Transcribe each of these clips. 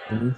Mhm.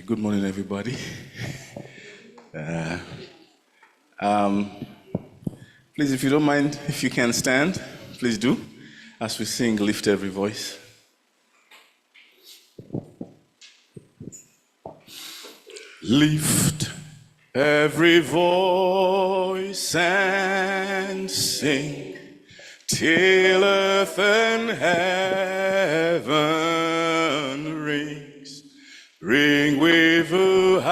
Good morning, everybody. Um, please, if you don't mind, if you can stand, please do. As we sing, lift every voice. Lift every voice and sing till earth and heaven rings. Ring with harmonies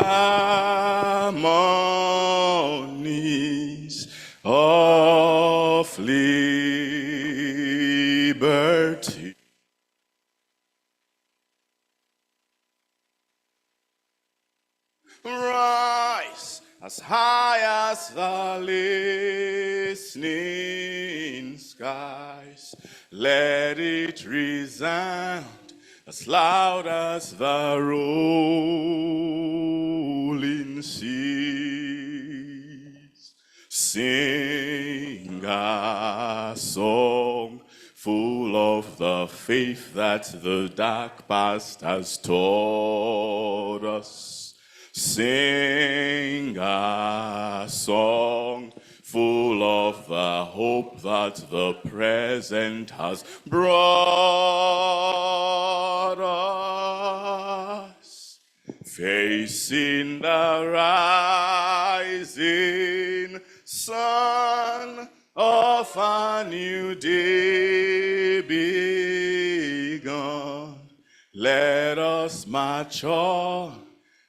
of liberty. Rise as high as the listening skies. Let it resound as loud as the rolling seas. Sing a song full of the faith that the dark past has taught us. Sing a song full of the hope that the present has brought us. Facing the rising sun of a new day begun, let us march on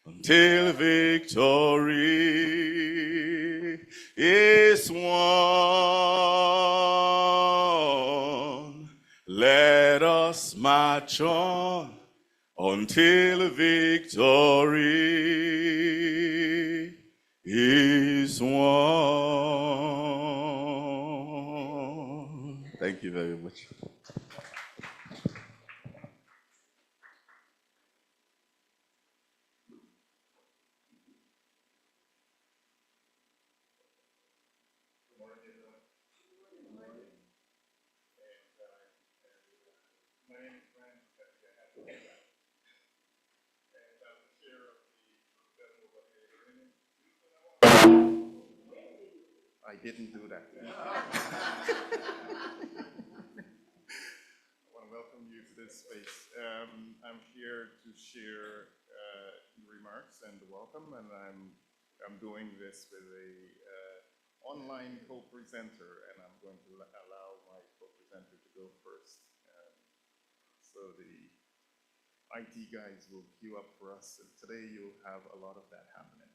until victory is won. Let us march on until victory is won. Thank you very much. I didn't do that. I want to welcome you to this space. I'm here to share remarks and welcome, and I'm doing this with a online co-presenter, and I'm going to allow my co-presenter to go first. So the IT guys will queue up for us, and today you'll have a lot of that happening.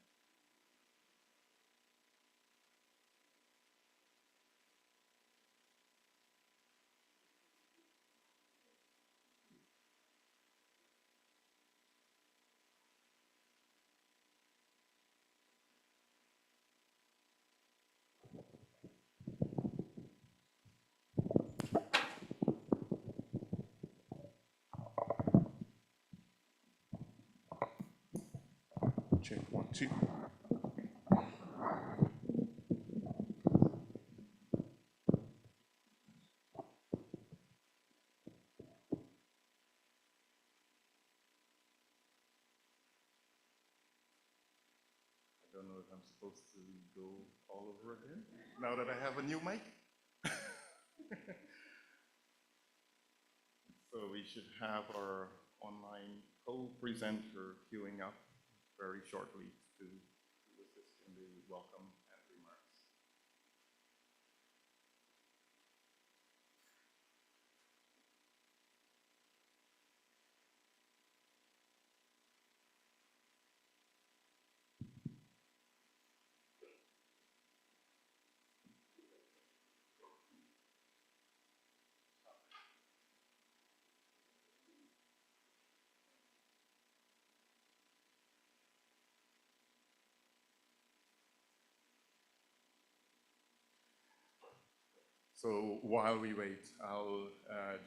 Check 1, 2. I don't know if I'm supposed to go all over again now that I have a new mic. So we should have our online co-presenter queuing up very shortly to assist in the welcome and remarks. So while we wait, I'll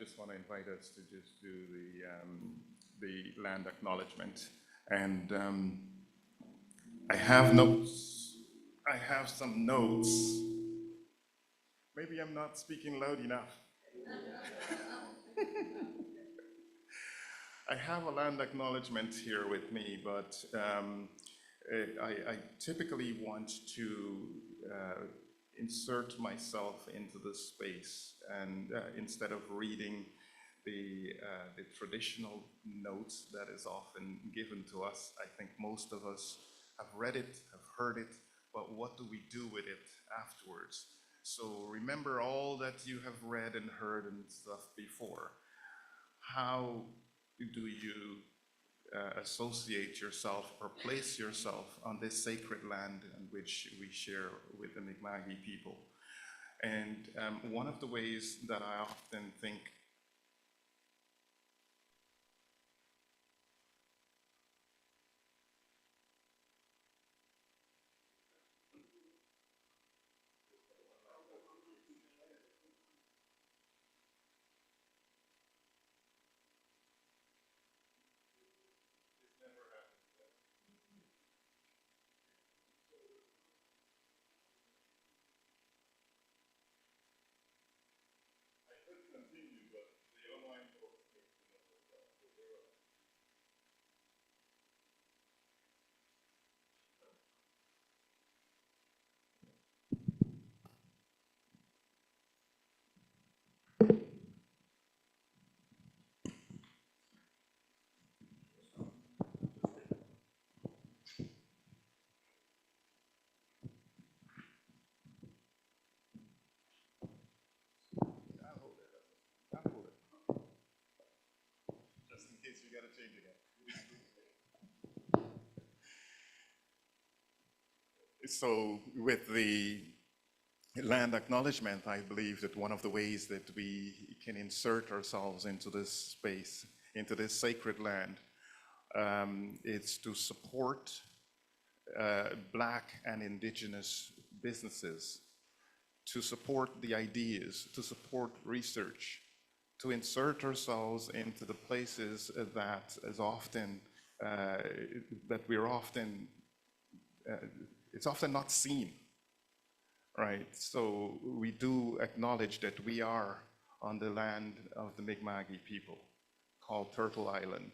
just want to invite us to just do the land acknowledgement. And I have notes. I have some notes. Maybe I'm not speaking loud enough. I have a land acknowledgement here with me, but I typically want to insert myself into the space, and instead of reading the traditional notes that is often given to us, I think most of us have read it, have heard it, but what do we do with it afterwards? So remember all that you have read and heard and stuff before. How do you associate yourself or place yourself on this sacred land in which we share with the Mi'kma'ki people? And one of the ways that I often think just in case we got to change again. So with the land acknowledgement, I believe that one of the ways that we can insert ourselves into this space, into this sacred land, is to support Black and Indigenous businesses, to support the ideas, to support research, to insert ourselves into the places that is often, that we're often, it's often not seen, right? So we do acknowledge that we are on the land of the Mi'kma'ki people, called Turtle Island.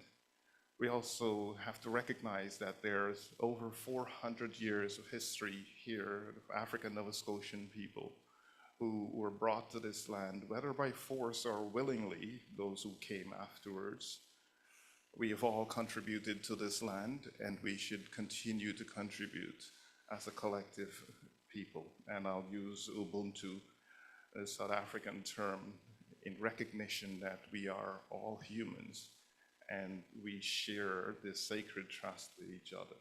We also have to recognize that there's over 400 years of history here of African Nova Scotian people who were brought to this land, whether by force or willingly, those who came afterwards. We have all contributed to this land, and we should continue to contribute as a collective people. And I'll use Ubuntu, a South African term, in recognition that we are all humans and we share this sacred trust with each other.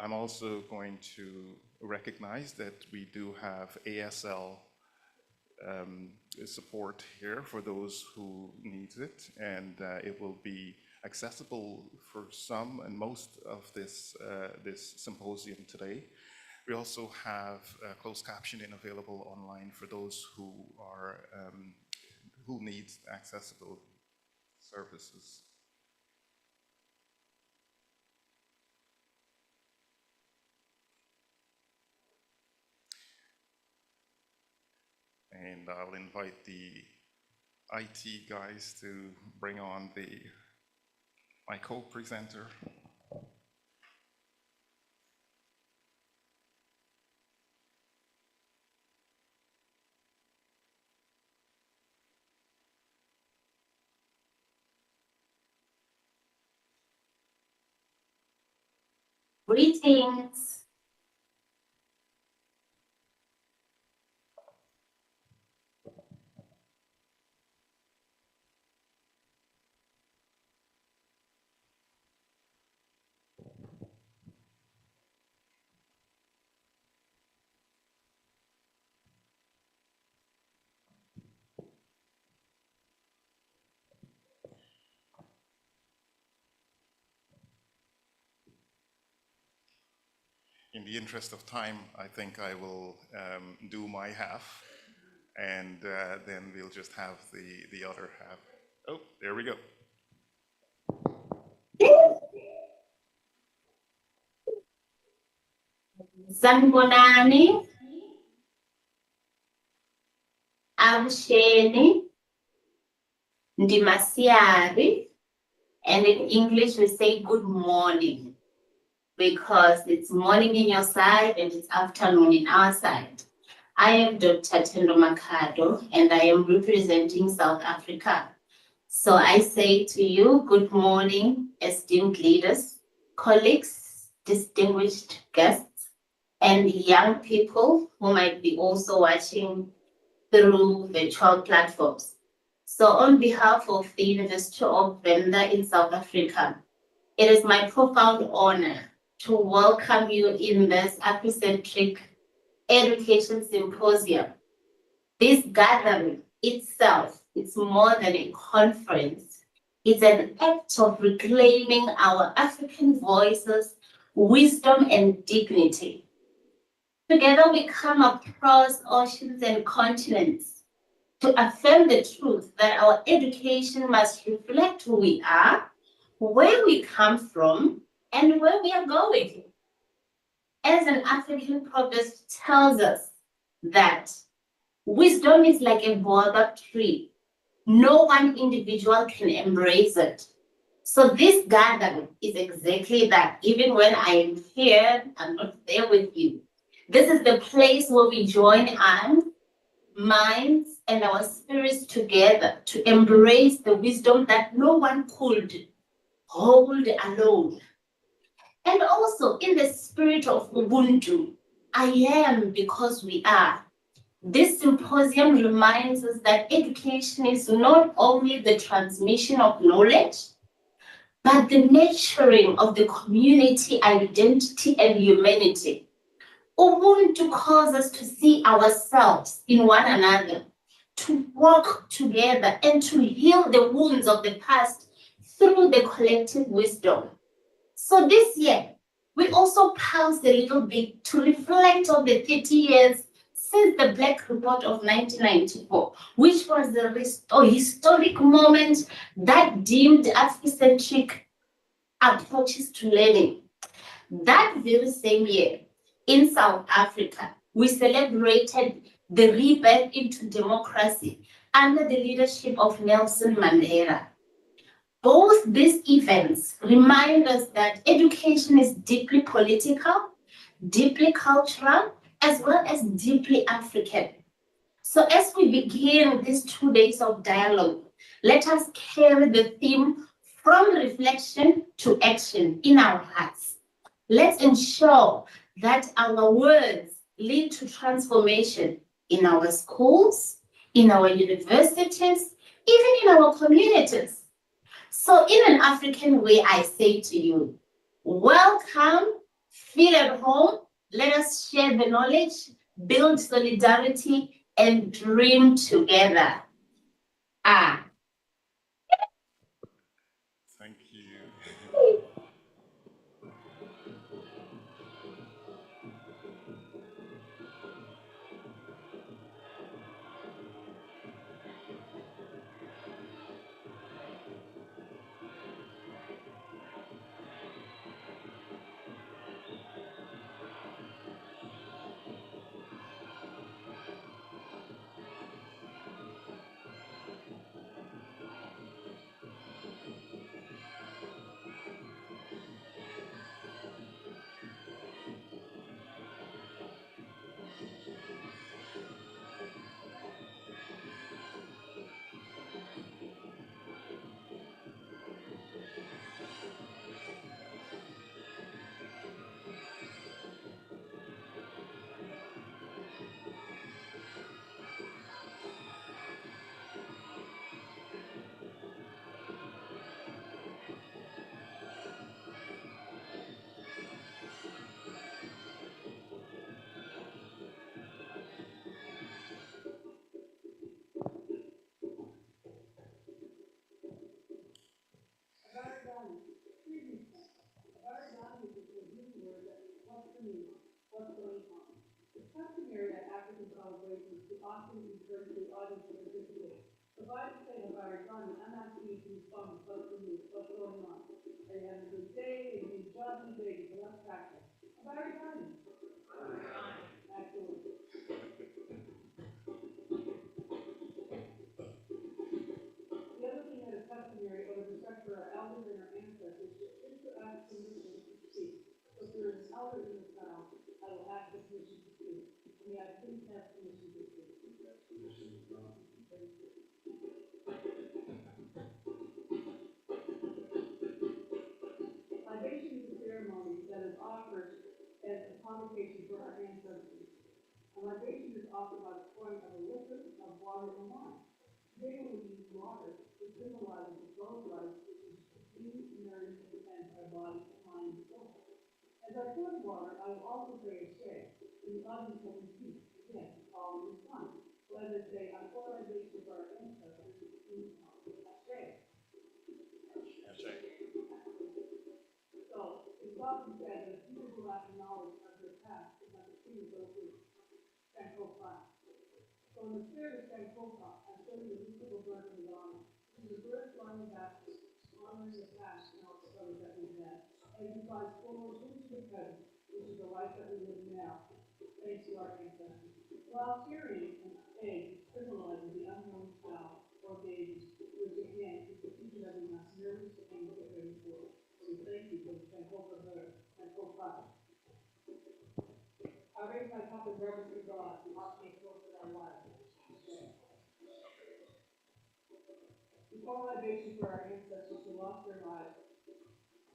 I'm also going to recognize that we do have ASL support here for those who need it, and it will be accessible for some and most of this symposium today. We also have closed captioning available online for those who are who need accessible services. And I'll invite the IT guys to bring on my co-presenter. Greetings. In the interest of time, I think I will do my half, and then we'll just have the other half. Oh, there we go. Sanibonani. Amsheni, Ndimasiari, and in English we say good morning because it's morning in your side and it's afternoon in our side. I am Dr. Tendo Makado and I am representing South Africa. So I say to you, good morning, esteemed leaders, colleagues, distinguished guests, and young people who might be also watching through virtual platforms. So on behalf of the University of Venda in South Africa, it is my profound honor to welcome you in this Africentric Education Symposium. This gathering itself, it's more than a conference. It's an act of reclaiming our African voices, wisdom, and dignity. Together we come across oceans and continents to affirm the truth that our education must reflect who we are, where we come from, and where we are going. As an African proverb tells us that wisdom is like a baobab tree. No one individual can embrace it. So this gathering is exactly that. Even when I am here, I'm not there with you. This is the place where we join hands, minds, and our spirits together to embrace the wisdom that no one could hold alone. And also in the spirit of Ubuntu, I am because we are. This symposium reminds us that education is not only the transmission of knowledge, but the nurturing of the community identity and humanity. Ubuntu calls us to see ourselves in one another, to work together, and to heal the wounds of the past through the collective wisdom. So this year, we also paused a little bit to reflect on the 30 years since the Black Report of 1994, which was a historic moment that deemed Africentric approaches to learning. That very same year, in South Africa, we celebrated the rebirth into democracy under the leadership of Nelson Mandela. Both these events remind us that education is deeply political, deeply cultural, as well as deeply African. So as we begin these 2 days of dialogue, let us carry the theme from reflection to action in our hearts. Let's ensure that our words lead to transformation in our schools, in our universities, even in our communities. So in an African way, I say to you, welcome, feel at home, let us share the knowledge, build solidarity, and dream together. Thank you. father in the town, I will ask for permission to speak. May I please have permission to speak? Libation is a ceremony that is offered as a convocation for our ancestors. A libation is offered by the pouring of a liquid of water or wine. Today when we use water, it symbolizes the flow of life, which is being nourished and defends our body, mind, and soul. As I pour the water, I will also say a share, and the audience will repeat, again, following this time. So as I say, I pour libation for our ancestors, please a share. So, it's often said that people who lack knowledge of their past is like a tree of those who can co-plant. So in the spirit of Sankofa, I'm showing the musical bird in the honor. This is a bird flying back, honoring the past and all the stories that we've had. And it provides forward into the present, which is the life that we live now, thanks to our ancestors. While hearing an egg symbolizes the unknown child or baby, which again is the future that we must nourish and get ready for. So thank you for the Sankofa bird, Sankofa. I raise my cup in reverence to God, who ought to make close to our lives. We pour libation for our ancestors who lost their lives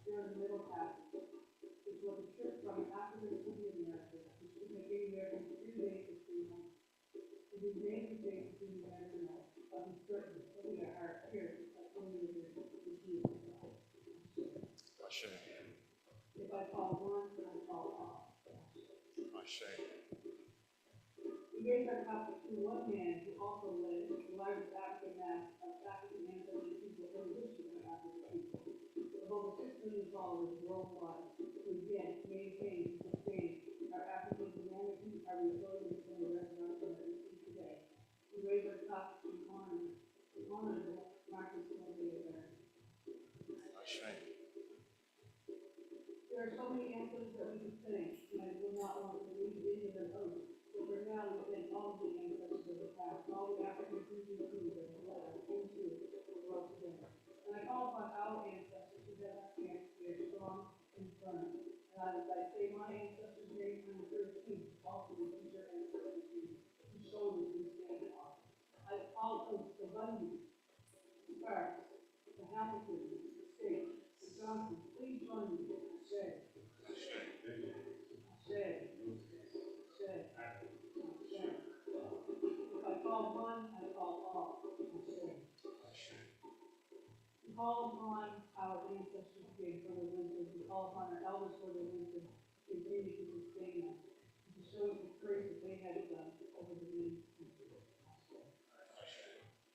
during the Middle Passage, which was a trip from Africa to the Americas, which took many Americans 3 days to freedom. It is many days to the American life, but I'm certain that we are here at only the Jesus. If I call one, I call all. We raise our cup to one man who also led the largest African mass of African ancestral people in the history of African people, of over 6 million followers worldwide, who again maintain and sustain our African humanity, our resilience, and the resurrection that we see today. We raise our cup in honor of Marcus Garvey. There are so many answers that we could say, and I will not want to leave any of them out. So for now, we thank all of the ancestors of the past, all the African Indian crews that have led us into the world today. And I call upon our ancestors to let us stand here strong and firm. And as I say my ancestors' name, I'm the first king, also the future ancestors' name, whose shoulders we stand on. I call upon the Bundy, the Sparks, the Hamiltons, the State, the Johnson, please join me. Shay. If I call one, I call all. We call upon our ancestors today for their wisdom. We call upon our elders for their wisdom to continue to sustain us, to show us the grace that they have done over the many centuries.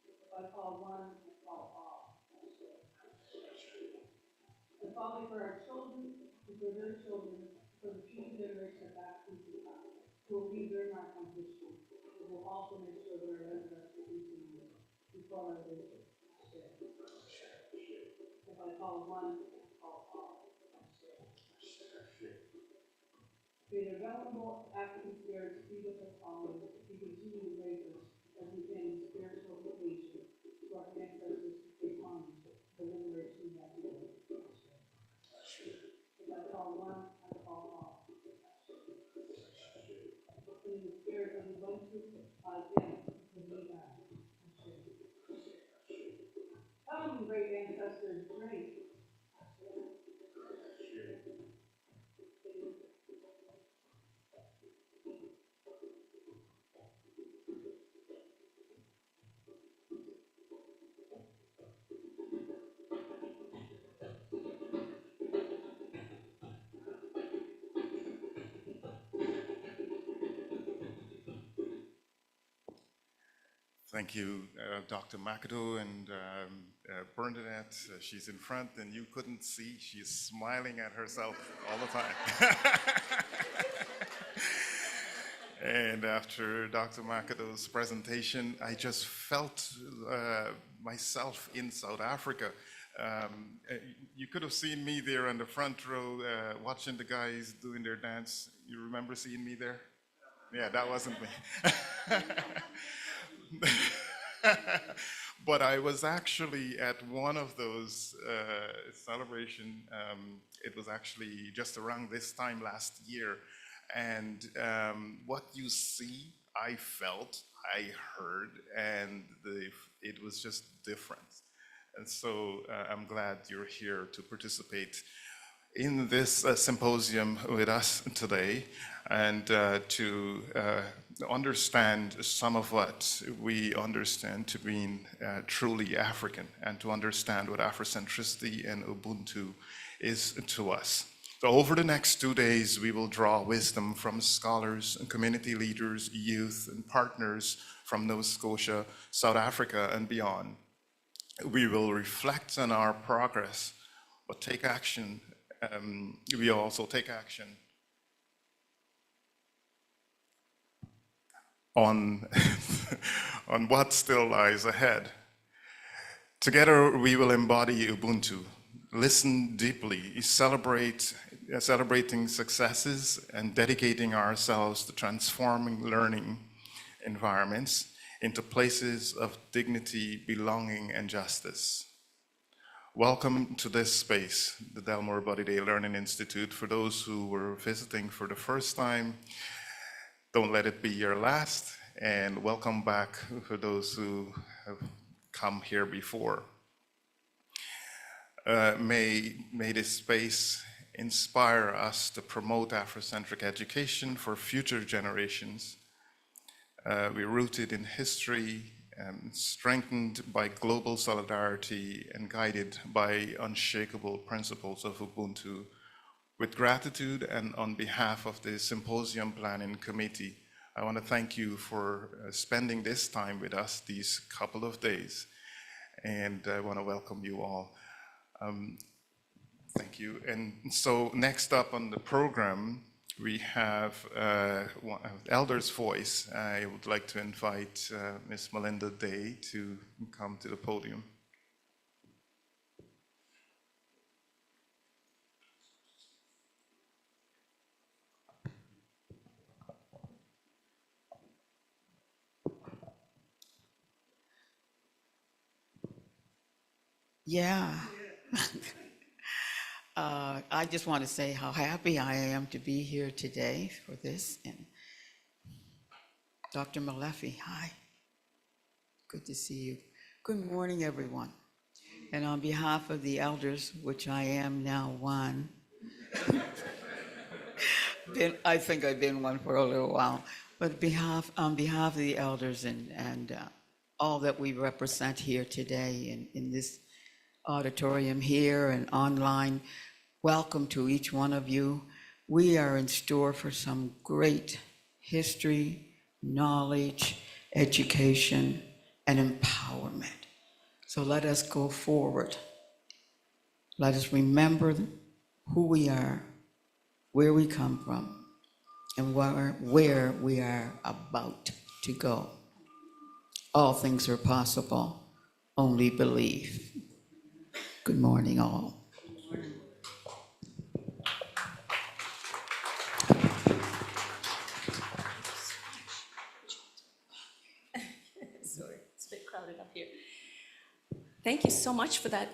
If I call one, I call all. And Father, for our children, and for their children, for the future generation of African people, who will be during our history, who will also make sure that our resurrection continues before our vision. If I call one, I call all. May the venerable African spirits feed us as always, and continue to raise us as we can spiritual vocation to our ancestors to take homage, the liberation that we live. If I call one, I call all. In the spirit of the one truth, I am the new God. Come, great ancestors, drink. Thank you, Dr. McAdoo and Bernadette. She's in front and you couldn't see. She's smiling at herself all the time. And after Dr. McAdoo's presentation, I just felt myself in South Africa. You could have seen me there on the front row watching the guys doing their dance. You remember seeing me there? Yeah, that wasn't me. But I was actually at one of those celebration. It was actually just around this time last year, and what you see, I felt, I heard, and it was just different. And so I'm glad you're here to participate in this symposium with us today, and to understand some of what we understand to be truly African, and to understand what Afrocentricity and Ubuntu is to us. So over the next 2 days, we will draw wisdom from scholars and community leaders, youth, and partners from Nova Scotia, South Africa, and beyond. We will reflect on our progress, but take action. We also take action on, on what still lies ahead. Together, we will embody Ubuntu, listen deeply, celebrating successes, and dedicating ourselves to transforming learning environments into places of dignity, belonging, and justice. Welcome to this space, the Delmore Body Day Learning Institute. For those who were visiting for the first time, don't let it be your last, and welcome back for those who have come here before. May this space inspire us to promote Afrocentric education for future generations. We're rooted in history, strengthened by global solidarity, and guided by unshakable principles of Ubuntu. With gratitude, and on behalf of the Symposium Planning Committee, I want to thank you for spending this time with us these couple of days, and I want to welcome you all. Thank you. And so next up on the program, we have Elder's Voice. I would like to invite Ms. Melinda Day to come to the podium. Yeah. I just want to say how happy I am to be here today for this. And Dr. Malefi, hi. Good to see you. Good morning, everyone. And on behalf of the elders, which I am now one, I think I've been one for a little while, but on behalf of the elders and all that we represent here today in this auditorium here and online, welcome to each one of you. We are in store for some great history, knowledge, education, and empowerment. So let us go forward. Let us remember who we are, where we come from, and where we are about to go. All things are possible, only believe. Good morning, all. Sorry, it's a bit crowded up here. Thank you so much for that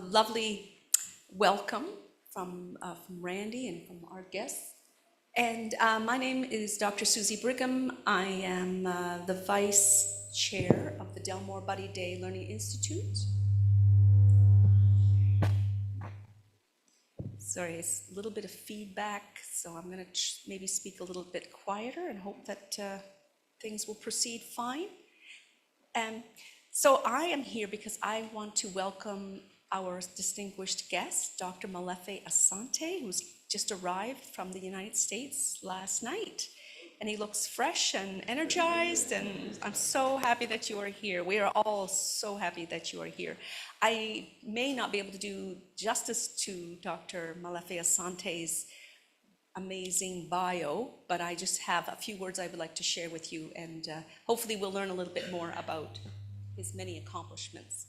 lovely welcome from Randy and from our guests. And my name is Dr. Susie Brigham. I am the Vice Chair of the Delmore Buddy Day Learning Institute. Sorry, it's a little bit of feedback, so I'm going to maybe speak a little bit quieter and hope that things will proceed fine. So I am here because I want to welcome our distinguished guest, Dr. Malefi Asante, who's just arrived from the United States last night. And he looks fresh and energized, and I'm so happy that you are here. We are all so happy that you are here. I may not be able to do justice to Dr. Malefi Asante's amazing bio, but I just have a few words I would like to share with you, and hopefully we'll learn a little bit more about his many accomplishments.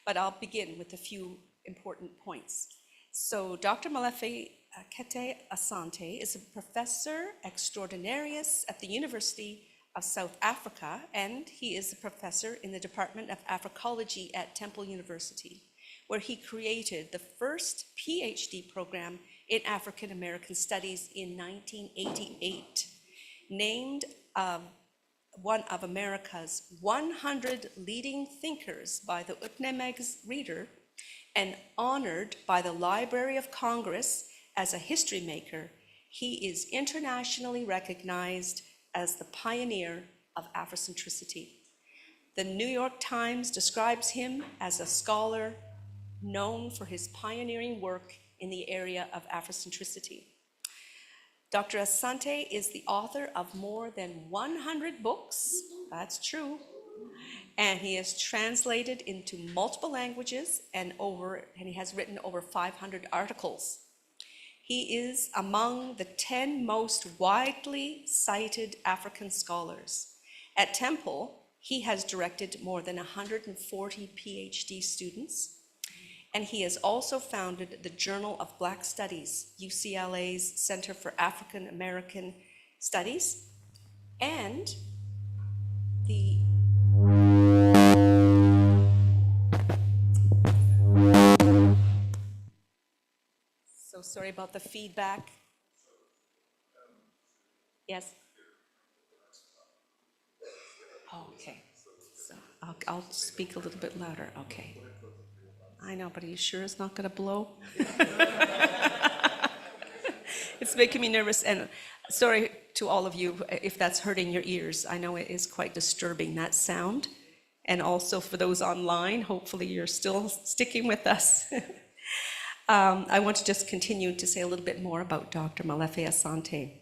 But I'll begin with a few important points. So Dr. Malefi Kete Asante is a professor extraordinarius at the University of South Africa, and he is a professor in the Department of Africology at Temple University, where he created the first PhD program in African American Studies in 1988, named one of America's 100 leading thinkers by the Utnemeg's Reader, and honored by the Library of Congress as a history maker. He is internationally recognized as the pioneer of Afrocentricity. The New York Times describes him as a scholar known for his pioneering work in the area of Afrocentricity. Dr. Asante is the author of more than 100 books, that's true, and he is translated into multiple languages and he has written over 500 articles. He is among the 10 most widely cited African scholars. At Temple, he has directed more than 140 PhD students, and he has also founded the Journal of Black Studies, UCLA's Center for African American Studies, and the So sorry about the feedback. Yes? Oh, okay. So I'll speak a little bit louder. Okay. I know, but are you sure it's not going to blow? It's making me nervous. And sorry to all of you if that's hurting your ears. I know it is quite disturbing, that sound. And also for those online, hopefully you're still sticking with us. I want to just continue to say a little bit more about Dr. Molefe Asante.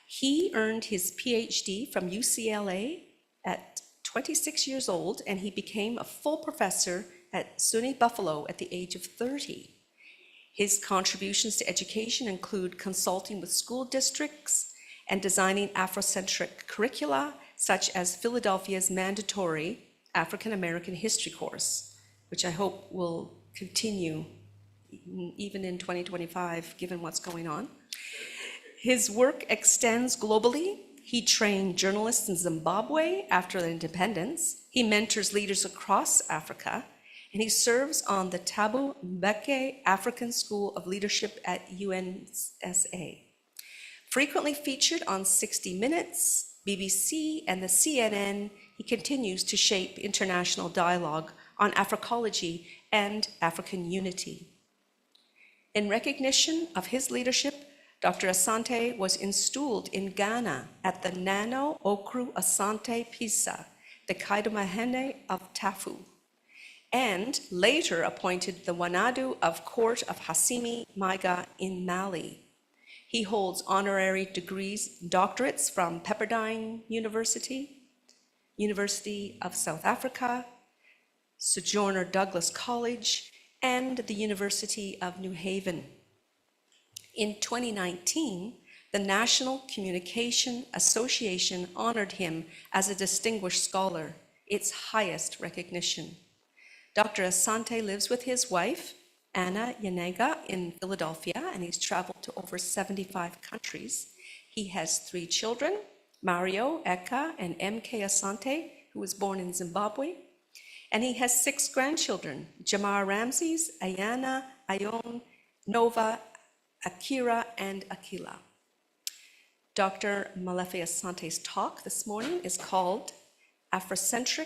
He earned his PhD from UCLA at 26 years old, and he became a full professor at SUNY Buffalo at the age of 30. His contributions to education include consulting with school districts and designing Afrocentric curricula, such as Philadelphia's mandatory African American history course, which I hope will continue even in 2025, given what's going on. His work extends globally. He trained journalists in Zimbabwe after the independence. He mentors leaders across Africa, and he serves on the Thabo Mbeki African School of Leadership at UNSA. Frequently featured on 60 Minutes, BBC, and the CNN, he continues to shape international dialogue on Africology and African unity. In recognition of his leadership, Dr. Asante was installed in Ghana at the Nano Okru Asante Pisa, the Kaidomahene of Tafu, and later appointed the Wanadu of Court of Hassimi Maiga in Mali. He holds honorary degrees, doctorates from Pepperdine University, University of South Africa, Sojourner Douglas College, and the University of New Haven. In 2019, the National Communication Association honored him as a distinguished scholar, its highest recognition. Dr. Asante lives with his wife, Anna Yanega, in Philadelphia, and he's traveled to over 75 countries. He has 3 children, Mario, Eka, and MK Asante, who was born in Zimbabwe. And he has 6 grandchildren, Jamar Ramses, Ayana, Ayon, Nova, Akira, and Akila. Dr. Molefe Asante's talk this morning is called Africentric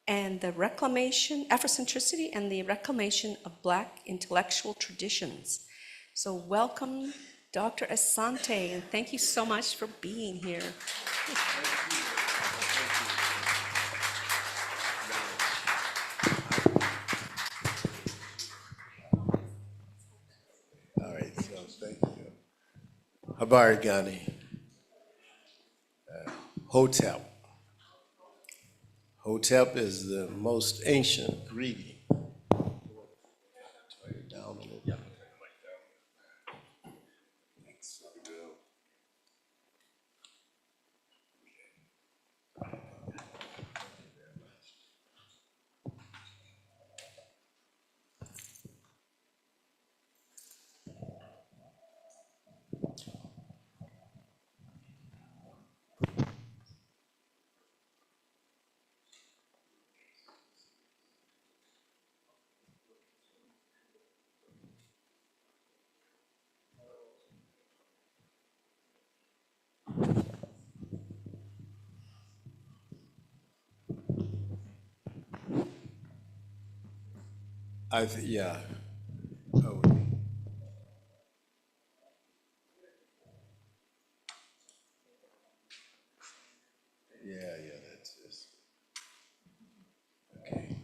and the Afrocentricity and the Reclamation of Black Intellectual Traditions. So welcome, Dr. Asante, and thank you so much for being here. All right, so thank you. Habari Gani. Hotep. Hotep is the most ancient greeting. Turn it down a little bit. Thanks. Yeah. Oh, yeah, that's this. Okay.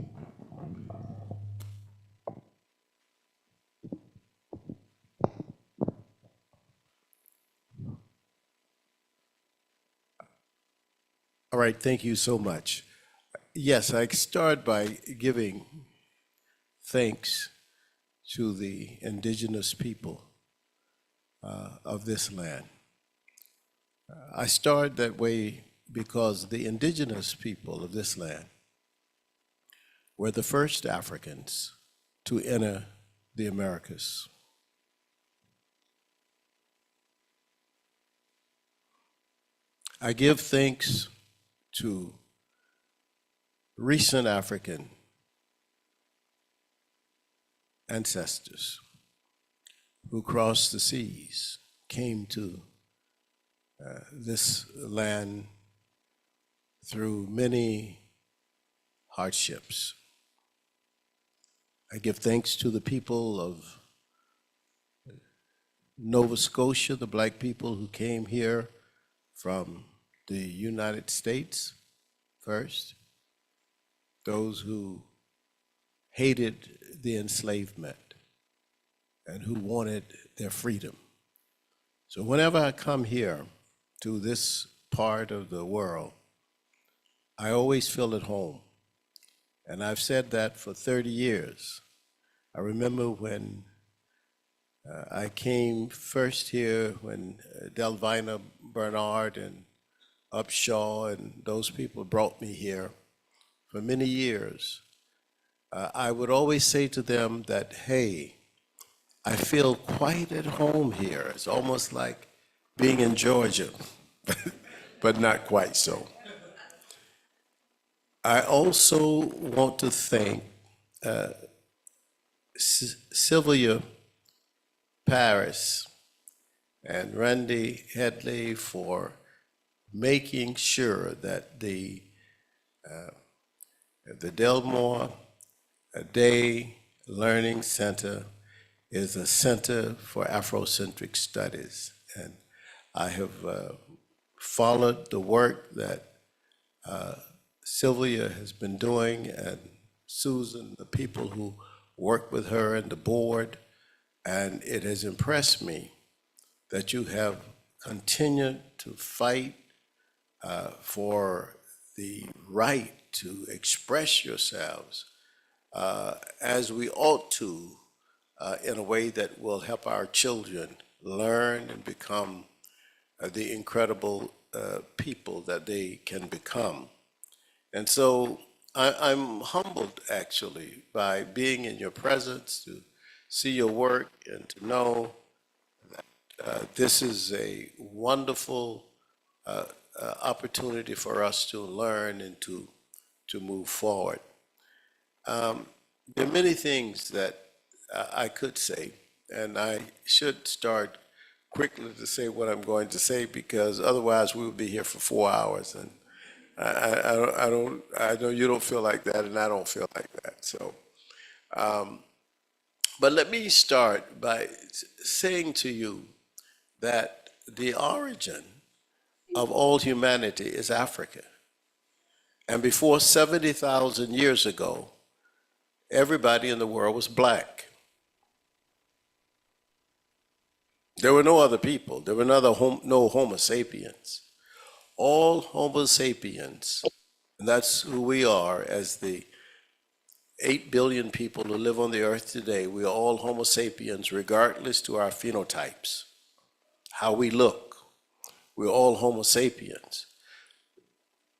All right, thank you so much. Yes, I start by giving thanks to the indigenous people of this land. I start that way because the indigenous people of this land were the first Africans to enter the Americas. I give thanks to recent African ancestors who crossed the seas, came to this land through many hardships. I give thanks to the people of Nova Scotia, the black people who came here from the United States first, those who hated the enslavement and who wanted their freedom. So whenever I come here to this part of the world, I always feel at home. And I've said that for 30 years. I remember when I came first here, when Delvina Bernard and Upshaw and those people brought me here for many years. I would always say to them that, hey, I feel quite at home here. It's almost like being in Georgia, but not quite so. I also want to thank Sylvia Paris and Randy Headley for making sure that the Delmore Day Learning Center is a center for Afrocentric studies. And I have followed the work that Sylvia has been doing, and Susan, the people who work with her and the board, and it has impressed me that you have continued to fight for the right to express yourselves as we ought to in a way that will help our children learn and become the incredible people that they can become. And so I'm humbled actually by being in your presence, to see your work and to know that this is a wonderful opportunity for us to learn and to move forward. There are many things that I could say, and I should start quickly to say what I'm going to say, because otherwise we will be here for 4 hours, and I know you don't feel like that, and I don't feel like that. So, but let me start by saying to you that the origin of all humanity is Africa. And before 70,000 years ago, everybody in the world was black. There were no other people. There were no Homo sapiens. All Homo sapiens, and that's who we are as the 8 billion people who live on the earth today. We are all Homo sapiens, regardless to our phenotypes, how we look. We're all Homo sapiens.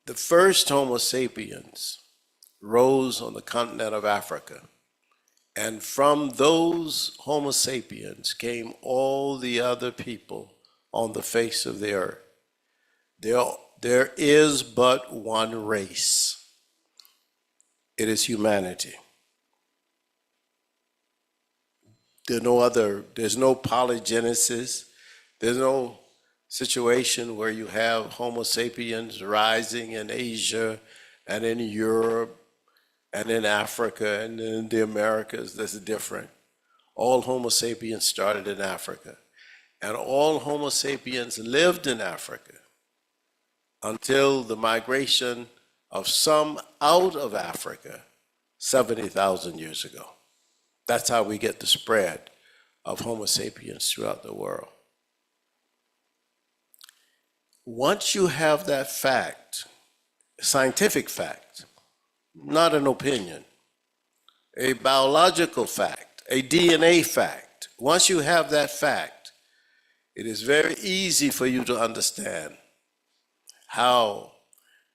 The first Homo sapiens rose on the continent of Africa. And from those Homo sapiens came all the other people on the face of the earth. There is but one race. It is humanity. There's no polygenesis. There's no situation where you have Homo sapiens rising in Asia and in Europe and in Africa and in the Americas, that's different. All Homo sapiens started in Africa, and all Homo sapiens lived in Africa until the migration of some out of Africa 70,000 years ago. That's how we get the spread of Homo sapiens throughout the world. Once you have that fact, scientific fact, not an opinion, a biological fact, a DNA fact, once you have that fact, it is very easy for you to understand how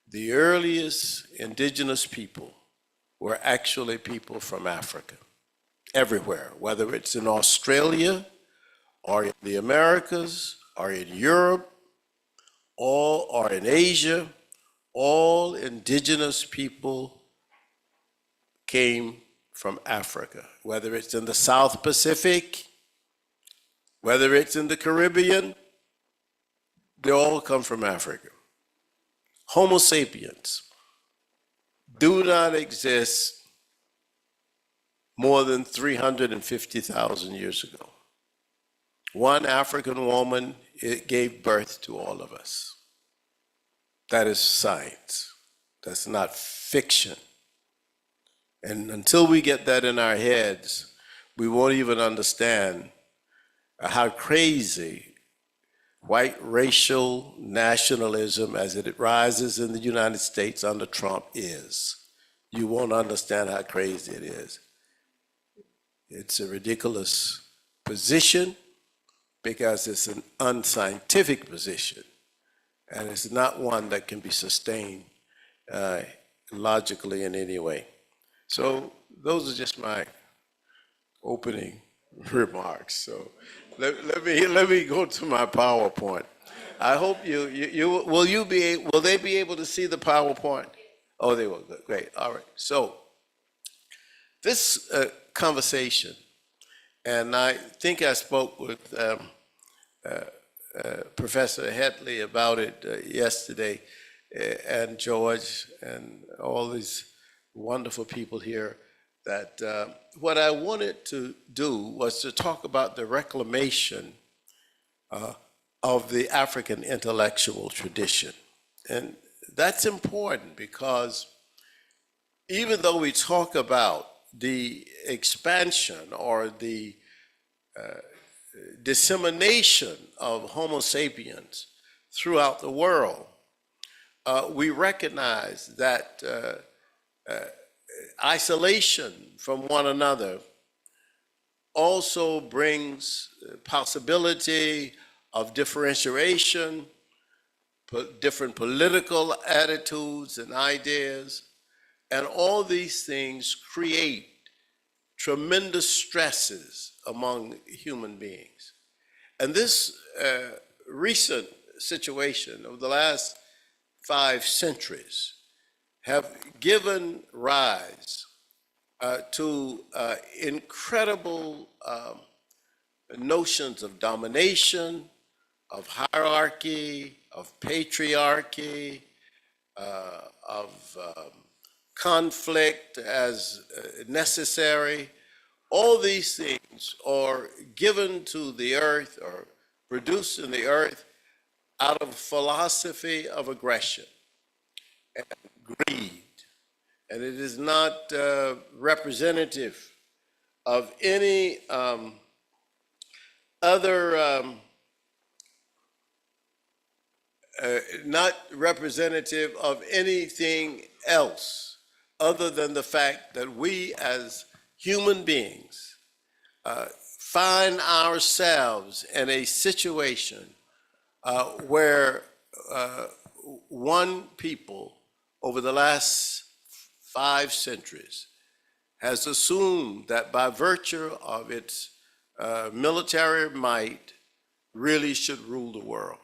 the earliest indigenous people were actually people from Africa, everywhere, whether it's in Australia or in the Americas or in Europe, or in Asia. All indigenous people came from Africa, whether it's in the South Pacific, whether it's in the Caribbean, they all come from Africa. Homo sapiens do not exist more than 350,000 years ago. One African woman, it gave birth to all of us. That is science. That's not fiction. And until we get that in our heads, we won't even understand how crazy white racial nationalism as it rises in the United States under Trump is. You won't understand how crazy it is. It's a ridiculous position because it's an unscientific position, and it's not one that can be sustained logically in any way. So those are just my opening remarks. So let me go to my PowerPoint. I hope will they be able to see the PowerPoint? Oh, they will. Good. Great. All right. So this conversation, and I think I spoke with Professor Hetley about it yesterday, and George, and all these wonderful people here, that what I wanted to do was to talk about the reclamation of the African intellectual tradition. And that's important because even though we talk about the expansion or the dissemination of Homo sapiens throughout the world, we recognize that isolation from one another also brings possibility of differentiation, different political attitudes and ideas, and all these things create tremendous stresses among human beings. And this recent situation of the last 5 centuries have given rise to incredible notions of domination, of hierarchy, of patriarchy, of conflict as necessary. All these things are given to the earth or produced in the earth out of philosophy of aggression and greed. And it is not representative of any not representative of anything else other than the fact that we as human beings find ourselves in a situation where one people over the last 5 centuries has assumed that by virtue of its military might really should rule the world.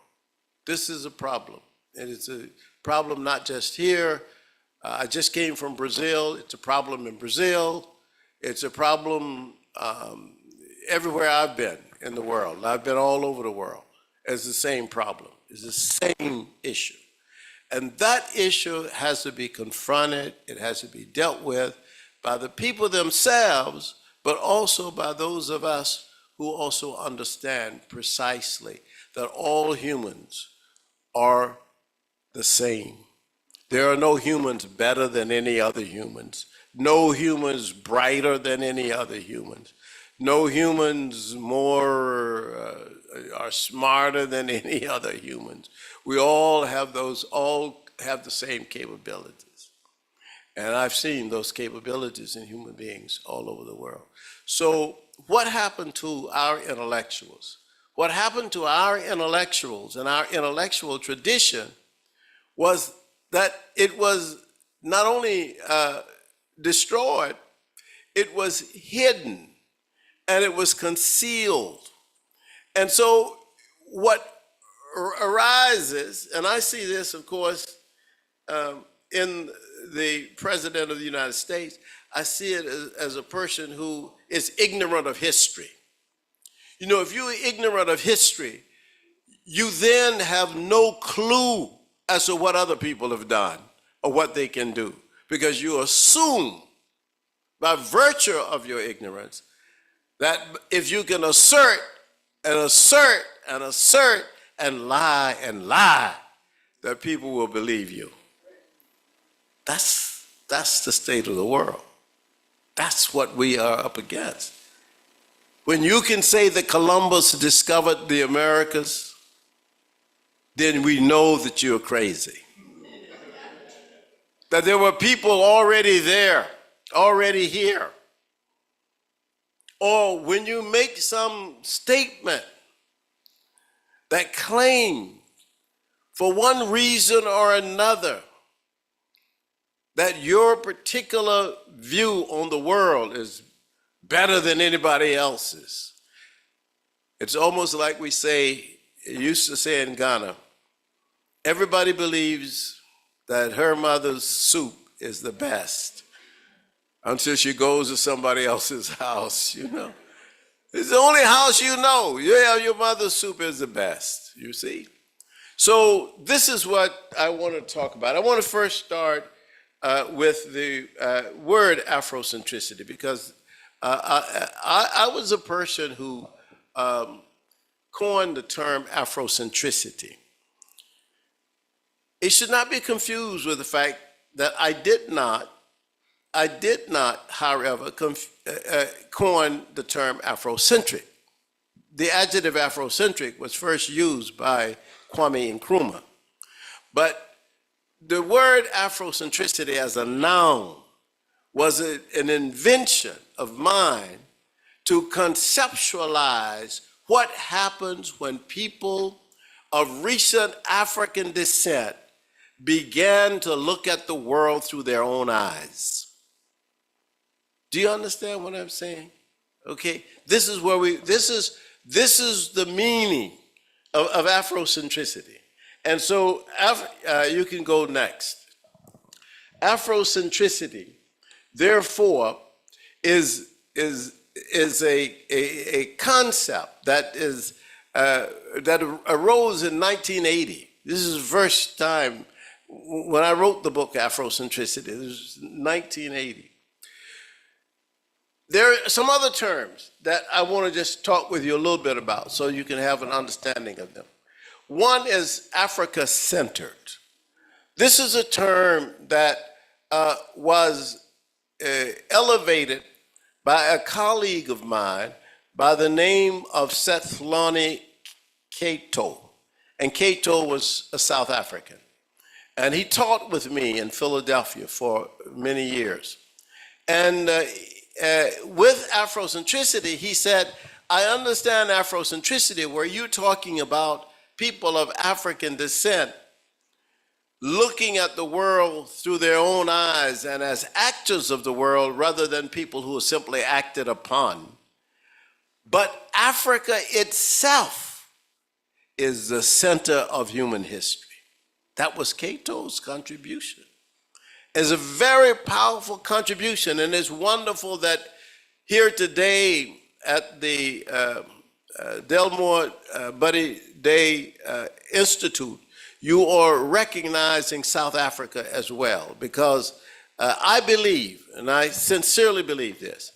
This is a problem, and it's a problem not just here. I just came from Brazil. It's a problem in Brazil. It's a problem everywhere I've been in the world. I've been all over the world. It's the same problem. It's the same issue. And that issue has to be confronted. It has to be dealt with. by the people themselves, but also by those of us who also understand precisely that all humans are the same. There are no humans better than any other humans, no humans brighter than any other humans, no humans more are smarter than any other humans. We all have the same capabilities. And I've seen those capabilities in human beings all over the world. So what happened to our intellectuals? What happened to our intellectuals and our intellectual tradition was that it was not only destroyed, it was hidden and it was concealed. And so what arises, and I see this, of course, in the President of the United States, I see it as a person who is ignorant of history. You know, if you're ignorant of history, you then have no clue as to what other people have done or what they can do, because you assume by virtue of your ignorance that if you can assert and assert and assert and lie, that people will believe you. That's the state of the world. That's what we are up against. When you can say that Columbus discovered the Americas, then we know that you're crazy. That there were people already there, already here. Or when you make some statement that claim for one reason or another that your particular view on the world is better than anybody else's. It's almost like we used to say in Ghana, everybody believes that her mother's soup is the best until she goes to somebody else's house, you know. It's the only house you know. Yeah, your mother's soup is the best, you see. So this is what I want to talk about. I want to first start with the word Afrocentricity, because I was a person who coined the term Afrocentricity. It should not be confused with the fact that I did not, however, coin the term Afrocentric. The adjective Afrocentric was first used by Kwame Nkrumah. But the word Afrocentricity as a noun was an invention of mine to conceptualize what happens when people of recent African descent began to look at the world through their own eyes. Do you understand what I'm saying? Okay, this is the meaning of Afrocentricity. And so you can go next. Afrocentricity, therefore, is a concept that arose in 1980. This is the first time when I wrote the book Afrocentricity. This was 1980. There are some other terms that I want to just talk with you a little bit about so you can have an understanding of them. One is Africa-centered. This is a term that was elevated by a colleague of mine by the name of Sethlani Kato. And Kato was a South African. And he taught with me in Philadelphia for many years. And with Afrocentricity, he said, I understand Afrocentricity where you're talking about people of African descent looking at the world through their own eyes and as actors of the world rather than people who are simply acted upon. But Africa itself is the center of human history. That was Cato's contribution. It's a very powerful contribution, and it's wonderful that here today at the Delmore Buddy Day Institute, you are recognizing South Africa as well, because I believe, and I sincerely believe this,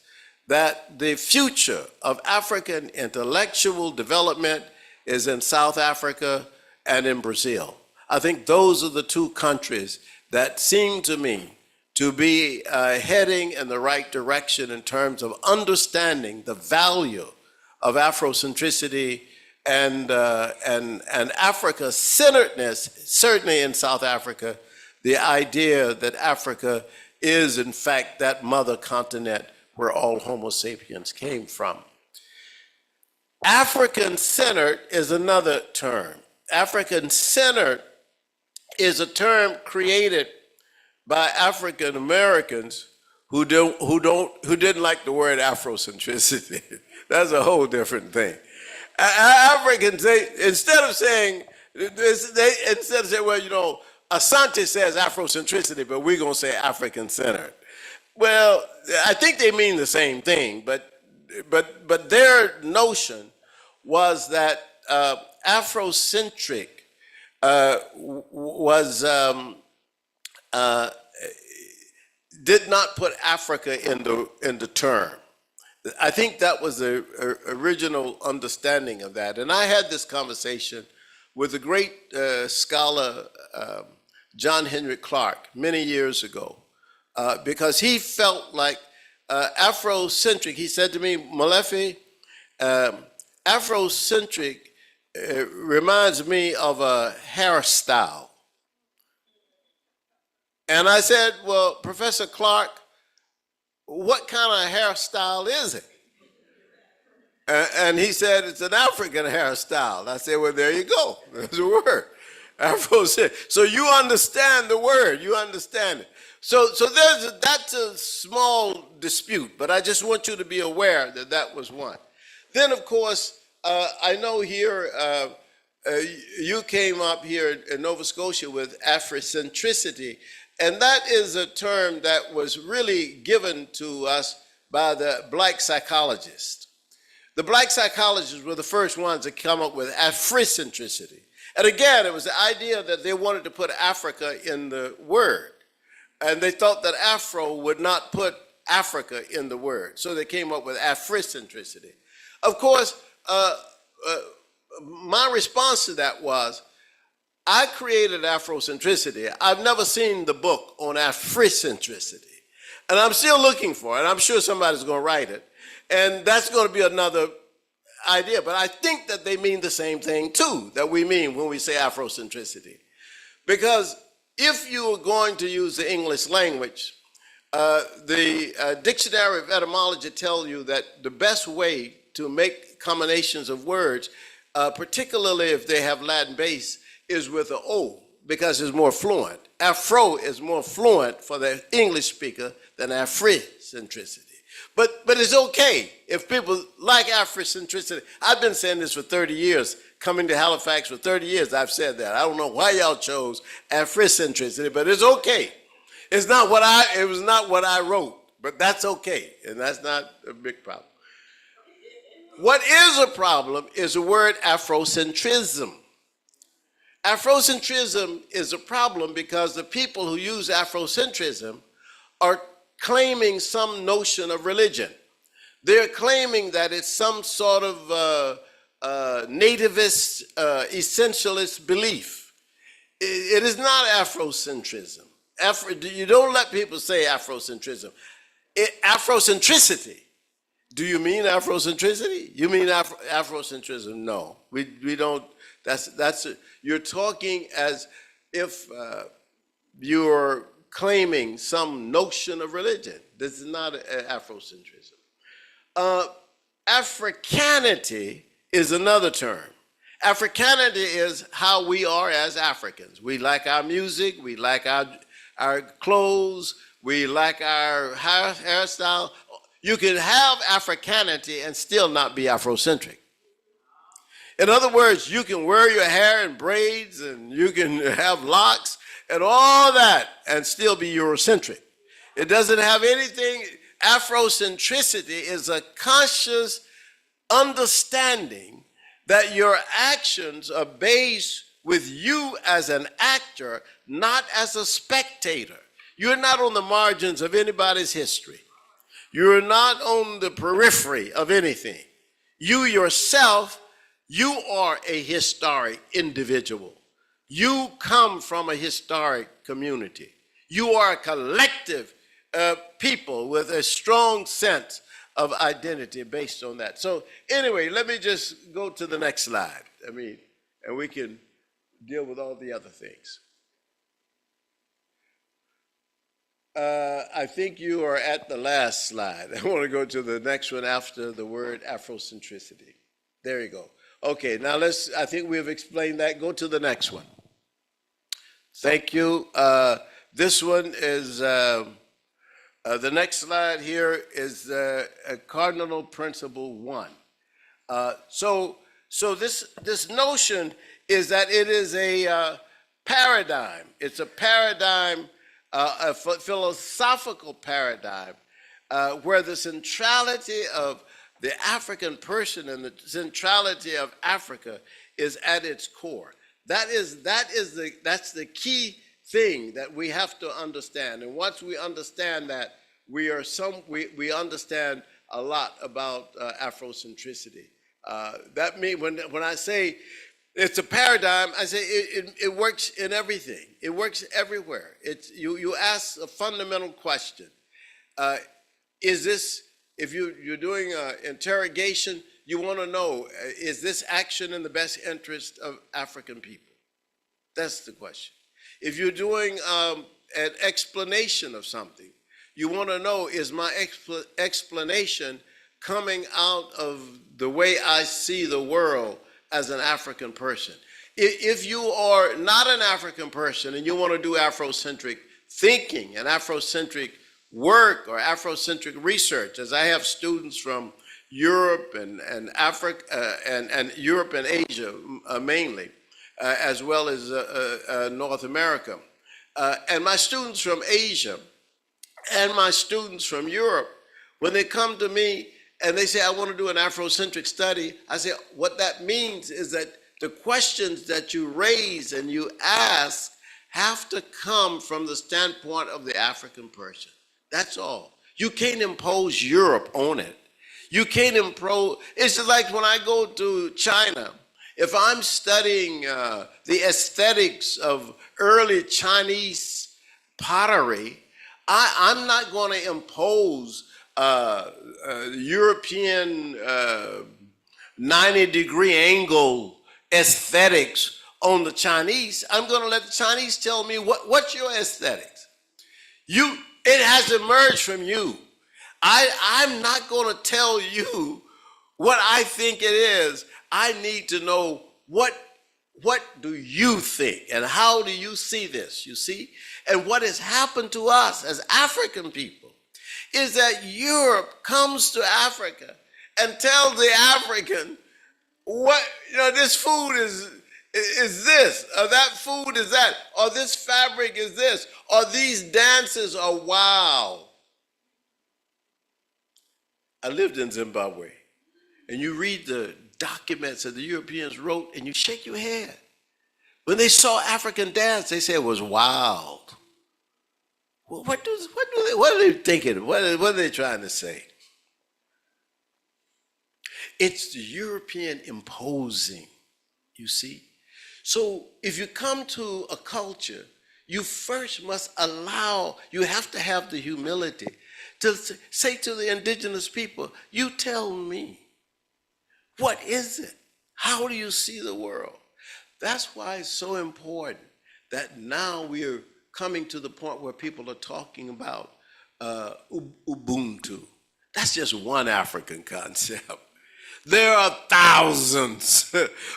that the future of African intellectual development is in South Africa and in Brazil. I think those are the two countries that seem to me to be heading in the right direction in terms of understanding the value of Afrocentricity and Africa-centeredness, certainly in South Africa, the idea that Africa is in fact that mother continent where all Homo sapiens came from. African-centered is another term. African-centered is a term created by African Americans who didn't like the word Afrocentricity. That's a whole different thing. Africans, instead of saying, well, you know, Asante says Afrocentricity, but we're gonna say African-centered. Well, I think they mean the same thing, but their notion was that Afrocentric did not put Africa in the term. I think that was the original understanding of that. And I had this conversation with the great scholar John Henry Clark many years ago, because he felt like Afrocentric, he said to me, Molefe, Afrocentric reminds me of a hairstyle. And I said, well, Professor Clark, what kind of hairstyle is it? And he said, it's an African hairstyle. I said, well, there you go. There's a word. Afrocentric. So you understand the word. You understand it. So that's a small dispute, but I just want you to be aware that that was one. Then, of course, I know here, you came up here in Nova Scotia with Africentricity, and that is a term that was really given to us by the black psychologists. The black psychologists were the first ones to come up with Africentricity. And again, it was the idea that they wanted to put Africa in the word. And they thought that Afro would not put Africa in the word. So they came up with Africentricity. Of course, my response to that was, I created Afrocentricity. I've never seen the book on Africentricity. And I'm still looking for it. I'm sure somebody's going to write it. And that's going to be another idea. But I think that they mean the same thing, too, that we mean when we say Afrocentricity. Because if you are going to use the English language, the Dictionary of Etymology tells you that the best way to make combinations of words, particularly if they have Latin base, is with an O, because it's more fluent. Afro is more fluent for the English speaker than Africentricity. But it's okay if people like Africentricity. I've been saying this for 30 years. Coming to Halifax for 30 years, I've said that. I don't know why y'all chose Africentricity, but it's okay. It was not what I wrote, but that's okay, and that's not a big problem. What is a problem is the word Afrocentrism. Afrocentrism is a problem because the people who use Afrocentrism are claiming some notion of religion. They're claiming that it's some sort of nativist, essentialist belief. It is not Afrocentrism. You don't let people say Afrocentrism. Afrocentricity. Do you mean Afrocentricity? You mean Afrocentrism? No, we don't. You're talking as if you're claiming some notion of religion. This is not Afrocentrism. Africanity is another term. Africanity is how we are as Africans. We like our music, we like our clothes, we like our hairstyle. You can have Africanity and still not be Afrocentric. In other words, you can wear your hair in braids and you can have locks and all that and still be Eurocentric. It doesn't have anything. Afrocentricity is a conscious understanding that your actions are based with you as an actor, not as a spectator. You're not on the margins of anybody's history. You're not on the periphery of anything. You yourself, you are a historic individual. You come from a historic community. You are a collective people with a strong sense of identity based on that. So anyway, let me just go to the next slide. And we can deal with all the other things. I think you are at the last slide. I want to go to the next one after the word Afrocentricity. There you go. Okay, now I think we've explained that. Go to the next one. Thank you. This one is, the next slide here is Cardinal Principle 1. So this notion is that it is a paradigm. It's a paradigm, a philosophical paradigm, where the centrality of the African person and the centrality of Africa is at its core. That's the key thing that we have to understand. And once we understand that, we understand a lot about Afrocentricity. That means when I say it's a paradigm, I say it works in everything. It works everywhere. You ask a fundamental question. Is this, if you're doing an interrogation, you want to know, is this action in the best interest of African people? That's the question. If you're doing an explanation of something, you want to know, is my explanation coming out of the way I see the world as an African person? If you are not an African person and you want to do Afrocentric thinking and Afrocentric work or Afrocentric research, as I have students from Europe and Africa and Europe and Asia mainly, as well as North America. And my students from Asia and my students from Europe, when they come to me and they say, I want to do an Afrocentric study, I say, what that means is that the questions that you raise and you ask have to come from the standpoint of the African person. That's all. You can't impose Europe on it. You can't impose, it's just like when I go to China, if I'm studying the aesthetics of early Chinese pottery, I'm not going to impose European 90-degree angle aesthetics on the Chinese. I'm going to let the Chinese tell me what's your aesthetics. It has emerged from you. I'm not going to tell you what I think it is. I need to know what do you think and how do you see this, you see? And what has happened to us as African people is that Europe comes to Africa and tells the African, this food is this, or that food is that, or this fabric is this, or these dances are wow. I lived in Zimbabwe, and you read the documents that the Europeans wrote, and you shake your head. When they saw African dance, they said it was wild. Well, what are they thinking? What are they trying to say? It's the European imposing, you see. So if you come to a culture, you first must you have to have the humility to say to the indigenous people, you tell me, what is it? How do you see the world? That's why it's so important that now we are coming to the point where people are talking about Ubuntu. That's just one African concept. There are thousands,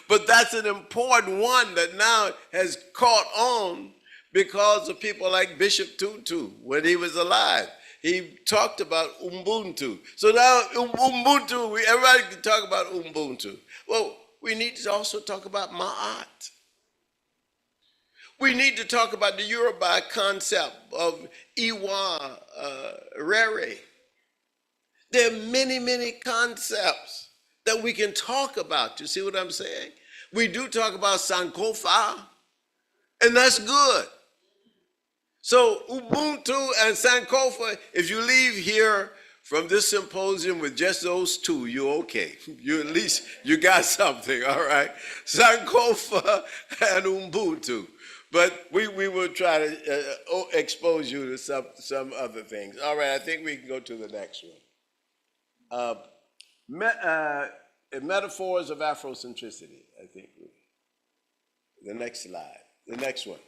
but that's an important one that now has caught on because of people like Bishop Tutu when he was alive. He talked about Ubuntu. So now Ubuntu, everybody can talk about Ubuntu. Well, we need to also talk about Ma'at. We need to talk about the Yoruba concept of Iwa Rere. There are many, many concepts that we can talk about. You see what I'm saying? We do talk about Sankofa, and that's good. So Ubuntu and Sankofa, if you leave here from this symposium with just those two, you're okay. You at least, you got something, all right? Sankofa and Ubuntu. But we will try to expose you to some other things. All right, I think we can go to the next one. Metaphors of Afrocentricity, I think. The next slide, the next one.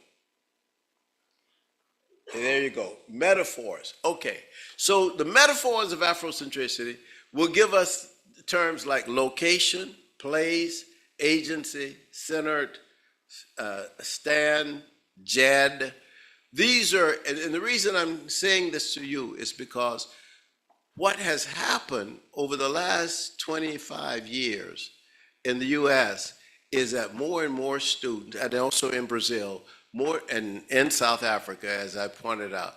And there you go, metaphors. Okay, so the metaphors of Afrocentricity will give us terms like location, place, agency, centered, stand, Jed. These are, and the reason I'm saying this to you is because what has happened over the last 25 years in the US is that more and more students, and also in Brazil, more, and in South Africa, as I pointed out.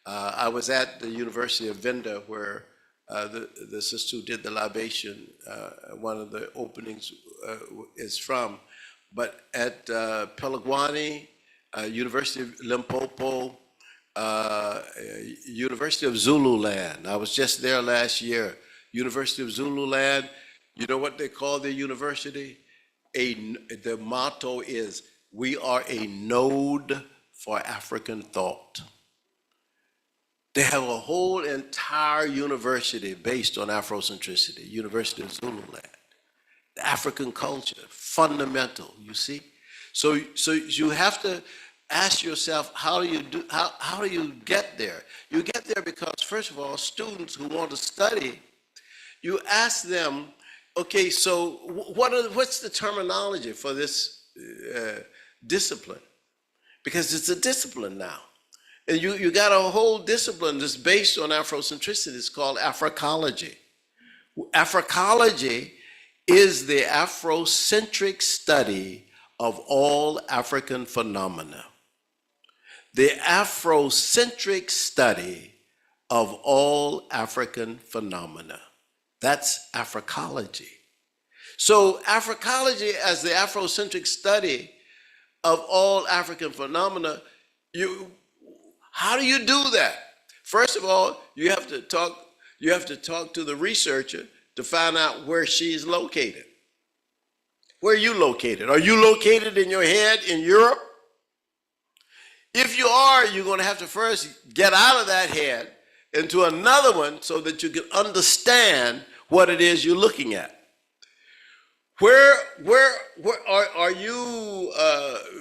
I was at the University of Venda where the sister who did the libation, one of the openings is from. But at Pelagwani, University of Limpopo, University of Zululand. I was just there last year. University of Zululand, you know what they call their university? The motto is, we are a node for African thought. They have a whole entire university based on Afrocentricity, University of Zululand. The African culture, fundamental, you see? So you have to ask yourself, how do you get there? You get there because, first of all, students who want to study, you ask them, okay, so what's the terminology for this discipline? Because it's a discipline now. And you got a whole discipline that's based on Afrocentricity. It's called Africology. Africology is the Afrocentric study of all African phenomena. The Afrocentric study of all African phenomena. That's Africology. So Africology, as the Afrocentric study of all African phenomena, how do you do that? First of all, you have to talk to the researcher to find out where she's located. Where are you located? Are you located in your head in Europe? If you are, you're going to have to first get out of that head into another one so that you can understand what it is you're looking at. Where are you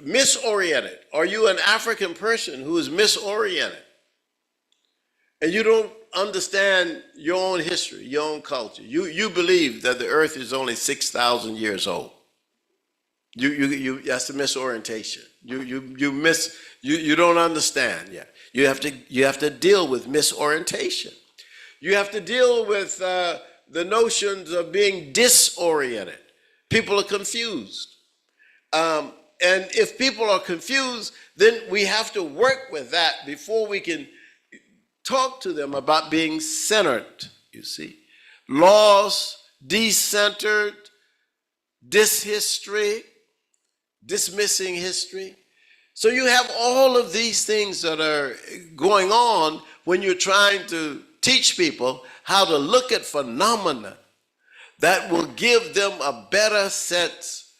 misoriented? Are you an African person who is misoriented? And you don't understand your own history, your own culture. You believe that the earth is only 6,000 years old. That's the misorientation. You don't understand yet. You have to deal with misorientation. You have to deal with the notions of being disoriented. People are confused. And if people are confused, then we have to work with that before we can talk to them about being centered, you see. Lost, decentered, dishistory, dismissing history. So you have all of these things that are going on when you're trying to teach people how to look at phenomena that will give them a better sense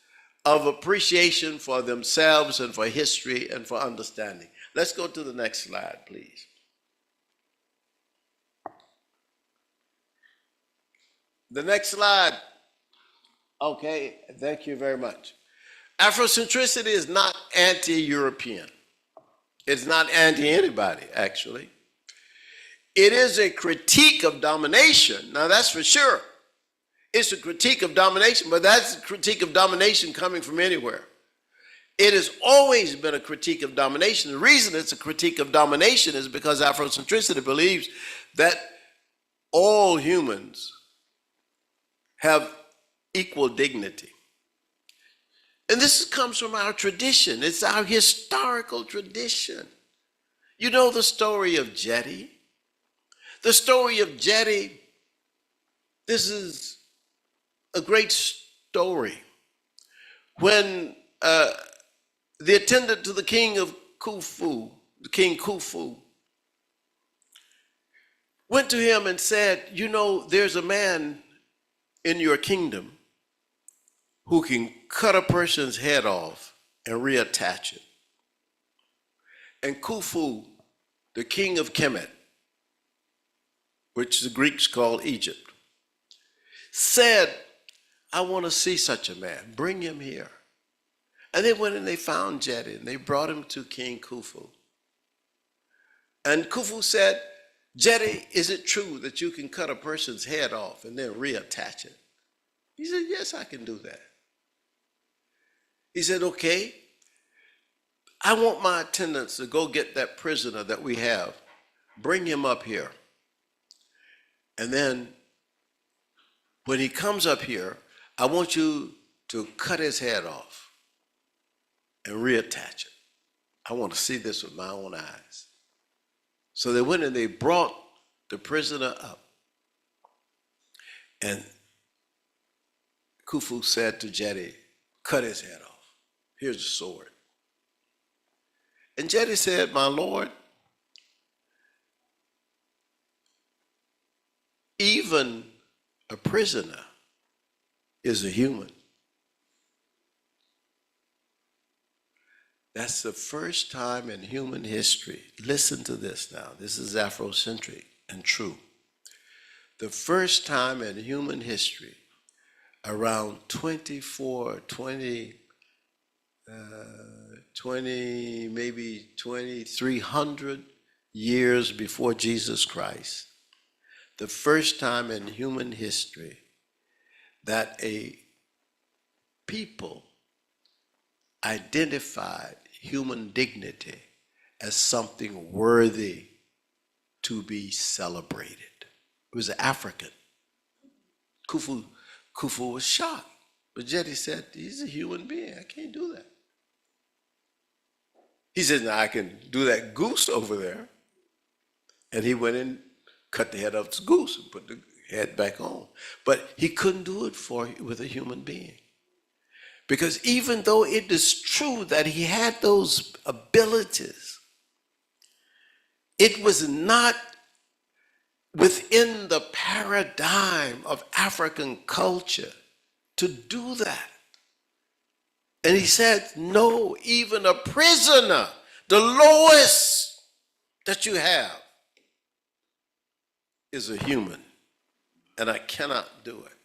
of appreciation for themselves and for history and for understanding. Let's go to the next slide, please. The next slide. Okay, thank you very much. Afrocentricity is not anti-European. It's not anti-anybody, actually. It is a critique of domination. Now, that's for sure. It's a critique of domination, but that's a critique of domination coming from anywhere. It has always been a critique of domination. The reason it's a critique of domination is because Afrocentricity believes that all humans have equal dignity. And this comes from our tradition. It's our historical tradition. You know the story of Jetty? The story of Jetty, this is a great story. When the attendant to the king of Khufu, King Khufu, went to him and said, you know, there's a man in your kingdom who can cut a person's head off and reattach it. And Khufu, the king of Kemet, which the Greeks call Egypt, said, I want to see such a man. Bring him here. And they went and they found Jedi and they brought him to King Khufu. And Khufu said, Jedi, is it true that you can cut a person's head off and then reattach it? He said, yes, I can do that. He said, okay, I want my attendants to go get that prisoner that we have. Bring him up here. And then when he comes up here, I want you to cut his head off and reattach it. I want to see this with my own eyes. So they went and they brought the prisoner up. And Khufu said to Jedi, cut his head off. Here's the sword. And Jedi said, my lord, even a prisoner is a human. That's the first time in human history. Listen to this now. This is Afrocentric and true. The first time in human history, around maybe 2,300 years before Jesus Christ, the first time in human history that a people identified human dignity as something worthy to be celebrated. It was African. Khufu was shocked, but Jedi said, he's a human being, I can't do that. He said, now I can do that goose over there. And he went and cut the head off the goose and put the head back on. But he couldn't do it with a human being. Because even though it is true that he had those abilities, it was not within the paradigm of African culture to do that. And he said, no, even a prisoner, the lowest that you have, is a human, and I cannot do it.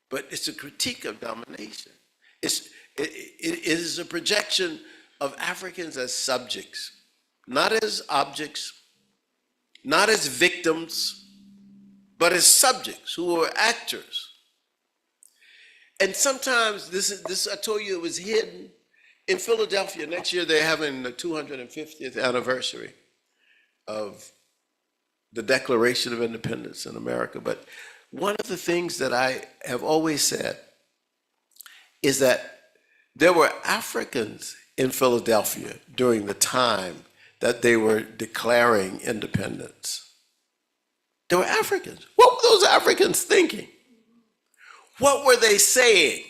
But it's a critique of domination. It is a projection of Africans as subjects, not as objects, not as victims, but as subjects who are actors. And sometimes this I told you it was hidden. In Philadelphia, next year they're having the 250th anniversary of the Declaration of Independence in America. But one of the things that I have always said is that there were Africans in Philadelphia during the time that they were declaring independence. There were Africans. What were those Africans thinking? What were they saying?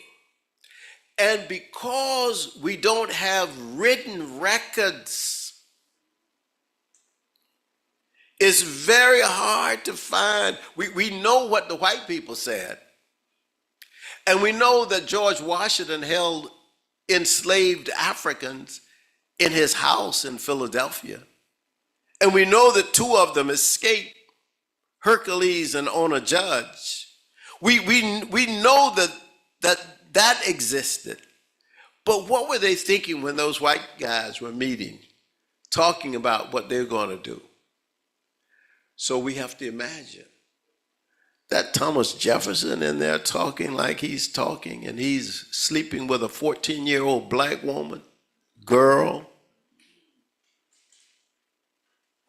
And because we don't have written records, it's very hard to find. We know what the white people said. And we know that George Washington held enslaved Africans in his house in Philadelphia. And we know that two of them escaped, Hercules and Ona Judge. We know that existed. But what were they thinking when those white guys were meeting, talking about what they're going to do? So we have to imagine that Thomas Jefferson in there talking like he's talking, and he's sleeping with a 14-year-old black woman, girl.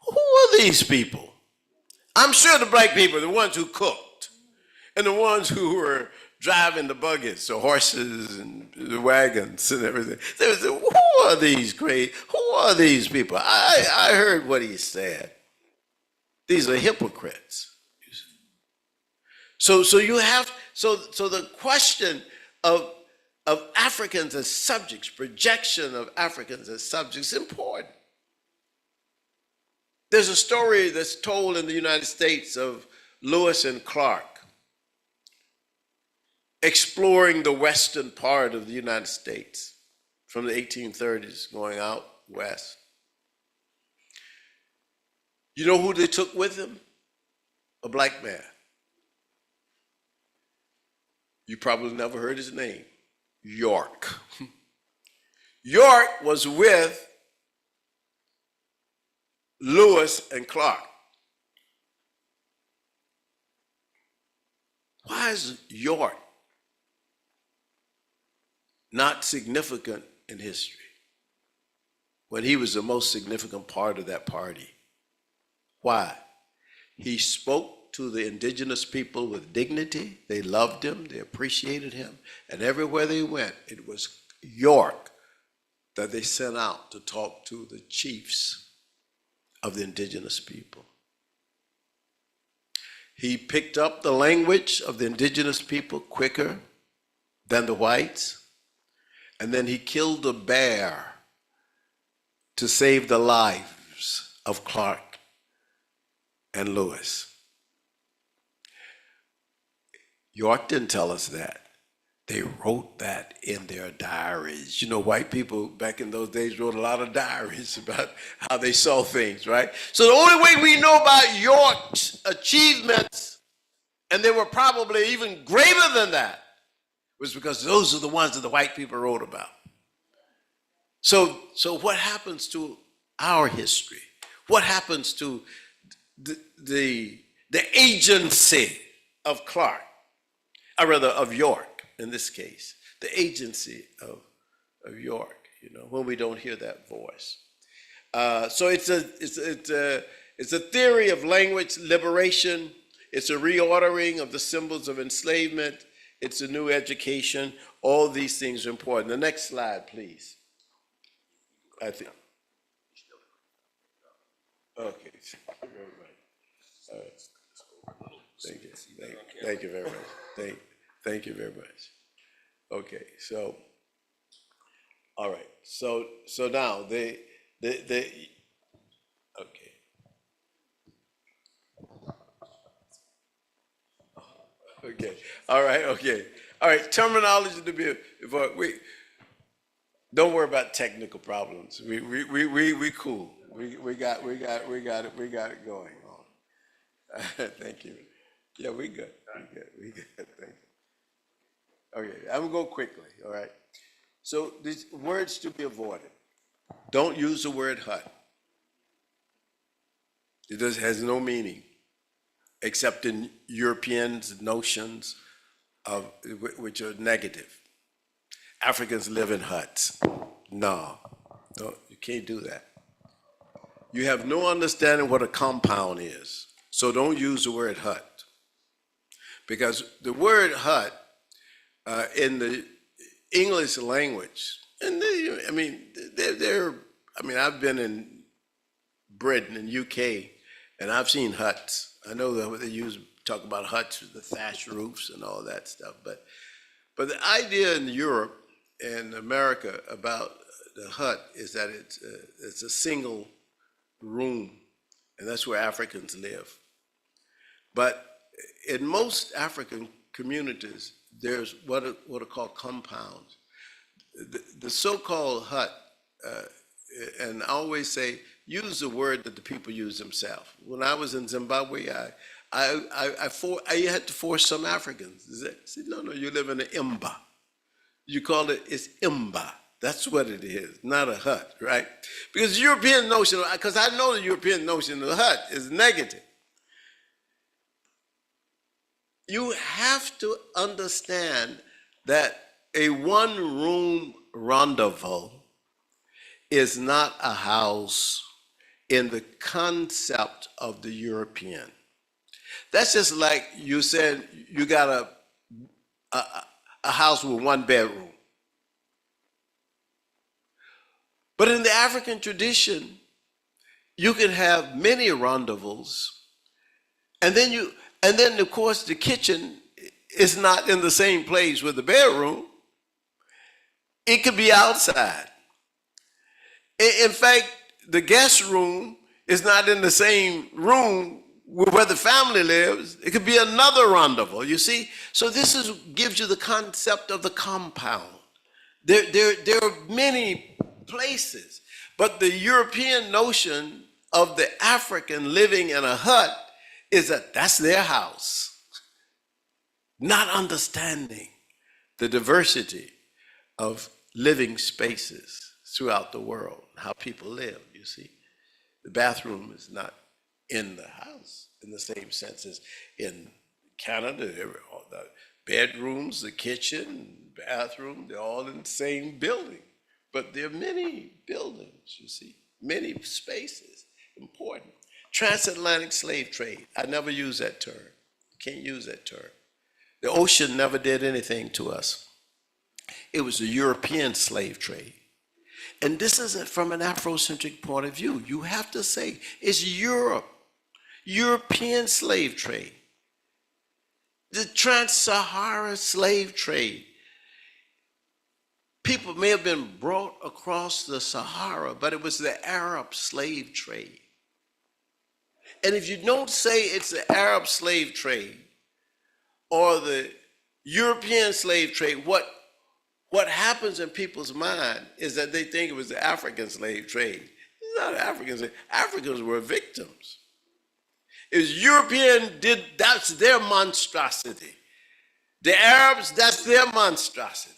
Who are these people? I'm sure the black people are the ones who cooked and the ones who were driving the buggies, the horses and the wagons and everything. They would say, who are these who are these people? I heard what he said. These are hypocrites. So the question of Africans as subjects, projection of Africans as subjects is important. There's a story that's told in the United States of Lewis and Clark exploring the western part of the United States from the 1830s going out west. You know who they took with them? A black man. You probably never heard his name. York. York was with Lewis and Clark. Why is York not significant in history when he was the most significant part of that party? Why? He spoke to the indigenous people with dignity. They loved him, they appreciated him, and everywhere they went, it was York that they sent out to talk to the chiefs of the indigenous people. He picked up the language of the indigenous people quicker than the whites, and then he killed a bear to save the lives of Clark and Lewis. York didn't tell us that. They wrote that in their diaries. You know, white people back in those days wrote a lot of diaries about how they saw things, right? So the only way we know about York's achievements, and they were probably even greater than that, was because those are the ones that the white people wrote about. So what happens to our history? What happens to the agency of Clark, or rather of York in this case, the agency of York, you know, when we don't hear that voice. So it's a theory of language liberation. It's a reordering of the symbols of enslavement. It's a new education. All these things are important. The next slide, please. I think. Okay. All right. Thank you. Thank you very much. Thank you very much. Okay, so, all right. So now okay. Okay. All right. Okay. All right. Terminology to be. We don't worry about technical problems. We cool. We got it going on. Thank you. Yeah, we good. We good. Thank you. Okay, I'm gonna go quickly. All right. So these words to be avoided. Don't use the word hut. It has no meaning except in Europeans' notions of which are negative. Africans live in huts. No, you can't do that. You have no understanding what a compound is, so don't use the word hut. Because the word hut in the English language, and I've been in Britain and UK, and I've seen huts. I know that they talk about huts with the thatch roofs and all that stuff, but the idea in Europe and America about the hut is that it's a single room, and that's where Africans live. But in most African communities, there's what are called compounds. The so-called hut, and I always say, use the word that the people use themselves. When I was in Zimbabwe, I had to force some Africans. They said, no, you live in an imba. You call it's imba. That's what it is, not a hut, right? Because the European notion, because I know the European notion of the hut is negative. You have to understand that a one-room rendezvous is not a house in the concept of the European. That's just like you said you got a house with one bedroom. But in the African tradition, you can have many rendezvous, and then of course the kitchen is not in the same place with the bedroom. It could be outside. In fact, the guest room is not in the same room where the family lives. It could be another rendezvous, you see? So this gives you the concept of the compound. There are many places, but the European notion of the African living in a hut is that that's their house, not understanding the diversity of living spaces throughout the world, how people live, you see. The bathroom is not in the house in the same sense as in Canada. All the bedrooms, the kitchen, bathroom, they're all in the same building. But there are many buildings, you see, many spaces, important. Transatlantic slave trade, I never use that term. You can't use that term. The ocean never did anything to us. It was the European slave trade. And this is from an Afrocentric point of view. You have to say it's Europe, European slave trade, the trans-Sahara slave trade. People may have been brought across the Sahara, but it was the Arab slave trade. And if you don't say it's the Arab slave trade or the European slave trade, what happens in people's mind is that they think it was the African slave trade. It's not Africans. Africans were victims. It was European, that's their monstrosity. The Arabs, that's their monstrosity.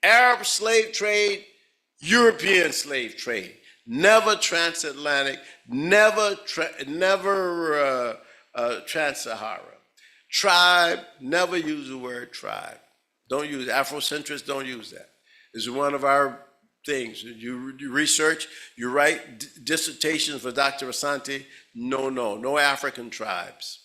Arab slave trade, European slave trade. Never transatlantic, never trans-Sahara. Tribe, never use the word tribe. Don't use, Afrocentrists don't use that. It's one of our things. You research, you write dissertations for Dr. Asante, no African tribes.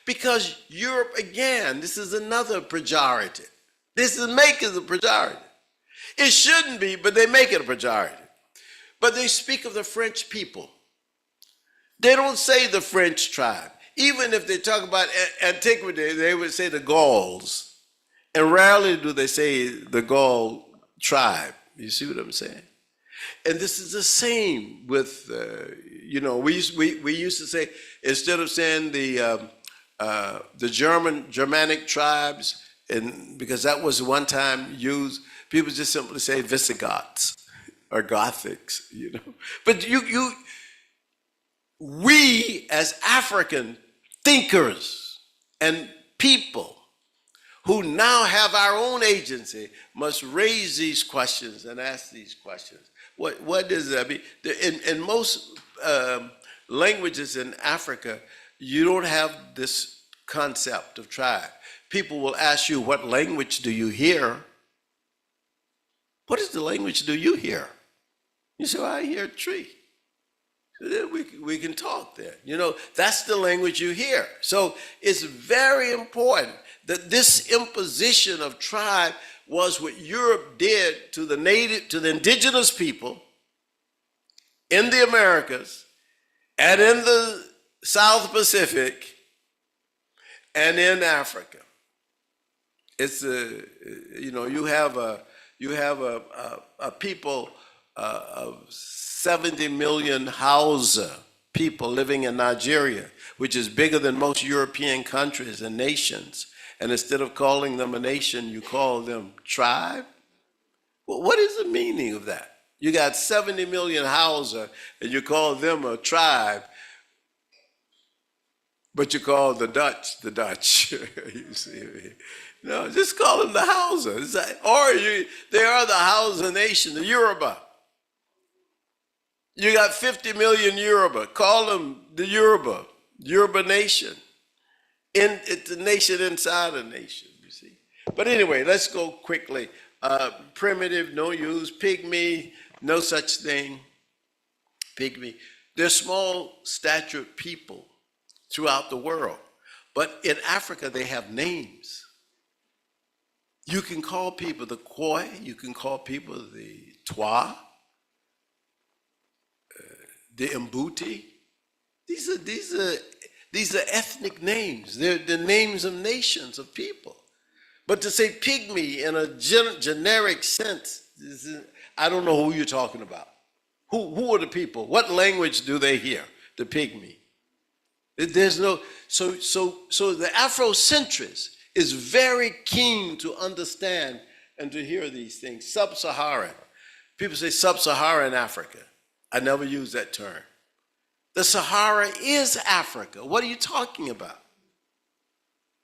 Because Europe, again, this is another pejorative. This is making the pejorative. It shouldn't be, but they make it a pejorative. But they speak of the French people. They don't say the French tribe. Even if they talk about antiquity, they would say the Gauls. And rarely do they say the Gaul tribe. You see what I'm saying? And this is the same with, we used to say, instead of saying the Germanic tribes, and because that was one time used, people just simply say Visigoths or Gothics, But we as African thinkers and people who now have our own agency must raise these questions and ask these questions. What does that mean? In most languages in Africa, you don't have this concept of tribe. People will ask you, what language do you hear? What is the language do you hear? You say, well, I hear tree. So then we can talk there. That's the language you hear. So it's very important that this imposition of tribe was what Europe did to the indigenous people in the Americas and in the South Pacific and in Africa. It's you have a people of 70 million Hausa people living in Nigeria, which is bigger than most European countries and nations. And instead of calling them a nation, you call them tribe? Well, what is the meaning of that? You got 70 million Hausa and you call them a tribe, but you call the Dutch the Dutch. You see? No, just call them the Hausa. They are the Hausa nation, the Yoruba. You got 50 million Yoruba. Call them the Yoruba nation. It's a nation inside a nation, you see. But anyway, let's go quickly. Primitive, no use. Pygmy, no such thing. Pygmy. They're small statured people throughout the world. But in Africa, they have names. You can call people the Khoi, you can call people the Twa, the Mbuti. These are ethnic names. They're the names of nations, of people. But to say pygmy in a generic sense, I don't know who you're talking about. Who are the people? What language do they hear? The pygmy. There's no, so the Afrocentrist is very keen to understand and to hear these things. Sub-Saharan. People say sub-Saharan Africa. I never use that term. The Sahara is Africa. What are you talking about?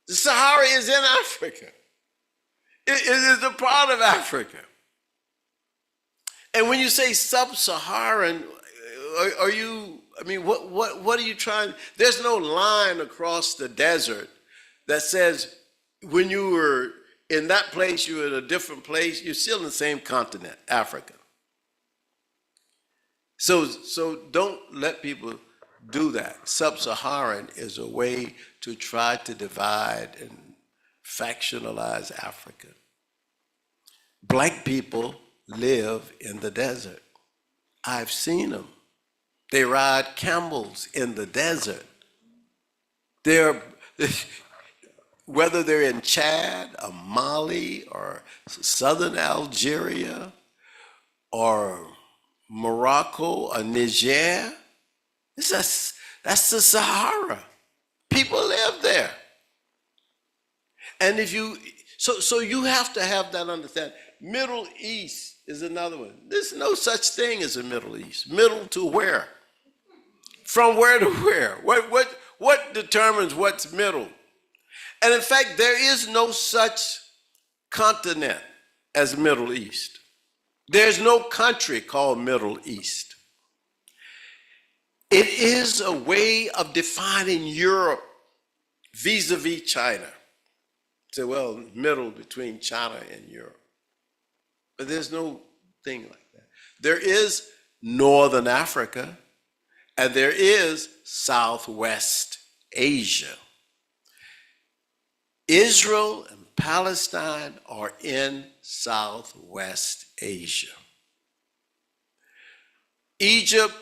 The Sahara is in Africa. It is a part of Africa. And when you say sub-Saharan, are you, I mean, what are you trying? There's no line across the desert that says when you were in that place, you were in a different place, you're still in the same continent, Africa. So don't let people do that. Sub-Saharan is a way to try to divide and factionalize Africa. Black people live in the desert. I've seen them. They ride camels in the desert. Whether they're in Chad or Mali or southern Algeria or Morocco or Niger, that's the Sahara. People live there. And if you, so you have to have that understanding. Middle East is another one. There's no such thing as a Middle East. Middle to where? From where to where? What determines what's middle? And in fact, there is no such continent as Middle East. There's no country called Middle East. It is a way of defining Europe vis-a-vis China. Say, well, middle between China and Europe. But there's no thing like that. There is Northern Africa, and there is Southwest Asia. Israel and Palestine are in Southwest Asia. Egypt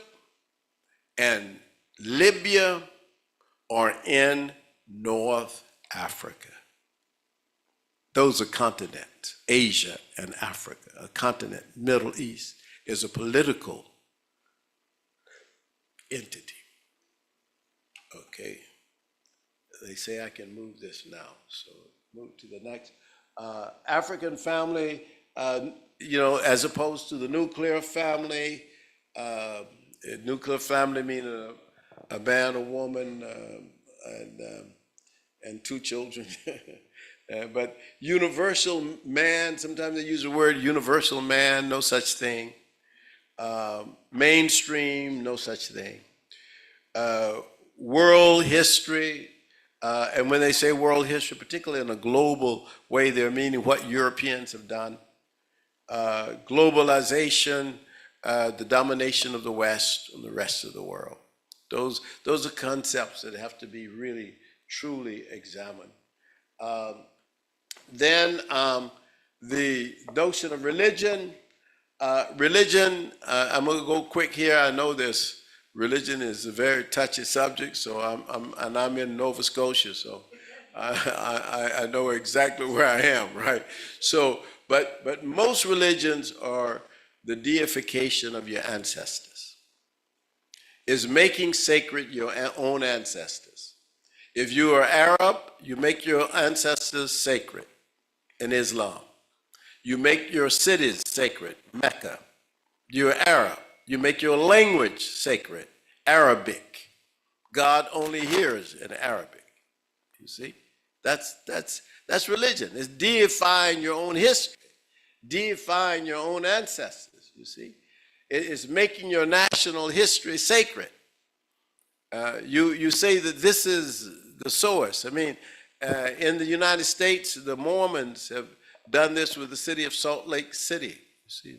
and Libya are in North Africa. Those are continents, Asia and Africa. A continent, Middle East, is a political entity. Okay. They say I can move this now, so move to the next. African family, as opposed to the nuclear family. Nuclear family meaning a man, a woman, and two children. But universal man, sometimes they use the word universal man, no such thing. Mainstream, no such thing. World history, and when they say world history, particularly in a global way, they're meaning what Europeans have done. Globalization, the domination of the West on the rest of the world. Those are concepts that have to be really, truly examined. Then the notion of religion. I'm going to go quick here. I know this. Religion is a very touchy subject, so I'm in Nova Scotia, so I know exactly where I am, right? So, but most religions are the deification of your ancestors. Is making sacred your own ancestors. If you are Arab, you make your ancestors sacred in Islam. You make your cities sacred, Mecca. You're Arab. You make your language sacred, Arabic. God only hears in Arabic. You see? That's religion. It's deifying your own history, deifying your own ancestors, you see? It's making your national history sacred. You say that this is the source. I mean, in the United States, the Mormons have done this with the city of Salt Lake City. You see,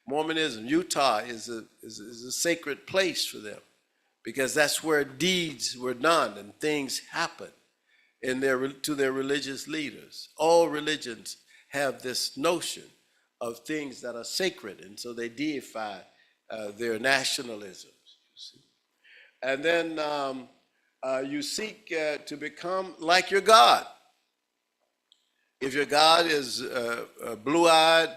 Mormonism, Utah is a sacred place for them because that's where deeds were done and things happened to their religious leaders. All religions have this notion of things that are sacred, and so they deify their nationalisms. You see. And then you seek to become like your God. If your God is blue-eyed,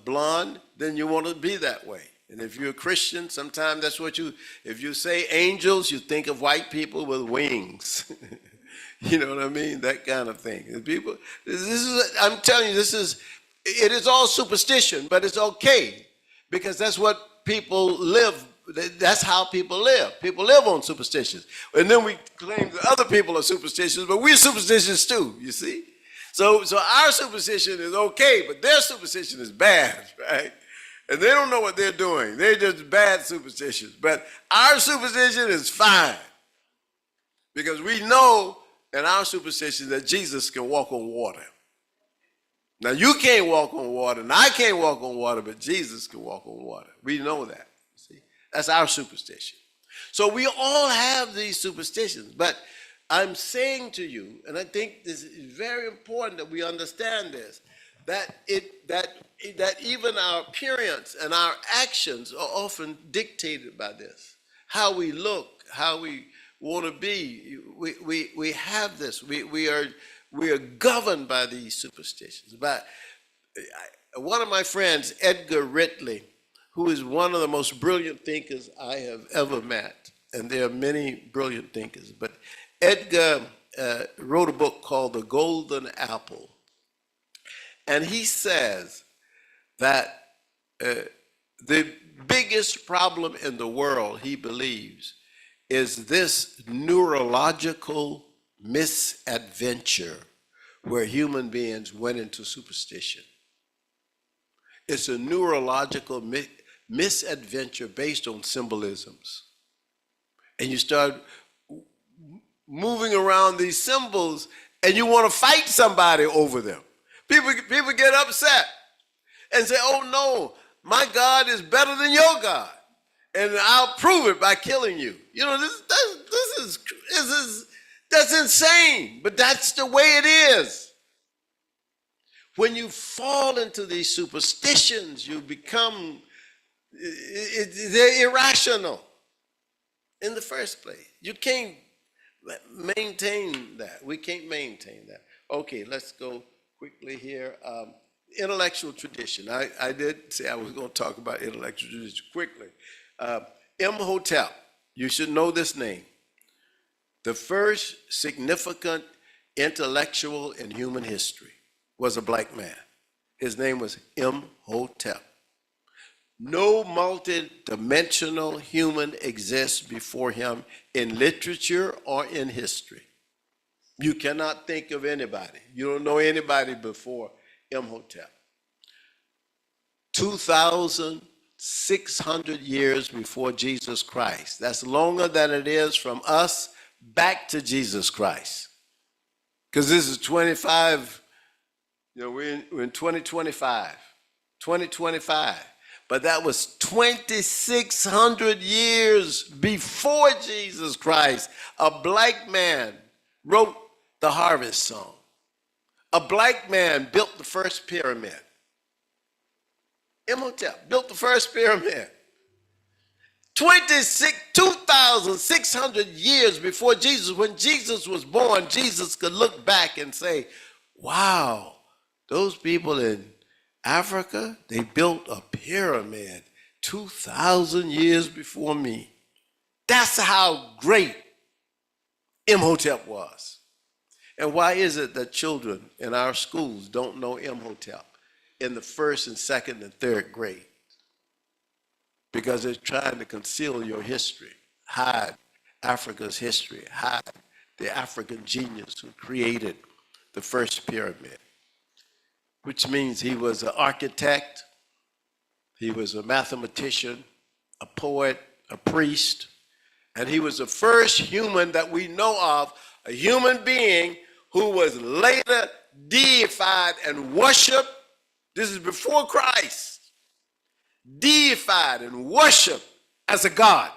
blonde, then you want to be that way. And if you're a Christian, sometimes that's what if you say angels, you think of white people with wings. You know what I mean? That kind of thing. And people, I'm telling you, it is all superstition, but it's okay because that's what people live. That's how people live. People live on superstitions. And then we claim that other people are superstitious, but we're superstitious too, you see? So our superstition is okay, but their superstition is bad, right? And they don't know what they're doing. They're just bad superstitions. But our superstition is fine because we know in our superstition that Jesus can walk on water. Now, you can't walk on water, and I can't walk on water, but Jesus can walk on water. We know that. See? That's our superstition. So we all have these superstitions, but I'm saying to you, and I think this is very important that we understand this, that even our appearance and our actions are often dictated by this. How we look, how we want to be. We have this. We are governed by these superstitions. But one of my friends, Edgar Ridley, who is one of the most brilliant thinkers I have ever met, and there are many brilliant thinkers, but Edgar wrote a book called The Golden Apple. And he says that the biggest problem in the world, he believes, is this neurological misadventure where human beings went into superstition. It's a neurological misadventure based on symbolisms. And you start moving around these symbols and you want to fight somebody over them. People get upset and say, oh no, my God is better than your God. And I'll prove it by killing you. You know, that's insane, but that's the way it is. When you fall into these superstitions, you become, they're irrational in the first place. You can't maintain that. We can't maintain that. Okay, let's go quickly here. Intellectual tradition. I did say I was going to talk about intellectual tradition quickly. Imhotep, you should know this name. The first significant intellectual in human history was a black man. His name was Imhotep. No multi-dimensional human exists before him in literature or in history. You cannot think of anybody. You don't know anybody before Imhotep. 2,600 years before Jesus Christ. That's longer than it is from us back to Jesus Christ. Because this is 25, we're in 2025. 2025. But that was 2,600 years before Jesus Christ. A black man wrote the Harvest Song. A black man built the first pyramid. Imhotep built the first pyramid. 2,600 years before Jesus, when Jesus was born, Jesus could look back and say, wow, those people in Africa, they built a pyramid 2,000 years before me. That's how great Imhotep was. And why is it that children in our schools don't know Imhotep in the first and second and third grade? Because they're trying to conceal your history, hide Africa's history, hide the African genius who created the first pyramid, which means he was an architect, he was a mathematician, a poet, a priest, and he was the first human that we know of, a human being who was later deified and worshiped. This is before Christ. Deified and worshiped as a god.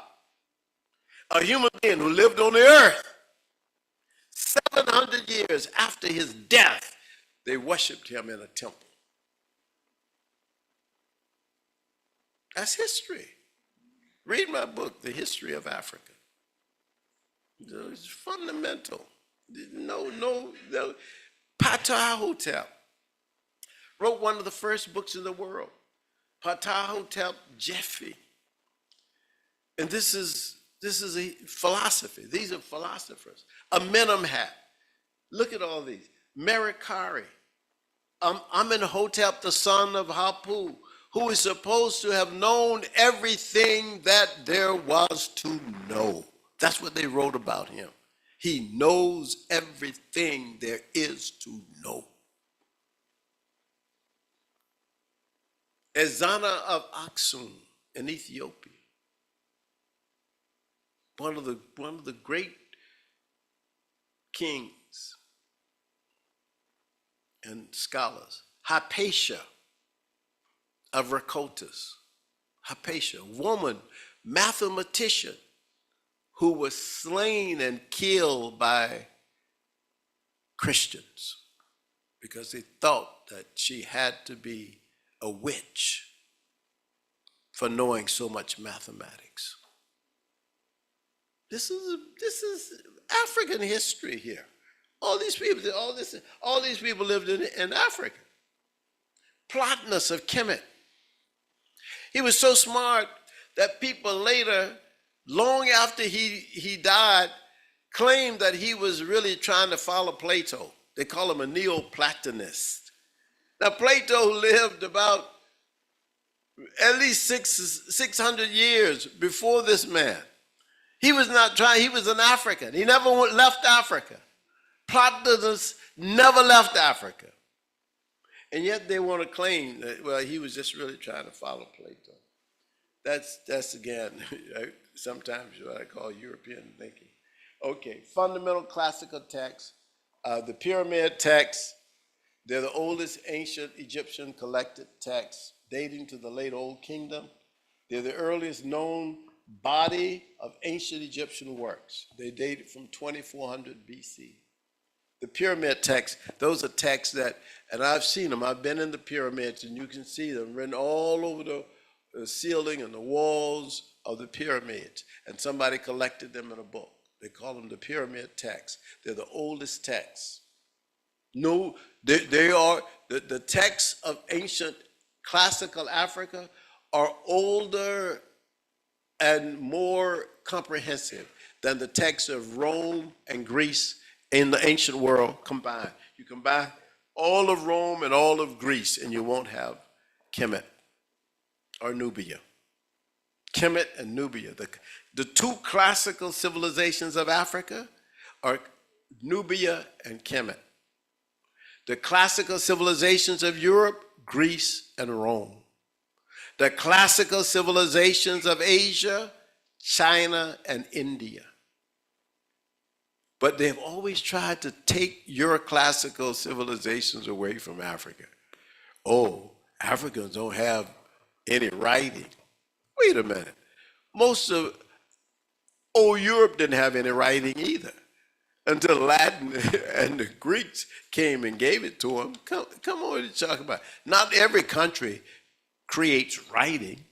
A human being who lived on the earth. 700 years after his death, they worshiped him in a temple. That's history. Read my book, The History of Africa. It's fundamental. No. Ptah Hotep wrote one of the first books in the world. Patahotep Jeffy. And this is a philosophy. These are philosophers. Amenemhat. Look at all these. Merikari. Amenhotep, the son of Hapu, who is supposed to have known everything that there was to know. That's what they wrote about him. He knows everything there is to know. Ezana of Aksum in Ethiopia. One of the great kings and scholars. Hypatia of Rakotis. Hypatia, woman, mathematician, who was slain and killed by Christians because they thought that she had to be a witch for knowing so much mathematics. This is African history here. All these people lived in Africa. Plotinus of Kemet. He was so smart that people later, long after he died, claimed that he was really trying to follow Plato. They call him a Neoplatonist. Now Plato lived about at least 600 years before this man. He was not trying, he was an African. He never left Africa. Plotinus never left Africa. And yet they want to claim that, well, he was just really trying to follow Plato. That's again, sometimes what I call European thinking. Okay, fundamental classical texts. The pyramid texts, they're the oldest ancient Egyptian collected texts dating to the late Old Kingdom. They're the earliest known body of ancient Egyptian works. They dated from 2400 BC. The pyramid texts, those are texts that, and I've seen them, I've been in the pyramids and you can see them written all over the ceiling and the walls of the pyramids. And somebody collected them in a book. They call them the pyramid texts. They're the oldest texts. No, they are, the texts of ancient classical Africa are older and more comprehensive than the texts of Rome and Greece in the ancient world combined. You combine all of Rome and all of Greece and you won't have Kemet or Nubia. Kemet and Nubia. The two classical civilizations of Africa are Nubia and Kemet. The classical civilizations of Europe, Greece and Rome. The classical civilizations of Asia, China and India. But they've always tried to take your classical civilizations away from Africa. Oh, Africans don't have any writing. Wait a minute. Most of old Europe didn't have any writing either until Latin and the Greeks came and gave it to them. Come on, what are you talking about? Not every country creates writing.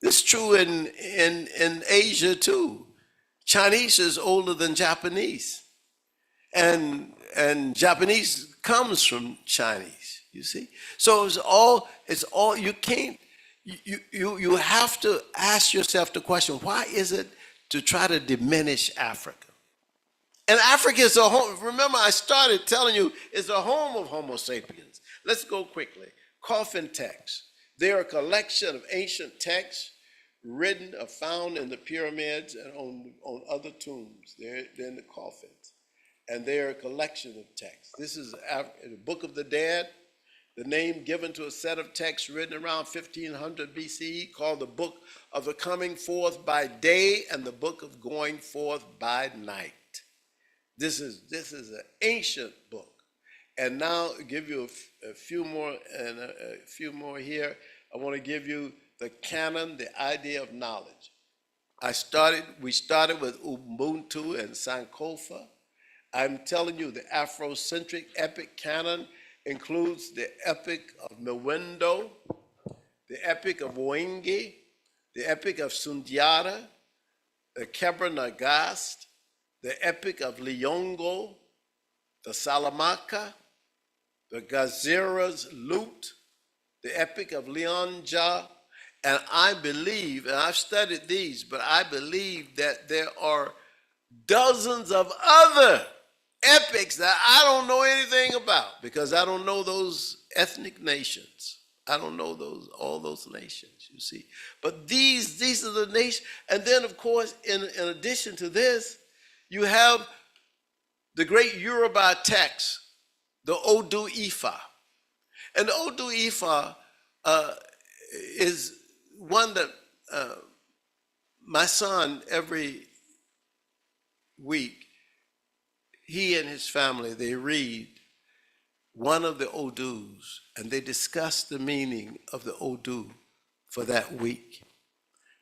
It's true in Asia too. Chinese is older than Japanese. And Japanese comes from Chinese, you see? So it's all you can't, you have to ask yourself the question, why is it to try to diminish Africa? And Africa is a home, remember I started telling you, it's a home of Homo sapiens. Let's go quickly. Coffin texts. They're a collection of ancient texts written or found in the pyramids and on other tombs. They're in the coffins. And they're a collection of texts. This is the Book of the Dead, the name given to a set of texts written around 1500 BCE called the Book of the Coming Forth by Day and the Book of Going Forth by Night. This is an ancient book. And now I'll give you a few more here. I want to give you the canon, the idea of knowledge. We started with Ubuntu and Sankofa. I'm telling you, the Afrocentric epic canon includes the epic of Mewendo, the epic of Wenge, the epic of Sundiata, the Kebra Nagast, the epic of Liongo, the Salamaka, the Gazira's lute, the Epic of Leonja, and I believe, and I've studied these, but I believe that there are dozens of other epics that I don't know anything about because I don't know those ethnic nations. I don't know all those nations, you see. But these are the nations. And then, of course, in addition to this, you have the great Yoruba text, the Odu Ifa. And the Odu Ifa is one that my son, every week, he and his family, they read one of the Odus and they discuss the meaning of the Odu for that week.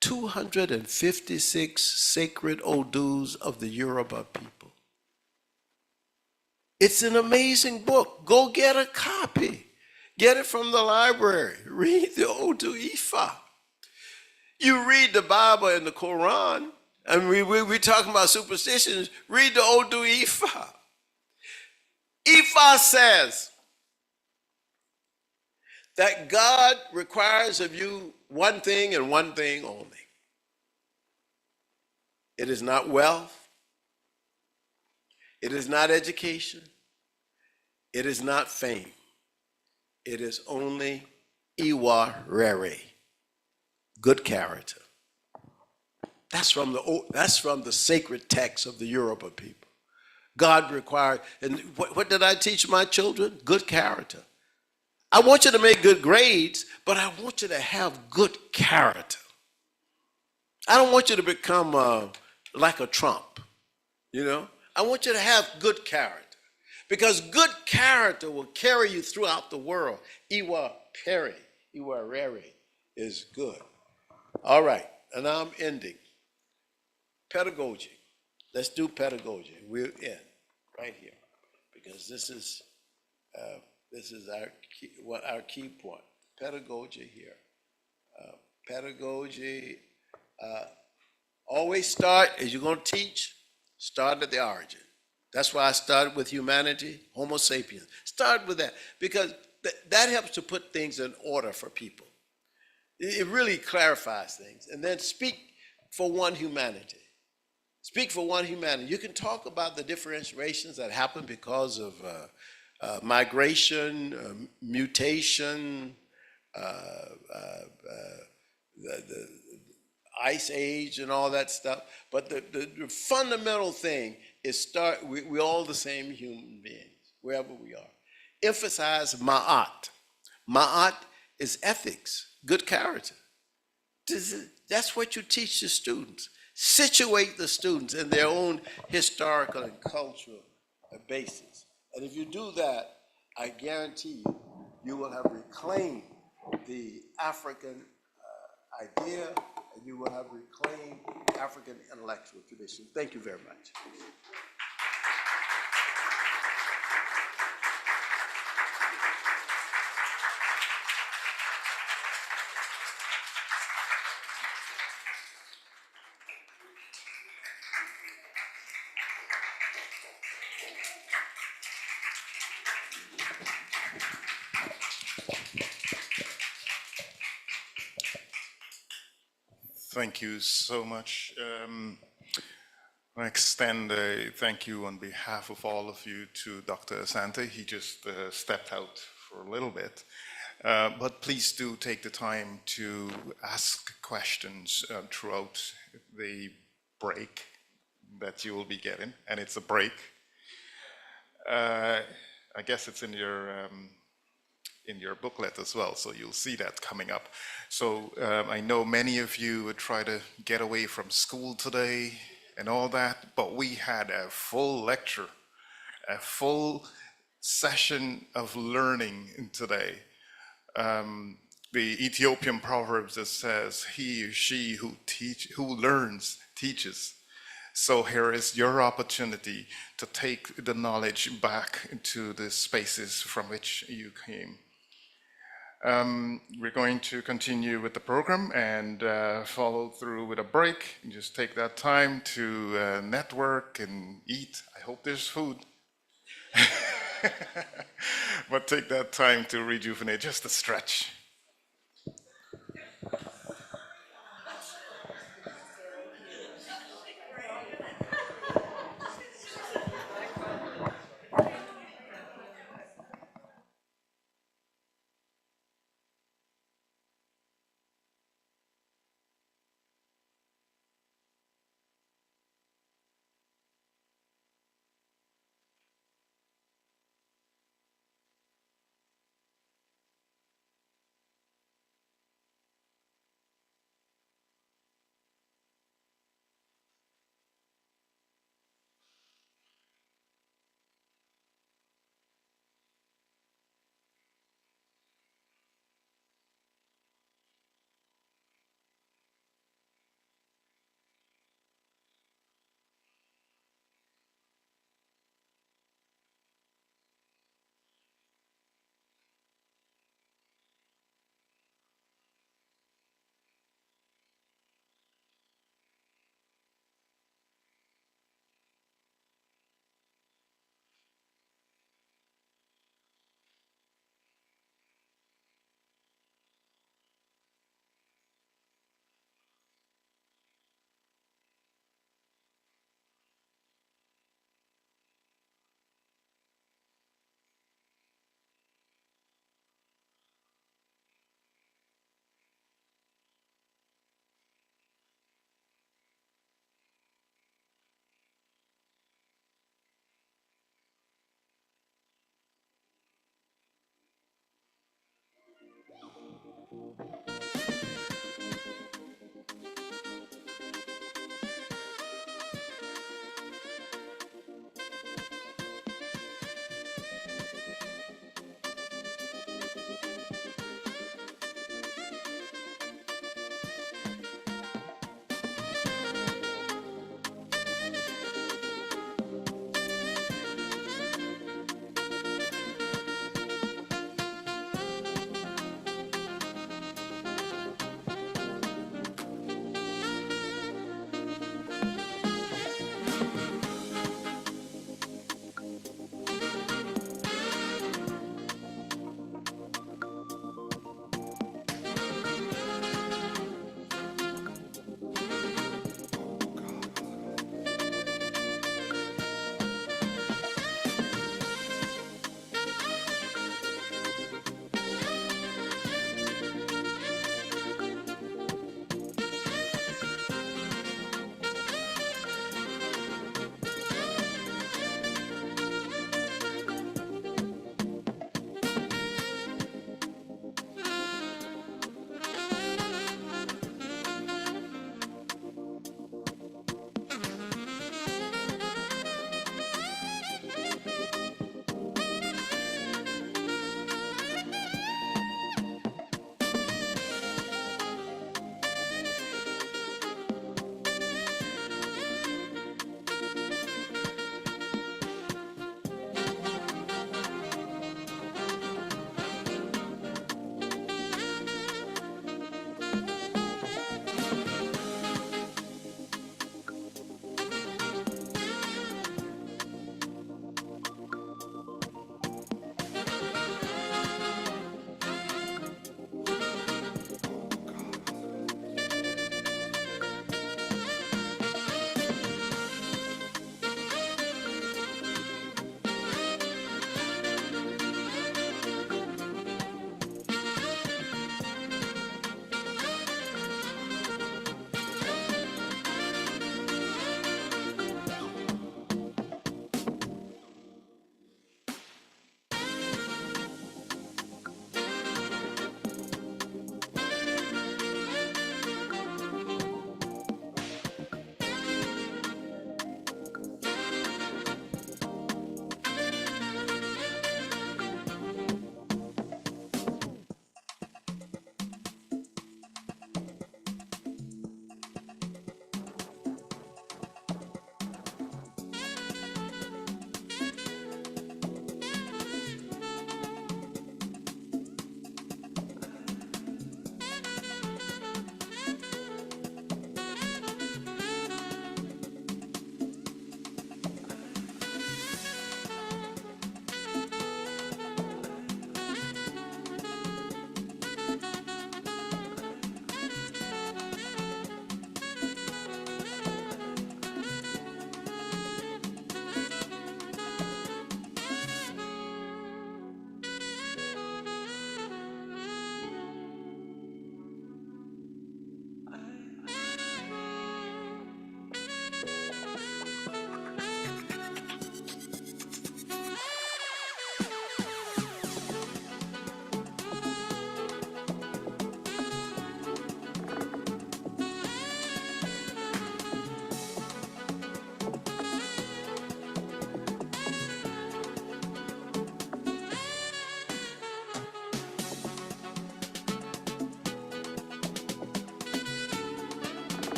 256 sacred Odus of the Yoruba people. It's an amazing book. Go get a copy. Get it from the library. Read the Odu Ifa. You read the Bible and the Quran, and we're talking about superstitions. Read the Odu Ifa. Ifa says that God requires of you one thing and one thing only. It is not wealth. It is not education. It is not fame. It is only Iwa Rere, good character. That's from the sacred text of the Yoruba people. God required, and what did I teach my children? Good character. I want you to make good grades, but I want you to have good character. I don't want you to become like a Trump, you know? I want you to have good character because good character will carry you throughout the world. Iwa Rere is good. All right, and now I'm ending. Pedagogy. Let's do pedagogy. We're in right here because this is our key point. Pedagogy here. Pedagogy. Always start, as you're going to teach, start at the origin. That's why I started with humanity, Homo sapiens. Start with that because that helps to put things in order for people. It really clarifies things. And then speak for one humanity. Speak for one humanity. You can talk about the differentiations that happen because of migration, mutation, the ice age and all that stuff. But the fundamental thing is we're all the same human beings, wherever we are. Emphasize ma'at. Ma'at is ethics, good character. That's what you teach the students. Situate the students in their own historical and cultural basis. And if you do that, I guarantee you, you will have reclaimed the African idea, and you will have reclaimed African intellectual tradition. Thank you very much. Thank you so much. I extend a thank you on behalf of all of you to Dr. Asante. He just stepped out for a little bit. But please do take the time to ask questions throughout the break that you will be getting. And it's a break. I guess it's in your booklet as well, so you'll see that coming up. So I know many of you would try to get away from school today and all that, but we had a full lecture, a full session of learning today. The Ethiopian proverbs that says, he or she who learns teaches. So here is your opportunity to take the knowledge back into the spaces from which you came. We're going to continue with the program and follow through with a break. And just take that time to network and eat. I hope there's food. But take that time to rejuvenate, just a stretch.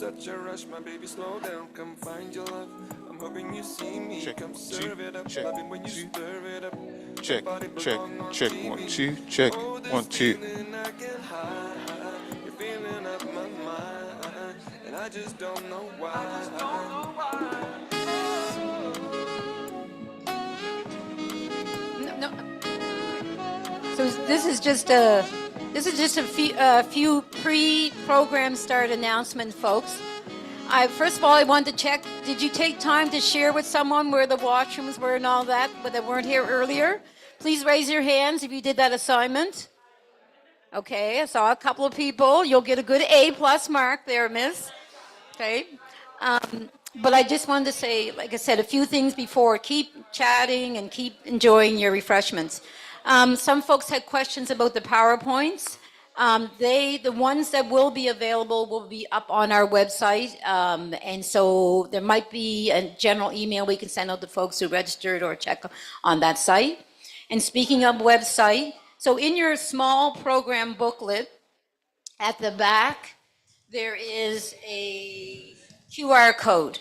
such a rush, my baby, slow down, come find your love. I'm hoping you see me, Check, come serve it up. check, Love it when you two. stir it up. Check, Body check, belong on check, TV. 1, 2, check, Oh, this 1, 2. feeling I can hide. You're feeling up my mind, and I just don't know why. No. So this is just a few pre-program start announcement, folks. First of all, I wanted to check. Did you take time to share with someone where the washrooms were and all that, but they weren't here earlier? Please raise your hands if you did that assignment. Okay, I saw a couple of people. You'll get a good A+ mark there, miss. Okay. But I just wanted to say, like I said, a few things before. Keep chatting and keep enjoying your refreshments. Some folks had questions about the PowerPoints. The ones that will be available will be up on our website. And so there might be a general email we can send out to folks who registered or check on that site. And speaking of website, so in your small program booklet at the back, there is a QR code.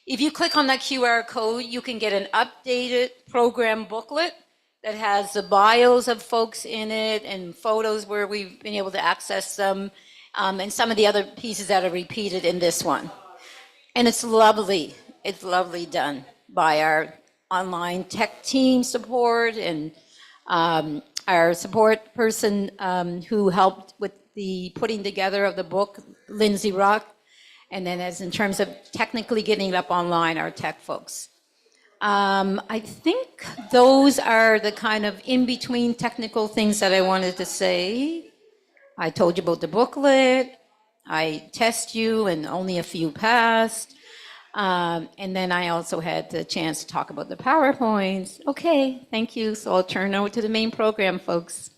If you click on that QR code, you can get an updated program booklet that has the bios of folks in it and photos where we've been able to access them, and some of the other pieces that are repeated in this one. And it's lovely. It's lovely done by our online tech team support and our support person who helped with the putting together of the book, Lindsay Rock. And then as in terms of technically getting it up online, our tech folks. I think those are the kind of in-between technical things that I wanted to say. I told you about the booklet. I test you and only a few passed. And then I also had the chance to talk about the PowerPoints. Okay, thank you. So I'll turn over to the main program, folks.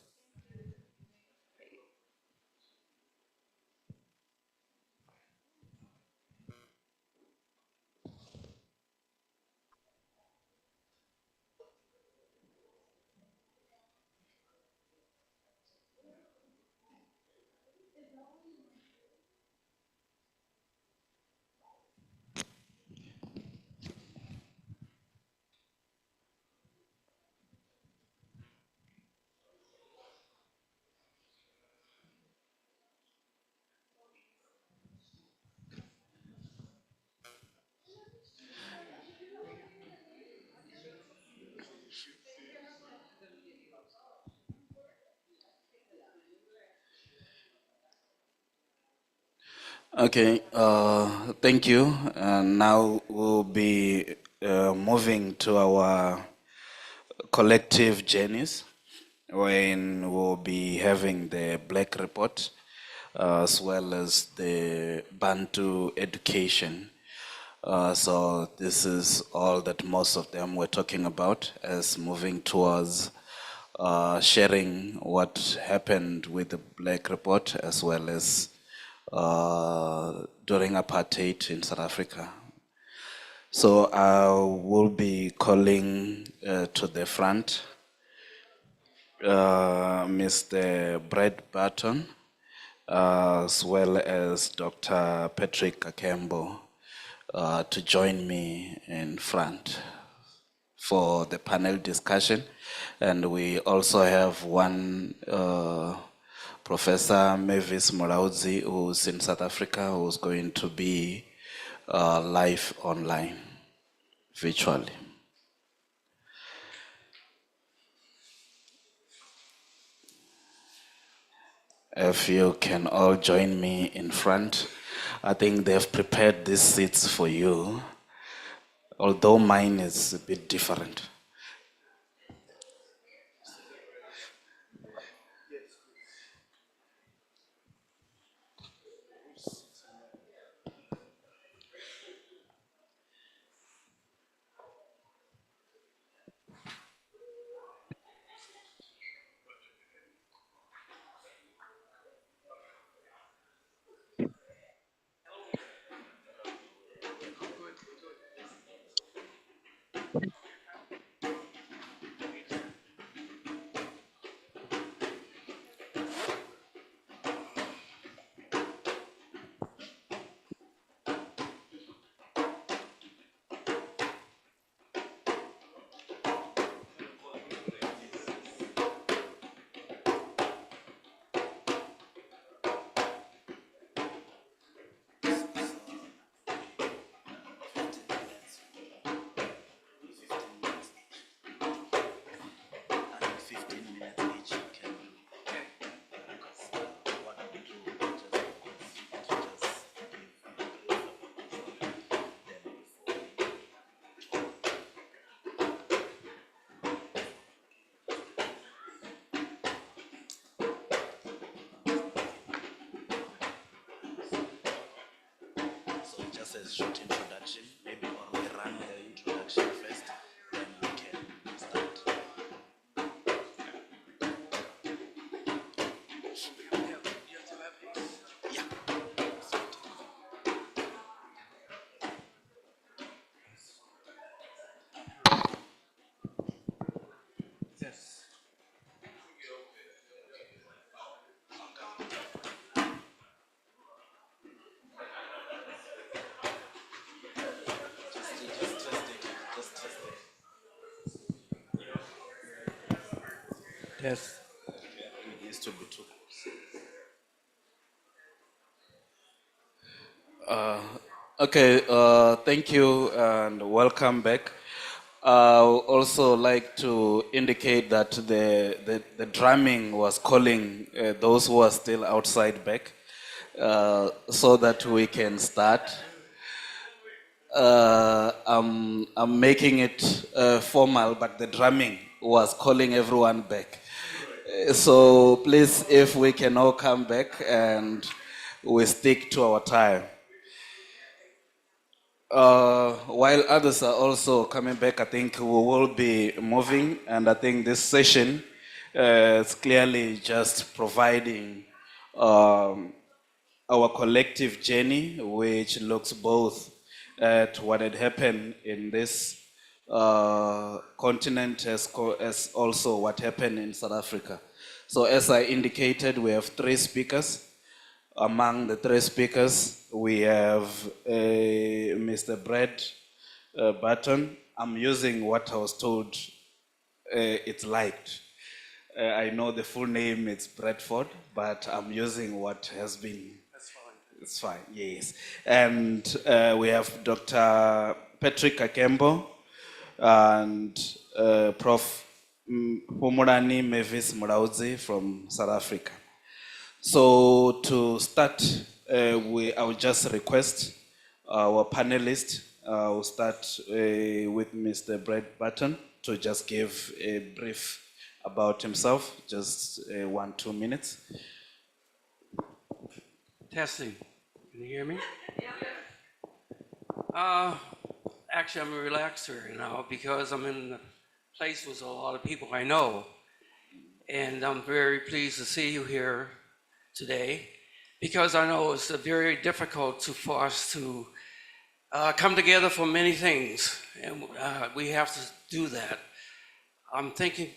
Okay, thank you. Now we'll be moving to our collective journeys when we'll be having the Black Report as well as the Bantu education. So this is all that most of them were talking about as moving towards sharing what happened with the Black Report as well as during apartheid in South Africa. So I will be calling to the front Mr. Brad Barton, as well as Dr. Patrick Akembo, to join me in front for the panel discussion. And we also have one Professor Mavis Muraudzi, who's in South Africa, who's going to be live online, virtually. If you can all join me in front, I think they've prepared these seats for you, although mine is a bit different. 15 minutes each can do. Because what we do, we just so just as short introduction, maybe we run the introduction first, then we can start. Yeah. Just test it. Yes. It needs to be too close. Okay, thank you and welcome back. I would also like to indicate that the drumming was calling those who are still outside back so that we can start. I'm making it formal, but the drumming was calling everyone back. So please, if we can all come back and we stick to our time. While others are also coming back, I think we will be moving, and I think this session is clearly just providing our collective journey, which looks both at what had happened in this continent as also what happened in South Africa. So as I indicated, we have 3 speakers. Among the 3 speakers, we have Mr. Brad Button. I'm using what I was told it's liked. I know the full name is Bradford, but I'm using what has been. That's fine. It's fine, yes. And we have Dr. Patrick Akembo and Prof. Pumulani Mavis Muraudzi from South Africa. So to start, I will just request our panelists. We'll start with Mr. Brad Button to just give a brief about himself, just 1-2 minutes. Testing. Can you hear me? Actually, I'm a relaxer now because I'm in a place with a lot of people I know. And I'm very pleased to see you here today because I know it's very difficult for us to come together for many things. And we have to do that. I'm thinking,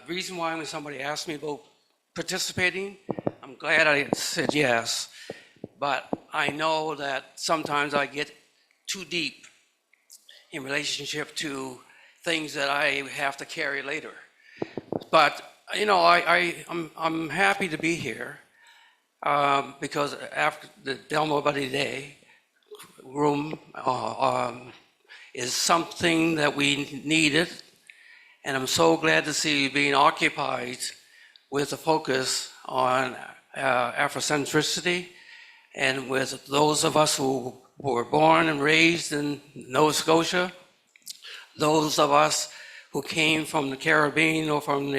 reason why when somebody asked me about participating, I'm glad I said yes, but I know that sometimes I get too deep in relationship to things that I have to carry later. But, you know, I'm happy to be here because after the Delmo Buddy Day room is something that we needed. And I'm so glad to see you being occupied with a focus on Afrocentricity and with those of us who were born and raised in Nova Scotia, those of us who came from the Caribbean or from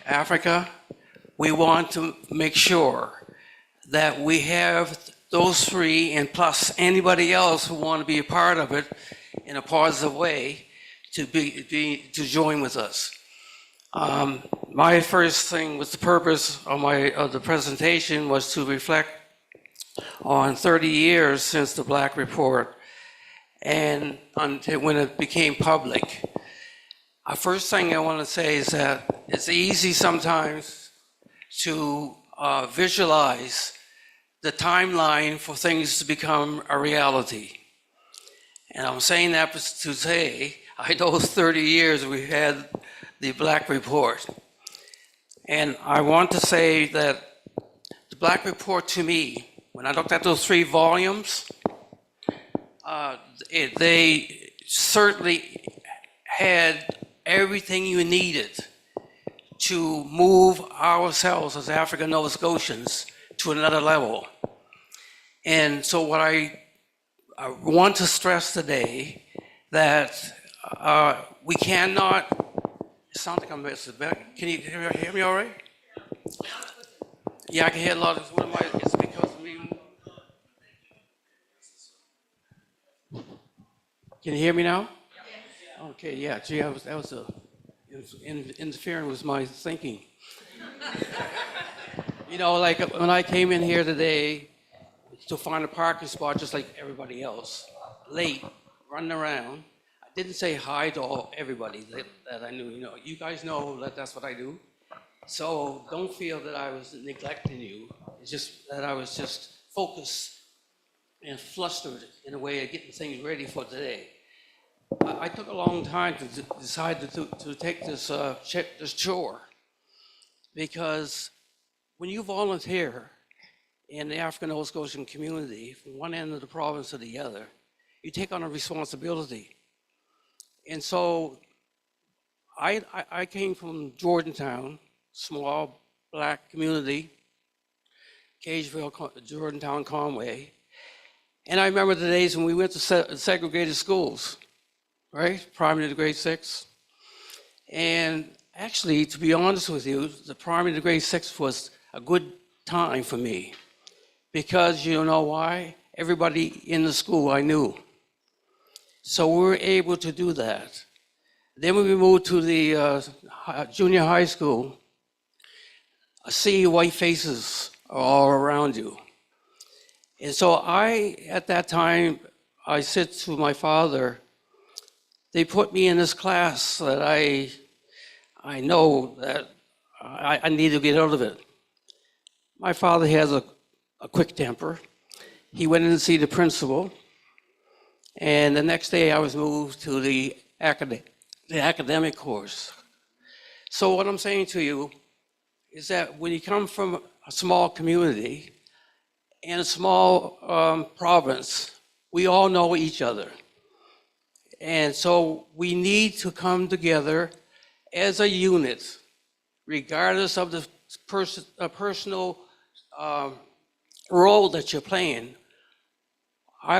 Africa. We want to make sure that we have those 3 and plus anybody else who want to be a part of it in a positive way to join with us. My first thing with the purpose of the presentation was to reflect on 30 years since the Black Report and until when it became public. First thing I want to say is that it's easy sometimes to visualize the timeline for things to become a reality. And I'm saying that to say, I know 30 years we had the Black Report. And I want to say that the Black Report to me, when I looked at those 3 volumes, they certainly had everything you needed to move ourselves as African Nova Scotians to another level. And so what I want to stress today that we cannot, it sounds like I'm missing, can you hear me all right? Yeah, I can hear a lot of, what am I, it's because of me. Can you hear me now? Okay, yeah, gee, that was interfering with my thinking. You know, like when I came in here today to find a parking spot just like everybody else, late, running around, I didn't say hi to everybody that I knew. You know, you guys know that that's what I do. So don't feel that I was neglecting you. It's just that I was just focused and flustered in a way of getting things ready for today. I took a long time to decide to take this chore, because when you volunteer in the African Nova Scotian community from one end of the province to the other, you take on a responsibility. And so I came from Jordantown, small black community, Cageville, Jordantown, Conway. And I remember the days when we went to segregated schools, right? Primary to grade 6. And actually, to be honest with you, the primary to grade 6 was a good time for me, because you know why? Everybody in the school I knew. So we were able to do that. Then when we moved to the junior high school, I see white faces all around you. And so at that time, I said to my father, they put me in this class that I know that I need to get out of it. My father has a quick temper. He went in to see the principal, and the next day I was moved to the academic course. So what I'm saying to you is that when you come from a small community and a small province, we all know each other. And so we need to come together as a unit, regardless of the personal role that you're playing.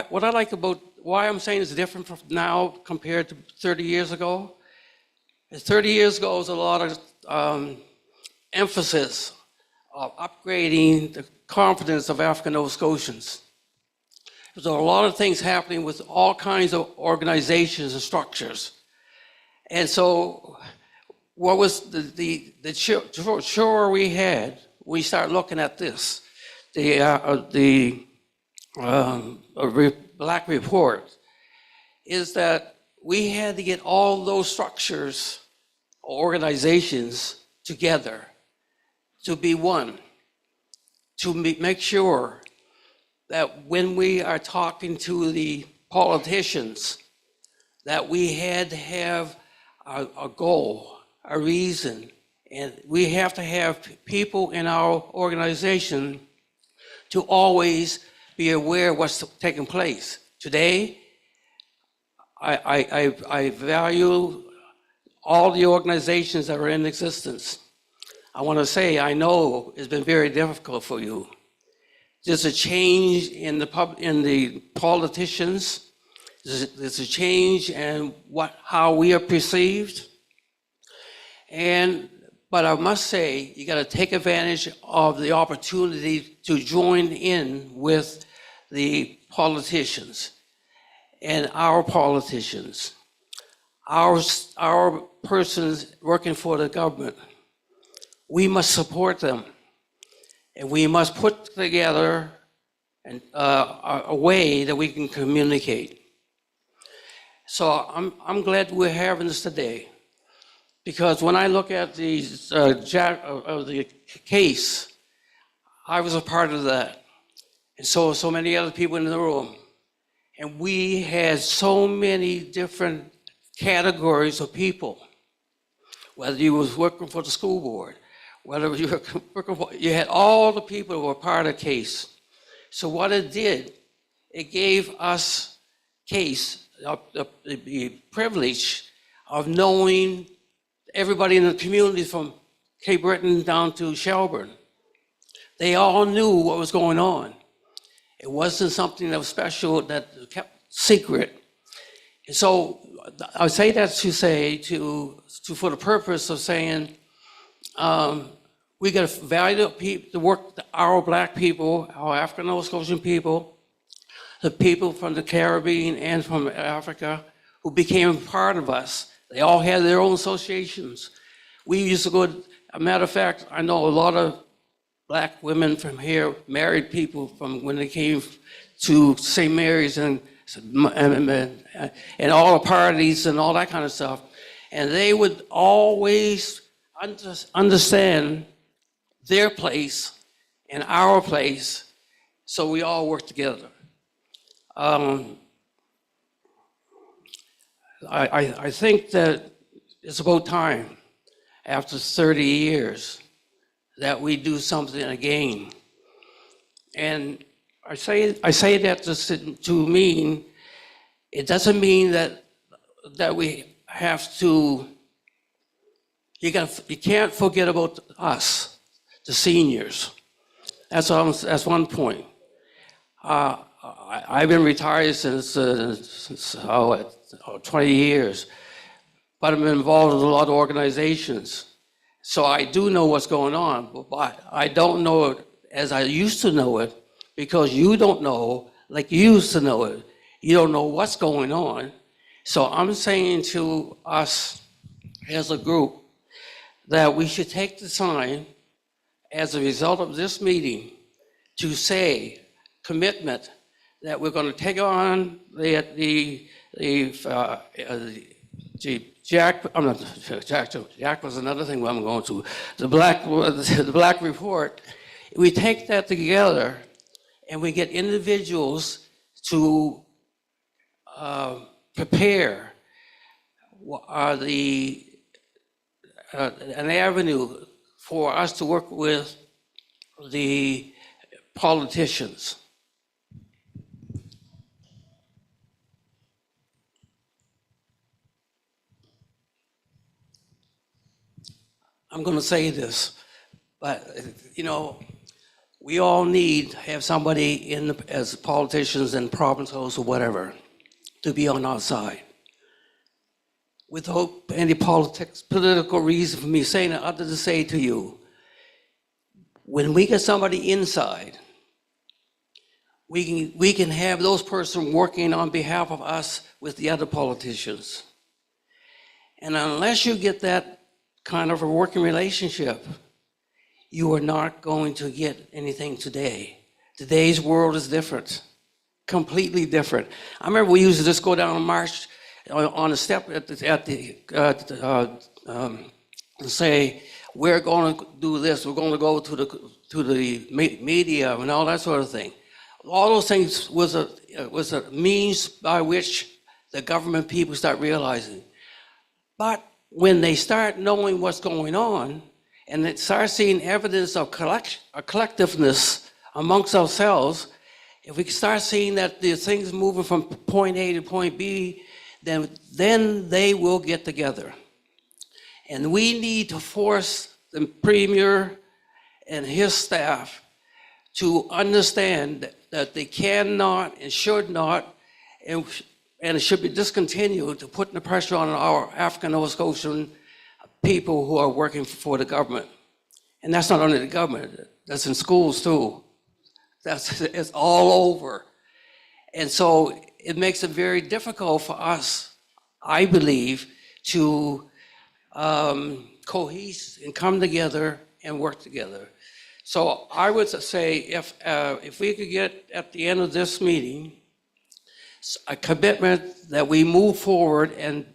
What I like about why I'm saying it's different from now compared to 30 years ago, is 30 years ago was a lot of emphasis of upgrading the confidence of African Nova Scotians. There's a lot of things happening with all kinds of organizations and structures. And so what was the chore we had, we start looking at this, the Black Report, is that we had to get all those structures, organizations together to be one, to make sure that when we are talking to the politicians, that we had to have a goal, a reason, and we have to have people in our organization to always be aware of what's taking place. Today, I value all the organizations that are in existence. I want to say, I know it's been very difficult for you. There's a change in the politicians. There's a change in how we are perceived. But I must say, you got to take advantage of the opportunity to join in with the politicians and our politicians, our persons working for the government. We must support them, and we must put together a way that we can communicate. So I'm glad we're having this today, because when I look at the case, I was a part of that, and so many other people in the room. And we had so many different categories of people, whether you was working for the school board, whether you were working for, you had all the people who were part of the case. So what it did, it gave us the privilege of knowing everybody in the community from Cape Breton down to Shelburne. They all knew what was going on. It wasn't something that was special that was kept secret. And so I say that to say, for the purpose of saying, we got to value the work, our Black people, our African Nova Scotian people, the people from the Caribbean and from Africa who became part of us. They all had their own associations. We used to go, a matter of fact, I know a lot of Black women from here, married people from when they came to St. Mary's and all the parties and all that kind of stuff. And they would always understand their place and our place, so we all work together. I think that it's about time, after 30 years, that we do something again. And I say that to mean, it doesn't mean that we have to, you can't forget about us, the seniors. That's one point. I've been retired since 20 years, but I've been involved in a lot of organizations. So I do know what's going on, but I don't know it as I used to know it, because you don't know like you used to know it. You don't know what's going on. So I'm saying to us as a group that we should take the time as a result of this meeting to say commitment that we're going to take on Jack was another thing I'm going to. The Black Report. We take that together and we get individuals to prepare an avenue for us to work with the politicians. I'm going to say this, but we all need to have somebody as politicians and provincials or whatever to be on our side. Without any political reason for me saying it, other than to say to you, when we get somebody inside, we can have those persons working on behalf of us with the other politicians. And unless you get that kind of a working relationship, you are not going to get anything today. Today's world is different, completely different. I remember we used to just go down and march on a step and say, we're going to do this, we're going to go to the media and all that sort of thing. All those things was a means by which the government people start realizing. But when they start knowing what's going on and they start seeing evidence of collectiveness amongst ourselves, if we start seeing that the things moving from point A to point B, then they will get together. And we need to force the Premier and his staff to understand that they cannot and should not, and it should be discontinued, to put the pressure on our African Nova Scotian people who are working for the government. And that's not only the government, that's in schools too. It's all over. And so it makes it very difficult for us, I believe, to cohese and come together and work together. So I would say if we could get at the end of this meeting a commitment that we move forward and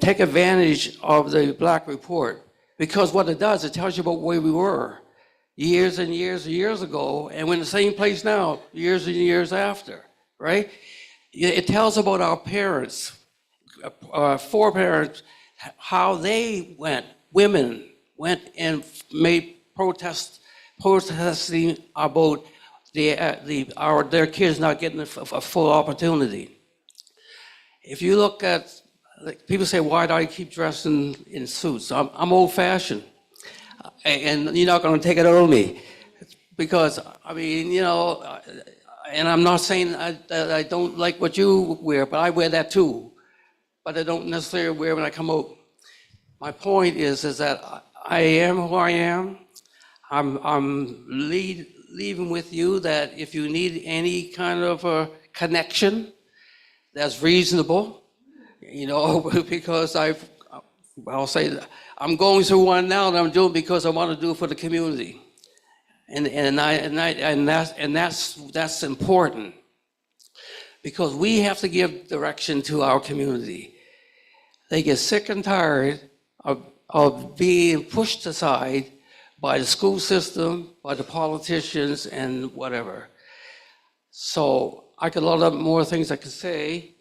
take advantage of the Black Report, because what it does, it tells you about where we were years and years and years ago, and we're in the same place now, years and years after, right? It tells about our parents, foreparents, how they went, women went and made protesting about their kids not getting a full opportunity. If you look at, people say, why do I keep dressing in suits? I'm old-fashioned. and you're not going to take it out of me. Because, I mean, you know, and I'm not saying that I don't like what you wear, but I wear that too. But I don't necessarily wear when I come out. My point is that I am who I am. I'm leaving with you that if you need any kind of a connection that's reasonable, you know, because I'll say that I'm going through one now that I'm doing because I want to do it for the community. And that's important, because we have to give direction to our community. They get sick and tired of being pushed aside by the school system, by the politicians, and whatever. So I could a lot of more things I could say,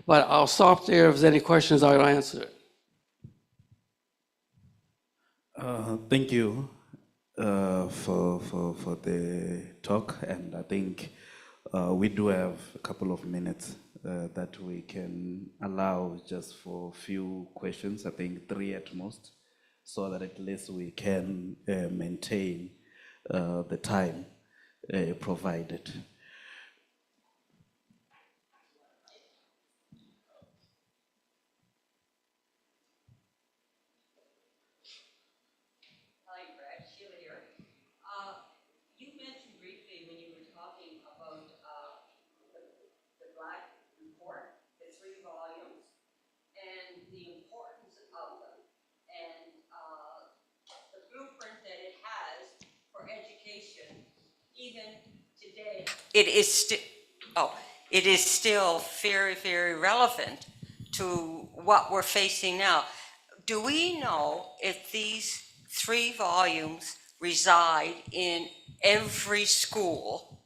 but I'll stop there. If there's any questions, I'll answer it. Thank you for the talk, and I think we do have a couple of minutes that we can allow just for a few questions, I think 3 at most, so that at least we can maintain the time provided. Hi, Brad. Sheila here. You mentioned briefly when you were talking about the Black Report, the 3 volumes, and the importance of them, and the blueprint that it has for education, even today. It is still very, very relevant to what we're facing now. Do we know if these 3 volumes reside in every school,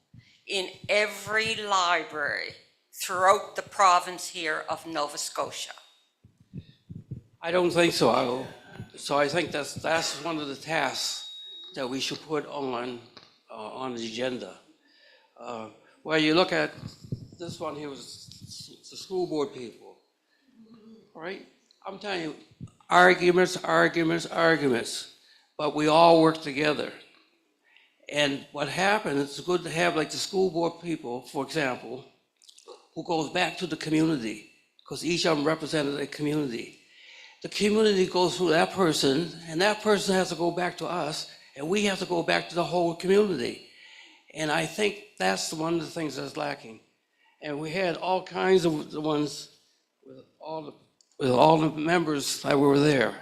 in every library throughout the province here of Nova Scotia? I don't think so. So I think that's one of the tasks that we should put on the agenda. Where you look at this one here was the school board people, right? I'm telling you, arguments, but we all work together. And what happens, it's good to have like the school board people, for example, who goes back to the community, because each of them represented a community. The community goes through that person, and that person has to go back to us, and we have to go back to the whole community. And I think that's one of the things that's lacking. And we had all kinds of the ones with all the members that were there.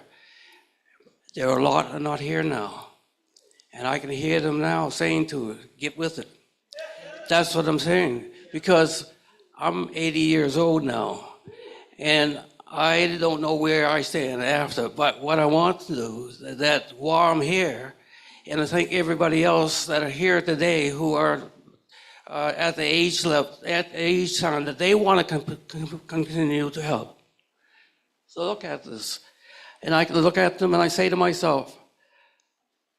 There are a lot are not here now. And I can hear them now saying to it, get with it. That's what I'm saying. Because I'm 80 years old now. And I don't know where I stand after. But what I want to do is that while I'm here, and I think everybody else that are here today who are at the age level, at the age time that they want to continue to help. So look at this. And I can look at them and I say to myself,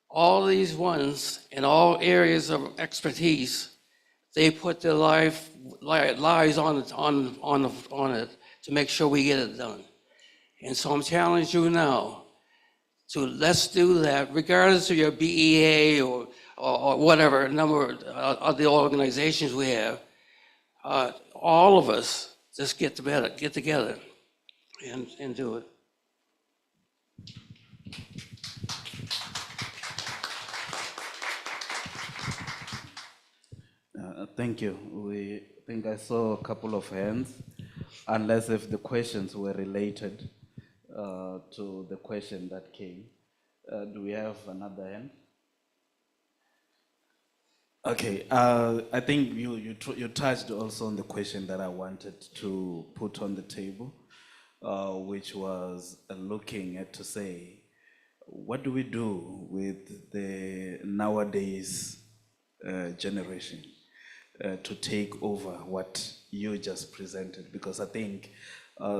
all these ones in all areas of expertise, they put their lives on it to make sure we get it done. And so I'm challenging you now to let's do that, regardless of your BEA or whatever number of the organizations we have. All of us just get together and do it. Thank you. I think I saw a couple of hands, unless if the questions were related to the question that came. Do we have another hand? Okay, I think you touched also on the question that I wanted to put on the table, which was looking at to say, what do we do with the nowadays generation to take over what you just presented? Because I think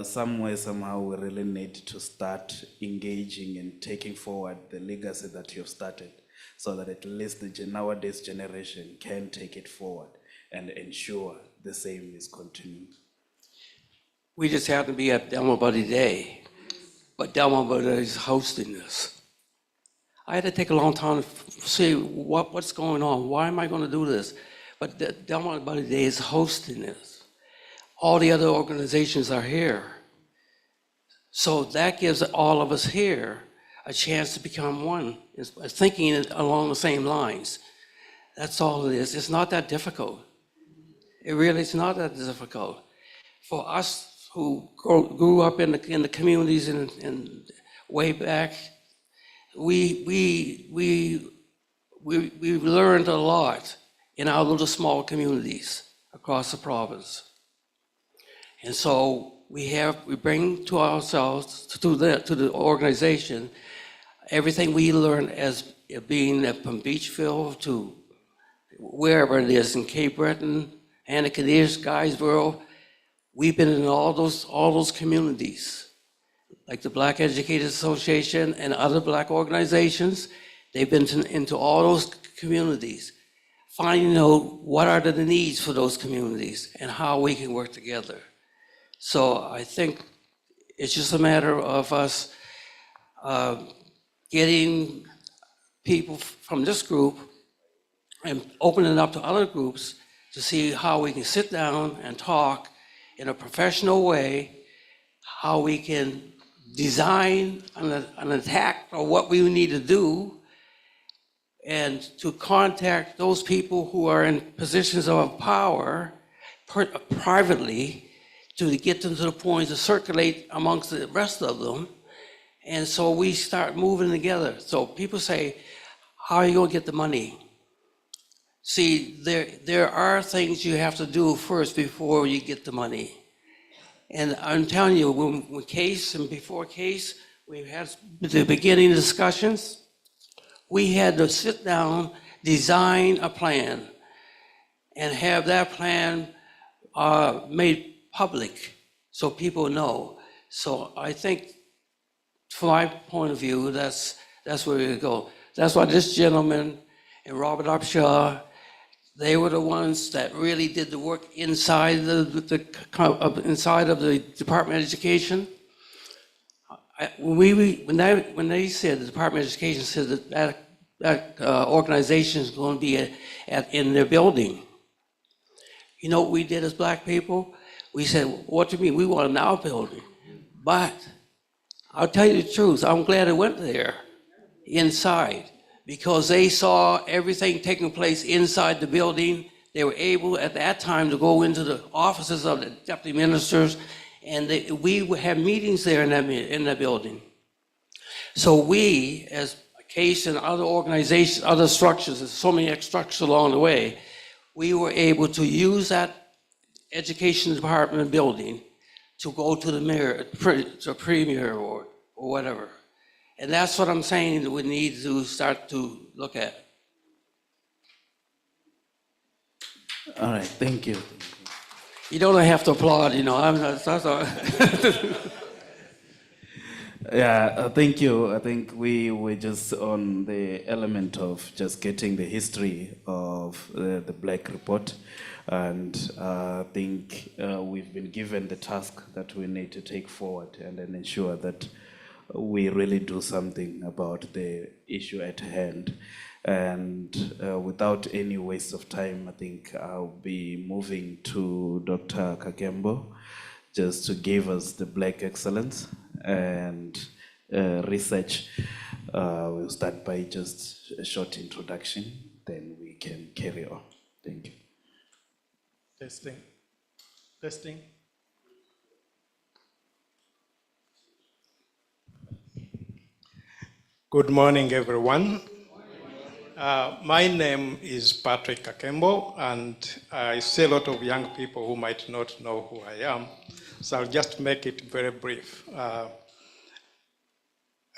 somewhere, somehow, we really need to start engaging and taking forward the legacy that you've started, so that at least the nowadays generation can take it forward and ensure the same is continued. We just happen to be at Demo Buddy Day, but Demo Buddy is hosting this. I had to take a long time to see what's going on. Why am I going to do this? But the Delmont Buddy Day is hosting this. All the other organizations are here. So that gives all of us here a chance to become one, thinking along the same lines. That's all it is. It's not that difficult. It really is not that difficult. For us who grew up in the communities and way back, we've learned a lot in our little small communities across the province. And so we bring to ourselves, to the organization, everything we learned as being from Beachville to wherever it is, in Cape Breton, Anacadiz, Guysborough. We've been in all those communities, like the Black Educators Association and other Black organizations. They've been into all those communities, finding out what are the needs for those communities and how we can work together. So I think it's just a matter of us getting people from this group and opening it up to other groups to see how we can sit down and talk in a professional way, how we can design an attack or what we need to do, and to contact those people who are in positions of power privately to get them to the point to circulate amongst the rest of them. And so we start moving together. So people say, how are you going to get the money? See, there are things you have to do first before you get the money. And I'm telling you, when Case and before Case, we had the beginning discussions. We had to sit down, design a plan, and have that plan made public so people know. So I think, from my point of view, that's where we go. That's why this gentleman and Robert Upshaw, they were the ones that really did the work inside inside of the Department of Education. When they said, the Department of Education said that organization is going to be in their building. You know what we did as Black people? We said, what do you mean? We want an our building. But I'll tell you the truth, I'm glad I went there inside, because they saw everything taking place inside the building. They were able at that time to go into the offices of the deputy ministers, and we had meetings there in that building. So we, as Case and other organizations, other structures, there's so many structures along the way, we were able to use that education department building to go to the mayor, to premier or whatever. And that's what I'm saying that we need to start to look at. All right, thank you. You don't have to applaud, you know. That's all. Yeah, thank you. I think we were just on the element of just getting the history of the Black Report. And I think we've been given the task that we need to take forward and then ensure that we really do something about the issue at hand. And without any waste of time, I think I'll be moving to Dr. Kakembo just to give us the Black Excellence and research. We'll start by just a short introduction, then we can carry on. Thank you. Testing. Good morning, everyone. My name is Patrick Kakembo, and I see a lot of young people who might not know who I am, so I'll just make it very brief.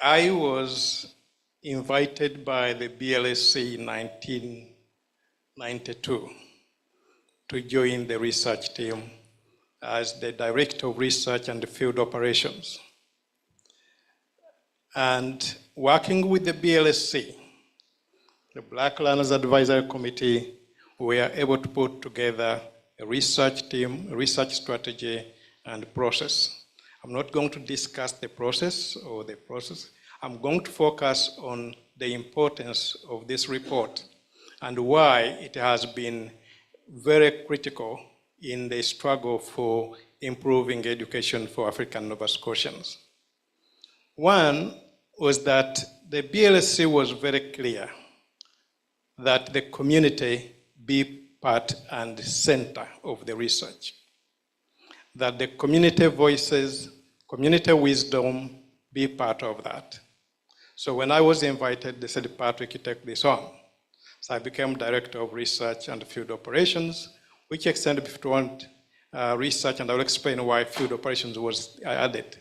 I was invited by the BLSC in 1992 to join the research team as the Director of Research and Field Operations. And working with the BLSC, the Black Learners Advisory Committee, we were able to put together a research team, a research strategy, and process. I'm not going to discuss the process. I'm going to focus on the importance of this report and why it has been very critical in the struggle for improving education for African Nova Scotians. One was that the BLSC was very clear that the community be part and center of the research, that the community voices, community wisdom be part of that. So when I was invited, they said, Patrick, you take this on. So I became Director of Research and Field Operations, which extended beyond research, and I'll explain why field operations was added.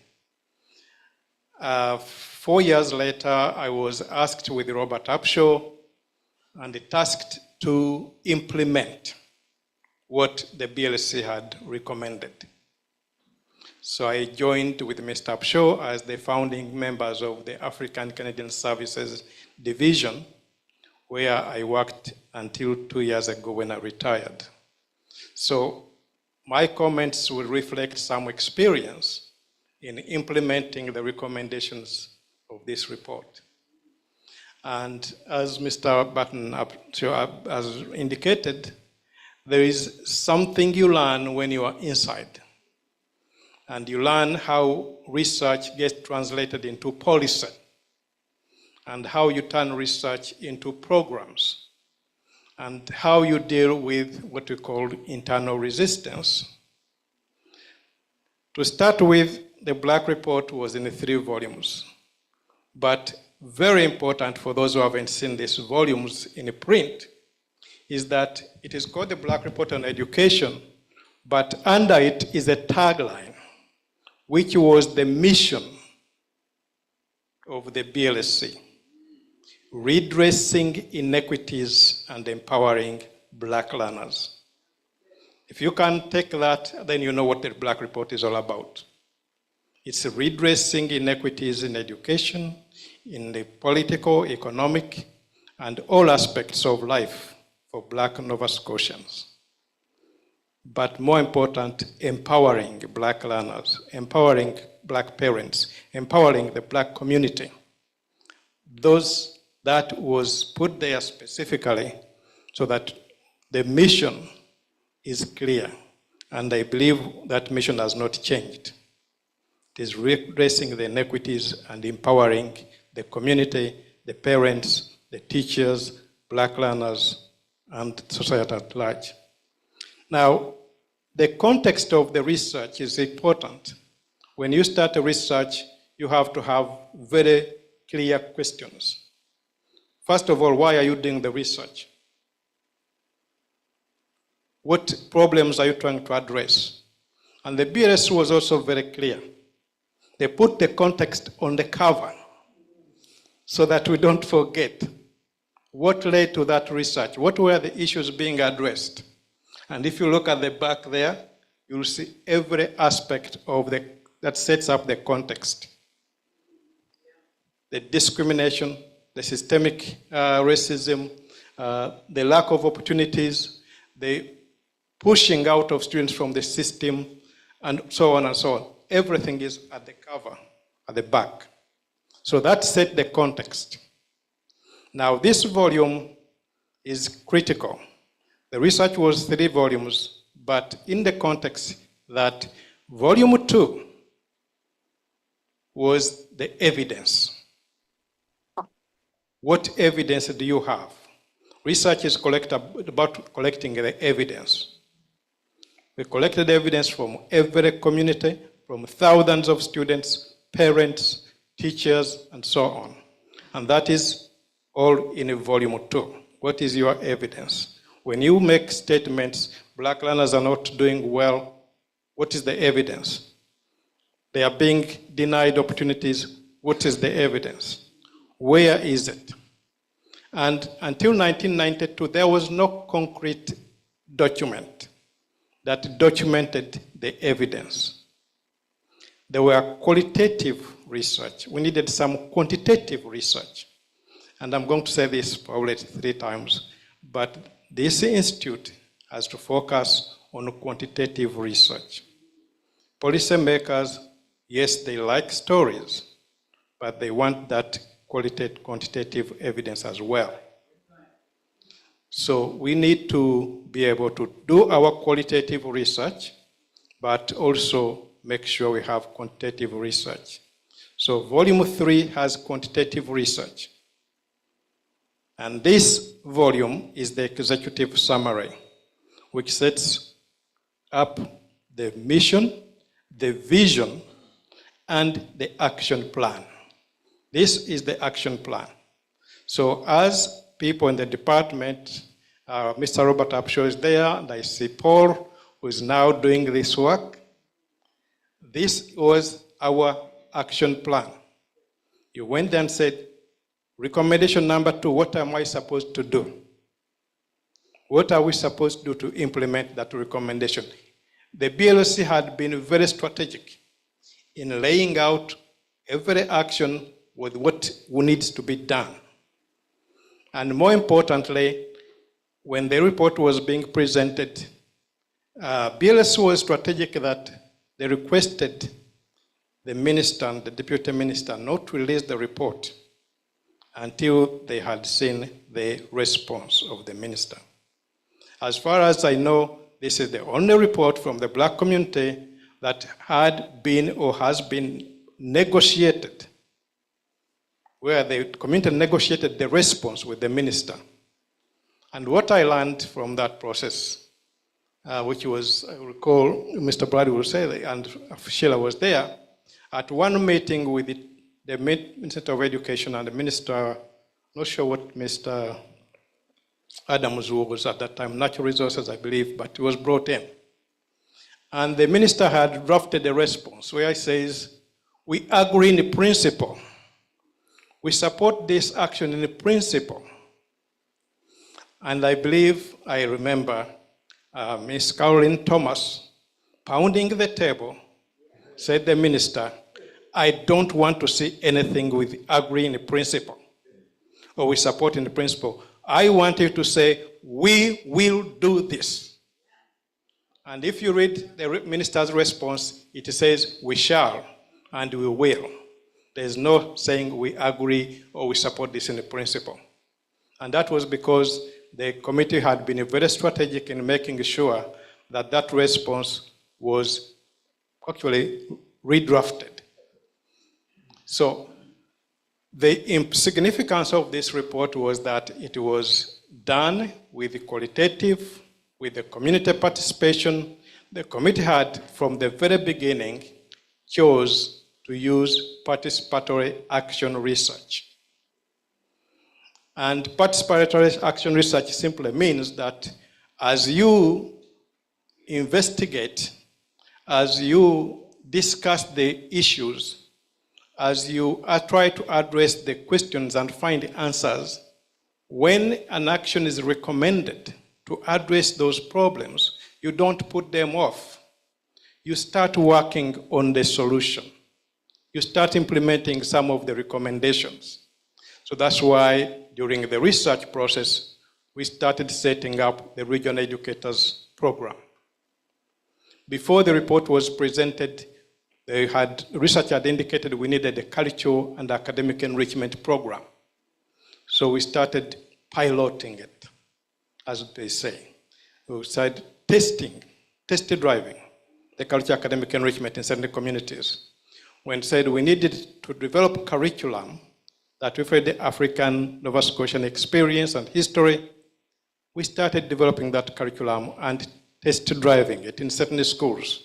4 years later, I was asked with Robert Upshaw and tasked to implement what the BLSC had recommended. So I joined with Mr. Upshaw as the founding members of the African Canadian Services Division, where I worked until 2 years ago when I retired. So my comments will reflect some experience in implementing the recommendations of this report. And as Mr. Button has indicated, there is something you learn when you are inside. And you learn how research gets translated into policy and how you turn research into programs and how you deal with what we call internal resistance. To start with, the Black Report was in 3 volumes, but very important for those who haven't seen these volumes in print is that it is called the Black Report on Education, but under it is a tagline, which was the mission of the BLSC, redressing inequities and empowering Black learners. If you can take that, then you know what the Black Report is all about. It's redressing inequities in education, in the political, economic, and all aspects of life for Black Nova Scotians. But more important, empowering Black learners, empowering Black parents, empowering the Black community. That was put there specifically so that the mission is clear, and I believe that mission has not changed. It is redressing the inequities and empowering the community, the parents, the teachers, Black learners, and society at large. Now, the context of the research is important. When you start a research, you have to have very clear questions. First of all, why are you doing the research? What problems are you trying to address? And the BLS was also very clear. They put the context on the cover so that we don't forget what led to that research, what were the issues being addressed. And if you look at the back there, you'll see every aspect of that sets up the context. The discrimination, the systemic racism, the lack of opportunities, the pushing out of students from the system, and so on and so on. Everything is at the cover, at the back. So that set the context. Now, this volume is critical. The research was 3 volumes, but in the context that volume 2 was the evidence. What evidence do you have? Research is about collecting the evidence. We collected evidence from every community, from thousands of students, parents, teachers, and so on. And that is all in volume 2. What is your evidence? When you make statements, Black learners are not doing well, what is the evidence? They are being denied opportunities, what is the evidence? Where is it? And until 1992, there was no concrete document that documented the evidence. There were qualitative research. We needed some quantitative research. And I'm going to say this probably 3 times, but this institute has to focus on quantitative research. Policymakers, yes, they like stories, but they want that quantitative evidence as well. So we need to be able to do our qualitative research, but also make sure we have quantitative research. So volume 3 has quantitative research. And this volume is the executive summary, which sets up the mission, the vision, and the action plan. This is the action plan. So as people in the department, Mr. Robert Upshaw is there, and I see Paul, who is now doing this work. This was our action plan. You went there and said, recommendation number 2, what am I supposed to do? What are we supposed to do to implement that recommendation? The BLC had been very strategic in laying out every action with what needs to be done. And more importantly, when the report was being presented, BLC was strategic that they requested the minister and the deputy minister not to release the report until they had seen the response of the minister. As far as I know, this is the only report from the Black community that had been or has been negotiated, where the community negotiated the response with the minister. And what I learned from that process, which was, I recall, Mr. Bradley will say, and Sheila was there, at one meeting with the Minister of Education and the Minister, not sure what Mr. Adams was at that time, Natural Resources, I believe, but he was brought in. And the minister had drafted a response where he says, we agree in principle. We support this action in principle. And I believe, I remember Ms. Caroline Thomas pounding the table, said the minister, I don't want to see anything with agree in principle or we support in principle. I want you to say, we will do this. And if you read the minister's response, it says, we shall and we will. There's no saying we agree or we support this in principle. And that was because the committee had been very strategic in making sure that that response was actually redrafted. So the significance of this report was that it was done with the qualitative, with the community participation. The committee had, from the very beginning, chose to use participatory action research. And participatory action research simply means that as you investigate, as you discuss the issues, as you try to address the questions and find answers, when an action is recommended to address those problems, you don't put them off. You start working on the solution. You start implementing some of the recommendations. So that's why during the research process, we started setting up the Regional Educators Program. Before the report was presented, research had indicated we needed a cultural and academic enrichment program. So we started piloting it, as they say. We started test driving the cultural academic enrichment in certain communities. When said we needed to develop curriculum that reflected the African Nova Scotian experience and history, we started developing that curriculum and test driving it in certain schools.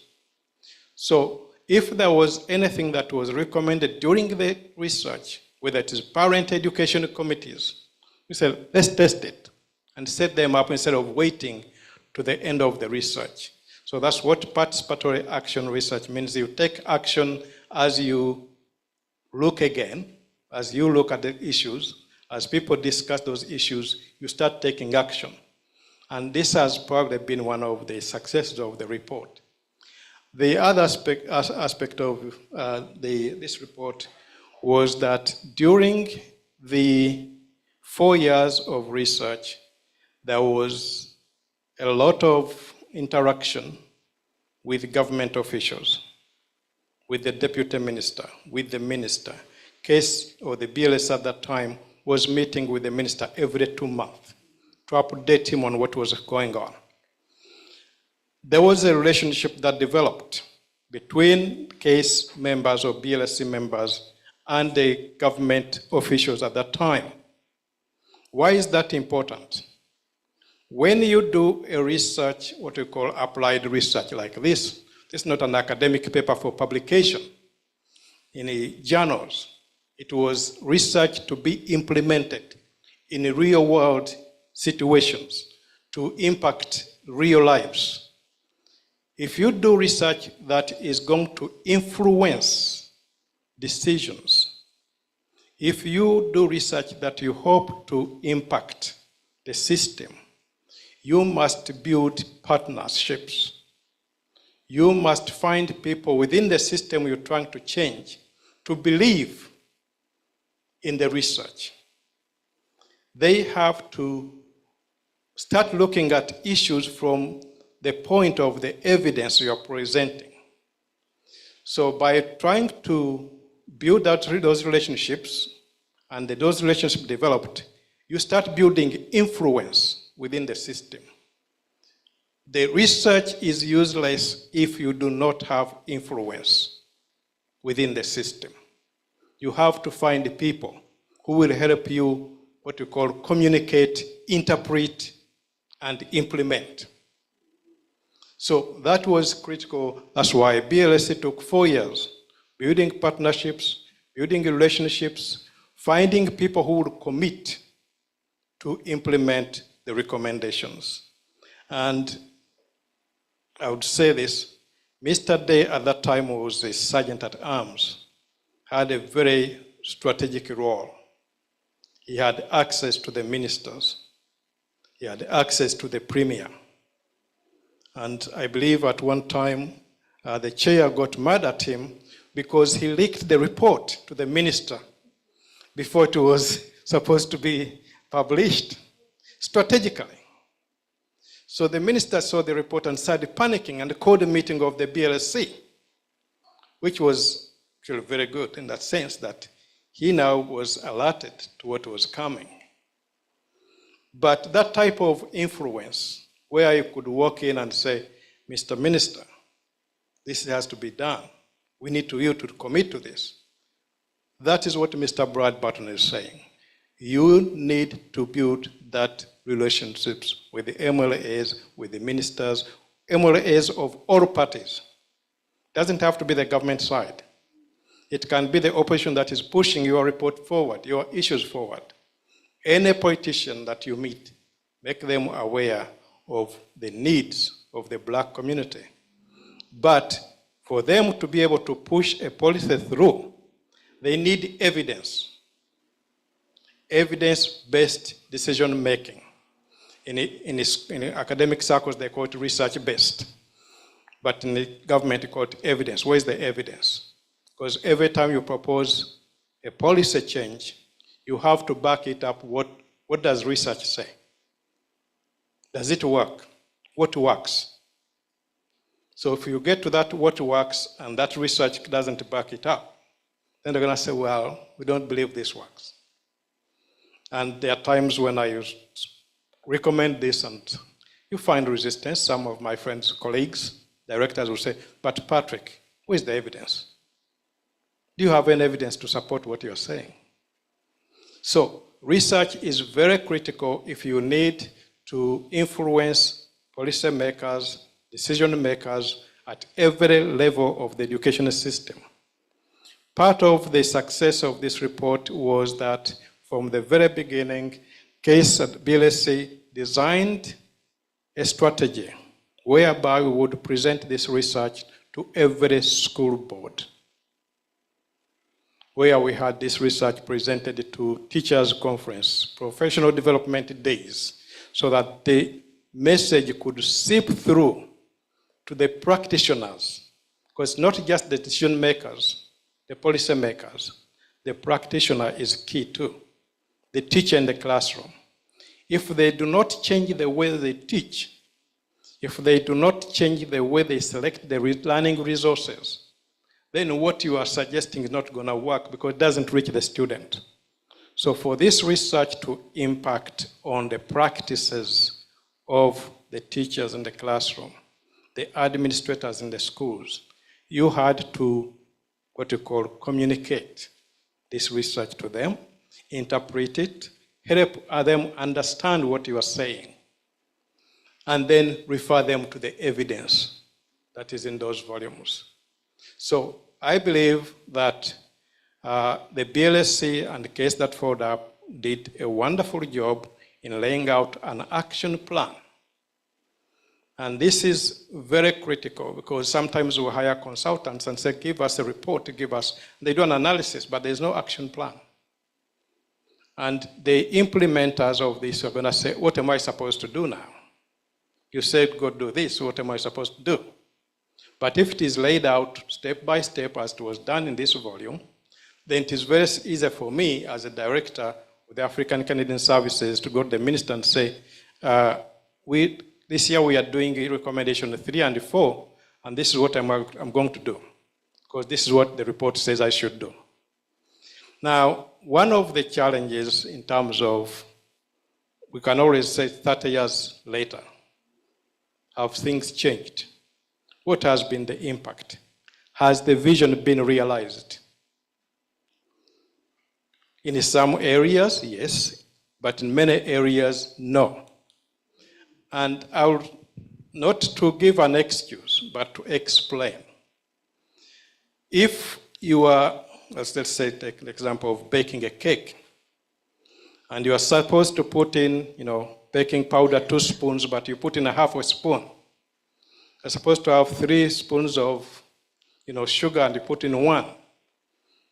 So if there was anything that was recommended during the research, whether it is parent education committees, we said, let's test it and set them up instead of waiting to the end of the research. So that's what participatory action research means. You take action as you look again, as you look at the issues, as people discuss those issues, you start taking action. And this has probably been one of the successes of the report. The other aspect of this report was that during the 4 years of research, there was a lot of interaction with government officials, with the deputy minister, with the minister, case or the BLS at that time was meeting with the minister every 2 months to update him on what was going on. There was a relationship that developed between case members or BLSC members and the government officials at that time. Why is that important? When you do a research, what we call applied research like this is not an academic paper for publication in the journals. It was research to be implemented in real world situations to impact real lives. If you do research that is going to influence decisions, if you do research that you hope to impact the system, you must build partnerships. You must find people within the system you're trying to change to believe in the research. They have to start looking at issues from the point of the evidence you are presenting. So by trying to build out those relationships, and those relationships developed, you start building influence within the system. The research is useless if you do not have influence within the system. You have to find people who will help you, what you call, communicate, interpret, and implement. So that was critical. That's why BLSC took 4 years, building partnerships, building relationships, finding people who would commit to implement the recommendations. And I would say this, Mr. Day at that time was a sergeant at arms, had a very strategic role. He had access to the ministers. He had access to the premier. And I believe at one time, the chair got mad at him because he leaked the report to the minister before it was supposed to be published strategically. So the minister saw the report and started panicking and called a meeting of the BLSC, which was actually very good in that sense that he now was alerted to what was coming. But that type of influence, where you could walk in and say, Mr. Minister, this has to be done. We need you to commit to this. That is what Mr. Brad Barton is saying. You need to build that relationships with the MLAs, with the ministers, MLAs of all parties. Doesn't have to be the government side. It can be the opposition that is pushing your report forward, your issues forward. Any politician that you meet, make them aware of the needs of the black community. But for them to be able to push a policy through, they need evidence. Evidence-based decision-making. In academic circles, they call it research-based. But in the government, they call it evidence. Where is the evidence? Because every time you propose a policy change, you have to back it up. What does research say? Does it work? What works? So if you get to that what works and that research doesn't back it up, then they're going to say, well, we don't believe this works. And there are times when I recommend this and you find resistance. Some of my friends, colleagues, directors will say, but Patrick, where's the evidence? Do you have any evidence to support what you're saying? So research is very critical if you need to influence policy makers, decision makers at every level of the education system. Part of the success of this report was that from the very beginning, CASE at BLSC designed a strategy whereby we would present this research to every school board, where we had this research presented to teachers' conference, professional development days, so that the message could seep through to the practitioners, because not just the decision makers, the policy makers, the practitioner is key too, the teacher in the classroom. If they do not change the way they teach, if they do not change the way they select the learning resources, then what you are suggesting is not going to work because it doesn't reach the student. So for this research to impact on the practices of the teachers in the classroom, the administrators in the schools, you had to, what you call, communicate this research to them, interpret it, help them understand what you are saying, and then refer them to the evidence that is in those volumes. So I believe that the BLSC and the case that followed up did a wonderful job in laying out an action plan. And this is very critical because sometimes we hire consultants and say, give us a report, give us, they do an analysis, but there's no action plan. And the implementers of this are going to say, what am I supposed to do now? You said, go do this, what am I supposed to do? But if it is laid out step by step as it was done in this volume, then it is very easy for me as a director with the African Canadian Services to go to the minister and say, this year we are doing recommendation 3 and 4, and this is what I'm going to do, because this is what the report says I should do. Now, one of the challenges in terms of, we can always say 30 years later, have things changed? What has been the impact? Has the vision been realized? In some areas, yes, but in many areas, no. And I'll, not to give an excuse, but to explain. If you are, let's say, take the example of baking a cake, and you are supposed to put in, baking powder 2 spoons, but you put in a half a spoon. You're supposed to have 3 spoons of, sugar, and you put in 1.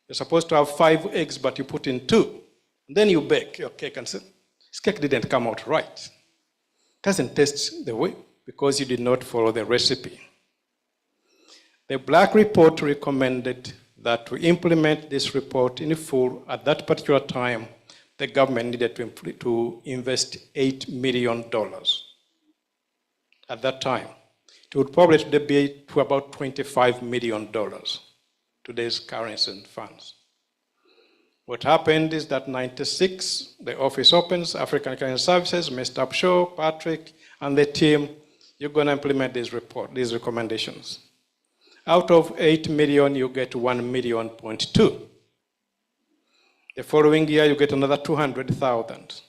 You're supposed to have 5 eggs, but you put in 2. And then you bake your cake and say, this cake didn't come out right. It doesn't taste the way because you did not follow the recipe. The Black Report recommended that to implement this report in full at that particular time, the government needed to invest $8 million. At that time, it would probably today be to about $25 million, today's currency and funds. What happened is that 96, the office opens, African Canadian Services, Mr. Upshaw, Patrick, and the team, you're going to implement these recommendations. Out of 8 million, you get 1.2 million. The following year, you get another 200,000.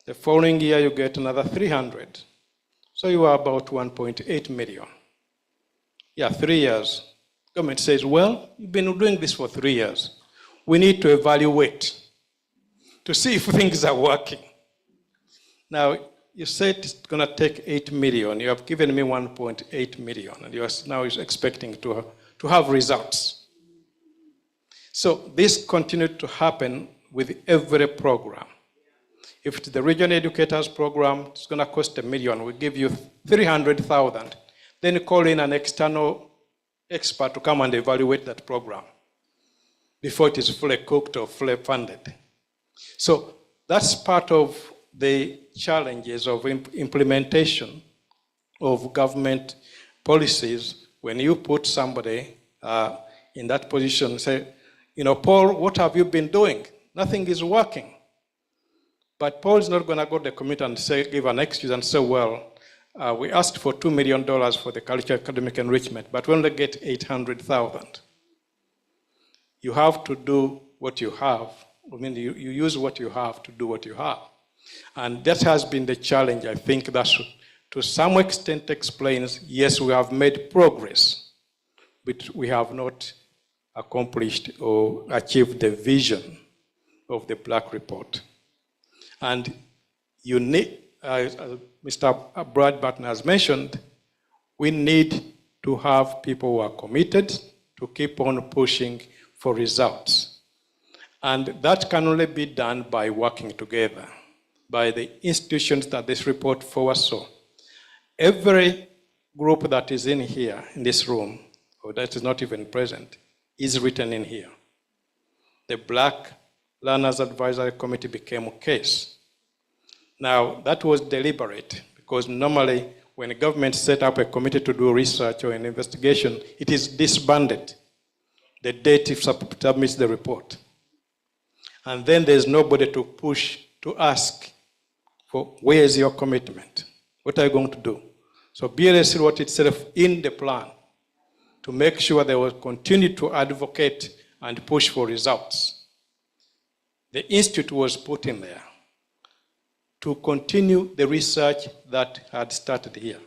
The following year, you get another 300. So you are about 1.8 million. Yeah, 3 years. Government says, well, you've been doing this for 3 years. We need to evaluate to see if things are working. Now, you said it's going to take 8 million. You have given me 1.8 million, and you are now expecting to have results. So this continued to happen with every program. If it's the Regional Educators Program, it's going to cost $1 million. We give you 300,000. Then you call in an external expert to come and evaluate that program before it is fully cooked or fully funded. So that's part of the challenges of implementation of government policies. When you put somebody in that position, say, Paul, what have you been doing? Nothing is working. But Paul is not going to go to the community and say, give an excuse and say, well, we asked for $2 million for the cultural academic enrichment, but we only get 800,000. You have to do what you have. I mean, you use what you have to do what you have. And that has been the challenge. I think that to some extent explains, yes, we have made progress, but we have not accomplished or achieved the vision of the Black Report. And you need, Mr. Brad Barton has mentioned, we need to have people who are committed to keep on pushing for results. And that can only be done by working together, by the institutions that this report foresaw. Every group that is in here, in this room, or that is not even present, is written in here. The Black Learners Advisory Committee became a case. Now, that was deliberate, because normally when a government set up a committee to do research or an investigation, it is disbanded. the date it submits the report. And then there's nobody to push, to ask for, where is your commitment? What are you going to do? So BLS wrote itself in the plan to make sure they will continue to advocate and push for results. The institute was put in there to continue the research that had started here,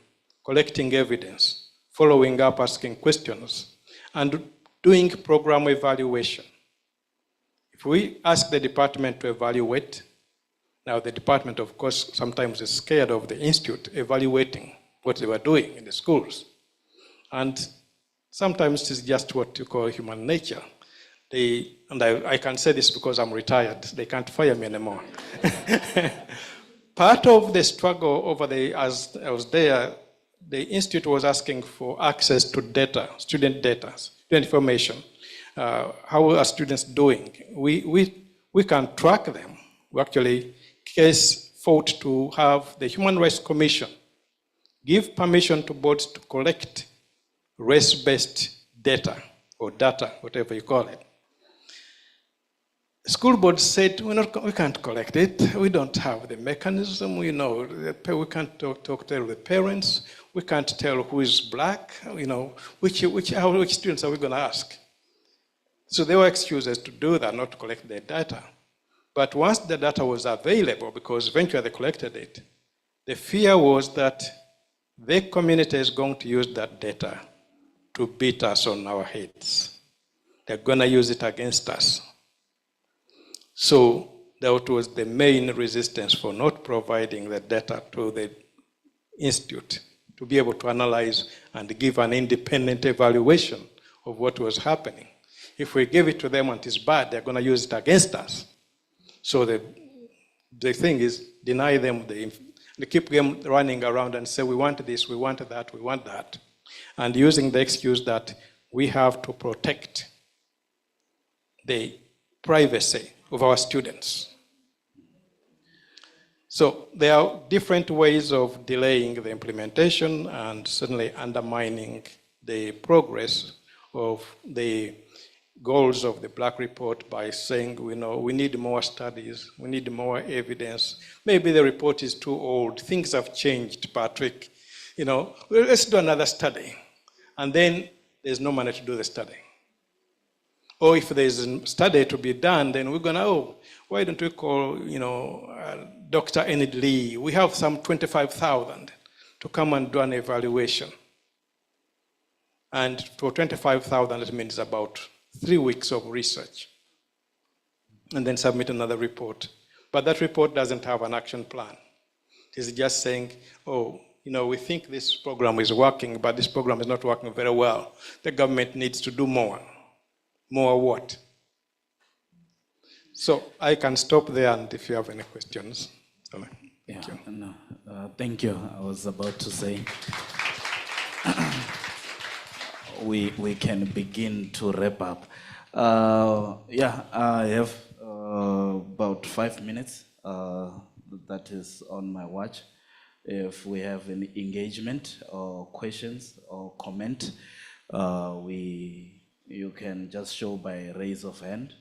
collecting evidence, following up, asking questions, and doing program evaluation. If we ask the department to evaluate, now the department, of course, sometimes is scared of the institute evaluating what they were doing in the schools. And sometimes it's just what you call human nature. I can say this because I'm retired, they can't fire me anymore. Part of the struggle over as I was there, the institute was asking for access to data, student information. How are students doing? We can track them. We actually fought to have the Human Rights Commission give permission to boards to collect race-based data, or data, whatever you call it. School board said, we can't collect it. We don't have the mechanism. We can't tell the parents. We can't tell who is black. Which students are we going to ask? So there were excuses to do that, not to collect the data. But once the data was available, because eventually they collected it, the fear was that the community is going to use that data to beat us on our heads. They're going to use it against us. So that was the main resistance for not providing the data to the institute to be able to analyze and give an independent evaluation of what was happening. If we give it to them and it's bad, they're going to use it against us. So the thing is, deny them, they keep them running around and say, we want this, we want that, we want that. And using the excuse that we have to protect the privacy of our students. So there are different ways of delaying the implementation and certainly undermining the progress of the goals of the Black Report by saying, we need more studies, we need more evidence. Maybe the report is too old, things have changed, Patrick. Let's do another study. And then there's no money to do the study. Or if there's a study to be done, then we're gonna, why don't we call, Dr. Enid Lee? We have some 25,000 to come and do an evaluation. And for 25,000, it means about 3 weeks of research. And then submit another report. But that report doesn't have an action plan. It's just saying, we think this program is working, but this program is not working very well. The government needs to do more. More what? So I can stop there, and if you have any questions. Thank you. No, thank you. I was about to say, we can begin to wrap up. I have about 5 minutes. That is on my watch. If we have any engagement or questions or comment, you can just show by raise of hand,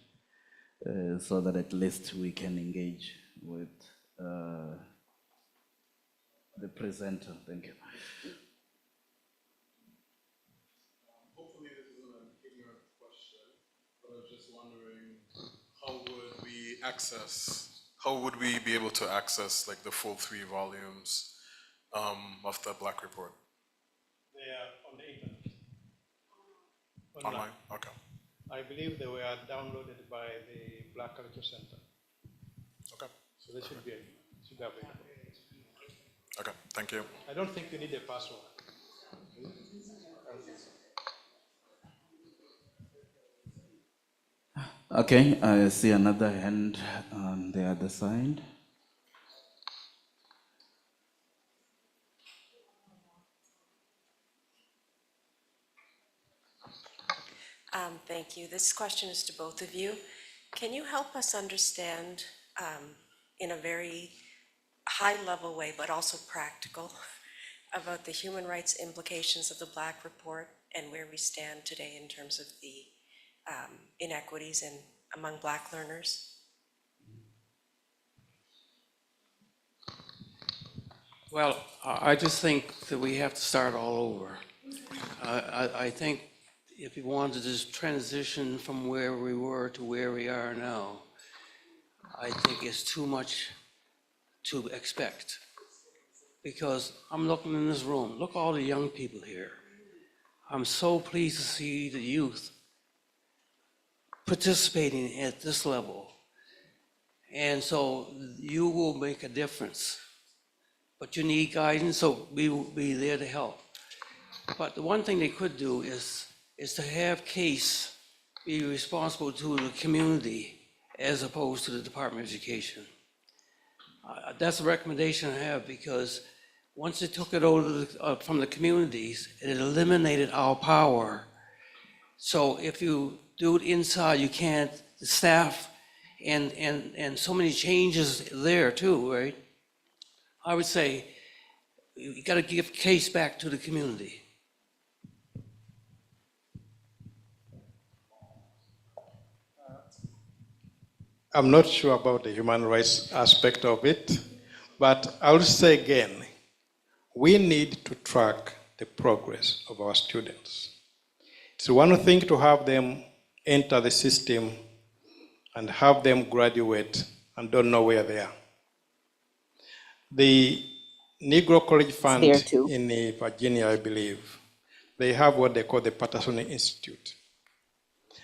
so that at least we can engage with the presenter. Thank you. Hopefully this isn't an ignorant question, but I was just wondering, how would we be able to access like the full 3 volumes of the Black Report? They are on the internet. Online? Okay. I believe they were downloaded by the Black Culture Center. Okay. So they should be available. Okay, thank you. I don't think you need a password. Okay, I see another hand on the other side. Thank you. This question is to both of you. Can you help us understand in a very high-level way, but also practical, about the human rights implications of the Black Report and where we stand today in terms of the inequities among Black learners? Well, I just think that we have to start all over. I think if we wanted to just transition from where we were to where we are now, I think it's too much to expect. Because I'm looking in this room, look at all the young people here. I'm so pleased to see the youth participating at this level. And so you will make a difference. But you need guidance, so we will be there to help. But the one thing they could do is to have CASE be responsible to the community as opposed to the Department of Education. That's a recommendation I have, because once they took it over from the communities, it eliminated our power. So if you do it inside, you can't, the staff, and so many changes there too, right? I would say you got to give CASE back to the community. I'm not sure about the human rights aspect of it, but I'll say again, we need to track the progress of our students. It's one thing to have them enter the system and have them graduate and don't know where they are. The Negro College Fund in Virginia, I believe, they have what they call the Patterson Institute.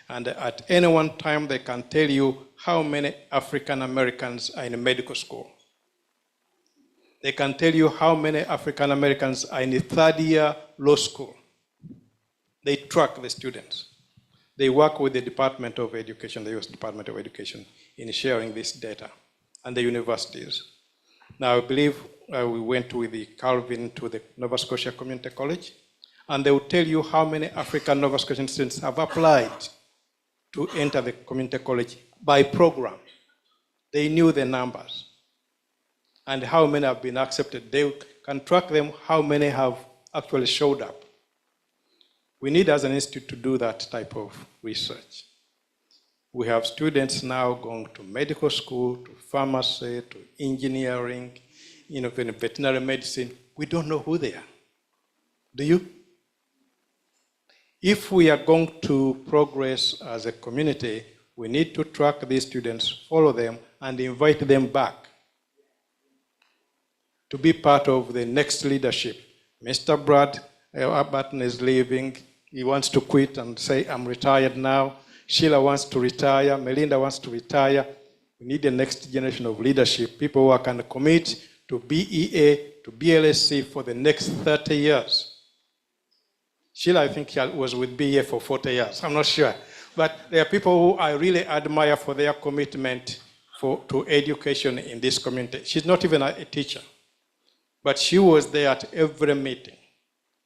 And at any one time, they can tell you how many African Americans are in medical school. They can tell you how many African Americans are in the third year law school. They track the students. They work with the Department of Education, the US Department of Education, in sharing this data, and the universities. Now, I believe we went with the Calvin to the Nova Scotia Community College, and they will tell you how many African Nova Scotian students have applied to enter the community college by program. They knew the numbers and how many have been accepted. They can track them, how many have actually showed up. We need as an institute to do that type of research. We have students now going to medical school, to pharmacy, to engineering, even veterinary medicine. We don't know who they are. Do you? If we are going to progress as a community, we need to track these students, follow them, and invite them back to be part of the next leadership. Mr. Brad Barton is leaving. He wants to quit and say, I'm retired now. Sheila wants to retire. Melinda wants to retire. We need the next generation of leadership, people who can commit to BEA, to BLSC for the next 30 years. Sheila, I think, was with BEA for 40 years. I'm not sure. But there are people who I really admire for their commitment to education in this community. She's not even a teacher, but she was there at every meeting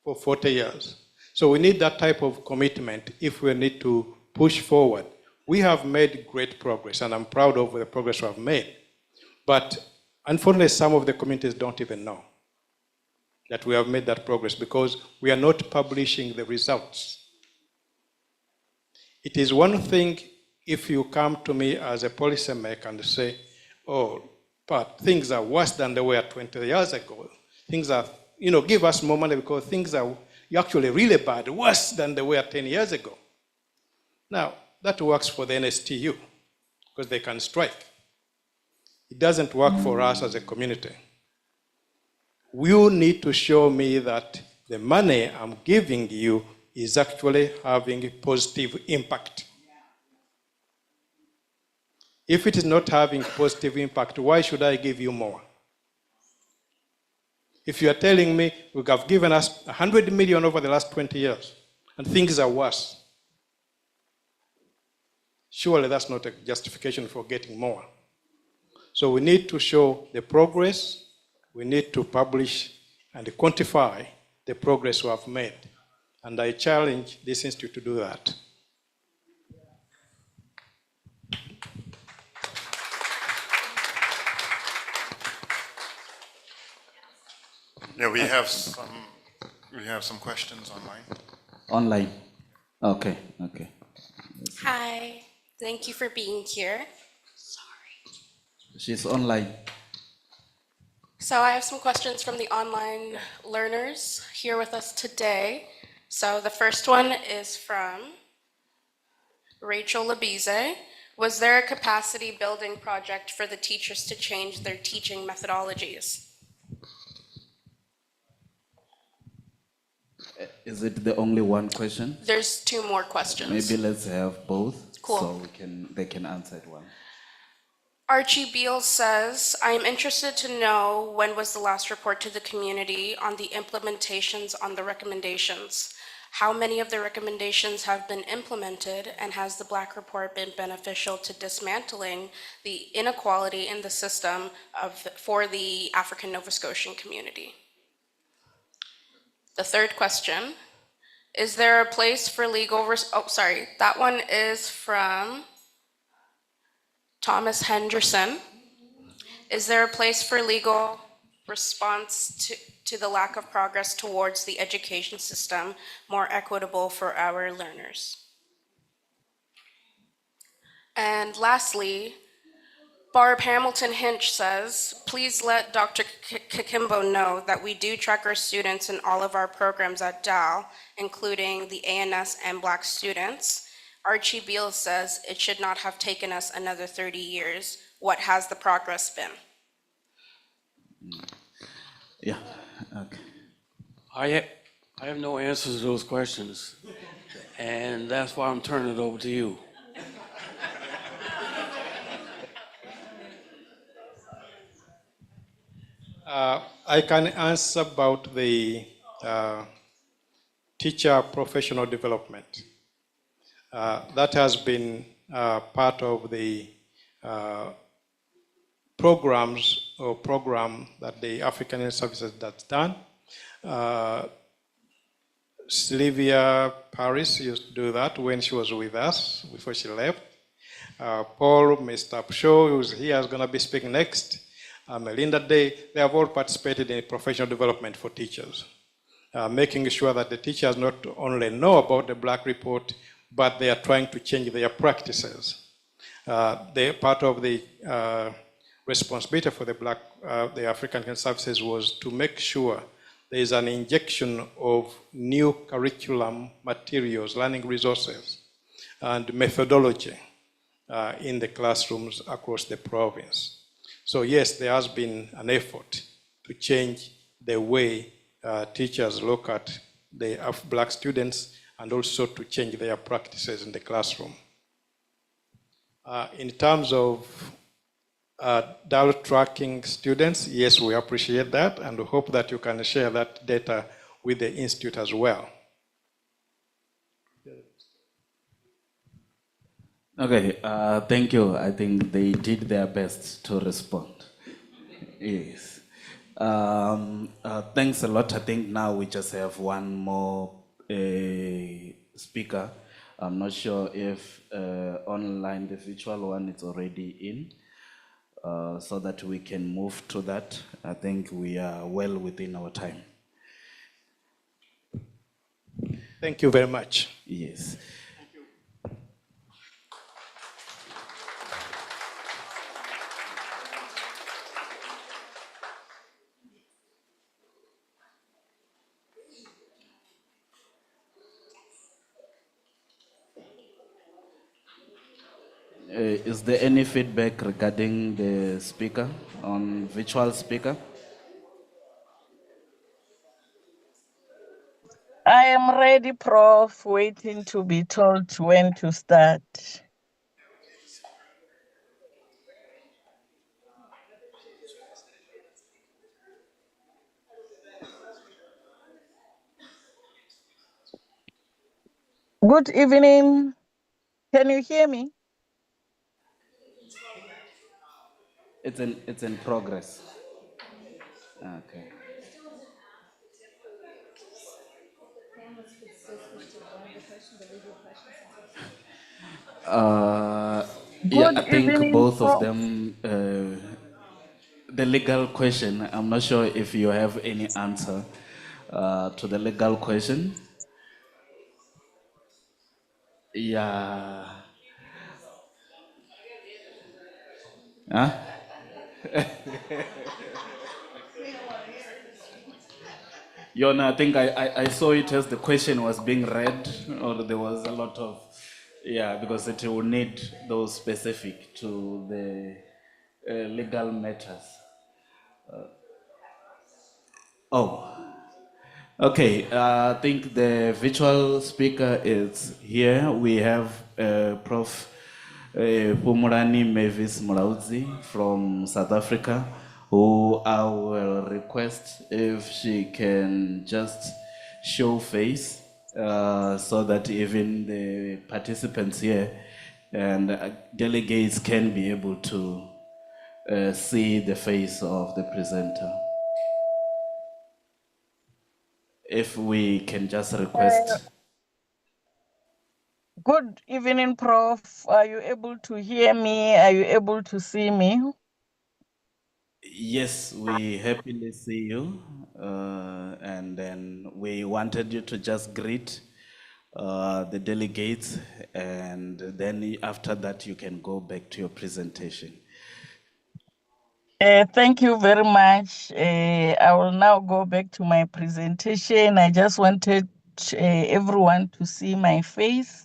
for 40 years. So we need that type of commitment if we need to push forward. We have made great progress, and I'm proud of the progress we have made. But unfortunately, some of the communities don't even know that we have made that progress because we are not publishing the results. It is one thing if you come to me as a policymaker and say, oh, but things are worse than they were 20 years ago. Things are, give us more money because things are actually really bad, worse than they were 10 years ago. Now, that works for the NSTU because they can strike. It doesn't work for us as a community. You need to show me that the money I'm giving you is actually having a positive impact. If it is not having positive impact, why should I give you more? If you are telling me we have given us 100 million over the last 20 years and things are worse, surely that's not a justification for getting more. So we need to show the progress. We need to publish and quantify the progress we have made. And I challenge this institute to do that. Yeah, we have some questions online. Online. Okay. Hi, thank you for being here. She's online. So I have some questions from the online learners here with us today. So the first one is from Rachel Labize. Was there a capacity building project for the teachers to change their teaching methodologies? Is it the only one question? There's two more questions. Maybe let's have both. Cool. So they can answer it one. Archie Beal says, I am interested to know when was the last report to the community on the implementations on the recommendations? How many of the recommendations have been implemented, and has the Black Report been beneficial to dismantling the inequality in the system for the African Nova Scotian community? The third question, is there a place for legal, that one is from Thomas Henderson. Is there a place for legal response to the lack of progress towards the education system more equitable for our learners? And lastly, Barb Hamilton Hinch says, please let Dr. Kakimbo know that we do track our students in all of our programs at Dow, including the ANS and Black students. Archie Beal says it should not have taken us another 30 years. What has the progress been? Yeah, okay. I have no answers to those questions, and that's why I'm turning it over to you. I can answer about the teacher professional development. That has been part of the program that the African Health Services has done. Sylvia Paris used to do that when she was with us before she left. Paul, Mr. Psho, who's here, is going to be speaking next. Melinda Day, they have all participated in professional development for teachers, making sure that the teachers not only know about the Black Report, but they are trying to change their practices. Part of the responsibility for the African Health Services was to make sure there is an injection of new curriculum materials, learning resources, and methodology in the classrooms across the province. So yes, there has been an effort to change the way teachers look at the Black students and also to change their practices in the classroom. In terms of DAL tracking students, yes, we appreciate that, and we hope that you can share that data with the Institute as well. Okay, thank you. I think they did their best to respond. Yes. Thanks a lot. I think now we just have one more speaker. I'm not sure if online, the virtual one is already in, so that we can move to that. I think we are well within our time. Thank you very much. Yes. Is there any feedback regarding the speaker, on virtual speaker? I am ready, Prof, waiting to be told when to start. Good evening. Can you hear me? It's in progress. Okay. Yeah, I think both of them, the legal question, I'm not sure if you have any answer to the legal question. Yeah. Huh? Yona, I think I saw it as the question was being read, or there was a lot of, yeah, because it will need those specific to the legal matters. Oh, okay. I think the virtual speaker is here. We have Prof. Pumurani Mavis Muraudzi from South Africa, who I will request if she can just show face so that even the participants here and delegates can be able to see the face of the presenter. If we can just request. Good evening, Prof. Are you able to hear me? Are you able to see me? Yes, we happily see you. And then we wanted you to just greet the delegates, and then after that, you can go back to your presentation. Thank you very much. I will now go back to my presentation. I just wanted everyone to see my face.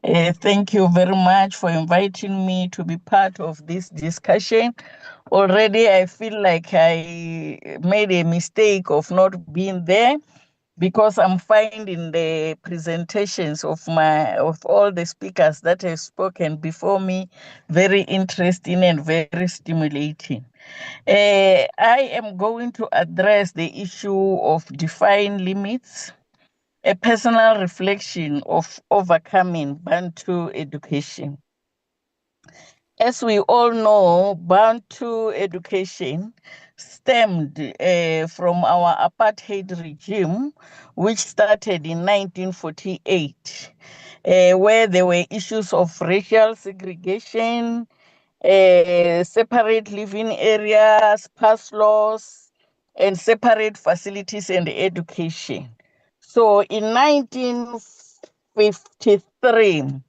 Thank you very much for inviting me to be part of this discussion. Already, I feel like I made a mistake of not being there because I'm finding the presentations of all the speakers that have spoken before me very interesting and very stimulating. I am going to address the issue of defined limits, a personal reflection of overcoming Bantu education. As we all know, Bantu education stemmed from our apartheid regime, which started in 1948, where there were issues of racial segregation, separate living areas, pass laws, and separate facilities and education. So in 1953,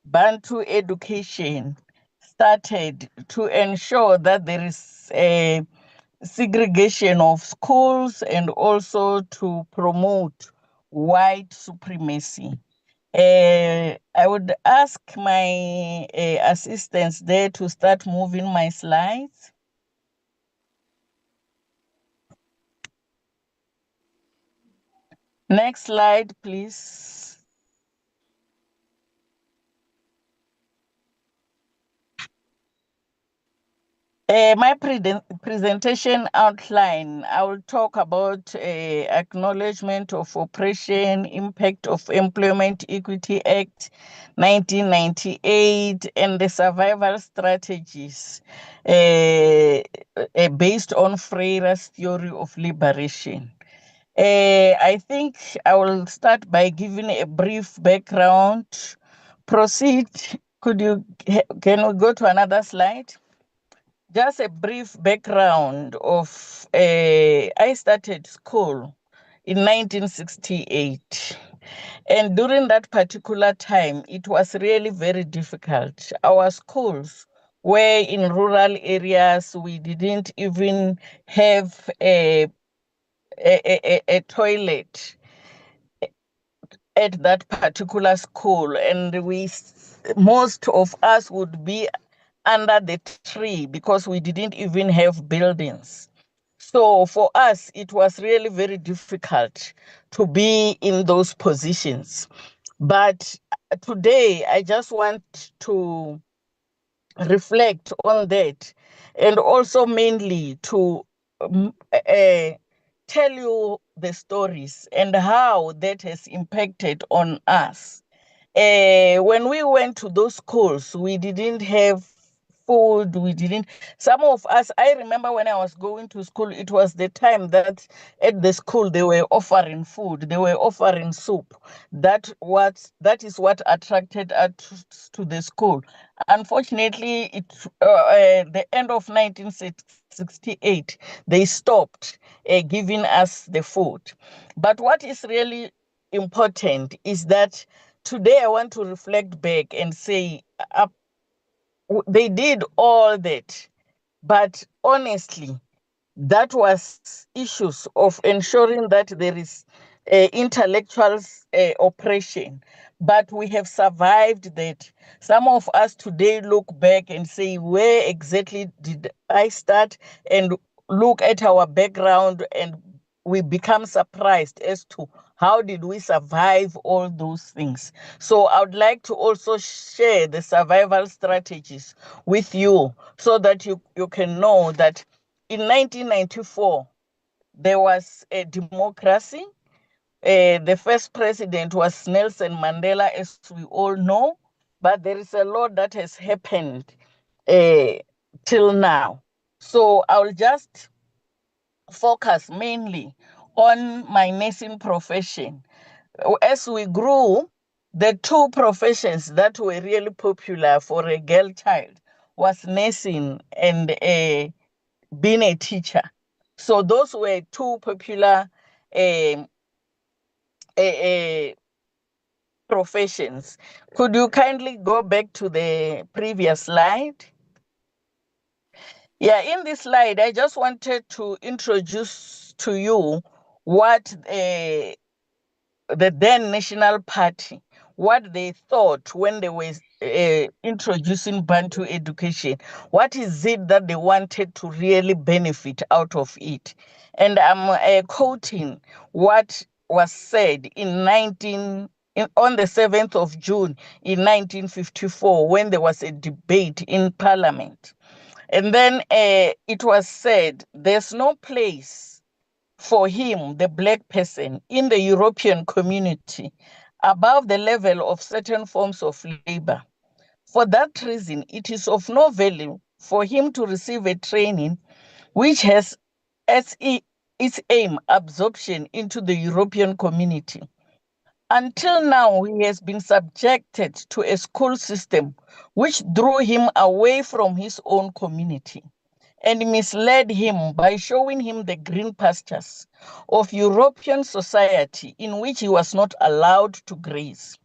Bantu education started to ensure that there is a segregation of schools and also to promote white supremacy. I would ask my assistants there to start moving my slides. Next slide, please. My presentation outline, I will talk about acknowledgement of oppression, impact of Employment Equity Act 1998, and the survival strategies based on Freire's theory of liberation. I think I will start by giving a brief background. Proceed. Can we go to another slide? Just a brief background of, I started school in 1968. And during that particular time, it was really very difficult. Our schools were in rural areas. We didn't even have a toilet at that particular school. And most of us would be under the tree because we didn't even have buildings. So for us, it was really very difficult to be in those positions. But today, I just want to reflect on that and also mainly to tell you the stories and how that has impacted on us. When we went to those schools, we didn't have food. Some of us, I remember when I was going to school, it was the time that at the school they were offering food, they were offering soup. That is what attracted us to the school. Unfortunately, the end of 1968, they stopped giving us the food. But what is really important is that today I want to reflect back and say they did all that But honestly, that was issues of ensuring that there is intellectual oppression. But we have survived that. Some of us today look back and say, where exactly did I start? And look at our background, and we become surprised as to how did we survive all those things. So I would like to also share the survival strategies with you so that you can know that in 1994, there was a democracy. The first president was Nelson Mandela, as we all know, but there is a lot that has happened till now. So I will just focus mainly on my nursing profession. As we grew, the two professions that were really popular for a girl child was nursing and being a teacher. So those were two popular um, professions. Could you kindly go back to the previous slide? Yeah, in this slide, I just wanted to introduce to you what the then National Party, what they thought when they were introducing Bantu education. What is it that they wanted to really benefit out of it? And I'm quoting what was said on the 7th of June in 1954 when there was a debate in Parliament. And then it was said, there's no place for him, the black person, in the European community above the level of certain forms of labor. For that reason, it is of no value for him to receive a training which has as its aim absorption into the European community. Until now, he has been subjected to a school system which drew him away from his own community and misled him by showing him the green pastures of European society in which he was not allowed to graze.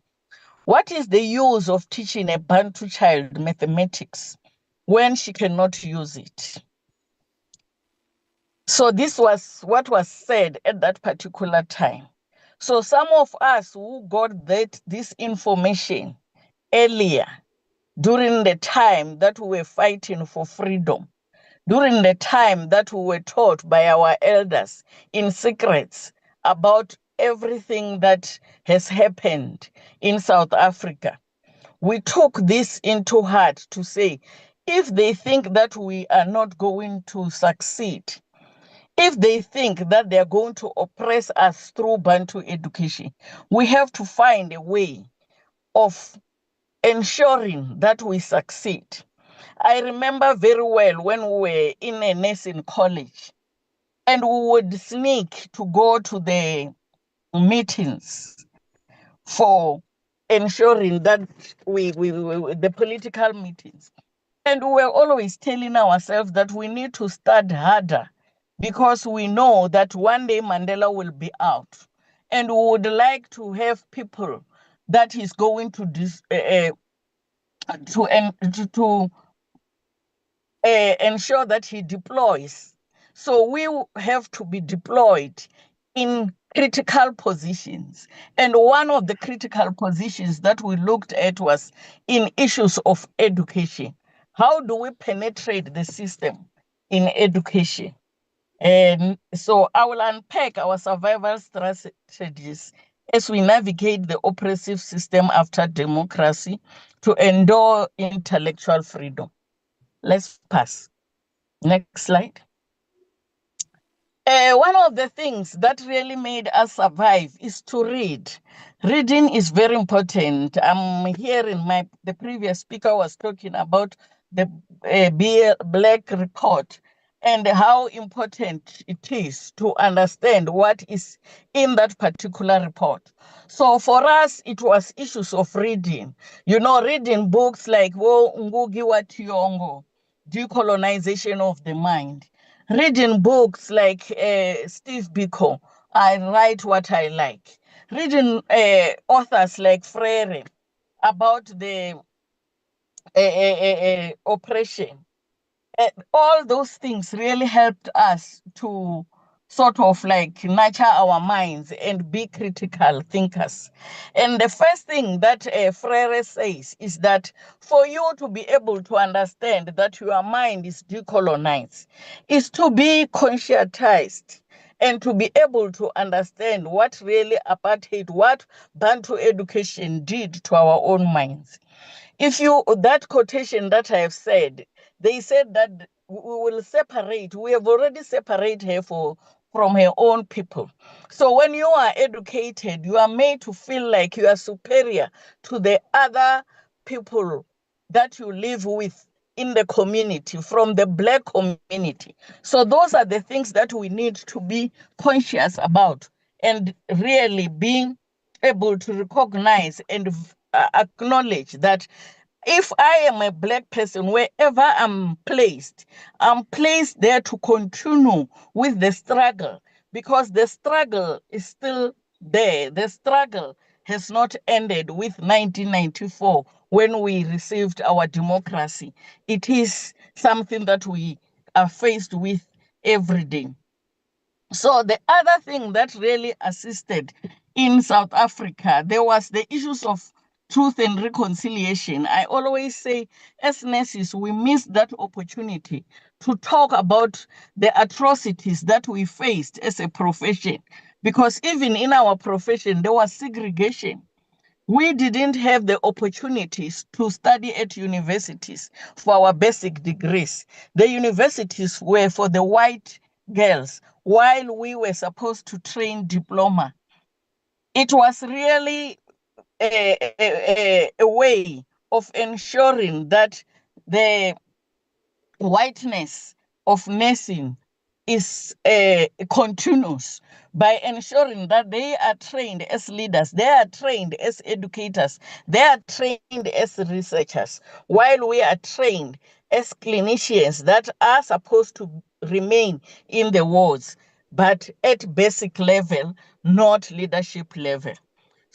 What is the use of teaching a Bantu child mathematics when she cannot use it? So this was what was said at that particular time. So some of us who got this information earlier, during the time that we were fighting for freedom, during the time that we were taught by our elders in secrets about everything that has happened in South Africa, we took this into heart to say, if they think that we are not going to succeed, if they think that they are going to oppress us through Bantu education, we have to find a way of ensuring that we succeed. I remember very well when we were in a nursing college and we would sneak to go to the meetings for ensuring that the political meetings. And we were always telling ourselves that we need to start harder because we know that one day Mandela will be out. And we would like to have people that he's going to ensure that he deploys. So we have to be deployed in critical positions. And one of the critical positions that we looked at was in issues of education. How do we penetrate the system in education? And so I will unpack our survival strategies as we navigate the oppressive system after democracy to endure intellectual freedom. Let's pass. Next slide. One of the things that really made us survive is to read. Reading is very important. I'm hearing the previous speaker was talking about the Black report and how important it is to understand what is in that particular report. So for us, it was issues of reading. You know, reading books like Wo Ngugi wa Thiong'o, Decolonization of the Mind. Reading books like Steve Biko, I write what I like. Reading authors like Freire about the oppression. All those things really helped us to sort of like nurture our minds and be critical thinkers. And the first thing that Freire says is that for you to be able to understand that your mind is decolonized, is to be conscientized and to be able to understand what really apartheid, what Bantu education did to our own minds. If you, that quotation that I have said, they said that we will separate. We have already separated her from her own people. So when you are educated, you are made to feel like you are superior to the other people that you live with in the community, from the Black community. So those are the things that we need to be conscious about and really being able to recognize and acknowledge that if I am a Black person, wherever I'm placed there to continue with the struggle, because the struggle is still there. The struggle has not ended with 1994 when we received our democracy. It is something that we are faced with every day. So the other thing that really assisted in South Africa, there was the issues of truth and reconciliation. I always say, as nurses, we miss that opportunity to talk about the atrocities that we faced as a profession. Because even in our profession, there was segregation. We didn't have the opportunities to study at universities for our basic degrees. The universities were for the white girls, while we were supposed to train diploma. It was really a way of ensuring that the whiteness of nursing is continuous by ensuring that they are trained as leaders, they are trained as educators, they are trained as researchers, while we are trained as clinicians that are supposed to remain in the wards, but at basic level, not leadership level.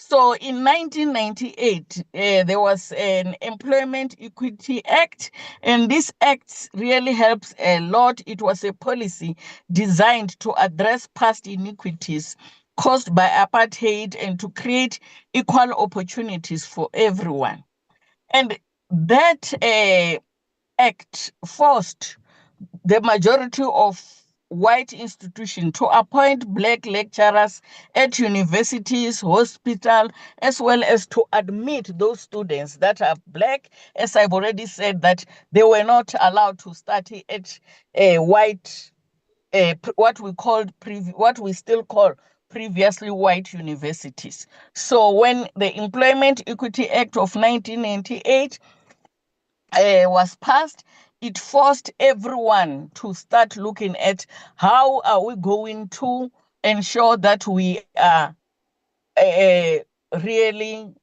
So in 1998, there was an Employment Equity Act, and this act really helps a lot. It was a policy designed to address past inequities caused by apartheid and to create equal opportunities for everyone. And that act forced the majority of white institutions to appoint Black lecturers at universities, hospitals, as well as to admit those students that are Black. As I've already said, that they were not allowed to study at white, what we still call previously white universities. So when the Employment Equity Act of 1998 was passed, it forced everyone to start looking at how are we going to ensure that we are really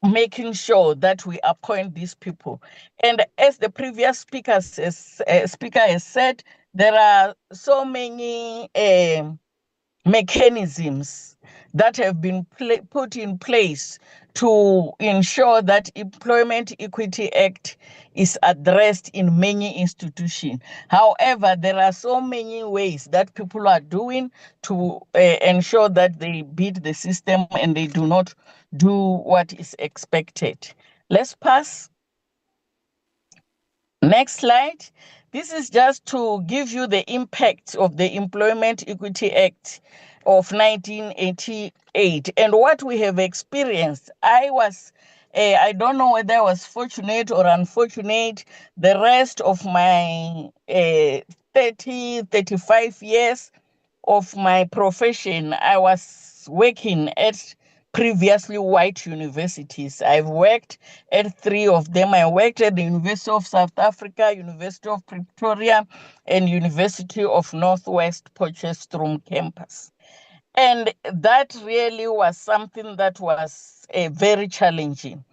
making sure that we appoint these people. And as the previous speaker has said, there are so many mechanisms that have been put in place to ensure that Employment Equity Act is addressed in many institutions. However, there are so many ways that people are doing to ensure that they beat the system and they do not do what is expected. Let's pass. Next slide. This is just to give you the impact of the Employment Equity Act of 1988 and what we have experienced. I don't know whether I was fortunate or unfortunate. The rest of my 35 years of my profession, I was working at previously white universities. I've worked at 3 of them. I worked at the University of South Africa, University of Pretoria, and University of Northwest Potchefstroom campus. And that really was something that was very challenging.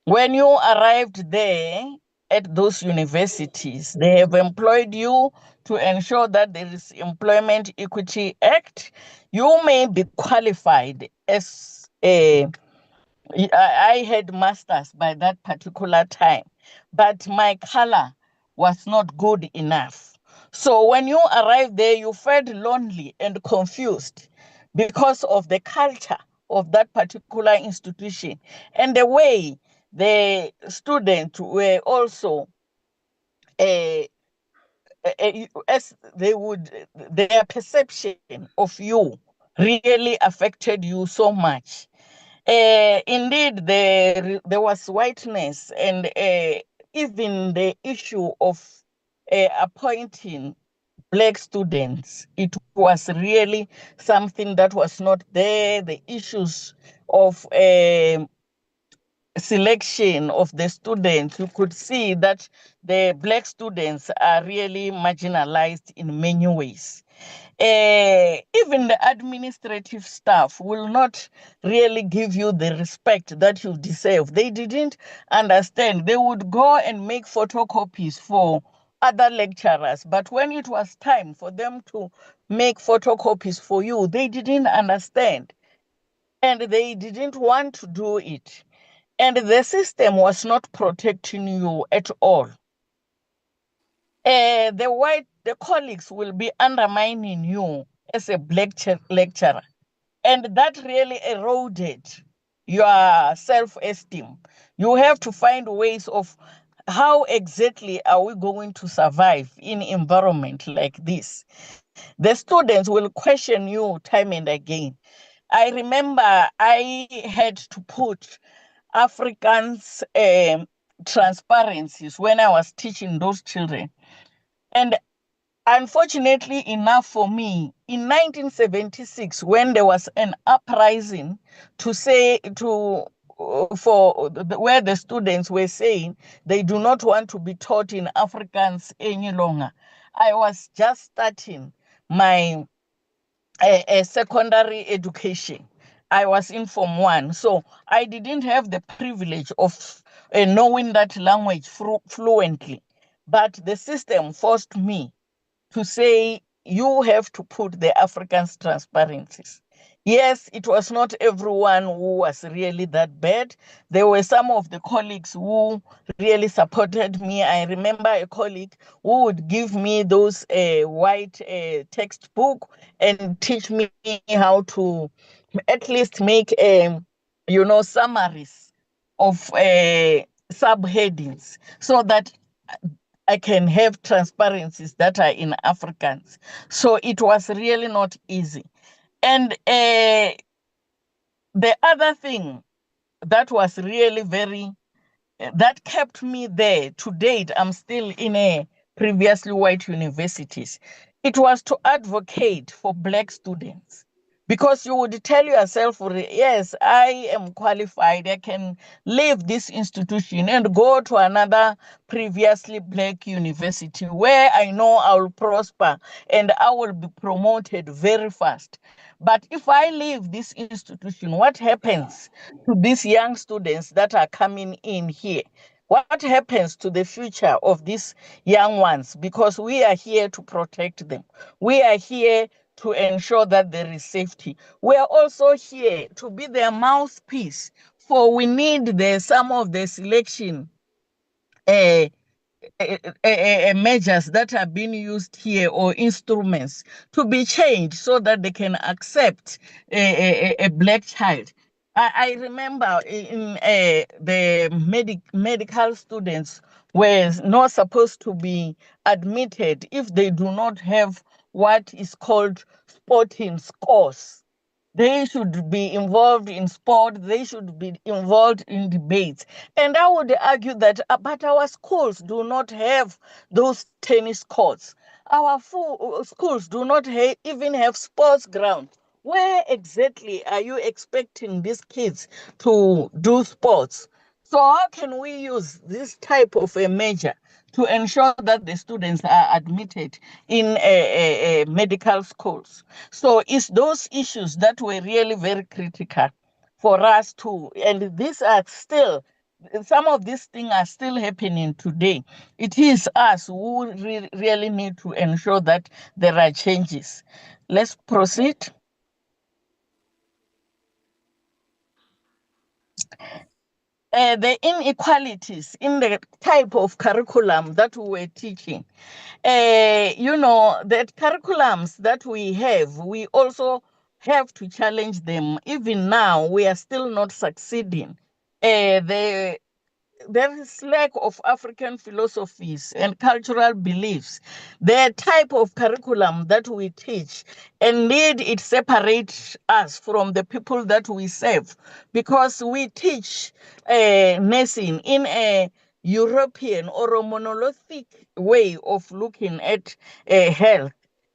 When you arrived there at those universities, they have employed you to ensure that there is Employment Equity Act. You may be qualified as a I had masters by that particular time, but my color was not good enough. So when you arrived there, you felt lonely and confused because of the culture of that particular institution and the way the students were also uh, as they would their perception of you really affected you so much. Indeed, there was whiteness and even the issue of appointing black students. It was really something that was not there. The issues of selection of the students, you could see that the black students are really marginalized in many ways. Even the administrative staff will not really give you the respect that you deserve. They didn't understand. They would go and make photocopies for other lecturers, but when it was time for them to make photocopies for you, they didn't understand and they didn't want to do it. And the system was not protecting you at all. The colleagues will be undermining you as a black lecturer. And that really eroded your self-esteem. You have to find ways of how exactly are we going to survive in environment like this. The students will question you time and again. I remember I had to put Africans transparencies when I was teaching those children. And unfortunately enough for me, in 1976, when there was an uprising to say to where the students were saying they do not want to be taught in Afrikaans any longer, I was just starting my secondary education. I was in Form 1, so I didn't have the privilege of knowing that language fluently. But the system forced me to say you have to put the Africans transparencies. Yes, it was not everyone who was really that bad. There were some of the colleagues who really supported me. I remember a colleague who would give me those white textbook and teach me how to at least make summaries of subheadings so that I can have transparencies that are in Afrikaans. So it was really not easy. And the other thing that was really that kept me there to date, I'm still in a previously white universities. It was to advocate for black students because you would tell yourself, yes, I am qualified, I can leave this institution and go to another previously black university where I know I will prosper and I will be promoted very fast. But if I leave this institution, what happens to these young students that are coming in here? What happens to the future of these young ones? Because we are here to protect them. We are here to ensure that there is safety. We are also here to be their mouthpiece, for we need some of the selection measures that are being used here or instruments to be changed so that they can accept a black child. I remember in the medical students were not supposed to be admitted if they do not have what is called sporting scores. They should be involved in sport. They should be involved in debates. And I would argue that, but our schools do not have those tennis courts. Our schools do not even have sports grounds. Where exactly are you expecting these kids to do sports? So how can we use this type of a measure to ensure that the students are admitted in medical schools? So it's those issues that were really very critical for us too. And these are still, some of these things are still happening today. It is us who really need to ensure that there are changes. Let's proceed. the inequalities in the type of curriculum that we were teaching. The curriculums that we have, we also have to challenge them. Even now, we are still not succeeding. There is lack of African philosophies and cultural beliefs. The type of curriculum that we teach, indeed, it separates us from the people that we serve, because we teach nursing in a European or a monolithic way of looking at health.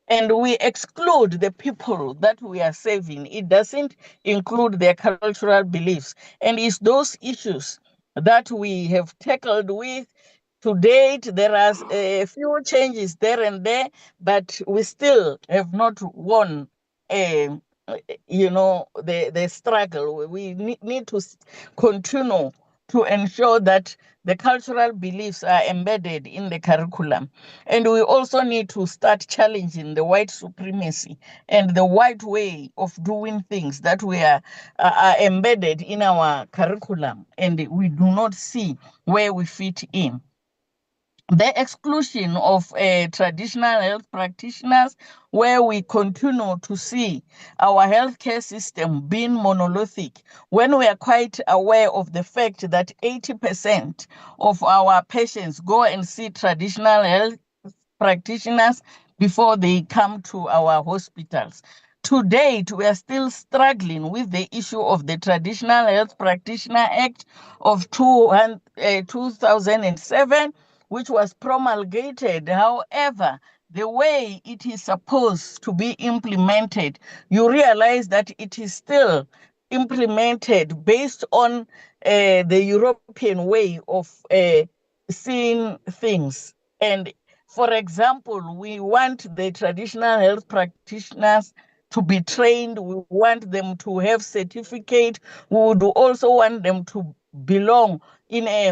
And we exclude the people that we are serving. It doesn't include their cultural beliefs. And it's those issues that we have tackled with. To date, there are a few changes there and there, but we still have not won, the struggle. We need to continue to ensure that the cultural beliefs are embedded in the curriculum. And we also need to start challenging the white supremacy and the white way of doing things that are embedded in our curriculum, and we do not see where we fit in. The exclusion of traditional health practitioners, where we continue to see our healthcare system being monolithic, when we are quite aware of the fact that 80% of our patients go and see traditional health practitioners before they come to our hospitals. To date, we are still struggling with the issue of the Traditional Health Practitioner Act of 2007, which was promulgated. However, the way it is supposed to be implemented, you realize that it is still implemented based on the European way of seeing things. And for example, we want the traditional health practitioners to be trained. We want them to have certificate. We would also want them to belong in a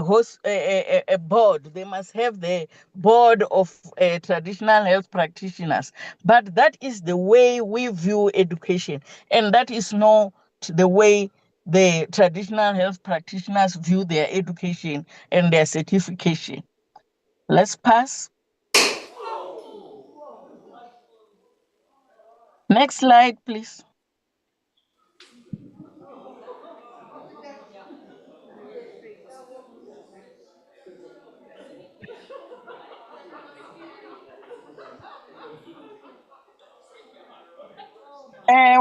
board. They must have the board of traditional health practitioners. But that is the way we view education, and that is not the way the traditional health practitioners view their education and their certification. Let's pass. Next slide, please.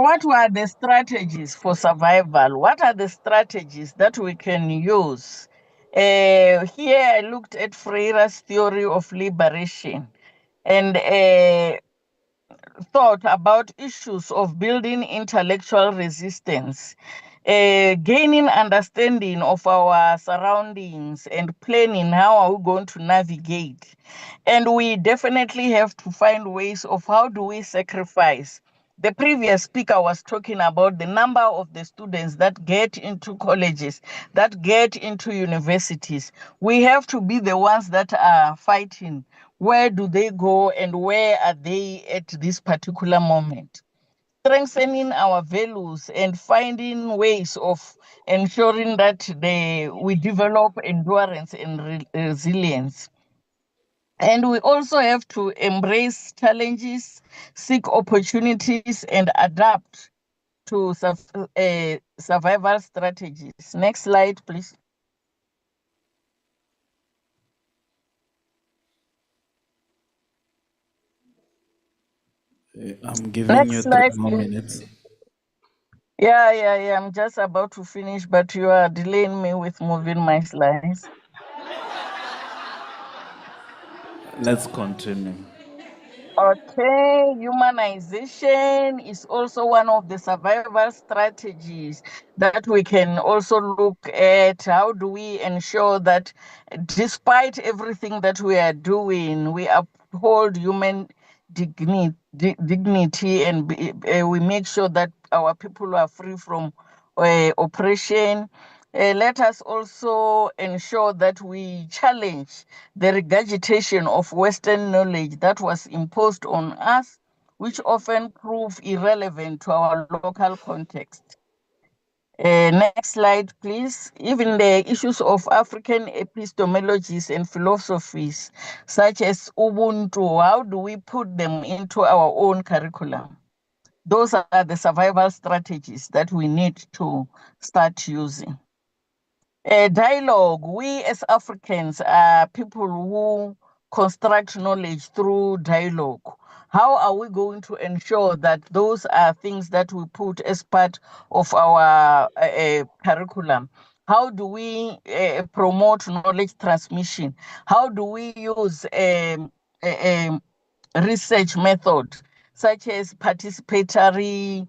What were the strategies for survival? What are the strategies that we can use? Here I looked at Freire's theory of liberation and thought about issues of building intellectual resistance, gaining understanding of our surroundings, and planning how are we going to navigate. And we definitely have to find ways of how do we sacrifice. The previous speaker was talking about the number of the students that get into colleges, that get into universities. We have to be the ones that are fighting. Where do they go and where are they at this particular moment? Strengthening our values and finding ways of ensuring that we develop endurance and resilience. And we also have to embrace challenges, seek opportunities, and adapt to survival strategies. Next slide, please. I'm giving Next you slide, 3 more please. minutes. Yeah. I'm just about to finish, but you are delaying me with moving my slides. Let's continue. Okay, humanization is also one of the survival strategies that we can also look at. How do we ensure that despite everything that we are doing, we uphold human dignity and we make sure that our people are free from oppression. Let us also ensure that we challenge the regurgitation of Western knowledge that was imposed on us, which often prove irrelevant to our local context. Next slide, please. Even the issues of African epistemologies and philosophies, such as Ubuntu, how do we put them into our own curriculum? Those are the survival strategies that we need to start using. Dialogue. We as Africans are people who construct knowledge through dialogue. How are we going to ensure that those are things that we put as part of our curriculum? How do we promote knowledge transmission? How do we use research method such as participatory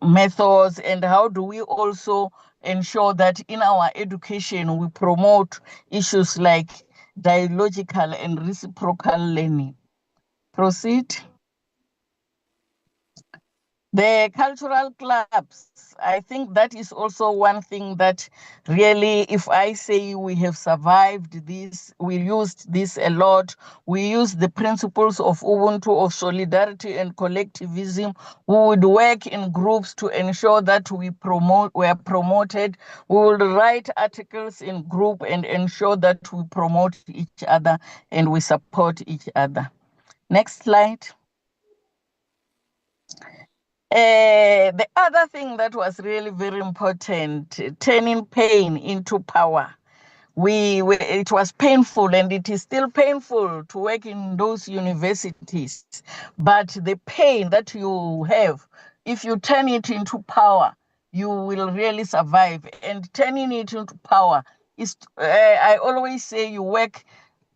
methods, and how do we also ensure that in our education we promote issues like dialogical and reciprocal learning? Proceed. The cultural clubs, I think that is also one thing that really, if I say we have survived this, we used this a lot. We use the principles of Ubuntu, of solidarity and collectivism. We would work in groups to ensure that we are promoted. We will write articles in group and ensure that we promote each other and we support each other. Next slide. The other thing that was really very important, turning pain into power. It was painful, and it is still painful to work in those universities. But the pain that you have, if you turn it into power, you will really survive. And turning it into power is, I always say, you work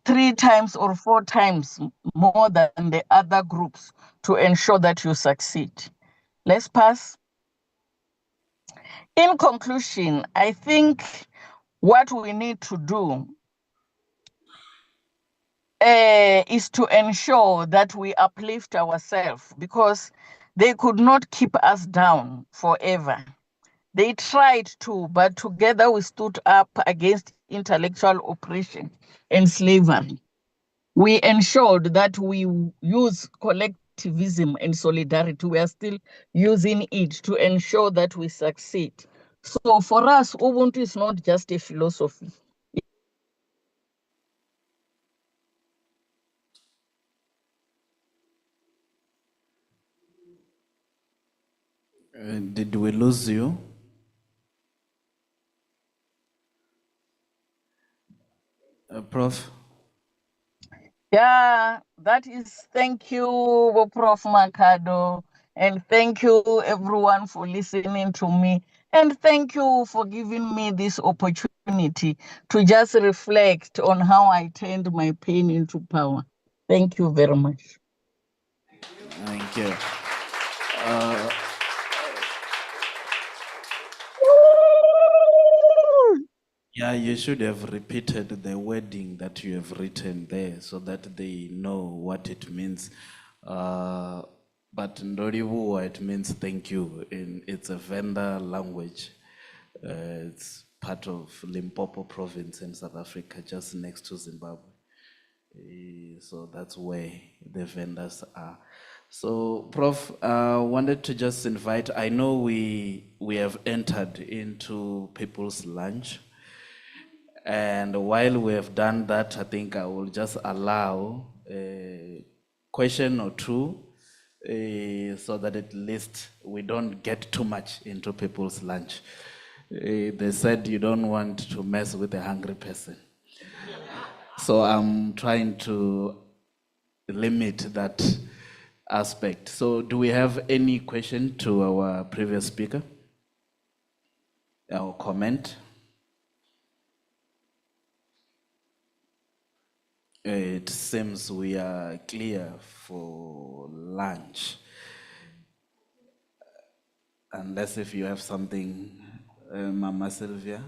3 times or 4 times more than the other groups to ensure that you succeed. Let's pass. In conclusion, I think what we need to do is to ensure that we uplift ourselves, because they could not keep us down forever. They tried to, but together we stood up against intellectual oppression and slavery. We ensured that we use collectivism and solidarity. We are still using it to ensure that we succeed. So for us, Ubuntu is not just a philosophy. Did we lose you? Prof? Yeah, that is, thank you, Prof. Makado, and thank you everyone for listening to me, and thank you for giving me this opportunity to just reflect on how I turned my pain into power. Thank you very much. Thank you. Yeah, you should have repeated the wording that you have written there so that they know what it means. But Ndoribu, it means thank you. It's a Venda language. It's part of Limpopo province in South Africa, just next to Zimbabwe. So that's where the vendors are. So, Prof, wanted to just invite, I know we have entered into people's lunch. And while we have done that, I think I will just allow a question or two so that at least we don't get too much into people's lunch. They said you don't want to mess with a hungry person. So I'm trying to limit that aspect. So do we have any question to our previous speaker? Or comment? It seems we are clear for lunch. Unless if you have something, Mama Sylvia.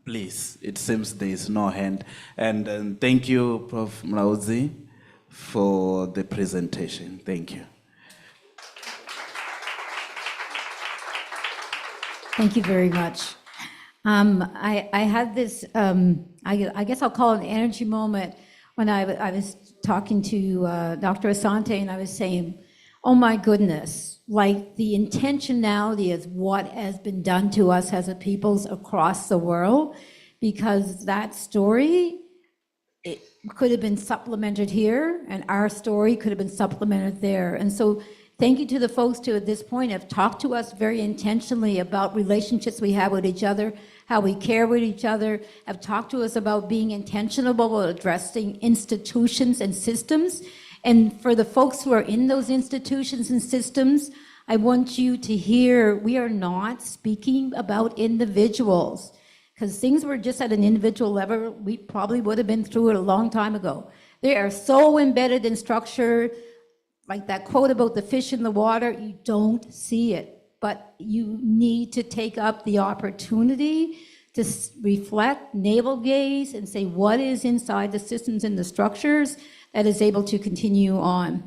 Please, it seems there is no hand. And thank you, Prof. Mlauzi, for the presentation. Thank you. Thank you very much. I had this, I guess I'll call it an energy moment when I was talking to Dr. Asante, and I was saying, oh my goodness, like the intentionality is what has been done to us as a peoples across the world, because that story, it could have been supplemented here, and our story could have been supplemented there. And so thank you to the folks who at this point have talked to us very intentionally about relationships we have with each other, how we care with each other, have talked to us about being intentional about addressing institutions and systems. And for the folks who are in those institutions and systems, I want you to hear, we are not speaking about individuals, because things were just at an individual level, we probably would have been through it a long time ago. They are so embedded in structure, like that quote about the fish in the water, you don't see it, but you need to take up the opportunity to reflect, navel gaze, and say what is inside the systems and the structures that is able to continue on.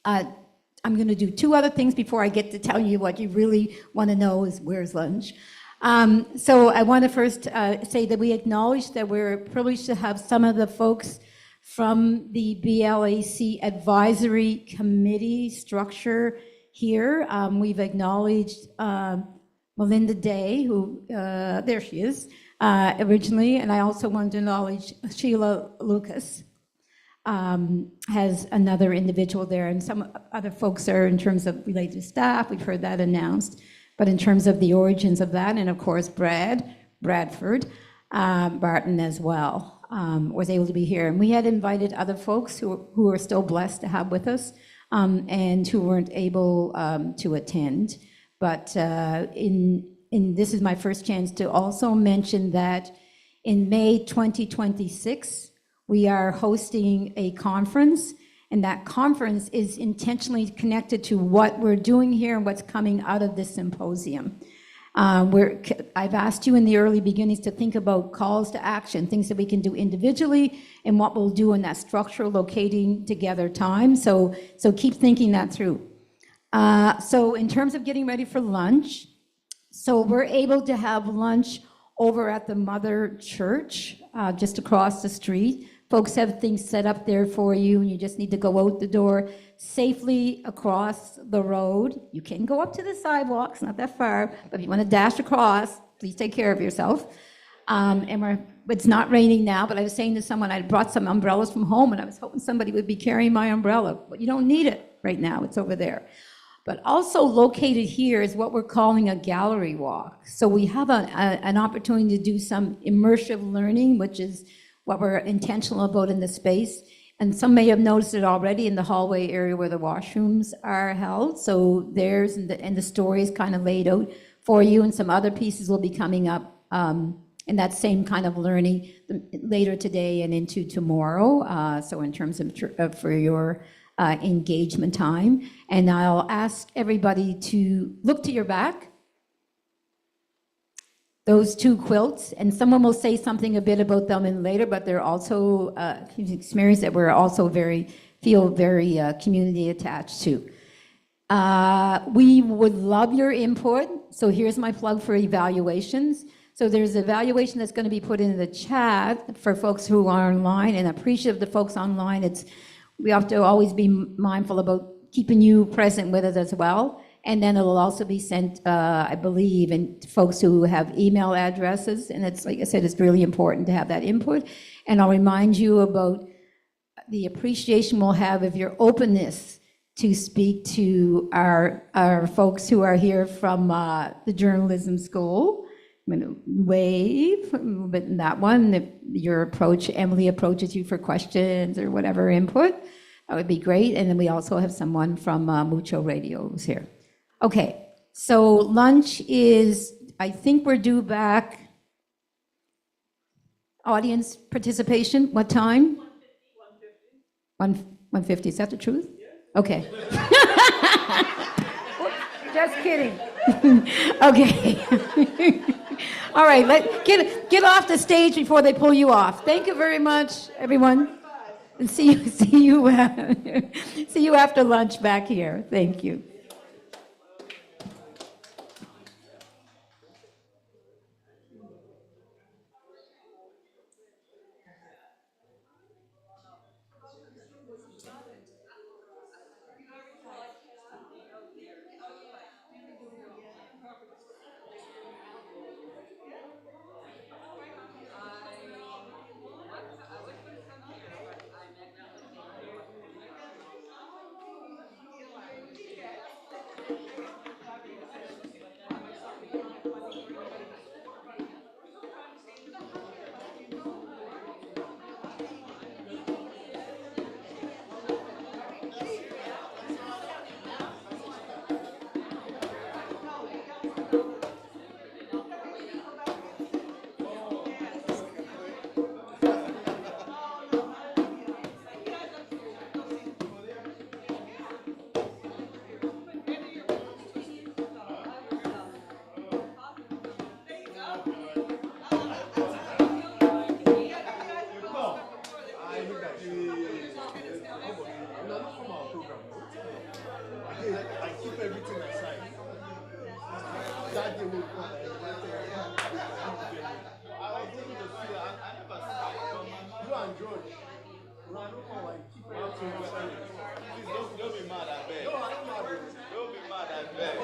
I'm going to do two other things before I get to tell you what you really want to know is where's lunch. So I want to first say that we acknowledge that we're privileged to have some of the folks from the BLAC Advisory Committee structure here. We've acknowledged Melinda Day, who, there she is, originally, and I also wanted to acknowledge Sheila Lucas. Has another individual there, and some other folks are in terms of related staff, we've heard that announced, but in terms of the origins of that, and of course Bradford, Barton as well, was able to be here. And we had invited other folks who are still blessed to have with us, and who weren't able to attend. But this is my first chance to also mention that in May 2026, we are hosting a conference, and that conference is intentionally connected to what we're doing here and what's coming out of this symposium. I've asked you in the early beginnings to think about calls to action, things that we can do individually, and what we'll do in that structural locating together time. So keep thinking that through. So in terms of getting ready for lunch, so we're able to have lunch over at the Mother Church, just across the street. Folks have things set up there for you, and you just need to go out the door safely across the road. You can go up to the sidewalk, it's not that far, but if you want to dash across, please take care of yourself. It's not raining now, but I was saying to someone, I brought some umbrellas from home, and I was hoping somebody would be carrying my umbrella, but you don't need it right now, it's over there. But also located here is what we're calling a gallery walk. So we have an opportunity to do some immersive learning, which is what we're intentional about in the space. And some may have noticed it already in the hallway area where the washrooms are held. So there's, and the story is kind of laid out for you, and some other pieces will be coming up in that same kind of learning later today and into tomorrow. So in terms of for your engagement time. And I'll ask everybody to look to your back. Those two quilts, and someone will say something a bit about them in later, but they're also experience that we're also feel very community attached to. We would love your input. So here's my plug for evaluations. So there's evaluation that's going to be put in the chat for folks who are online, and appreciative of the folks online. We have to always be mindful about keeping you present with us as well. And then it'll also be sent, I believe, and folks who have email addresses. And it's, like I said, it's really important to have that input. And I'll remind you about the appreciation we'll have of your openness to speak to our folks who are here from the journalism school. I'm going to wave a little bit in that one. If Emily approaches you for questions or whatever input, that would be great. And then we also have someone from Mucho Radio who's here. Okay, so lunch is, I think we're due back. Audience participation, what time? 1:50, is that the truth? Okay. Just kidding. Okay. All right, get off the stage before they pull you off. Thank you very much, everyone. And see you after lunch back here. Thank you. I keep everything aside. That day will come. I was able to see. I never saw you and George. I don't know. I keep everything aside. Please don't be mad. I beg. No, I'm not mad. Don't be mad. I beg.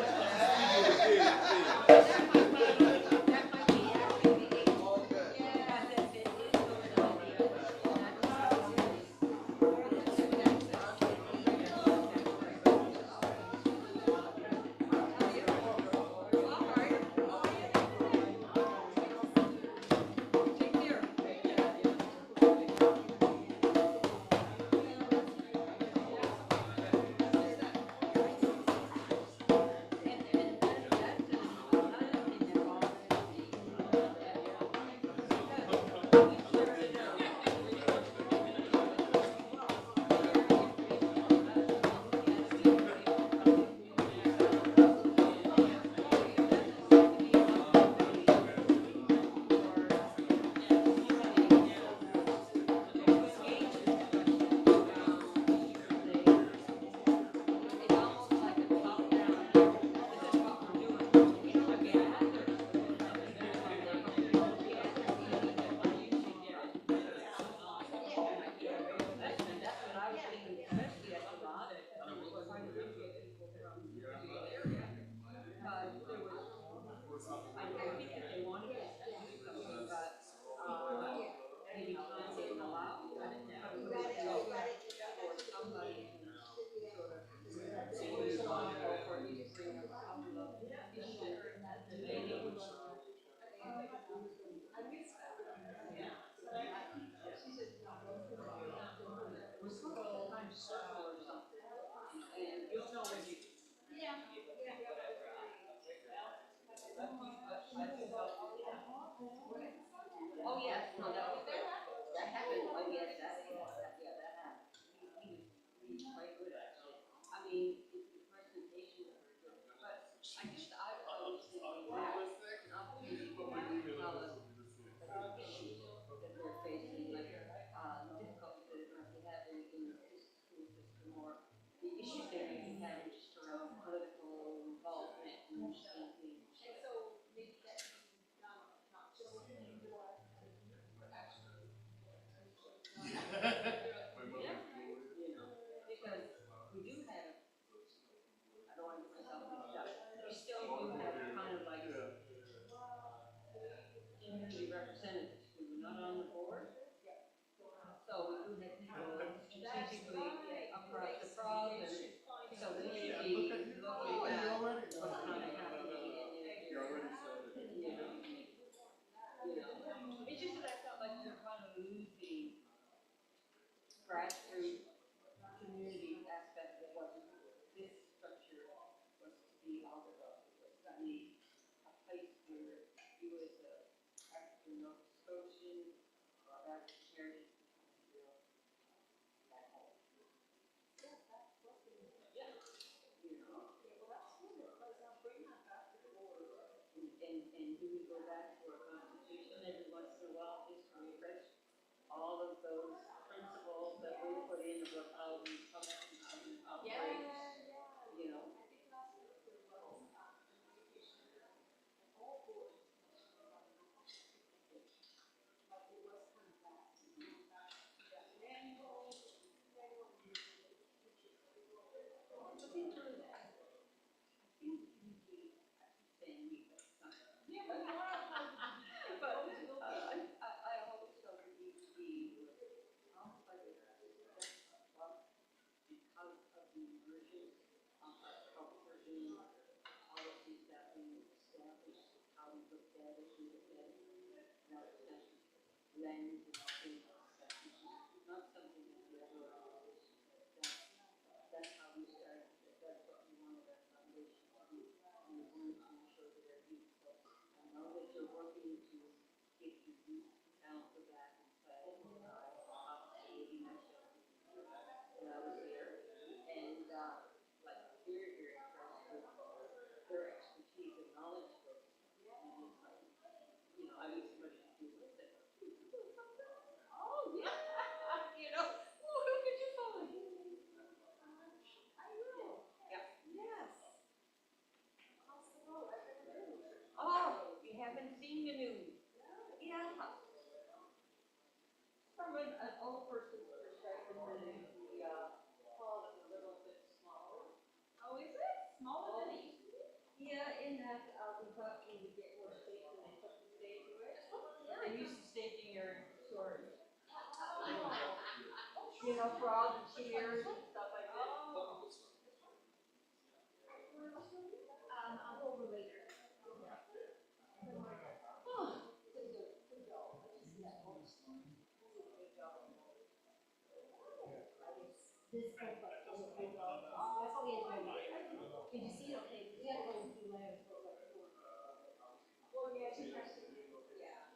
Oh, yes, no, that was good. That happened, oh, yes, that happened. He's quite good at it. I mean, the presentation was very good, but I guess I was thinking that an opportunity to tell us the issues that they're facing, like, the difficulties that they might be having in this school system, or the issues they may be having just around political involvement and things. Because we do have, I don't want to get myself mixed up, we still do have kind of like community representatives who are not on the board. So we do have people strategically across the province, so they should be looking at what's kind of happening in their, it's just that I felt like we were kind of losing grassroots community aspect of what this structure was to be all about. It was to be a place where you as a African Nova Scotian or African heritage at home. And do we go back to our constitution every once in a while just to refresh all of those principles that we put in about how we function and operate, you know? But I always felt it needs to be lens and all things like that. It's not something that we ever accomplished, but that's how we started. That's what we wanted our foundation to do. And we wanted to make sure that our youth, so I know that you're working to get your youth out the back inside. Maybe I showed when I was there, and like very, very impressed with their expertise and knowledge base. And it's like, you know, I need somebody to do with it. Oh, yeah, you know, oh, who could you find? I will. Yeah. Yes. Oh, you haven't seen the news. Yeah. From an old person's perspective, the hall is a little bit smaller. Oh, is it? Smaller than it used to be? Yeah, in that we thought we would get more space when they took the stage away. They used the staging area for storage. You know, for all the cheers and stuff like that. I'll go over later. This kind of like, oh, that's how we had to do it. Did you see it? Okay, we had to go through layers. Well, yeah, she has to. Yeah.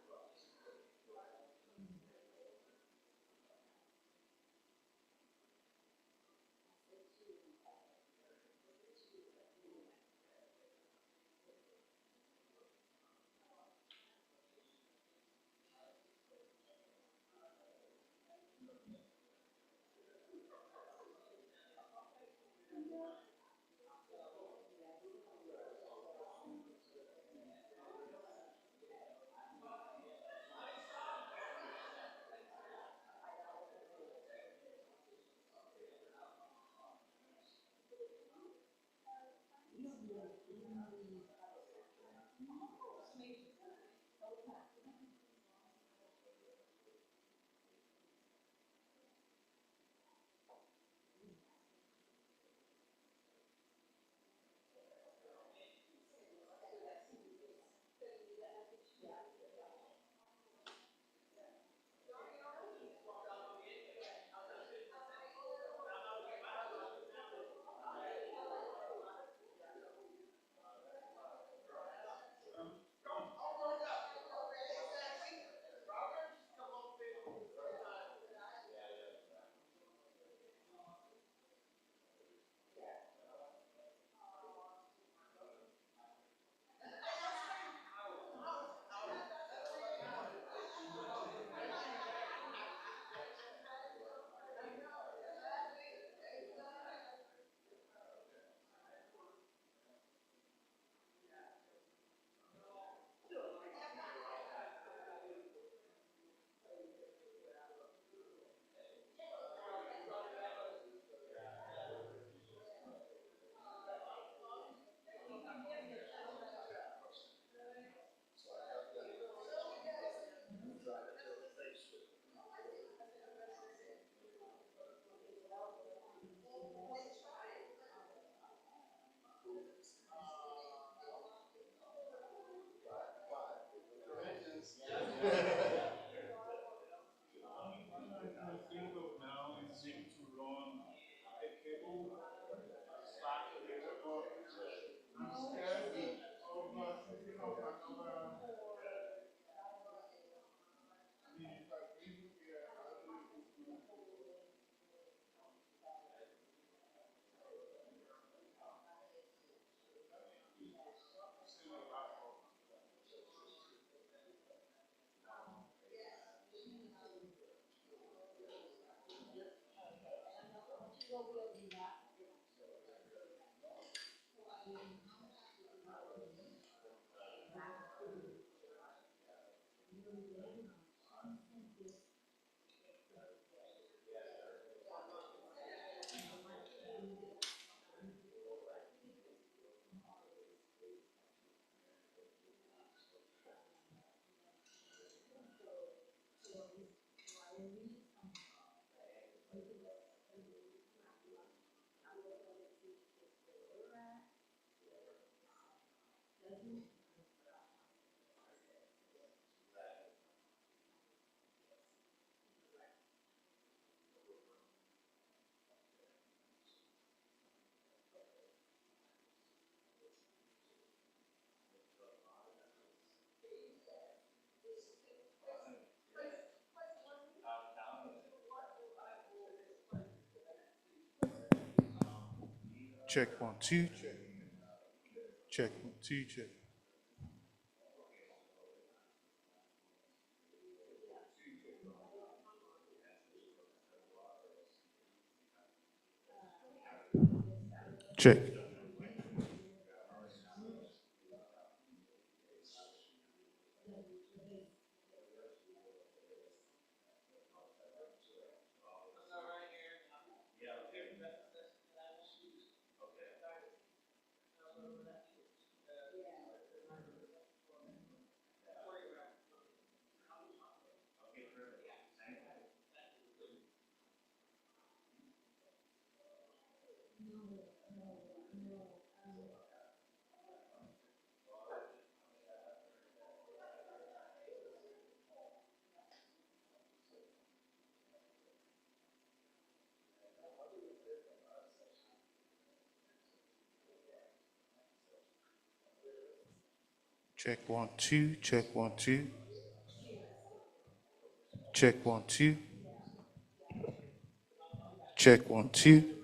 Check 1 2. Check 1 2. Check. Check. Check 1 2. Check 1 2. Check 1 2. Check 1 2.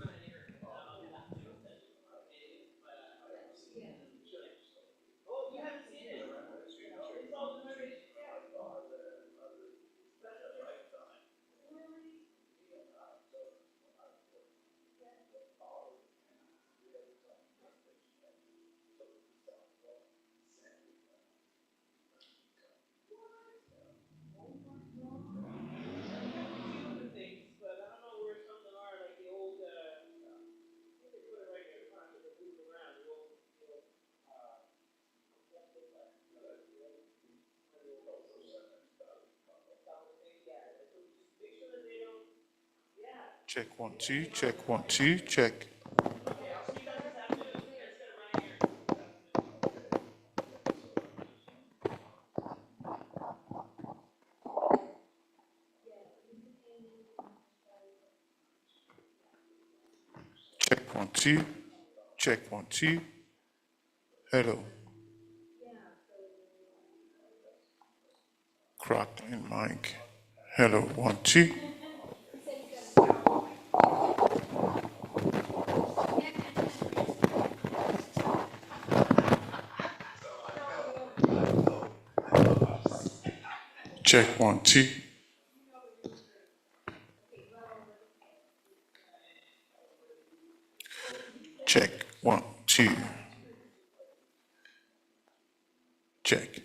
Check 1 2. Check 1 2. Check. Check 1 2. Check 1 2. Hello. Crackling mic. Hello. 1 2. Check 1 2. Check 1 2. Check.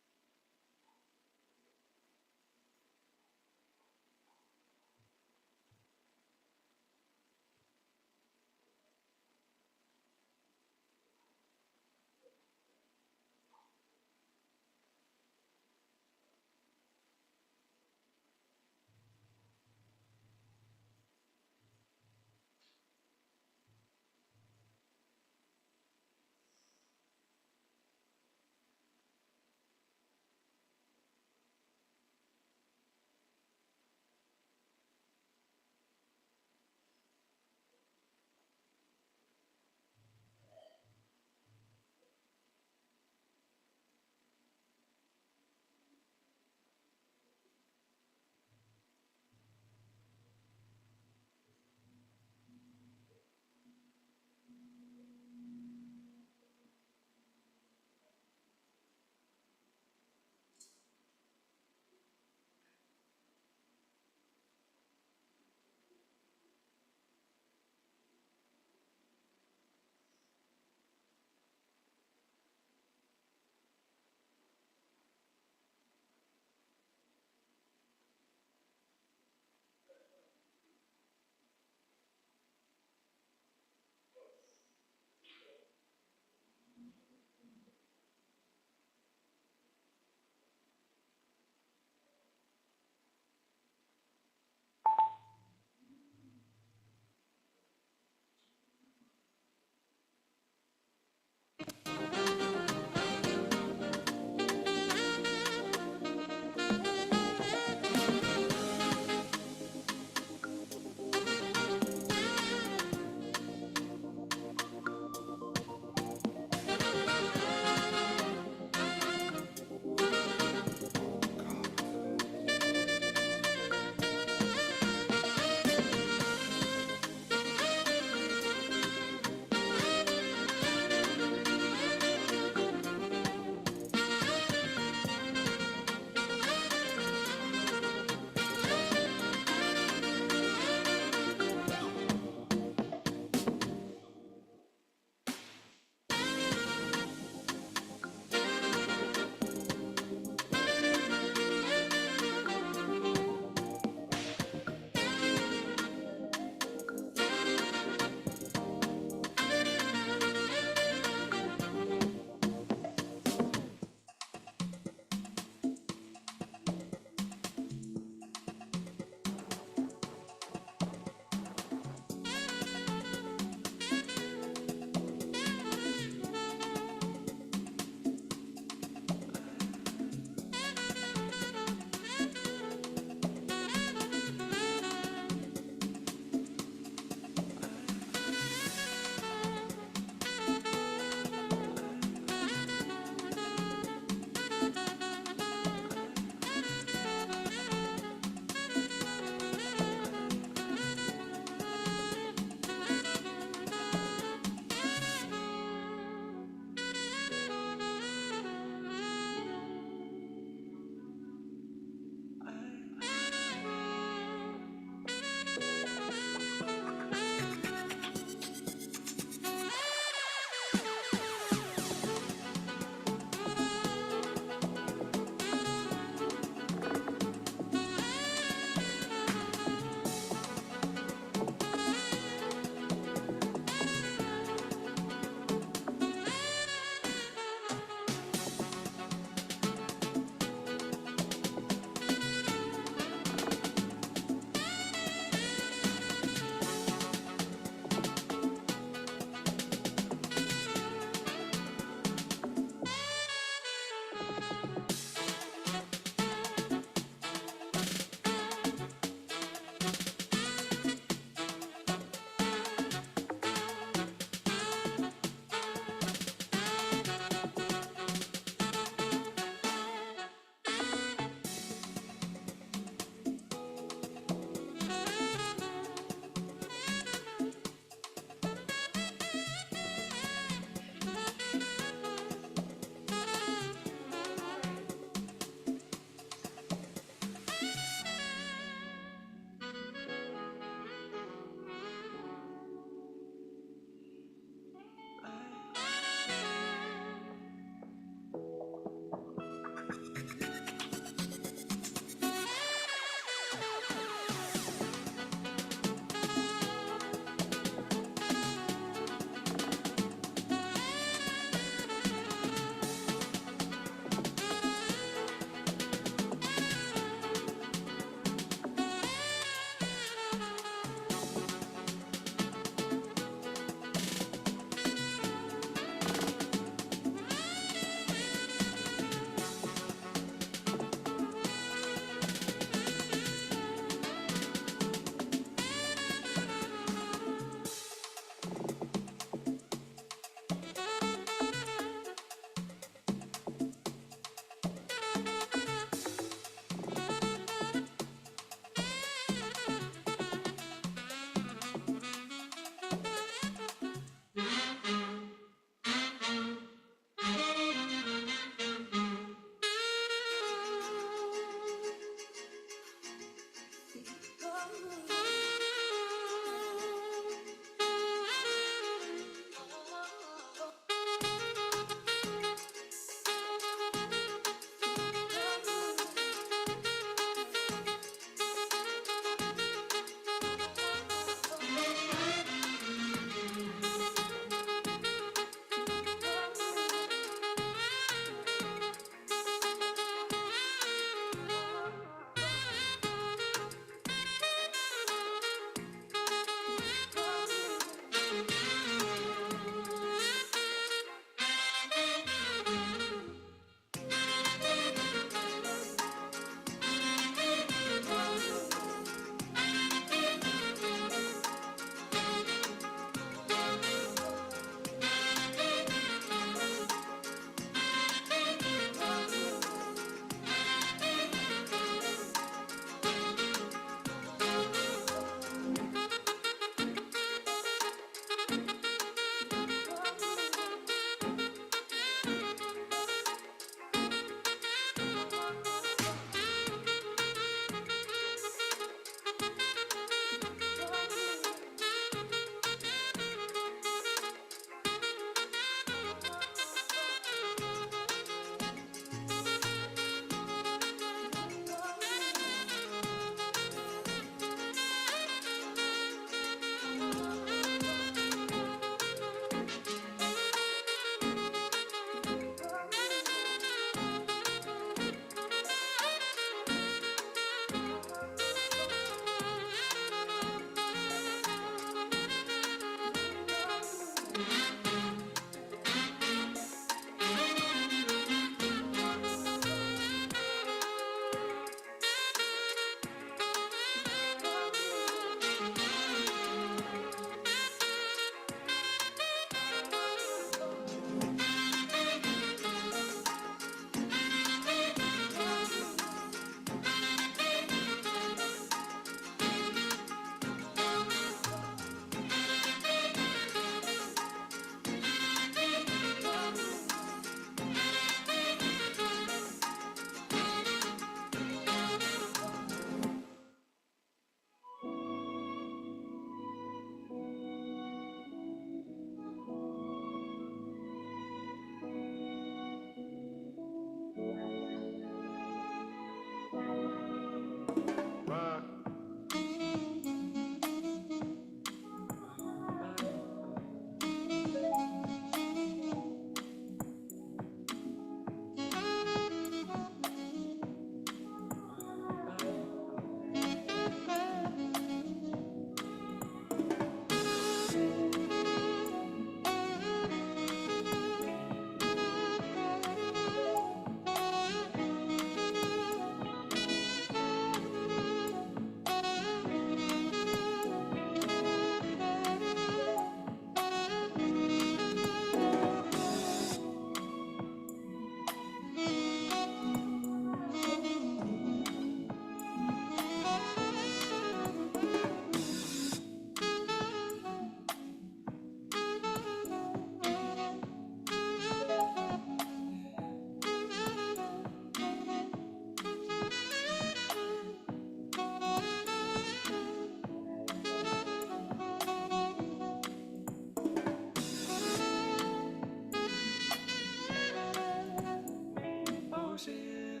Shiva.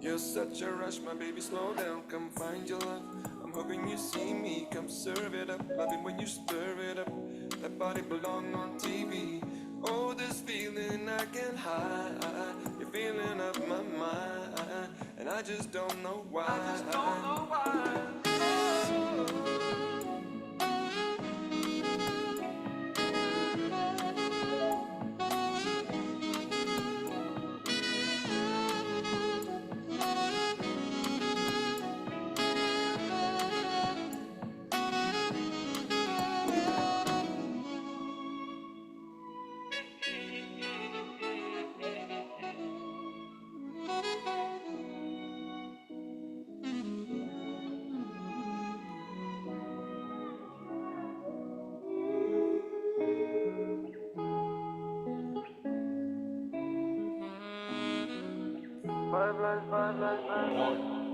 You're such a rush, my baby, slow down, come find your love. I'm hoping you see me, come serve it up. Love it when you stir it up. That body belong on TV. Oh, this feeling I can't hide. You're feeling up my mind, and I just don't know why. I just don't know why. Five lives.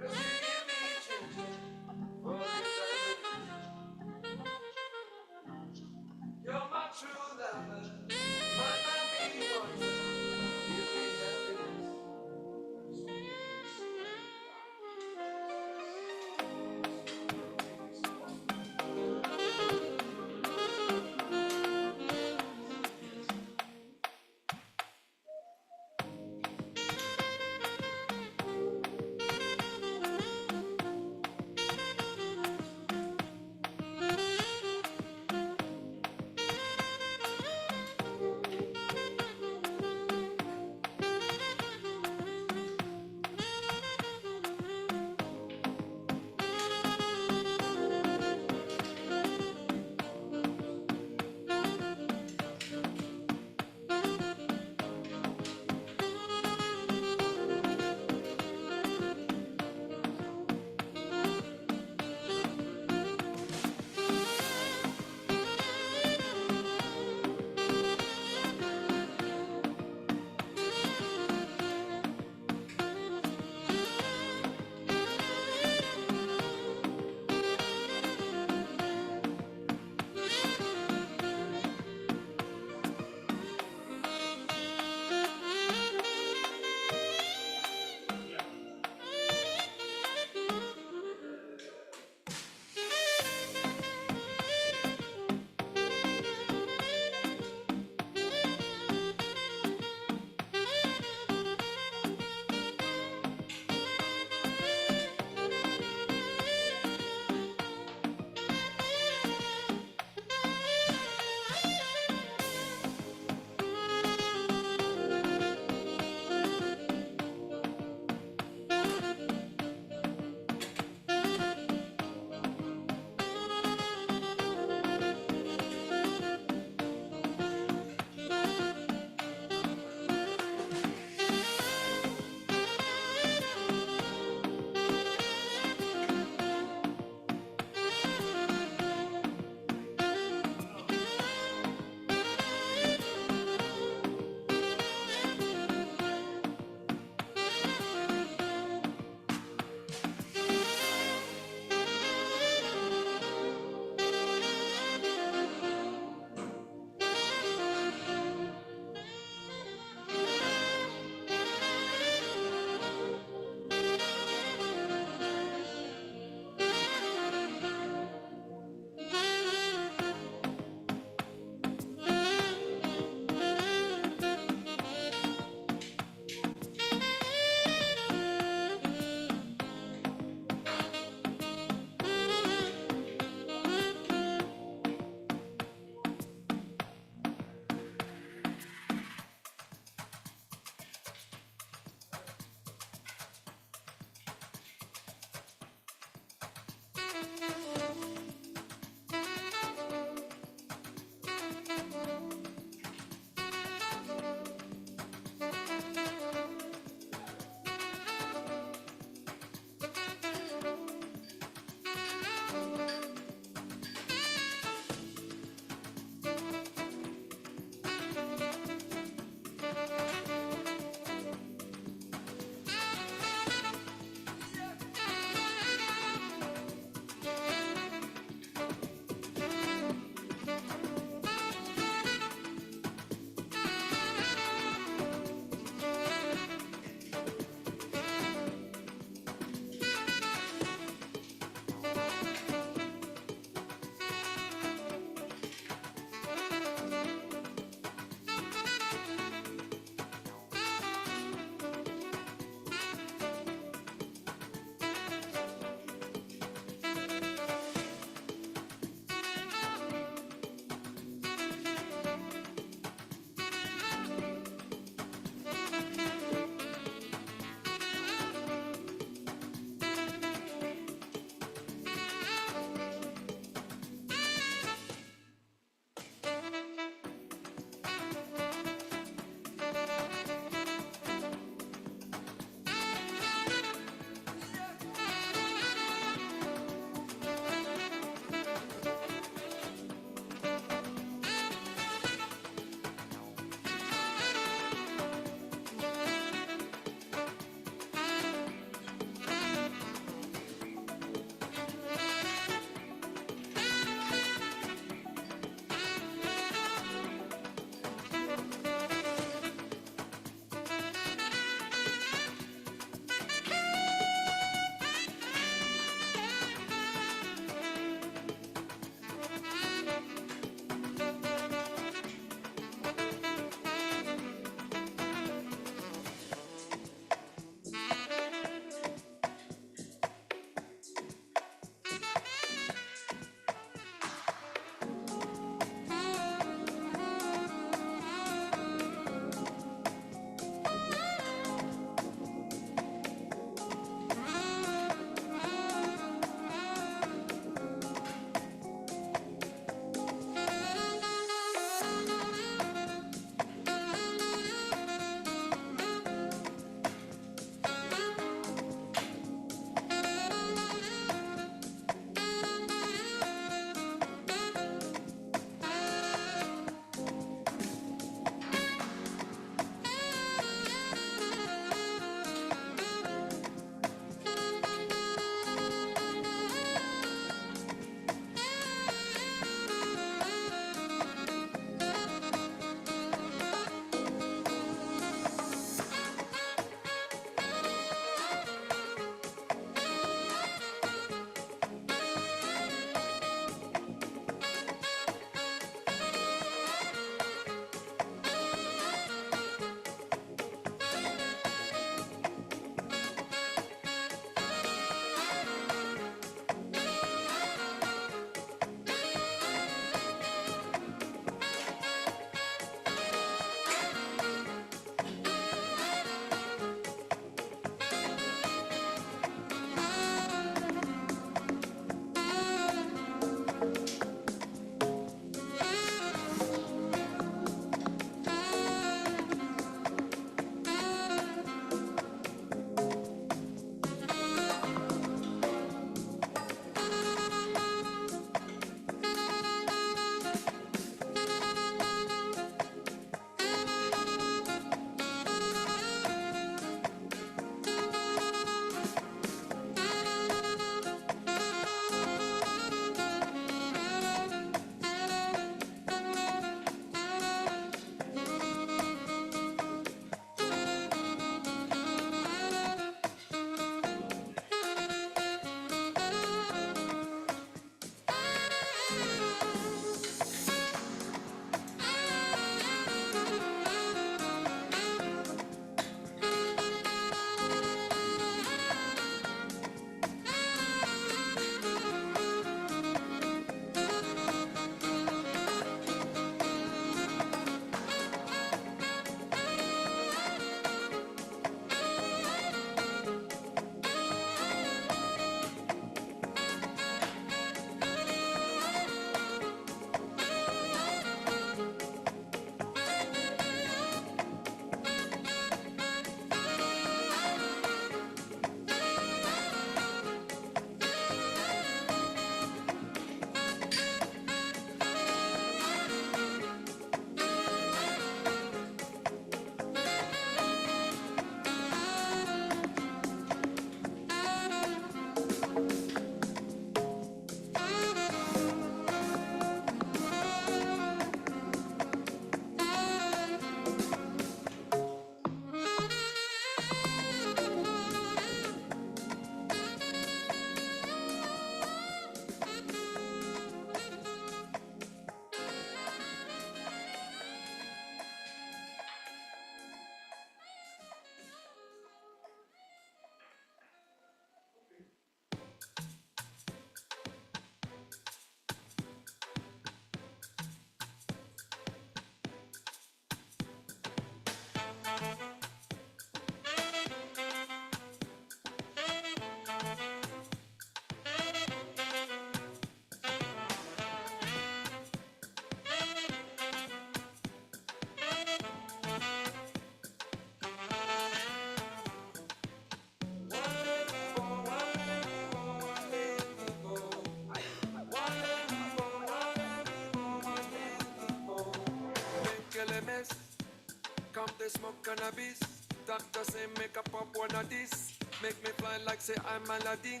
smoke cannabis. Doctor say make a pop one of this. Make me fly like say I'm Aladdin.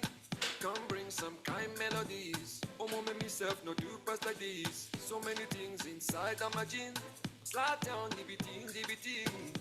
Come bring some kind melodies. Oh, mama, myself no do past like this. So many things inside of my jeans. Slide down, DBTs, DBTs.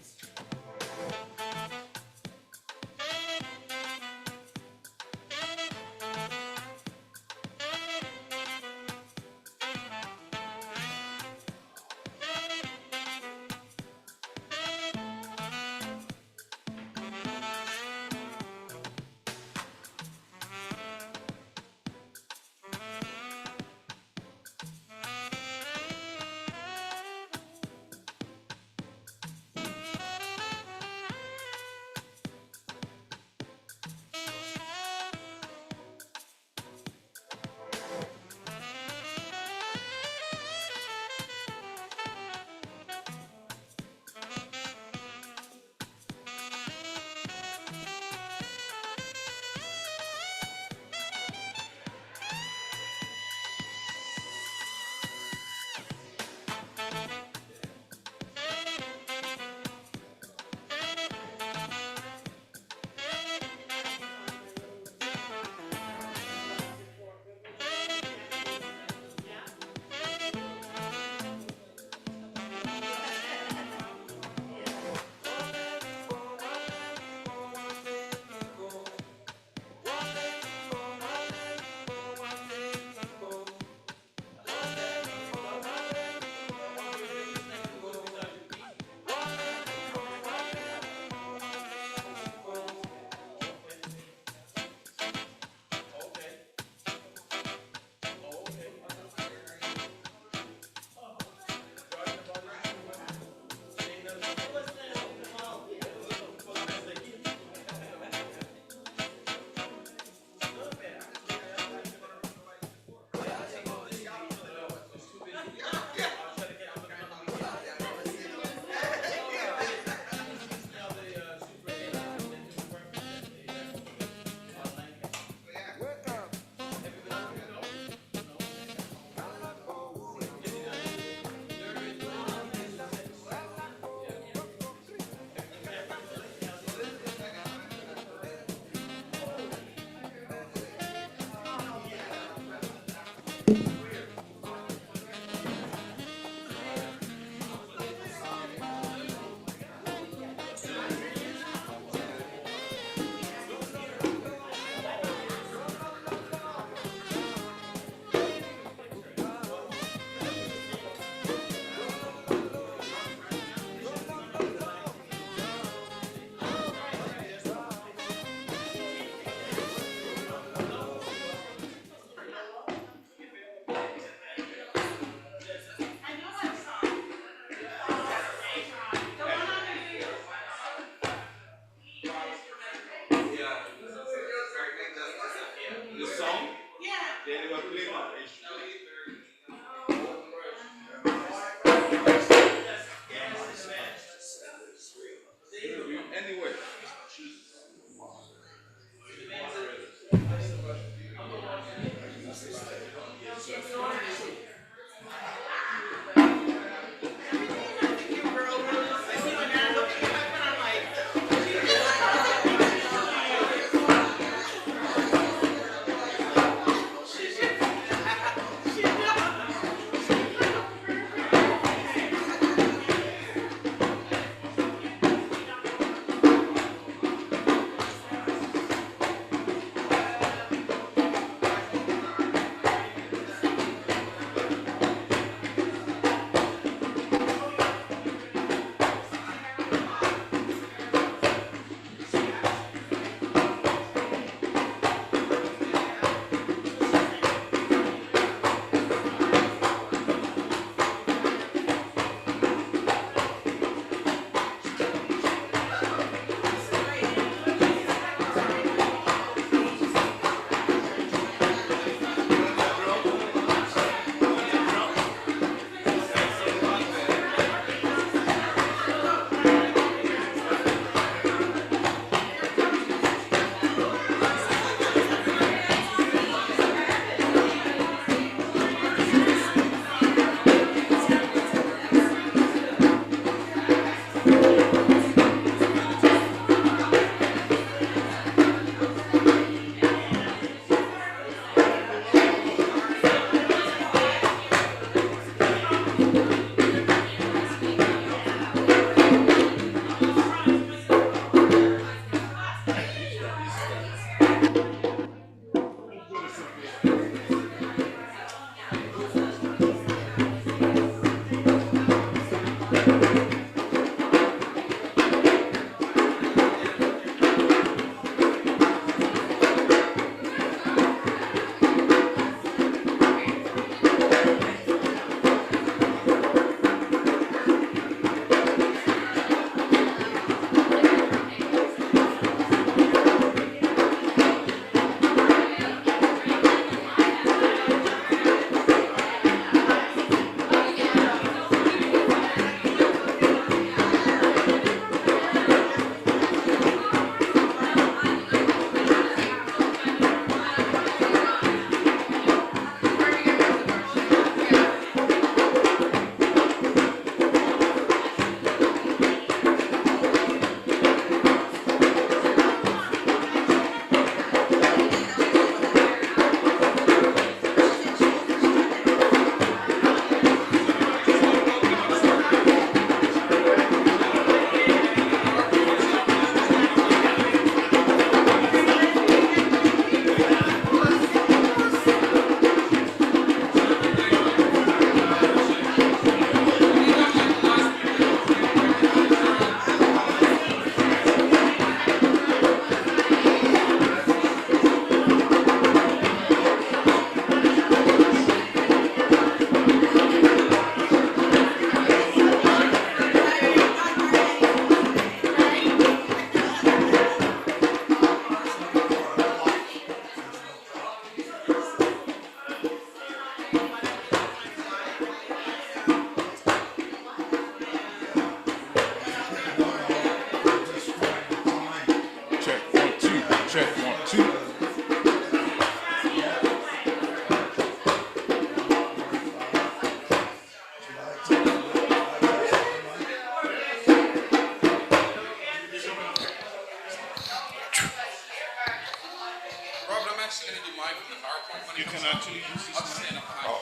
You can actually use this mic. Oh.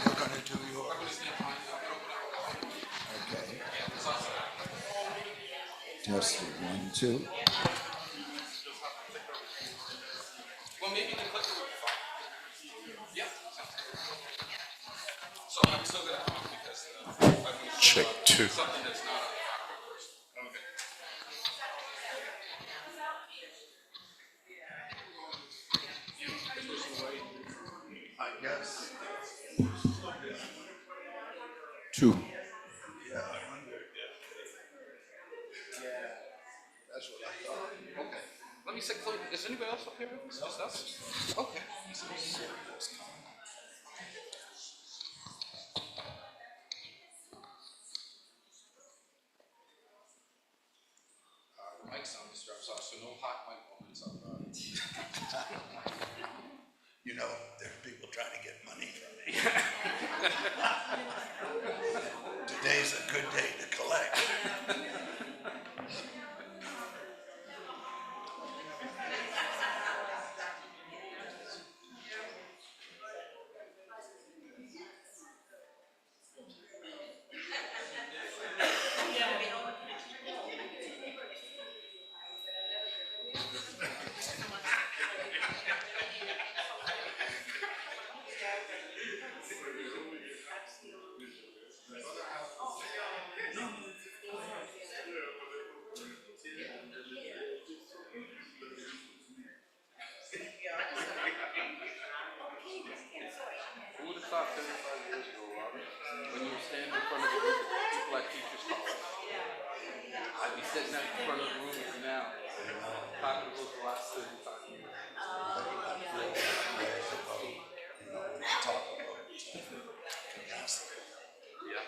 You're gonna do yours. Okay. Testing, 1, 2. Well, maybe the clicker would be fine. Yep. So I'm still gonna talk because Check 2. something that's not a PowerPoint person. Okay. I guess. 2. Yeah. That's what I thought. Okay. Let me say, is anybody else up here? It's just us? Okay. Mic sound disturbs us, so no hot mic moments up. You know, there's people trying to get money from me. Today's a good day to collect. Who would have thought 75 years ago, Robert, when you were standing in front of the people at Teachers College? I'd be sitting out in front of the room as now, talking about the last 35 years. Talk about capacity. Yeah.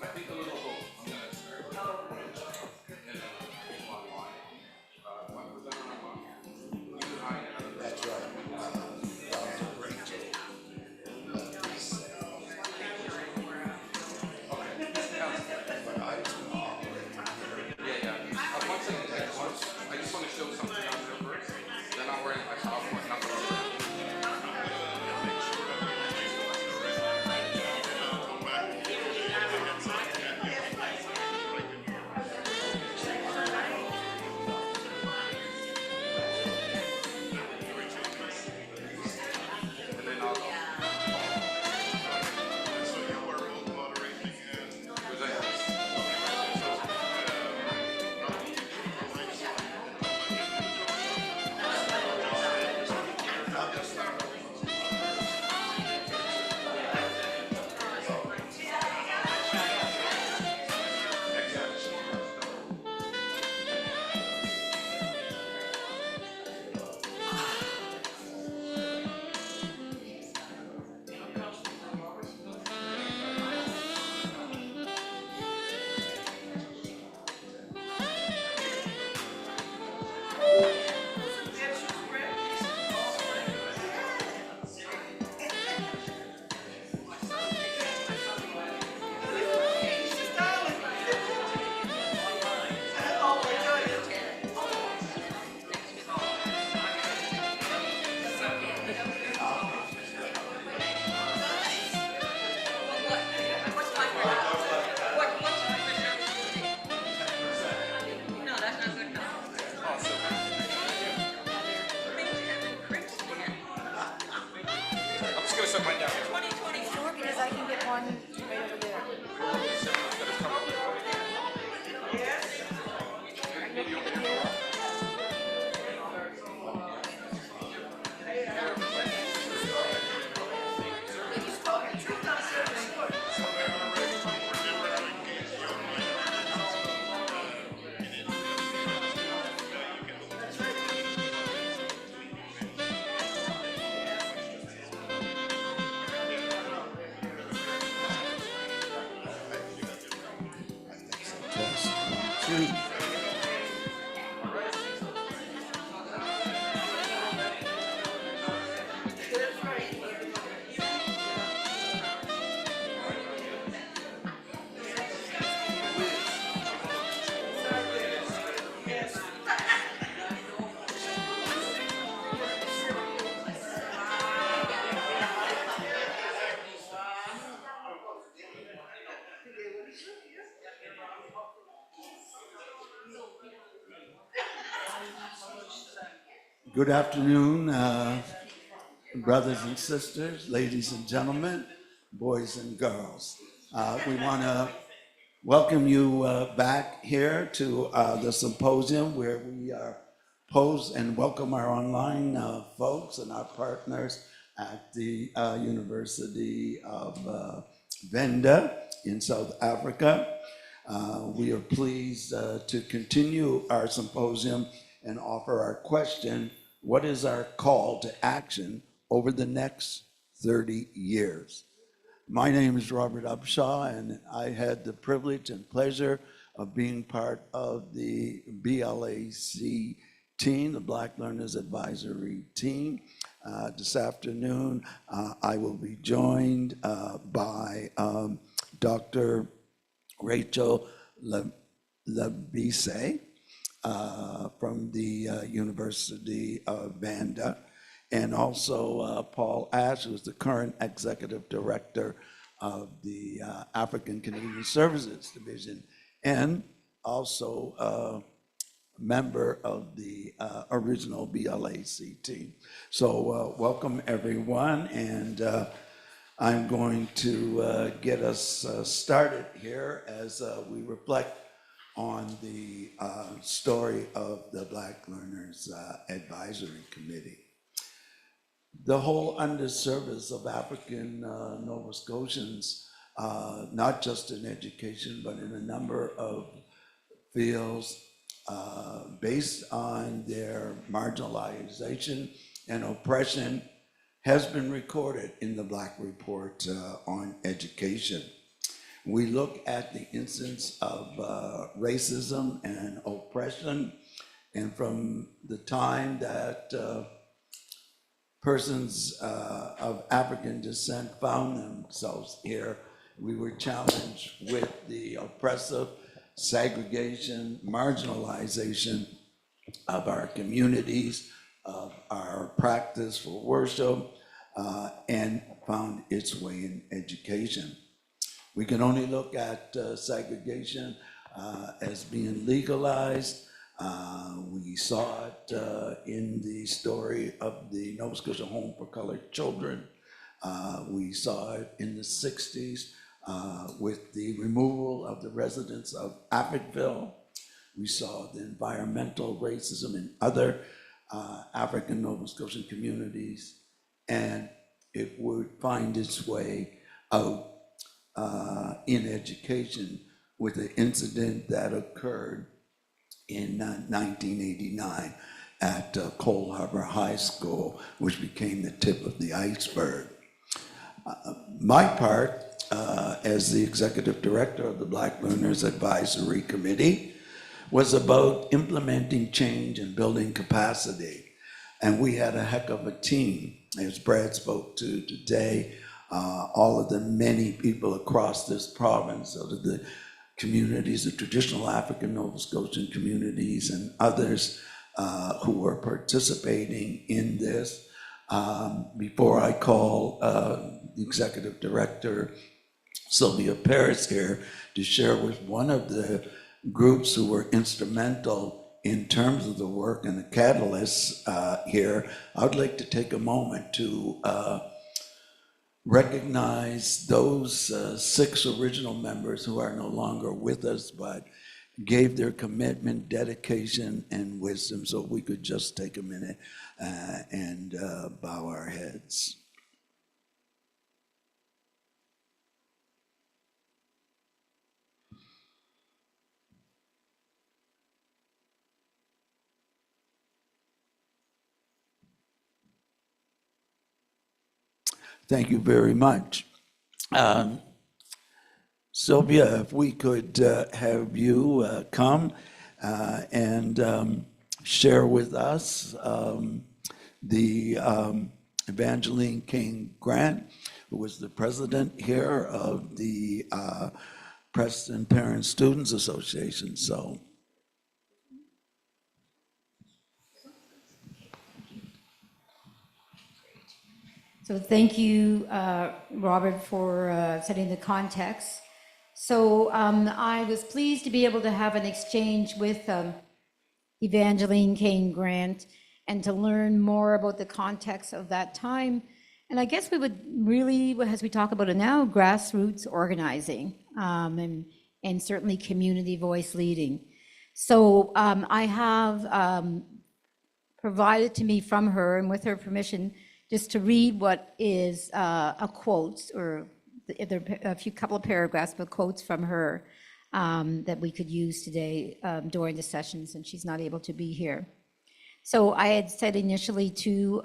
I think a little hope. I'm gonna start with and online. One presenter on one. You and I and another. That's right. Rachel. Yeah. One second. I just want to show something on there first. Then I'll Good afternoon, brothers and sisters, ladies and gentlemen, boys and girls. We want to welcome you back here to the symposium where we are posed and welcome our online folks and our partners at the University of Venda in South Africa. We are pleased to continue our symposium and offer our question, what is our call to action over the next 30 years? My name is Robert Upshaw, and I had the privilege and pleasure of being part of the BLAC team, the Black Learners Advisory Team. This afternoon, I will be joined by Dr. Rachel Labise from the University of Vanda, and also Paul Ash, who is the current Executive Director of the African Canadian Services Division, and also a member of the original BLAC team. So welcome everyone, and I'm going to get us started here as we reflect on the story of the Black Learners Advisory Committee. The whole underservice of African Nova Scotians, not just in education, but in a number of fields based on their marginalization and oppression, has been recorded in the Black Report on Education. We look at the instance of racism and oppression, and from the time that persons of African descent found themselves here, we were challenged with the oppressive segregation, marginalization of our communities, of our practice for worship, and found its way in education. We can only look at segregation as being legalized. We saw it in the story of the Nova Scotia Home for Colored Children. We saw it in the 60s with the removal of the residents of Africville. We saw the environmental racism in other African Nova Scotian communities, and it would find its way out in education with the incident that occurred in 1989 at Cole Harbour High School, which became the tip of the iceberg. My part as the executive director of the Black Learners Advisory Committee was about implementing change and building capacity. And we had a heck of a team, as Brad spoke to today, all of the many people across this province, out of the communities, the traditional African Nova Scotian communities and others who were participating in this. Before I call the executive director, Sylvia Paris, here to share with one of the groups who were instrumental in terms of the work and the catalysts here, I would like to take a moment to recognize those 6 original members who are no longer with us, but gave their commitment, dedication, and wisdom. So if we could just take a minute and bow our heads. Thank you very much. Sylvia, if we could have you come and share with us the Evangeline King Grant, who was the president here of the Preston Parent Students Association. So. So thank you, Robert, for setting the context. So I was pleased to be able to have an exchange with Evangeline Kane Grant and to learn more about the context of that time. And I guess we would really, as we talk about it now, grassroots organizing, and certainly community voice leading. So I have provided to me from her, and with her permission, just to read what is a quote, or there are a couple of paragraphs, but quotes from her that we could use today during the session, since she's not able to be here. So I had said initially to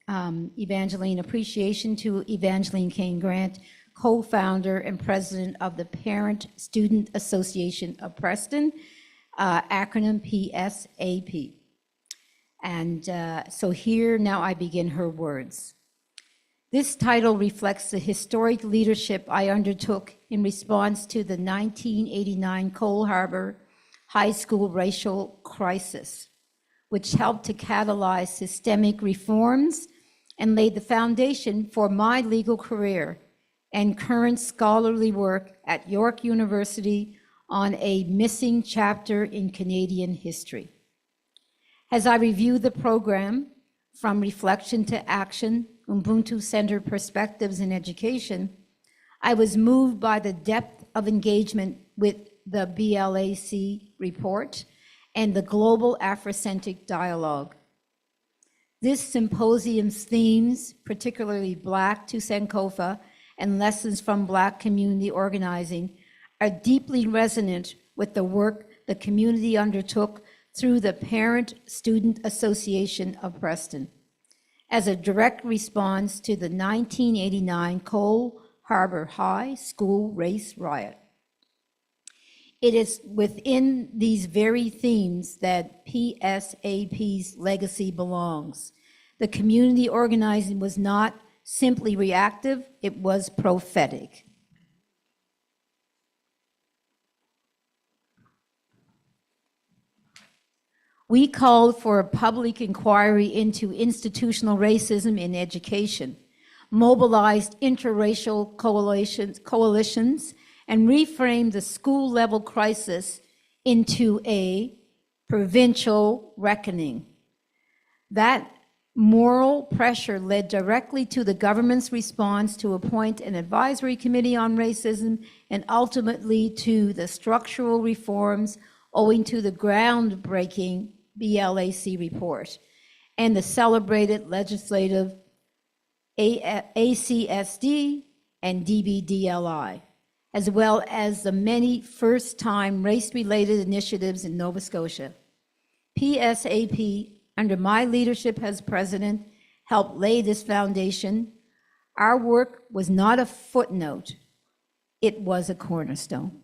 Evangeline, appreciation to Evangeline Kane Grant, co-founder and president of the Parent Student Association of Preston, acronym PSAP. And so here now I begin her words. This title reflects the historic leadership I undertook in response to the 1989 Cole Harbour High School racial crisis, which helped to catalyze systemic reforms and laid the foundation for my legal career and current scholarly work at York University on a missing chapter in Canadian history. As I review the program, From Reflection to Action, Ubuntu-Centered Perspectives in Education, I was moved by the depth of engagement with the BLAC report and the global Africentric dialogue. This symposium's themes, particularly Black to Sankofa and lessons from Black community organizing, are deeply resonant with the work the community undertook through the Parent Student Association of Preston as a direct response to the 1989 Cole Harbour High School race riot. It is within these very themes that PSAP's legacy belongs. The community organizing was not simply reactive, it was prophetic. We called for a public inquiry into institutional racism in education, mobilized interracial coalitions, and reframed the school-level crisis into a provincial reckoning. That moral pressure led directly to the government's response to appoint an advisory committee on racism and ultimately to the structural reforms owing to the groundbreaking BLAC report and the celebrated legislative ACSD and DBDLI, as well as the many first-time race-related initiatives in Nova Scotia. PSAP, under my leadership as president, helped lay this foundation. Our work was not a footnote, it was a cornerstone.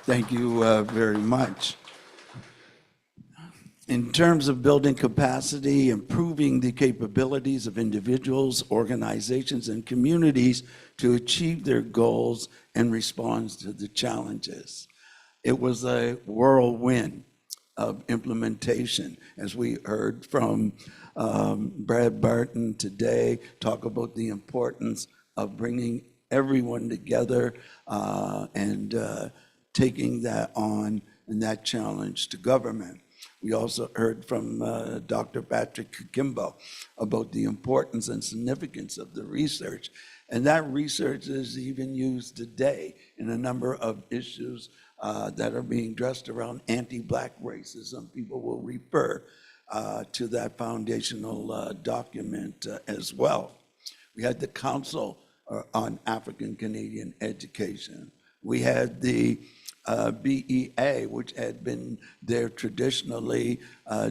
Thank you very much. In terms of building capacity, improving the capabilities of individuals, organizations, and communities to achieve their goals and respond to the challenges. It was a whirlwind of implementation, as we heard from Brad Barton today, talk about the importance of bringing everyone together and taking that on and that challenge to government. We also heard from Dr. Patrick Kakimbo about the importance and significance of the research. And that research is even used today in a number of issues that are being addressed around anti-Black racism. People will refer to that foundational document as well. We had the Council on African Canadian Education. We had the BEA, which had been there traditionally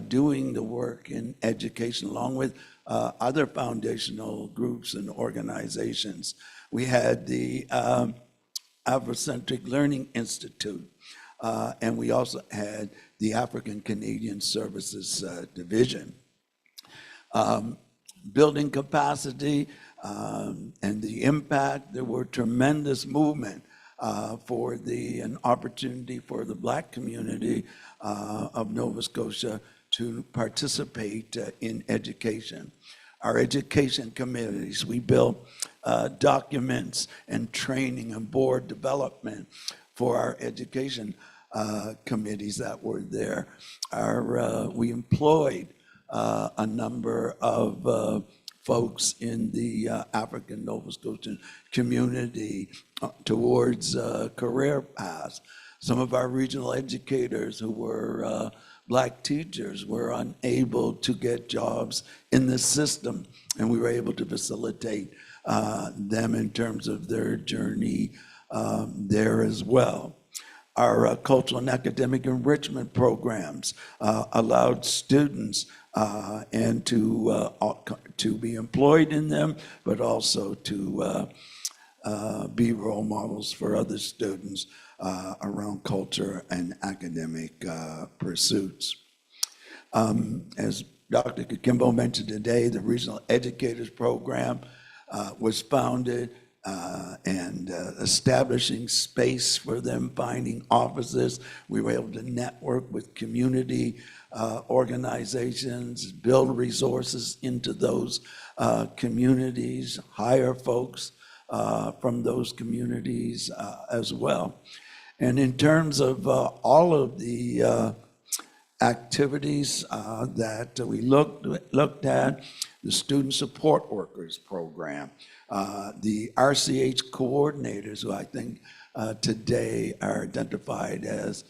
doing the work in education, along with other foundational groups and organizations. We had the Africentric Learning Institute, and we also had the African Canadian Services Division. Building capacity and the impact, there were tremendous movement for an opportunity for the Black community of Nova Scotia to participate in education. Our education committees, we built documents and training and board development for our education. committees that were there. We employed a number of folks in the African Nova Scotian community towards career paths. Some of our regional educators who were Black teachers were unable to get jobs in the system, and we were able to facilitate them in terms of their journey there as well. Our cultural and academic enrichment programs allowed students and to be employed in them, but also to be role models for other students around culture and academic pursuits. As Dr. Kakimbo mentioned today, the Regional Educators Program was founded and establishing space for them, finding offices. We were able to network with community organizations, build resources into those communities, hire folks from those communities as well. And in terms of all of the activities that we looked at, the Student Support Workers Program, the RCH coordinators, who I think today are identified as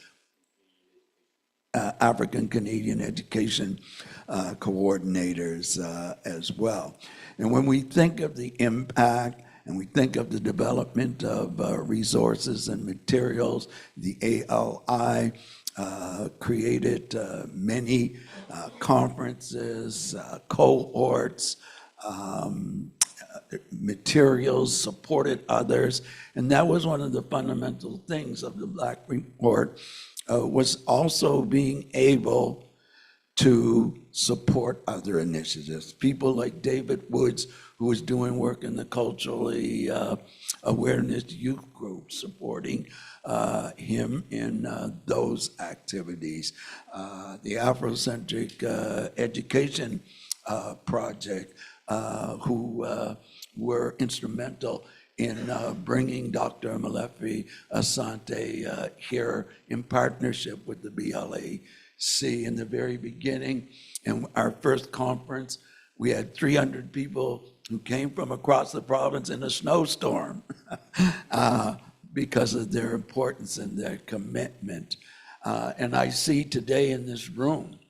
African Canadian Education coordinators as well. And when we think of the impact and we think of the development of resources and materials, the ALI created many conferences, cohorts, materials, supported others. And that was one of the fundamental things of the Black Report, was also being able to support other initiatives. People like David Woods, who was doing work in the culturally awareness youth group, supporting him in those activities. The Afrocentric Education Project, who were instrumental in bringing Dr. Molefi Asante here in partnership with the BLAC in the very beginning. In our first conference, we had 300 people who came from across the province in a snowstorm because of their importance and their commitment. And I see today in this room,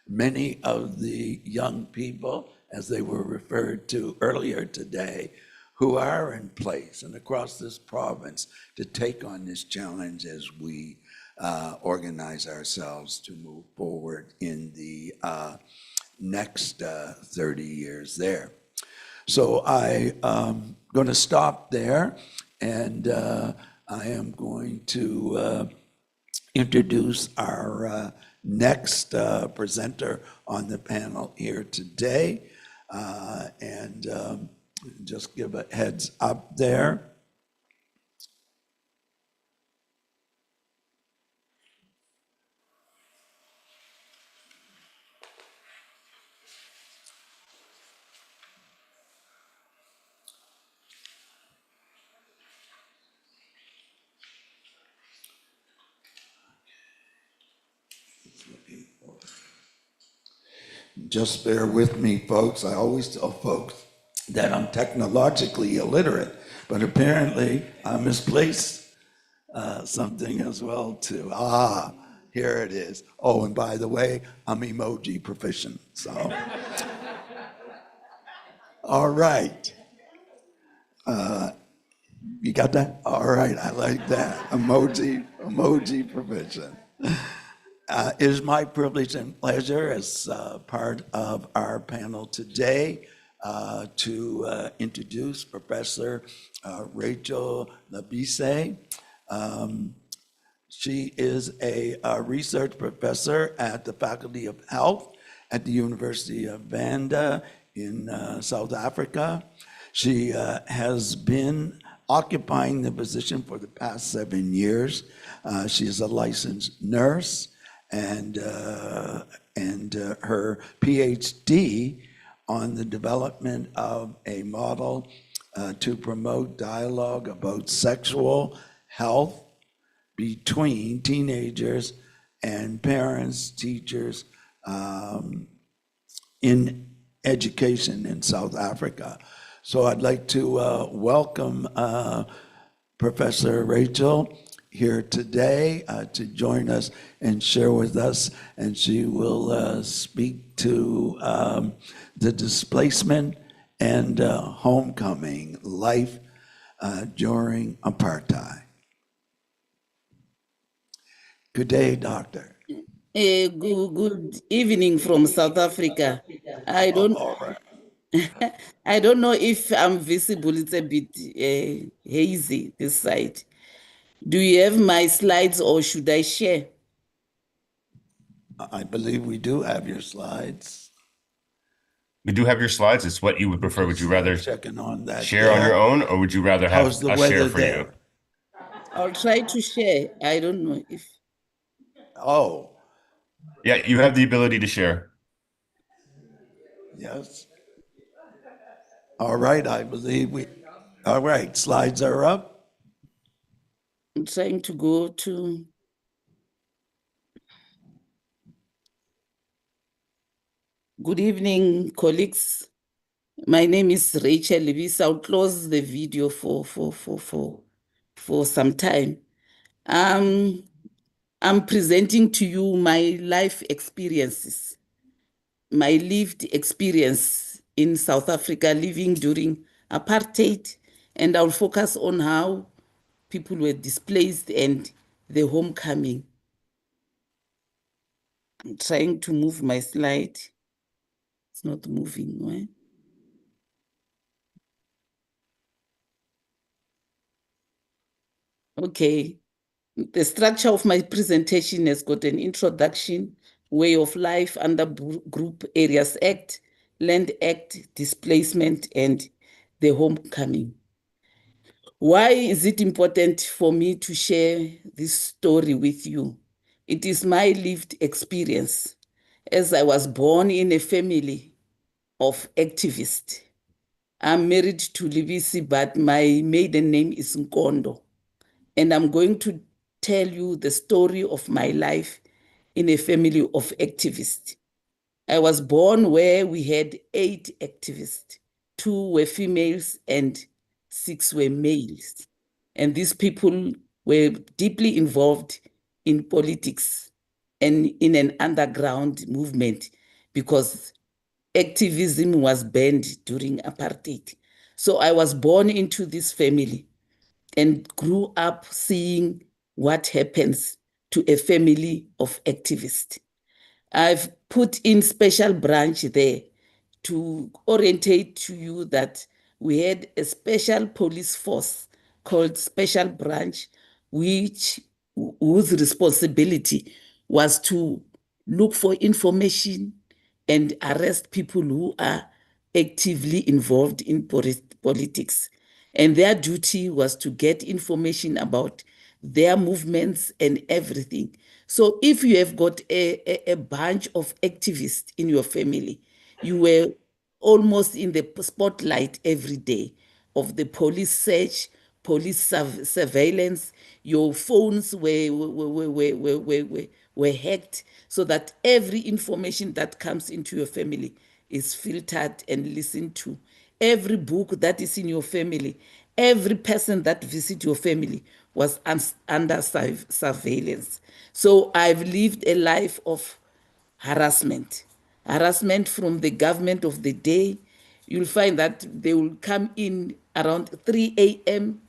many of the young people, as they were referred to earlier today, who are in place and across this province to take on this challenge as we organize ourselves to move forward in the next 30 years there. So I'm going to stop there, and I am going to introduce our next presenter on the panel here today, and just give a heads up there. Just bear with me, folks. I always tell folks that I'm technologically illiterate, but apparently I misplaced something as well too. Here it is. Oh, and by the way, I'm emoji proficient, so. All right. You got that? All right, I like that. Emoji proficient. It is my privilege and pleasure as part of our panel today to introduce Professor Rachel Labise. She is a research professor at the Faculty of Health at the University of Vanda in South Africa. She has been occupying the position for the past 7 years. She is a licensed nurse, and her PhD on the development of a model to promote dialogue about sexual health, between teenagers and parents, teachers, in education in South Africa. So I'd like to welcome Professor Rachel here today to join us and share with us, and she will speak to the displacement and homecoming life during apartheid. Good day, Doctor. Good evening from South Africa. I don't All right. I don't know if I'm visible. It's a bit hazy this side. Do you have my slides or should I share? I believe we do have your slides. We do have your slides. It's what you would prefer. Would you rather checking on that share on there. your own, or would you rather have How's the us share weather for you? there? I'll try to share. I don't know if. Oh, Yeah, you have the ability to share. yes. All right, I believe we, all right, slides are up. I'm trying to go to. Good evening, colleagues. My name is Rachel Levis. I'll close the video for some time. I'm presenting to you my life experiences, my lived experience in South Africa living during apartheid, and I'll focus on how people were displaced and the homecoming. I'm trying to move my slide. It's not moving, right? Okay. The structure of my presentation has got an introduction, way of life under Group Areas Act, Land Act, displacement, and the homecoming. Why is it important for me to share this story with you? It is my lived experience, as I was born in a family of activists. I'm married to Libisi, but my maiden name is Nkondo. And I'm going to tell you the story of my life in a family of activists. I was born where we had 8 activists. 2 were females and 6 were males. And these people were deeply involved in politics and in an underground movement because activism was banned during apartheid. So I was born into this family and grew up seeing what happens to a family of activists. I've put in special branch there to orientate to you that we had a special police force called Special Branch, whose responsibility was to look for information and arrest people who are actively involved in politics. And their duty was to get information about their movements and everything. So if you have got a bunch of activists in your family, you were almost in the spotlight every day of the police search, police surveillance. Your phones were hacked so that every information that comes into your family is filtered and listened to. Every book that is in your family, every person that visits your family was under surveillance. So I've lived a life of harassment from the government of the day. You'll find that they will come in around 3 a.m.,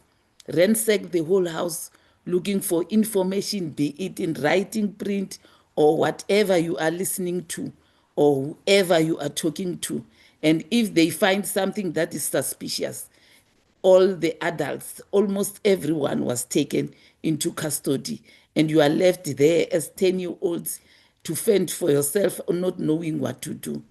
ransack the whole house looking for information, be it in writing, print, or whatever you are listening to, or whoever you are talking to. And if they find something that is suspicious, all the adults, almost everyone was taken into custody, and you are left there as 10-year-olds to fend for yourself or not knowing what to do.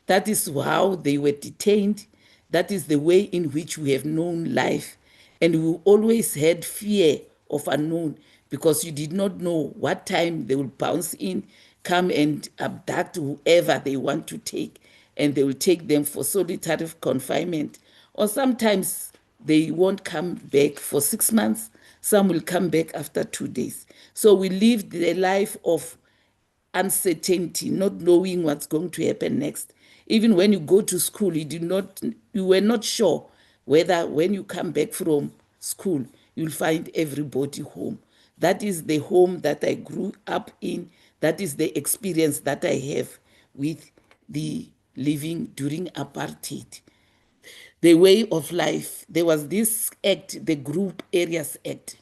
That is how they were detained. That is the way in which we have known life. And we always had fear of unknown because you did not know what time they will bounce in, come and abduct whoever they want to take, and they will take them for solitary confinement. Or sometimes they won't come back for 6 months. Some will come back after 2 days. So we lived the life of uncertainty, not knowing what's going to happen next. Even when you go to school, you were not sure whether when you come back from school, you'll find everybody home. That is the home that I grew up in. That is the experience that I have with the living during apartheid. The way of life, there was this act, the Group Areas Act,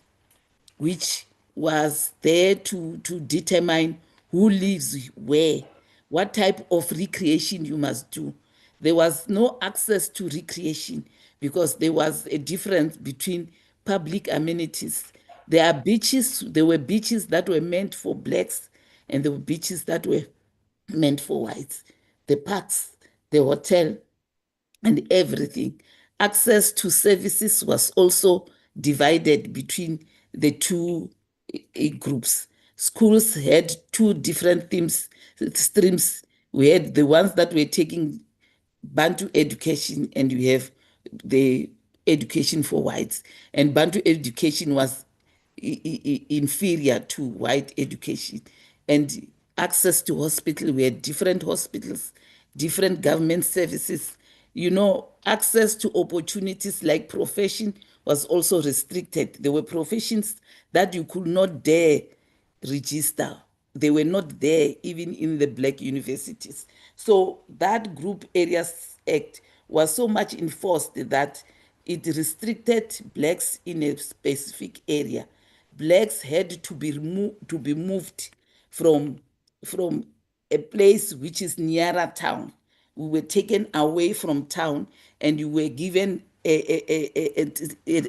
which was there to determine who lives where, what type of recreation you must do. There was no access to recreation because there was a difference between public amenities. There were beaches that were meant for blacks, and there were beaches that were meant for whites. The parks, the hotel, and everything. Access to services was also divided between the two groups. Schools had two different streams. We had the ones that were taking Bantu education, and we have the education for whites. And Bantu education was inferior to white education. And access to hospital, we had different hospitals, different government services. You know, access to opportunities like profession was also restricted. There were professions that you could not dare register. They were not there even in the black universities. So that Group Areas Act was so much enforced that it restricted blacks in a specific area. Blacks had to be moved from a place which is nearer town. We were taken away from town, and you were given a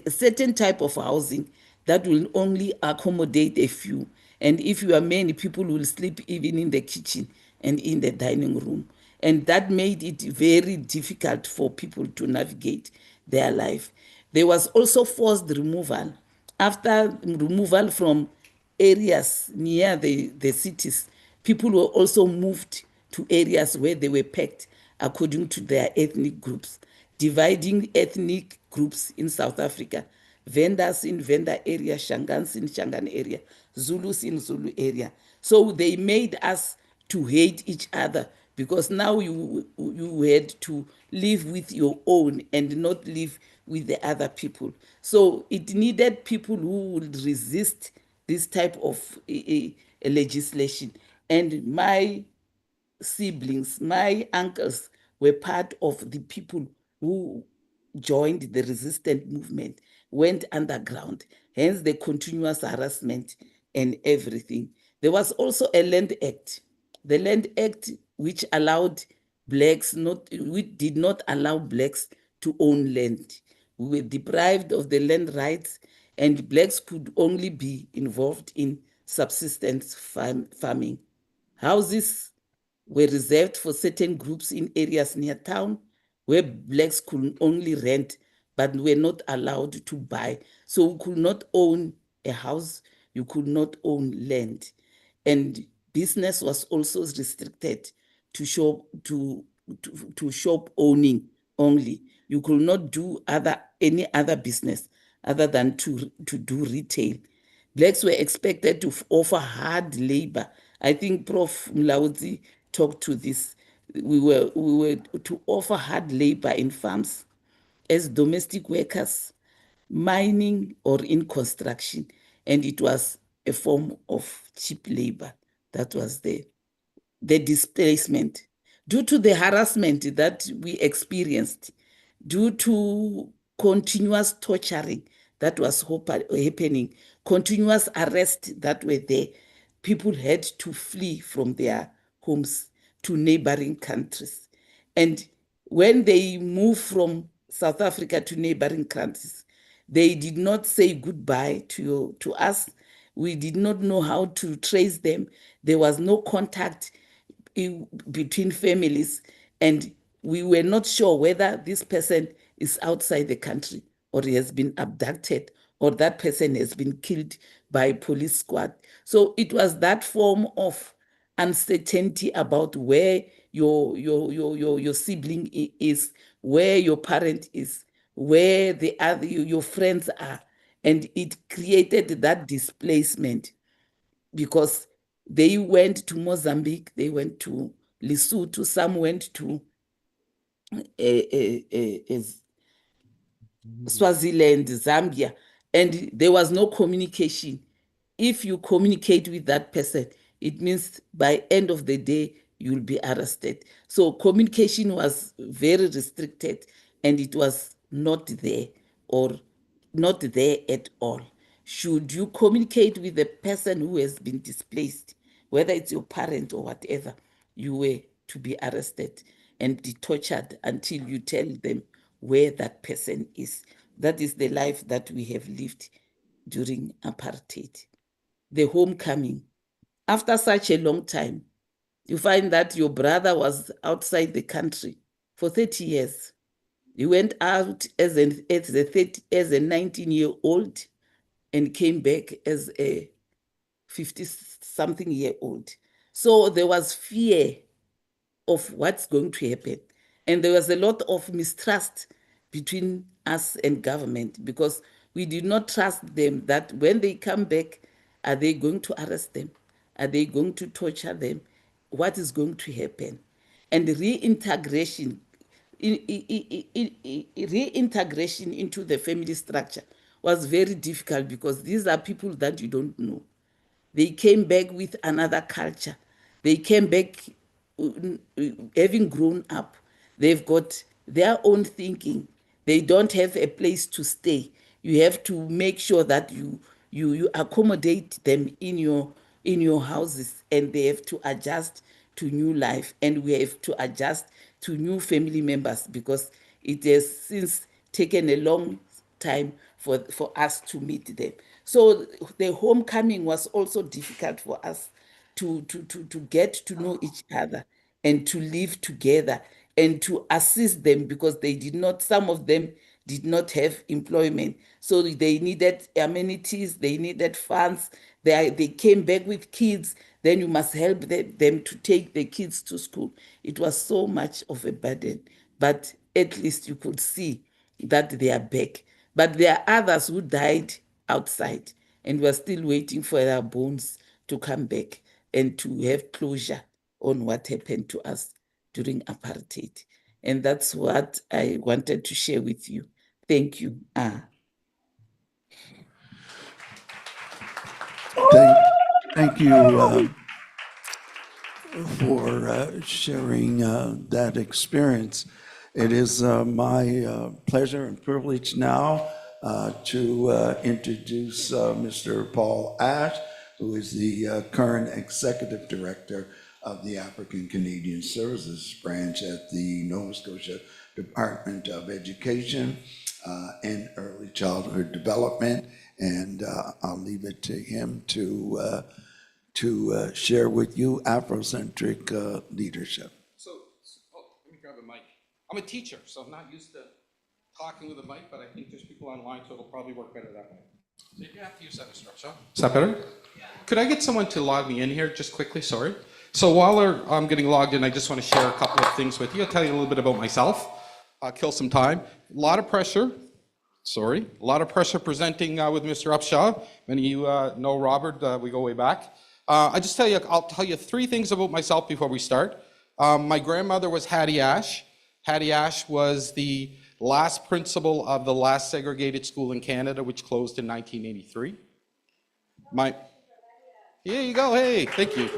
certain type of housing that will only accommodate a few. And if you are many, people will sleep even in the kitchen and in the dining room. And that made it very difficult for people to navigate their life. There was also forced removal. After removal from areas near the cities, people were also moved to areas where they were packed according to their ethnic groups, dividing ethnic groups in South Africa. Vendors in Venda area, Shangans in Shangan area, Zulus in Zulu area. So they made us to hate each other because now you had to live with your own and not live with the other people. So it needed people who would resist this type of legislation. And my siblings, my uncles were part of the people who joined the resistance movement, went underground, hence the continuous harassment and everything. There was also a Land Act. The Land Act, which allowed blacks which did not allow blacks to own land. We were deprived of the land rights, and blacks could only be involved in subsistence farming. Houses were reserved for certain groups in areas near town where blacks could only rent but were not allowed to buy. So you could not own a house, you could not own land. And business was also restricted to shop owning only. You could not do any other business other than to do retail. Blacks were expected to offer hard labor. I think Prof. Mlaudzi talked to this. We were to offer hard labor in farms as domestic workers, mining, or in construction. And it was a form of cheap labor that was there. The displacement, due to the harassment that we experienced, due to continuous torturing that was happening, continuous arrests that were there, people had to flee from their homes to neighboring countries. And when they moved from South Africa to neighboring countries, they did not say goodbye to us. We did not know how to trace them. There was no contact between families, and we were not sure whether this person is outside the country or he has been abducted or that person has been killed by a police squad. So it was that form of uncertainty about where your sibling is, where your parent is, where your friends are, And it created that displacement because they went to Mozambique, they went to Lesotho, some went to Swaziland, Zambia, and there was no communication. If you communicate with that person, it means by end of the day, you'll be arrested. So communication was very restricted and it was not there or not there at all. Should you communicate with the person who has been displaced, whether it's your parent or whatever, you were to be arrested and be tortured until you tell them where that person is. That is the life that we have lived during apartheid. The homecoming. After such a long time, you find that your brother was outside the country for 30 years. He went out as a 19-year-old and came back as a 50-something-year-old. So there was fear of what's going to happen. And there was a lot of mistrust between us and government because we did not trust them that when they come back, are they going to arrest them? Are they going to torture them? What is going to happen? And reintegration into the family structure was very difficult because these are people that you don't know. They came back with another culture. They came back having grown up. They've got their own thinking. They don't have a place to stay. You have to make sure that you accommodate them in your houses, and they have to adjust to new life, and we have to adjust to new family members because it has since taken a long time for us to meet them. So the homecoming was also difficult for us to get to know each other and to live together and to assist them because some of them did not have employment. So they needed amenities, they needed funds. They came back with kids, then you must help them to take the kids to school. It was so much of a burden, but at least you could see that they are back. But there are others who died outside and we're still waiting for their bones to come back and to have closure on what happened to us during apartheid. And that's what I wanted to share with you. Thank you. Thank you for sharing that experience. It is my pleasure and privilege now to introduce Mr. Paul Ash, who is the current Executive Director of the African Canadian Services Branch at the Nova Scotia Department of Education and Early Childhood Development. And I'll leave it to him to share with you Afrocentric leadership. Let me grab a mic. I'm a teacher, so I'm not used to talking with a mic, but I think there's people online, so it'll probably work better that way. So you have to use that instruction. Is that better? Yeah. Could I get someone to log me in here just quickly? Sorry. So while I'm getting logged in, I just want to share a couple of things with you. I'll tell you a little bit about myself. I'll kill some time. A lot of pressure. Sorry. A lot of pressure presenting with Mr. Upshaw. Many of you know Robert. We go way back. I'll tell you three things about myself before we start. My grandmother was Hattie Ash. Hattie Ash was the last principal of the last segregated school in Canada, which closed in 1983. Here you go, hey, thank you.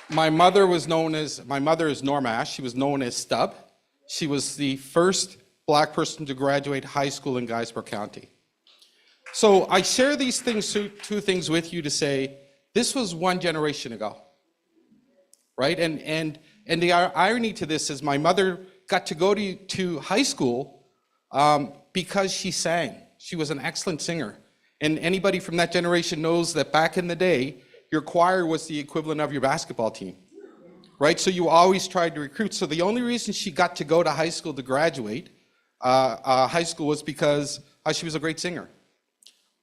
My mother is Norma Ash. She was known as Stub. She was the first Black person to graduate high school in Guysborough County. So I share these things, two things with you to say, this was one generation ago, right? And the irony to this is my mother got to go to high school because she sang. She was an excellent singer. And anybody from that generation knows that back in the day, your choir was the equivalent of your basketball team, right? So you always tried to recruit. So the only reason she got to go to high school to graduate high school was because she was a great singer.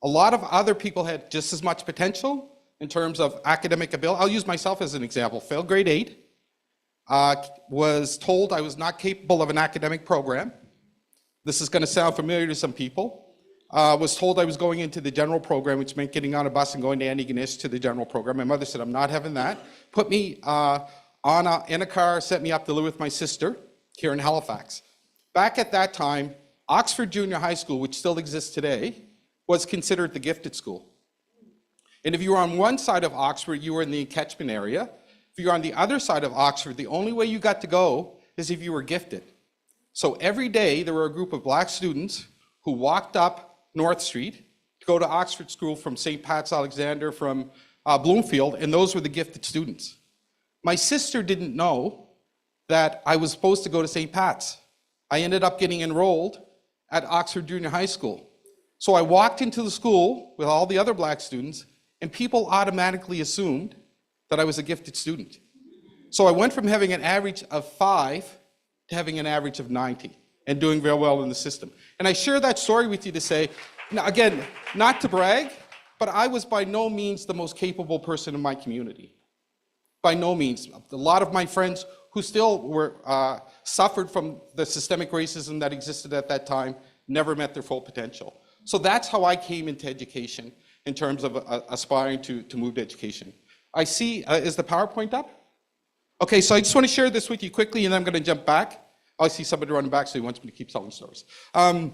A lot of other people had just as much potential in terms of academic ability. I'll use myself as an example. Failed grade 8, was told I was not capable of an academic program. This is going to sound familiar to some people. was told I was going into the general program, which meant getting on a bus and going to Antigonish to the general program. My mother said, I'm not having that. Put me in a car, set me up to live with my sister here in Halifax. Back at that time, Oxford Junior High School, which still exists today, was considered the gifted school. And if you were on one side of Oxford, you were in the catchment area. If you were on the other side of Oxford, the only way you got to go is if you were gifted. So every day, there were a group of black students who walked up North Street to go to Oxford School from St. Pat's Alexander, from Bloomfield, and those were the gifted students. My sister didn't know that I was supposed to go to St. Pat's. I ended up getting enrolled at Oxford Junior High School. So I walked into the school with all the other black students, and people automatically assumed that I was a gifted student. So I went from having an average of 5 to having an average of 90 and doing very well in the system. And I share that story with you to say, now again, not to brag, but I was by no means the most capable person in my community. By no means. A lot of my friends who still were suffered from the systemic racism that existed at that time never met their full potential. So that's how I came into education in terms of aspiring to move to education. I see, is the PowerPoint up? Okay, so I just want to share this with you quickly, and then I'm going to jump back. I see somebody running back, so he wants me to keep telling stories. I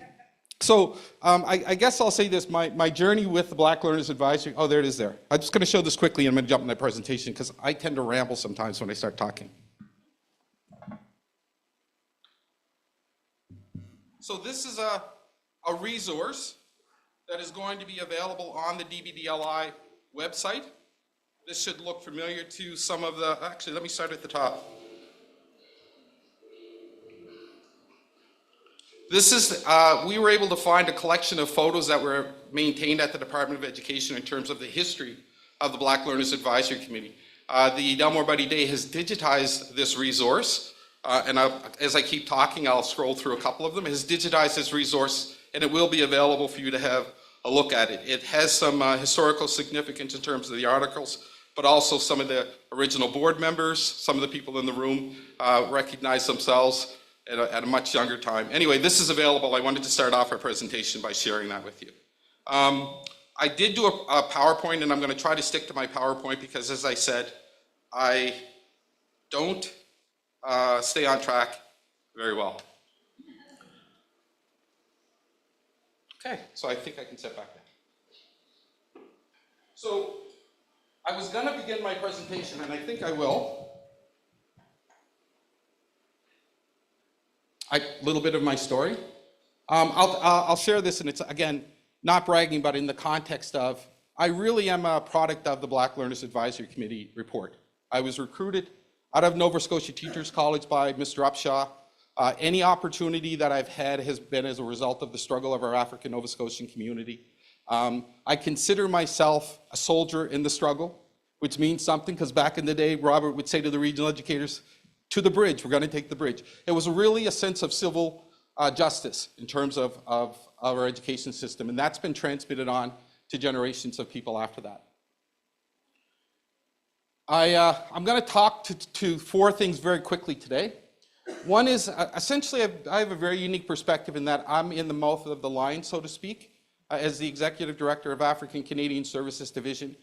guess I'll say this, my journey with the Black Learners Advisory, oh, there it is there. I'm just going to show this quickly, and I'm going to jump in my presentation, because I tend to ramble sometimes when I start talking. So this is a resource that is going to be available on the DBDLI website. This should look familiar to some of the, actually, let me start at the top. This is, we were able to find a collection of photos that were maintained at the Department of Education in terms of the history of the Black Learners Advisory Committee. The Delmore Buddy Day has digitized this resource, and as I keep talking, I'll scroll through a couple of them. It has digitized this resource, and it will be available for you to have a look at it. It has some historical significance in terms of the articles, but also some of the original board members, some of the people in the room recognize themselves at a much younger time. Anyway, this is available. I wanted to start off our presentation by sharing that with you. I did do a PowerPoint, and I'm going to try to stick to my PowerPoint because, as I said, I don't stay on track very well. Okay, so I think I can sit back there. So I was going to begin my presentation, and I think I will. A little bit of my story. I'll share this, and it's, again, not bragging, but in the context of, I really am a product of the Black Learners Advisory Committee report. I was recruited out of Nova Scotia Teachers College by Mr. Upshaw. Any opportunity that I've had has been as a result of the struggle of our African Nova Scotian community. I consider myself a soldier in the struggle, which means something, because back in the day, Robert would say to the regional educators, to the bridge, we're going to take the bridge. It was really a sense of civil justice in terms of our education system, and that's been transmitted on to generations of people after that. I'm going to talk to 4 things very quickly today. One is, essentially, I have a very unique perspective in that I'm in the mouth of the lion, so to speak, as the Executive Director of African Canadian Services Division.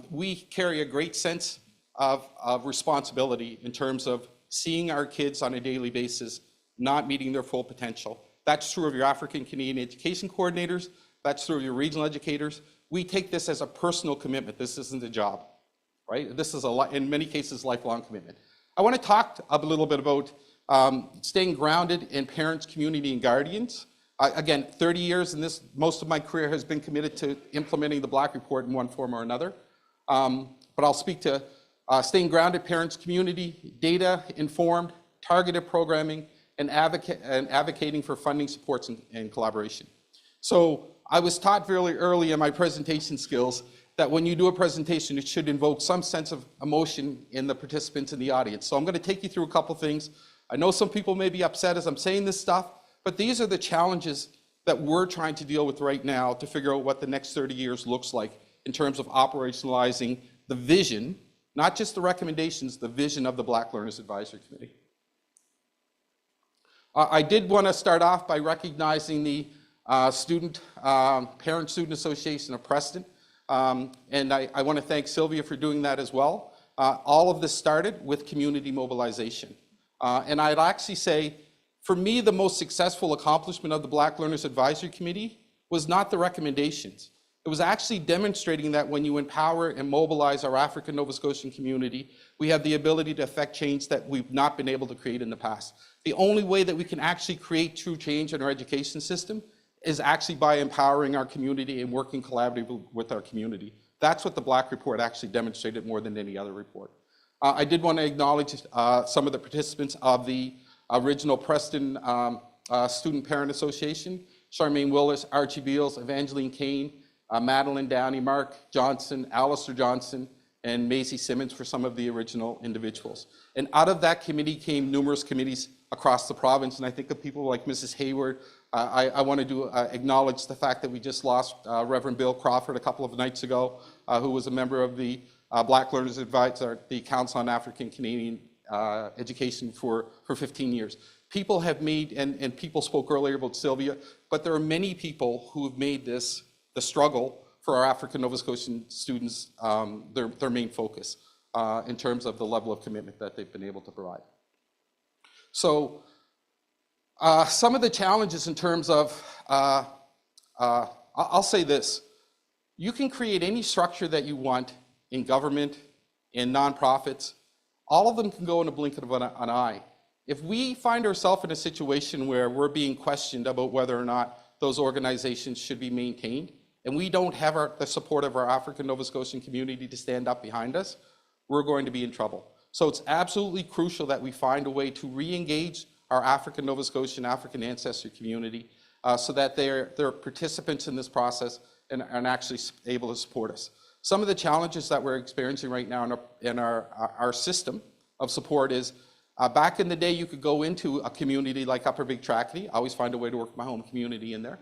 We carry a great sense of responsibility in terms of seeing our kids on a daily basis not meeting their full potential. That's true of your African Canadian education coordinators. That's true of your regional educators. We take this as a personal commitment. This isn't a job, right? This is, in many cases, lifelong commitment. I want to talk a little bit about staying grounded in parents, community, and guardians. Again, 30 years in this, most of my career has been committed to implementing the Black Report in one form or another. But I'll speak to staying grounded, parents, community, data informed, targeted programming, and advocating for funding supports and collaboration. So I was taught very early in my presentation skills that when you do a presentation, it should invoke some sense of emotion in the participants in the audience. So I'm going to take you through a couple things. I know some people may be upset as I'm saying this stuff, but these are the challenges that we're trying to deal with right now to figure out what the next 30 years looks like in terms of operationalizing the vision, not just the recommendations, the vision of the Black Learners Advisory Committee. I did want to start off by recognizing the Parent-Student Association of Preston. And I want to thank Sylvia for doing that as well. All of this started with community mobilization. And I'd actually say, for me, the most successful accomplishment of the Black Learners Advisory Committee was not the recommendations. It was actually demonstrating that when you empower and mobilize our African Nova Scotian community, we have the ability to affect change that we've not been able to create in the past. The only way that we can actually create true change in our education system is actually by empowering our community and working collaboratively with our community. That's what the Black Report actually demonstrated more than any other report. I did want to acknowledge some of the participants of the original Preston Student Parent Association: Charmaine Willis, Archie Beals, Evangeline Kane, Madeline Downey, Mark Johnson, Alistair Johnson, and Maisie Simmons for some of the original individuals. And out of that committee came numerous committees across the province, and I think of people like Mrs. Hayward. I wanted to acknowledge the fact that we just lost Reverend Bill Crawford a couple of nights ago, who was a member of the Black Learners Advisory, the Council on African Canadian Education for 15 years. People have made, and people spoke earlier about Sylvia, but there are many people who have made this the struggle for our African Nova Scotian students their main focus in terms of the level of commitment that they've been able to provide. So some of the challenges in terms of, I'll say this: you can create any structure that you want in government, in nonprofits. All of them can go in a blink of an eye. If we find ourselves in a situation where we're being questioned about whether or not those organizations should be maintained, and we don't have the support of our African Nova Scotian community to stand up behind us, we're going to be in trouble. So it's absolutely crucial that we find a way to re-engage our African Nova Scotian, African ancestry community so that they're participants in this process and actually able to support us. Some of the challenges that we're experiencing right now in our system of support is, back in the day, you could go into a community like Upper Big Tracadie. I always find a way to work my home community in there.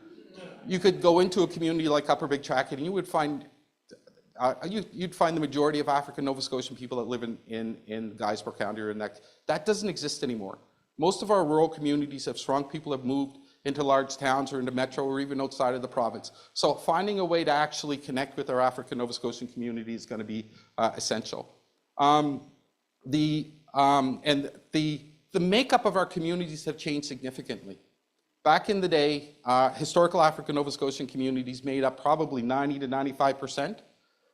You could go into a community like Upper Big Tracadie and you would find you'd find the majority of African Nova Scotian people that live in Guysborough County or in that doesn't exist anymore. Most of our rural communities have shrunk. People have moved into large towns or into metro or even outside of the province. So finding a way to actually connect with our African Nova Scotian community is going to be essential. The makeup of our communities have changed significantly. Back in the day, historical African Nova Scotian communities made up probably 90 to 95%.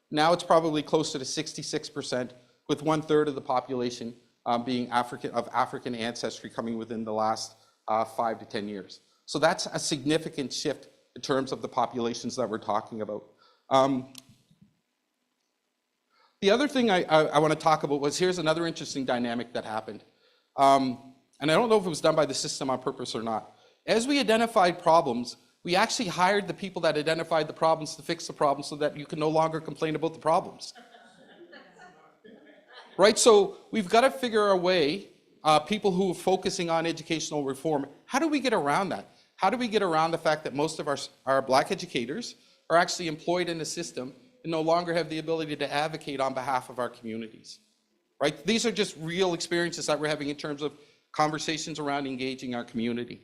Now it's probably closer to 66%, with 1/3 of the population being African ancestry coming within the last 5 to 10 years. So that's a significant shift in terms of the populations that we're talking about. The other thing I want to talk about was, here's another interesting dynamic that happened. And I don't know if it was done by the system on purpose or not. As we identified problems, we actually hired the people that identified the problems to fix the problems so that you can no longer complain about the problems. Right, so we've got to figure a way, people who are focusing on educational reform, how do we get around that? How do we get around the fact that most of our Black educators are actually employed in the system and no longer have the ability to advocate on behalf of our communities? Right, these are just real experiences that we're having in terms of conversations around engaging our community.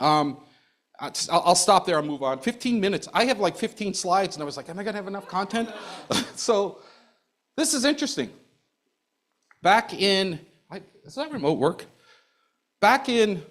I'll stop there and move on. 15 minutes. I have like 15 slides, and I was like, am I going to have enough content? So this is interesting. Back in, is that remote work? I'm going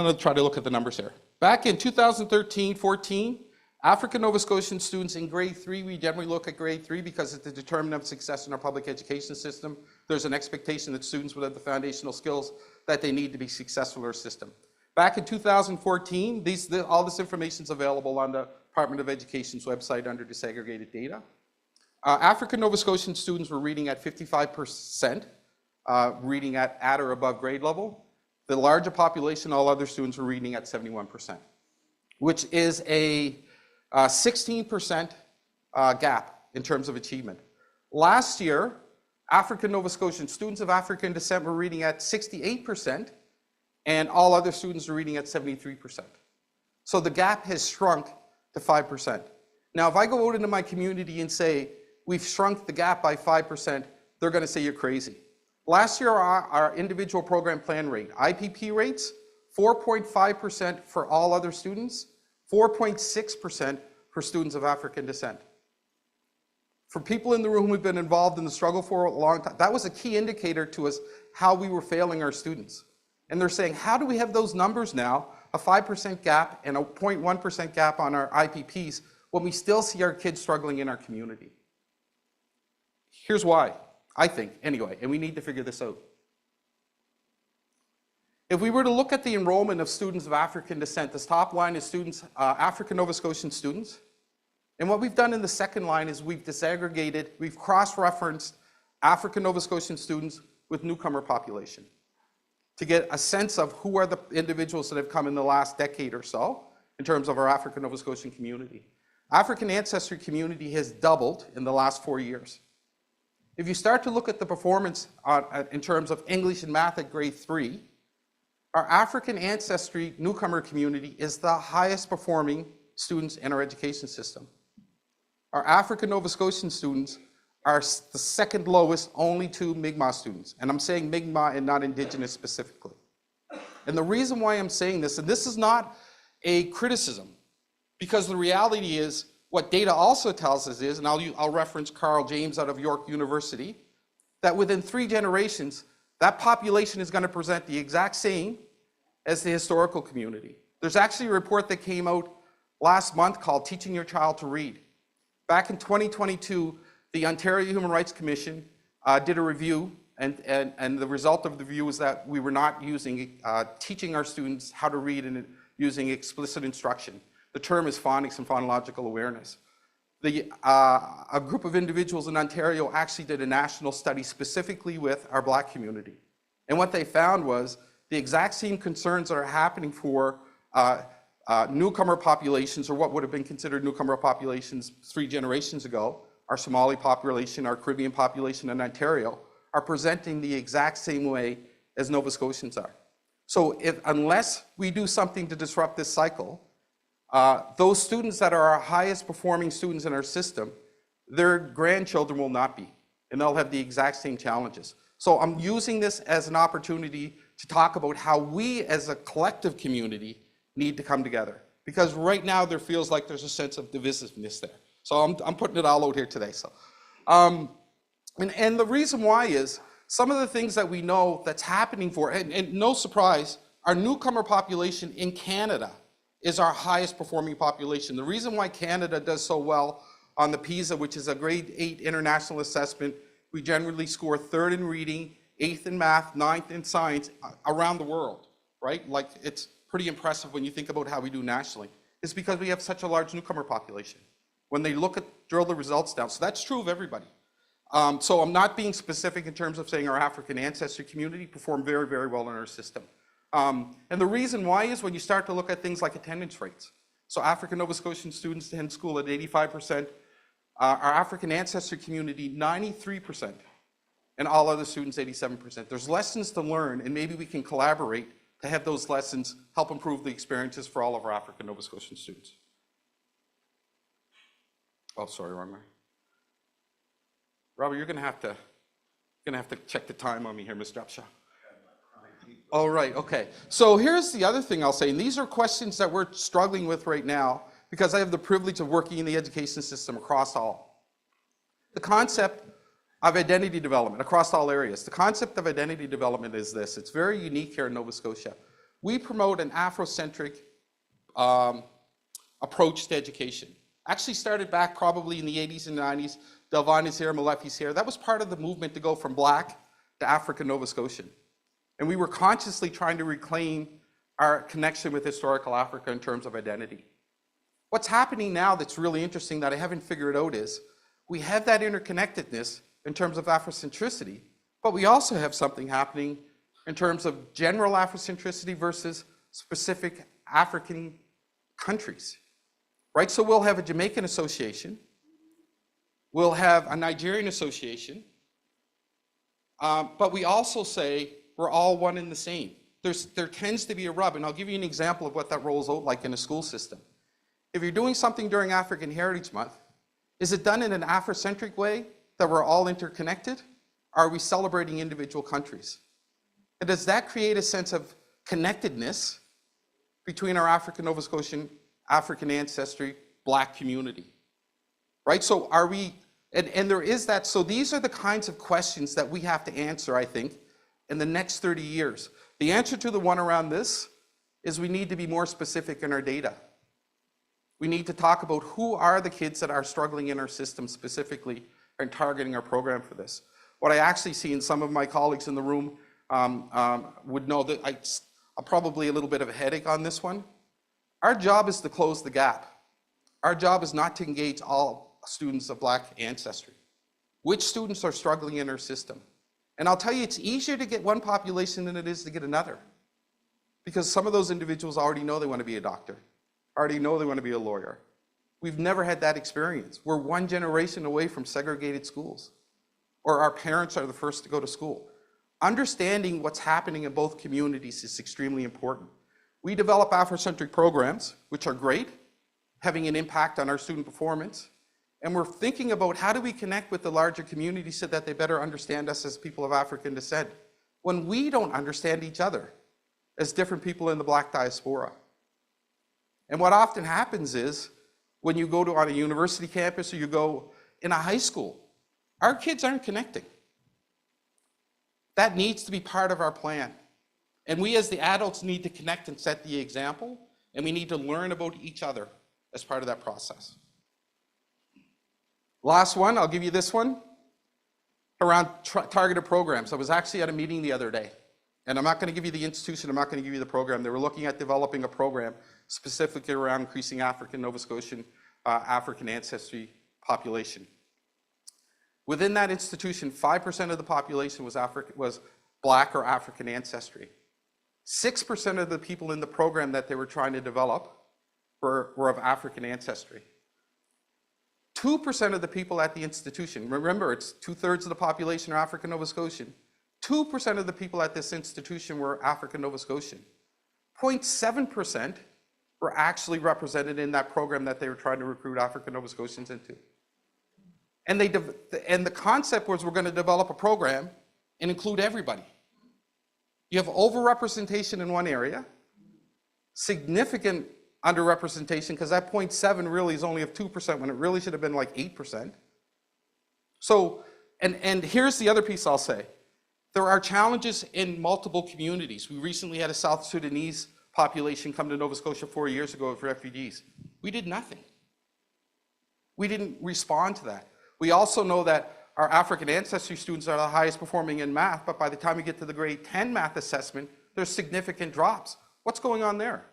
to try to look at the numbers here. Back in 2013-14, African Nova Scotian students in grade 3, we generally look at grade 3 because it's the determinant of success in our public education system. There's an expectation that students would have the foundational skills that they need to be successful in our system. Back in 2014, all this information is available on the Department of Education's website under disaggregated data. African Nova Scotian students were reading at 55%, reading at or above grade level. The larger population, all other students were reading at 71%, which is a 16% gap in terms of achievement. Last year, African Nova Scotian students of African descent were reading at 68%, and all other students are reading at 73%. So the gap has shrunk to 5%. Now, if I go out into my community and say, we've shrunk the gap by 5%, they're gonna say you're crazy. Last year, our individual program plan rate, IPP rates, 4.5% for all other students, 4.6% for students of African descent. For people in the room who've been involved in the struggle for a long time, that was a key indicator to us how we were failing our students. And they're saying, how do we have those numbers now, a 5% gap and a 0.1% gap on our IPPs, when we still see our kids struggling in our community? Here's why, I think, anyway, and we need to figure this out. If we were to look at the enrollment of students of African descent, this top line is students, African Nova Scotian students. And what we've done in the second line is we've disaggregated, we've cross-referenced African Nova Scotian students with newcomer population to get a sense of who are the individuals that have come in the last decade or so in terms of our African Nova Scotian community. African ancestry community has doubled in the last 4 years. If you start to look at the performance in terms of English and math at grade 3, our African ancestry newcomer community is the highest performing students in our education system. Our African Nova Scotian students are the second lowest, only to Mi'kmaq students. And I'm saying Mi'kmaq and not Indigenous specifically. And the reason why I'm saying this, and this is not a criticism, because the reality is, what data also tells us is, and I'll reference Carl James out of York University, that within 3 generations, that population is going to present the exact same as the historical community. There's actually a report that came out last month called Teaching Your Child to Read. Back in 2022, the Ontario Human Rights Commission did a review, and the result of the review was that we were not teaching our students how to read and using explicit instruction. The term is phonics and phonological awareness. A group of individuals in Ontario actually did a national study specifically with our Black community. And what they found was the exact same concerns that are happening for newcomer populations, or what would have been considered newcomer populations 3 generations ago, our Somali population, our Caribbean population in Ontario, are presenting the exact same way as Nova Scotians are. So unless we do something to disrupt this cycle, those students that are our highest performing students in our system, their grandchildren will not be, and they'll have the exact same challenges. So I'm using this as an opportunity to talk about how we as a collective community need to come together. Because right now there feels like there's a sense of divisiveness there. So I'm putting it all out here today. So, and the reason why is some of the things that we know that's happening and no surprise, our newcomer population in Canada is our highest performing population. The reason why Canada does so well on the PISA, which is a grade 8 international assessment, we generally score 3rd in reading, 8th in math, 9th in science around the world, right? Like, it's pretty impressive when you think about how we do nationally. It's because we have such a large newcomer population. When they drill the results down, so that's true of everybody. So I'm not being specific in terms of saying our African ancestry community performed very, very well in our system. And the reason why is when you start to look at things like attendance rates. So African Nova Scotian students attend school at 85%, our African ancestry community 93%, and all other students 87%. There's lessons to learn, and maybe we can collaborate to have those lessons help improve the experiences for all of our African Nova Scotian students. Oh, sorry, wrong way. Robert, you're gonna have to check the time on me here, Mr. Upshaw. All right, okay. So here's the other thing I'll say, and these are questions that we're struggling with right now because I have the privilege of working in the education system across all. The concept of identity development across all areas. The concept of identity development is this. It's very unique here in Nova Scotia. We promote an Afrocentric approach to education. Actually started back probably in the 80s and 90s. Delvon is here, Malefi's here. That was part of the movement to go from Black to African Nova Scotian. And we were consciously trying to reclaim our connection with historical Africa in terms of identity. What's happening now that's really interesting that I haven't figured out is we have that interconnectedness in terms of Afrocentricity, but we also have something happening in terms of general Afrocentricity versus specific African countries, right? So we'll have a Jamaican association, we'll have a Nigerian association, but we also say we're all one and the same. There tends to be a rub, and I'll give you an example of what that rolls out like in a school system. If you're doing something during African Heritage Month, is it done in an Afrocentric way that we're all interconnected? Or are we celebrating individual countries? And does that create a sense of connectedness between our African Nova Scotian African ancestry, Black community, right? So are we, and there is that, so these are the kinds of questions that we have to answer, I think, in the next 30 years. The answer to the one around this is we need to be more specific in our data. We need to talk about who are the kids that are struggling in our system specifically and targeting our program for this. What I actually see, and some of my colleagues in the room would know that I'm probably a little bit of a headache on this one. Our job is to close the gap. Our job is not to engage all students of Black ancestry. Which students are struggling in our system? And I'll tell you, it's easier to get one population than it is to get another. Because some of those individuals already know they want to be a doctor, already know they want to be a lawyer. We've never had that experience. We're one generation away from segregated schools, or our parents are the first to go to school. Understanding what's happening in both communities is extremely important. We develop Africentric programs, which are great, having an impact on our student performance. And we're thinking about how do we connect with the larger community so that they better understand us as people of African descent when we don't understand each other as different people in the Black diaspora. And what often happens is when you go to on a university campus or you go in a high school, our kids aren't connecting. That needs to be part of our plan. And we as the adults need to connect and set the example, and we need to learn about each other as part of that process. Last one, I'll give you this one, around targeted programs. I was actually at a meeting the other day, and I'm not going to give you the institution, I'm not going to give you the program. They were looking at developing a program specifically around increasing African, Nova Scotian, African ancestry population. Within that institution, 5% of the population was Black or African ancestry. 6% of the people in the program that they were trying to develop were of African ancestry. 2% of the people at the institution, remember it's 2/3 of the population are African Nova Scotian, 2% of the people at this institution were African Nova Scotian. 0.7% were actually represented in that program that they were trying to recruit African Nova Scotians into. And the concept was we're going to develop a program and include everybody. You have overrepresentation in one area, significant underrepresentation, because that 0.7 really is only of 2% when it really should have been like 8%. So, and here's the other piece I'll say. There are challenges in multiple communities. We recently had a South Sudanese population come to Nova Scotia 4 years ago with refugees. We did nothing. We didn't respond to that. We also know that our African ancestry students are the highest performing in math, but by the time we get to the grade 10 math assessment, there's significant drops. What's going on there?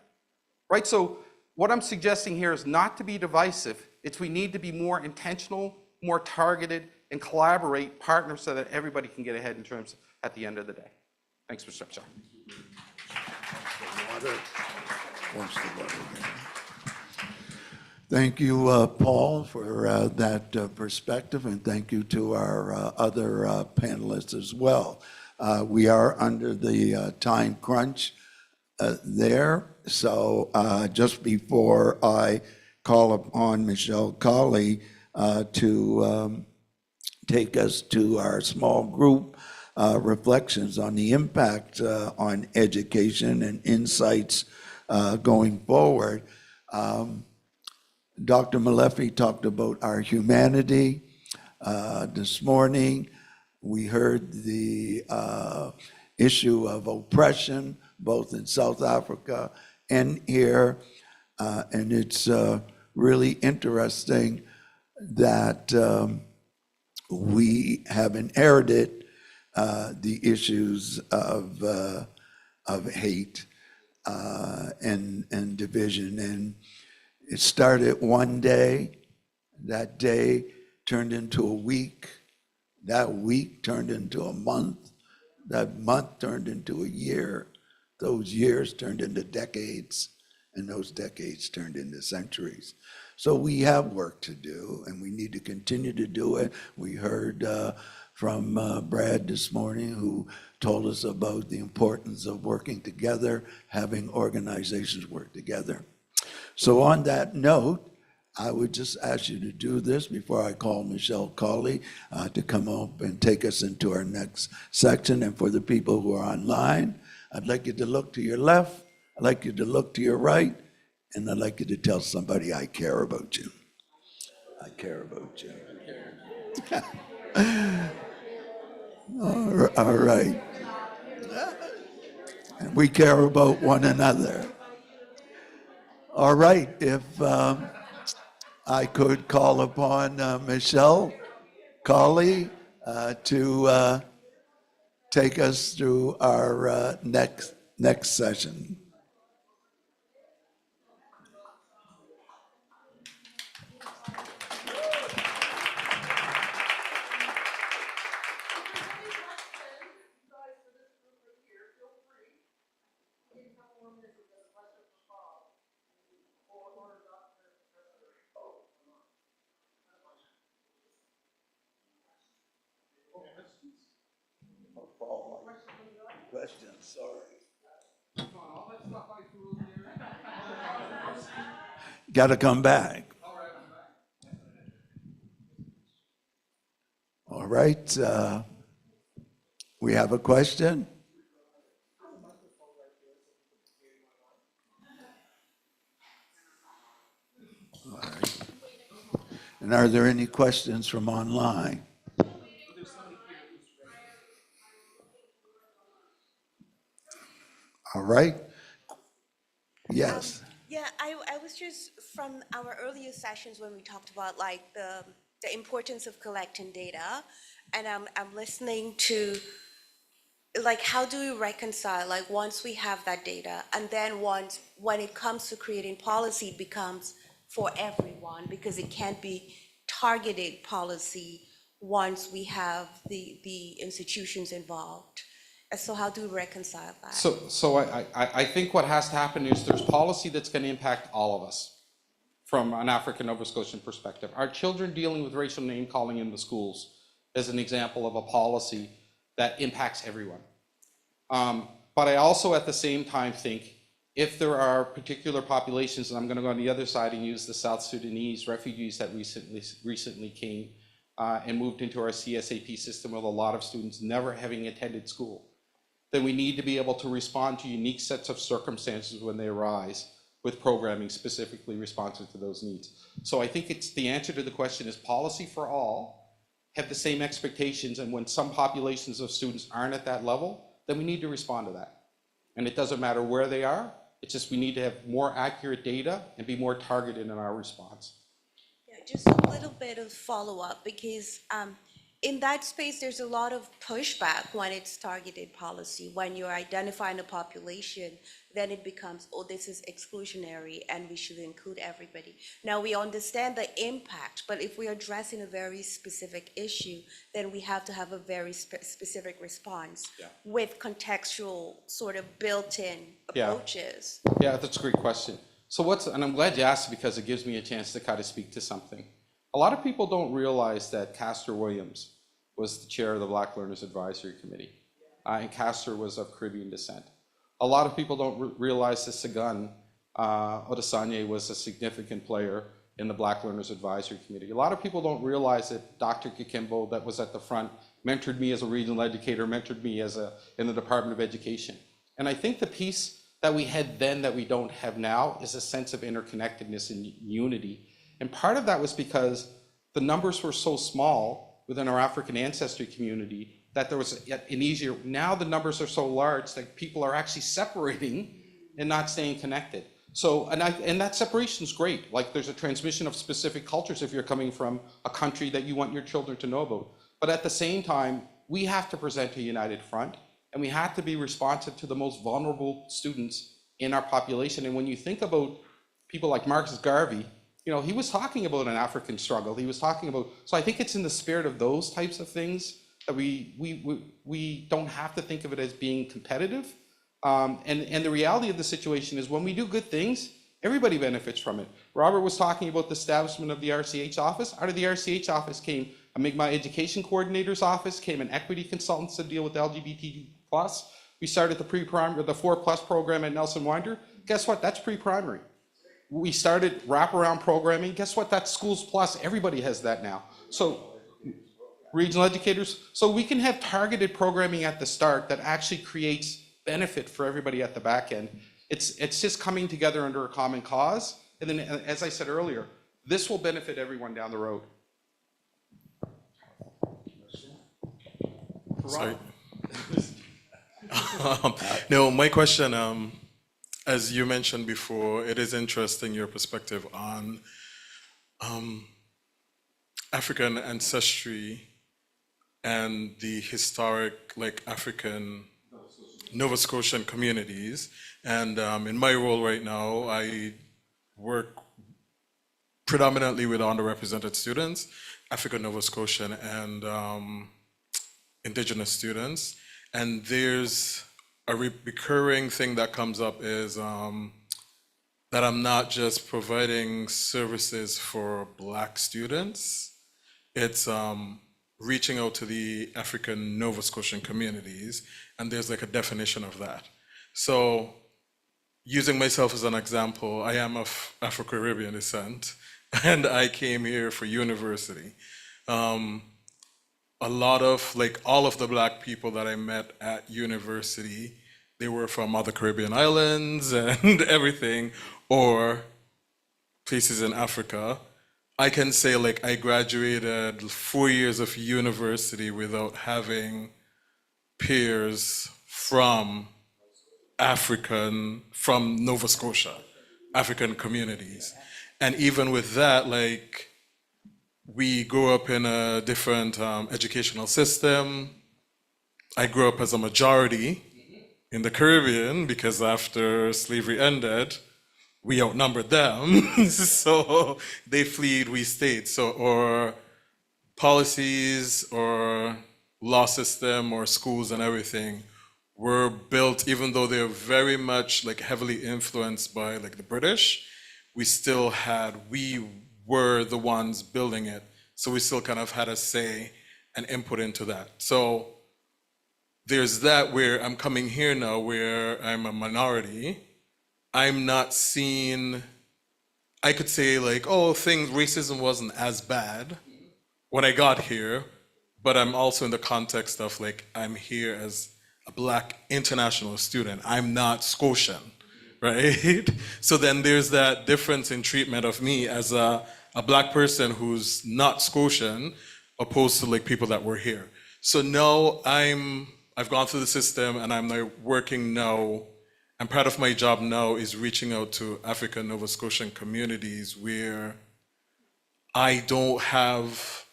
Right, so what I'm suggesting here is not to be divisive. It's we need to be more intentional, more targeted, and collaborate, partner so that everybody can get ahead in terms at the end of the day. Thanks, Mr. Chair. Thank you, Paul, for that perspective, and thank you to our other panelists as well. We are under the time crunch there, so just before I call upon Michelle Colley to take us to our small group reflections on the impact on education and insights going forward. Dr. Molefe talked about our humanity. This morning, we heard the issue of oppression, both in South Africa and here. And it's really interesting that we have inherited the issues of hate and division. And it started one day, that day turned into a week, that week turned into a month, that month turned into a year, those years turned into decades, and those decades turned into centuries. So we have work to do, and we need to continue to do it. We heard from Brad this morning, who told us about the importance of working together, having organizations work together. So on that note, I would just ask you to do this before I call Michelle Colley to come up and take us into our next section. And for the people who are online, I'd like you to look to your left, I'd like you to look to your right, And I'd like you to tell somebody I care about you. I care about you. All right. And we care about one another. All right, if I could call upon Michelle Colley to take us through our next session. Questions, sorry. Got to come back. All right. We have a question. All right. And are there any questions from online? All right. Yes. Yeah, I was just from our earlier sessions when we talked about like the importance of collecting data, and I'm listening to like how do we reconcile like once we have that data and then when it comes to creating policy it becomes for everyone because it can't be targeted policy once we have the institutions involved. So how do we reconcile that? So I think what has to happen is there's policy that's going to impact all of us from an African Nova Scotian perspective. Our children dealing with racial name calling in the schools is an example of a policy that impacts everyone. But I also at the same time think if there are particular populations, and I'm going to go on the other side and use the South Sudanese refugees that recently came and moved into our CSAP system with a lot of students never having attended school, then we need to be able to respond to unique sets of circumstances when they arise with programming specifically responsive to those needs. So I think it's the answer to the question is policy for all, have the same expectations, and when some populations of students aren't at that level, then we need to respond to that. And it doesn't matter where they are, it's just we need to have more accurate data and be more targeted in our response. Yeah, just a little bit of follow-up because in that space, there's a lot of pushback when it's targeted policy. When you're identifying a population, then it becomes, oh, this is exclusionary and we should include everybody. Now, we understand the impact, but if we're addressing a very specific issue, then we have to have a very specific response with contextual sort of built-in approaches. Yeah, that's a great question. So and I'm glad you asked because it gives me a chance to kind of speak to something. A lot of people don't realize that Castor Williams was the chair of the Black Learners Advisory Committee, and Castor was of Caribbean descent. A lot of people don't realize that Sagan Odesanye was a significant player in the Black Learners Advisory Committee. A lot of people don't realize that Dr. Kakembo, that was at the front, mentored me as a regional educator, mentored me in the Department of Education. And I think the piece that we had then that we don't have now is a sense of interconnectedness and unity. And part of that was because the numbers were so small within our African ancestry community that there was an easier, now the numbers are so large that people are actually separating and not staying connected. So, and that separation is great. Like there's a transmission of specific cultures if you're coming from a country that you want your children to know about. But at the same time, we have to present a united front and we have to be responsive to the most vulnerable students in our population. And when you think about people like Marcus Garvey, you know, he was talking about an African struggle. He was talking about, so I think it's in the spirit of those types of things that we don't have to think of it as being competitive. And the reality of the situation is when we do good things, everybody benefits from it. Robert was talking about the establishment of the RCH office. Out of the RCH office came a Mi'kmaq Education Coordinator's office, came an equity consultants to deal with LGBT+. We started the pre-primary, the 4+ program at Nelson Winder. Guess what? That's pre-primary. We started wraparound programming. Guess what? That's Schools Plus. Everybody has that now. So regional educators. So we can have targeted programming at the start that actually creates benefit for everybody at the back end. It's just coming together under a common cause. And then, as I said earlier, this will benefit everyone down the road. Sorry. No, my question, as you mentioned before, it is interesting your perspective on African ancestry and the historic, like, African Nova Scotian communities. And in my role right now, I work predominantly with underrepresented students, African Nova Scotian and Indigenous students. And there's a recurring thing that comes up is that I'm not just providing services for Black students, it's reaching out to the African Nova Scotian communities, and there's like a definition of that. So using myself as an example, I am of Afro-Caribbean descent, and I came here for university. A lot of, like, all of the Black people that I met at university, they were from other Caribbean islands and everything, or places in Africa. I can say, like, I graduated 4 years of university without having peers from Nova Scotia, African communities. And even with that, like, we grew up in a different educational system. I grew up as a majority in the Caribbean because after slavery ended, we outnumbered them. So they fled, we stayed. So our policies or law system or schools and everything were built, even though they're very much like heavily influenced by like the British, we were the ones building it. So we still kind of had a say and input into that. So there's that where I'm coming here now where I'm a minority. I'm not seeing, I could say like, oh, racism wasn't as bad when I got here, but I'm also in the context of like, I'm here as a Black international student. I'm not Scotian, right? So then there's that difference in treatment of me as a Black person who's not Scotian opposed to like people that were here. So now I've gone through the system and I'm now working now, and part of my job now is reaching out to African Nova Scotian communities where I don't have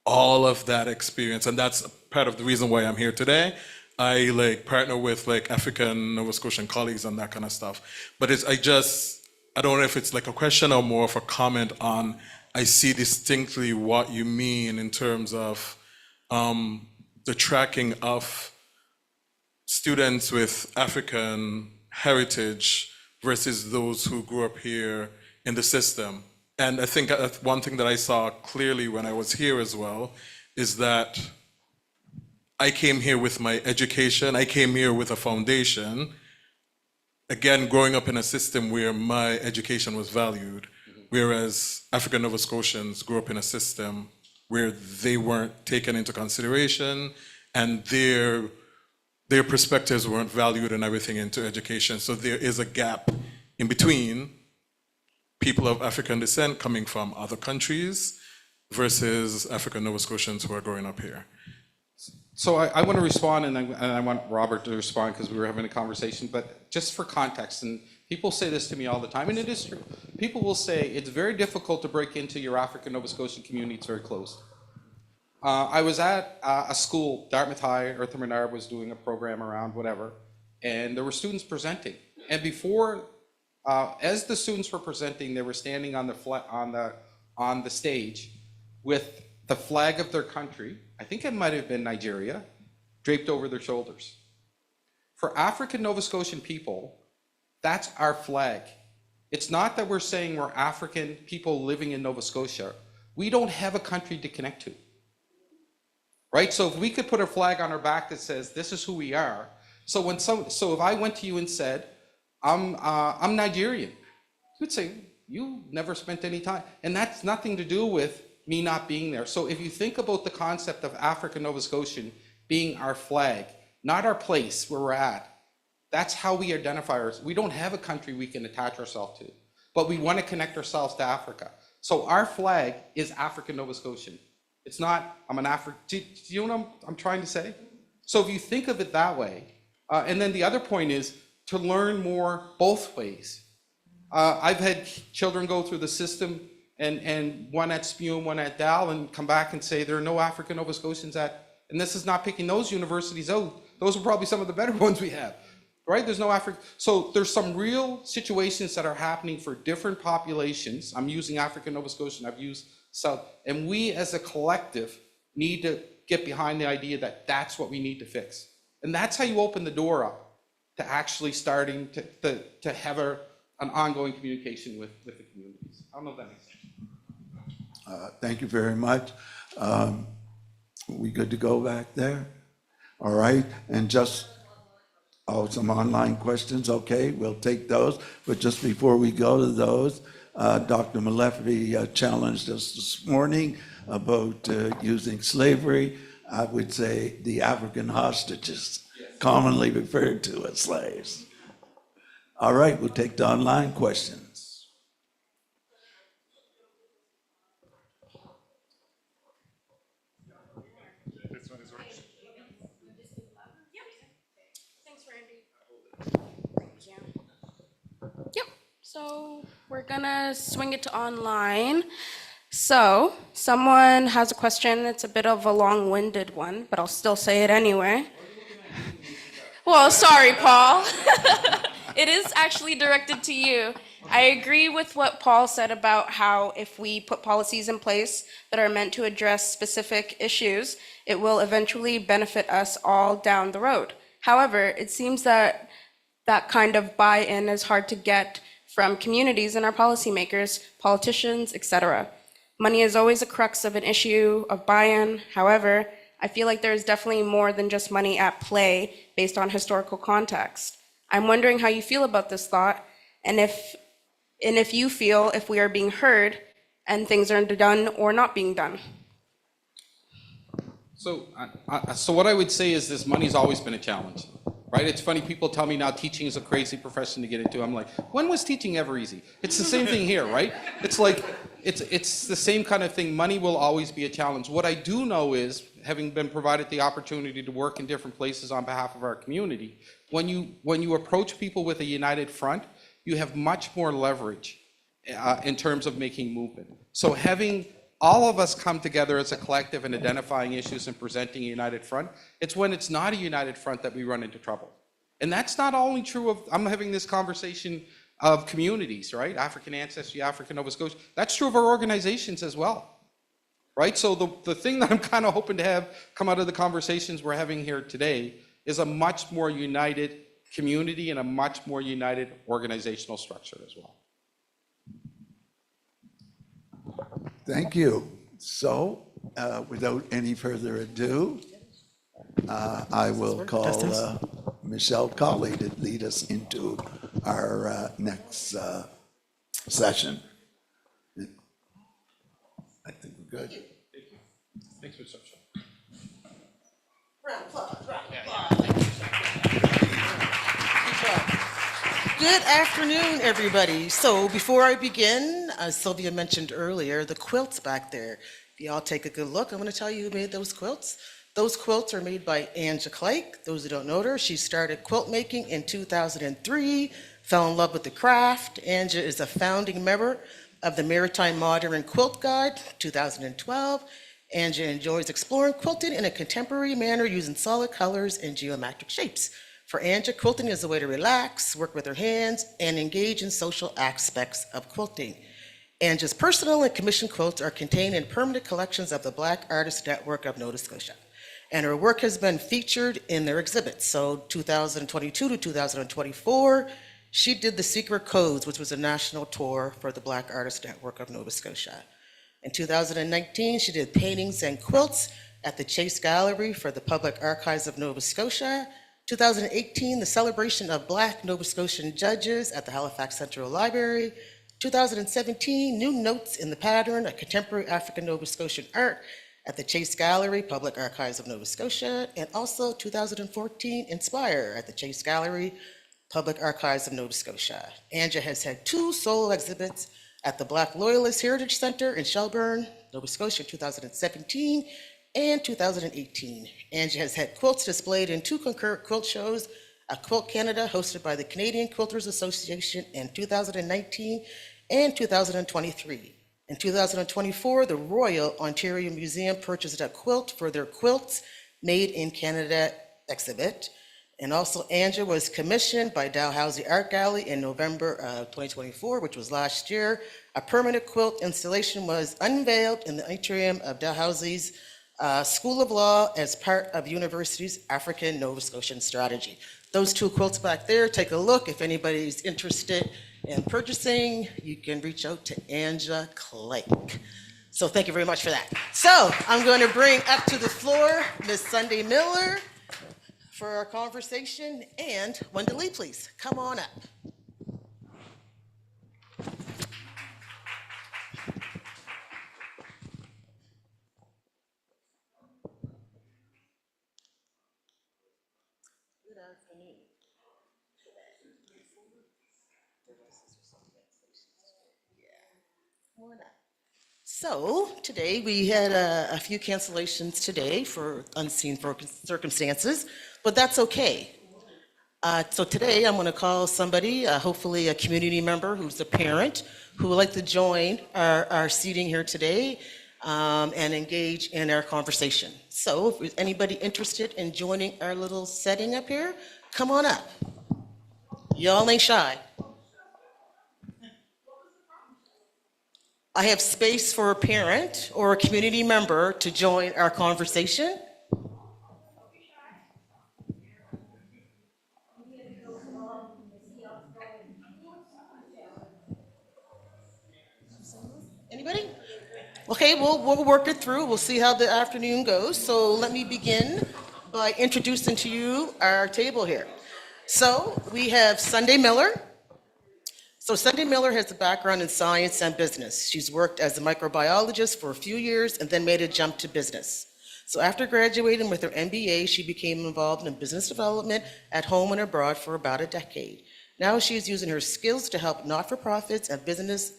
all of that experience. And that's part of the reason why I'm here today. I like partner with like African Nova Scotian colleagues and that kind of stuff. But I don't know if it's like a question or more of a comment on, I see distinctly what you mean in terms of the tracking of students with African heritage versus those who grew up here in the system. And I think one thing that I saw clearly when I was here as well is that I came here with my education, I came here with a foundation. Again, growing up in a system where my education was valued, whereas African Nova Scotians grew up in a system where they weren't taken into consideration and their perspectives weren't valued and everything into education. So there is a gap in between people of African descent coming from other countries versus African Nova Scotians who are growing up here. So I want to respond, and I want Robert to respond because we were having a conversation, but just for context, and people say this to me all the time, and it is true. People will say it's very difficult to break into your African Nova Scotian community, it's very closed. I was at a school, Dartmouth High, Eartha Menard was doing a program around whatever, and there were students presenting. And before, as the students were presenting, they were standing on the stage with the flag of their country, I think it might have been Nigeria, draped over their shoulders. For African Nova Scotian people, that's our flag. It's not that we're saying we're African people living in Nova Scotia. We don't have a country to connect to, right? So if we could put a flag on our back that says, this is who we are. So if I went to you and said, I'm Nigerian, you'd say, you never spent any time. And that's nothing to do with me not being there. So if you think about the concept of African Nova Scotian being our flag, not our place where we're at, That's how we identify ourselves. We don't have a country we can attach ourselves to, but we want to connect ourselves to Africa. So our flag is African Nova Scotian. It's not, I'm an African, do you know what I'm trying to say? So if you think of it that way, and then the other point is to learn more both ways. I've had children go through the system and one at SPUM, one at Dal, and come back and say there are no African Nova Scotians and this is not picking those universities out. Those are probably some of the better ones we have, right? There's no African. So there's some real situations that are happening for different populations. I'm using African Nova Scotian, I've used South, and we as a collective need to get behind the idea that that's what we need to fix. And that's how you open the door up to actually starting to have an ongoing communication with the communities. I don't know if that makes sense. Thank you very much. We good to go back there? All right, and just, some online questions, okay, we'll take those. But just before we go to those, Dr. Molefe challenged us this morning about using slavery. I would say the African hostages, commonly referred to as slaves. All right, we'll take the online questions. This one is right. Thanks, Randy. Yep, so we're gonna swing it to online. So, someone has a question. It's a bit of a long-winded one, but I'll still say it anyway. Well, sorry, Paul. It is actually directed to you. I agree with what Paul said about how if we put policies in place that are meant to address specific issues, it will eventually benefit us all down the road. However, it seems that that kind of buy-in is hard to get from communities and our policymakers, politicians, etc. Money is always a crux of an issue of buy-in. However, I feel like there is definitely more than just money at play based on historical context. I'm wondering how you feel about this thought, and if you feel if we are being heard and things are done or not being done. So what I would say is this: money's always been a challenge, right? It's funny, people tell me now teaching is a crazy profession to get into. I'm like, when was teaching ever easy? It's the same thing here, right? It's like, it's the same kind of thing. Money will always be a challenge. What I do know is, having been provided the opportunity to work in different places on behalf of our community, when you approach people with a united front, you have much more leverage in terms of making movement. So having all of us come together as a collective and identifying issues and presenting a united front, it's when it's not a united front that we run into trouble. And that's not only true of, I'm having this conversation of communities, right? African ancestry, African Nova Scotia. That's true of our organizations as well, right? So the thing that I'm kind of hoping to have come out of the conversations we're having here today is a much more united community and a much more united organizational structure as well. Thank you. So, without any further ado, I will call Michelle Colley to lead us into our next session. I think we're good. Thanks for such. Round of applause, round of applause. Good afternoon, everybody. So before I begin, as Sylvia mentioned earlier, the quilts back there. If y'all take a good look, I'm going to tell you who made those quilts. Those quilts are made by Anja Kleik. Those who don't know her, she started quilt making in 2003, fell in love with the craft. Anja is a founding member of the Maritime Modern Quilt Guide, 2012. Anja enjoys exploring quilting in a contemporary manner using solid colors and geometric shapes. For Anja, quilting is a way to relax, work with her hands, and engage in social aspects of quilting. Anja's personal and commissioned quilts are contained in permanent collections of the Black Artists Network of Nova Scotia. And her work has been featured in their exhibits. So 2022 to 2024, she did the Secret Codes, which was a national tour for the Black Artists Network of Nova Scotia. In 2019, she did paintings and quilts at the Chase Gallery for the Public Archives of Nova Scotia. 2018, the celebration of Black Nova Scotian judges at the Halifax Central Library. 2017, New Notes in the Pattern, a contemporary African Nova Scotian art at the Chase Gallery, Public Archives of Nova Scotia. And also 2014, Inspire at the Chase Gallery, Public Archives of Nova Scotia. Anja has had 2 solo exhibits at the Black Loyalist Heritage Center in Shelburne, Nova Scotia, 2017 and 2018. Anja has had quilts displayed in 2 concurrent quilt shows at Quilt Canada, hosted by the Canadian Quilters Association in 2019 and 2023. In 2024, the Royal Ontario Museum purchased a quilt for their Quilts Made in Canada exhibit. And also, Anja was commissioned by Dalhousie Art Gallery in November of 2024, which was last year. A permanent quilt installation was unveiled in the atrium of Dalhousie's School of Law as part of the university's African Nova Scotian strategy. Those 2 quilts back there, take a look. If anybody's interested in purchasing, you can reach out to Anja Clake. So thank you very much for that. So I'm going to bring up to the floor Ms. Sunday Miller for our conversation, and Wendy Lee, please, come on up. Good afternoon. Come on up. So today we had a few cancellations today for unseen circumstances, but that's okay. So today I'm going to call somebody, hopefully a community member who's a parent, who would like to join our seating here today and engage in our conversation. So if there's anybody interested in joining our little setting up here, come on up. Y'all ain't shy. I have space for a parent or a community member to join our conversation. Anybody? Okay, we'll work it through. We'll see how the afternoon goes. So let me begin by introducing to you our table here. So we have Sunday Miller. So Sunday Miller has a background in science and business. She's worked as a microbiologist for a few years and then made a jump to business. So after graduating with her MBA, she became involved in business development at home and abroad for about a decade. Now she's using her skills to help not-for-profits and business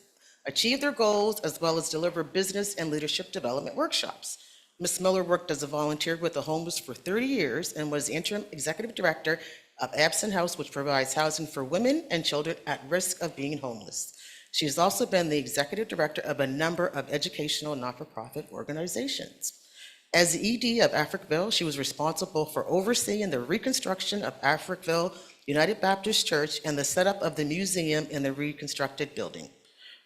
achieve their goals, as well as deliver business and leadership development workshops. Ms. Miller worked as a volunteer with the homeless for 30 years and was the interim executive director of Absent House, which provides housing for women and children at risk of being homeless. She has also been the executive director of a number of educational not-for-profit organizations. As the ED of Africville, she was responsible for overseeing the reconstruction of Africville United Baptist Church and the setup of the museum in the reconstructed building.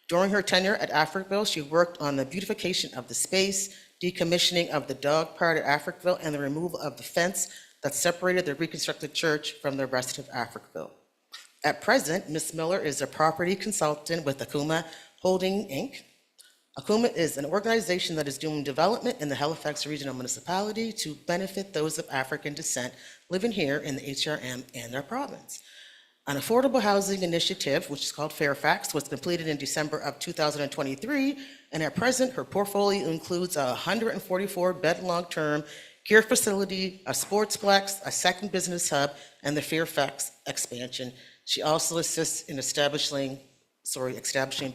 During her tenure at Africville, she worked on the beautification of the space, decommissioning of the dog park at Africville, and the removal of the fence that separated the reconstructed church from the rest of Africville. At present, Ms. Miller is a property consultant with Akuma Holding, Inc. Akuma is an organization that is doing development in the Halifax Regional Municipality to benefit those of African descent living here in the HRM and their province. An affordable housing initiative, which is called Fairfax, was completed in December of 2023, and at present, her portfolio includes a 144-bed long-term care facility, a sportsplex, a second business hub, and the Fairfax expansion. She also assists in establishing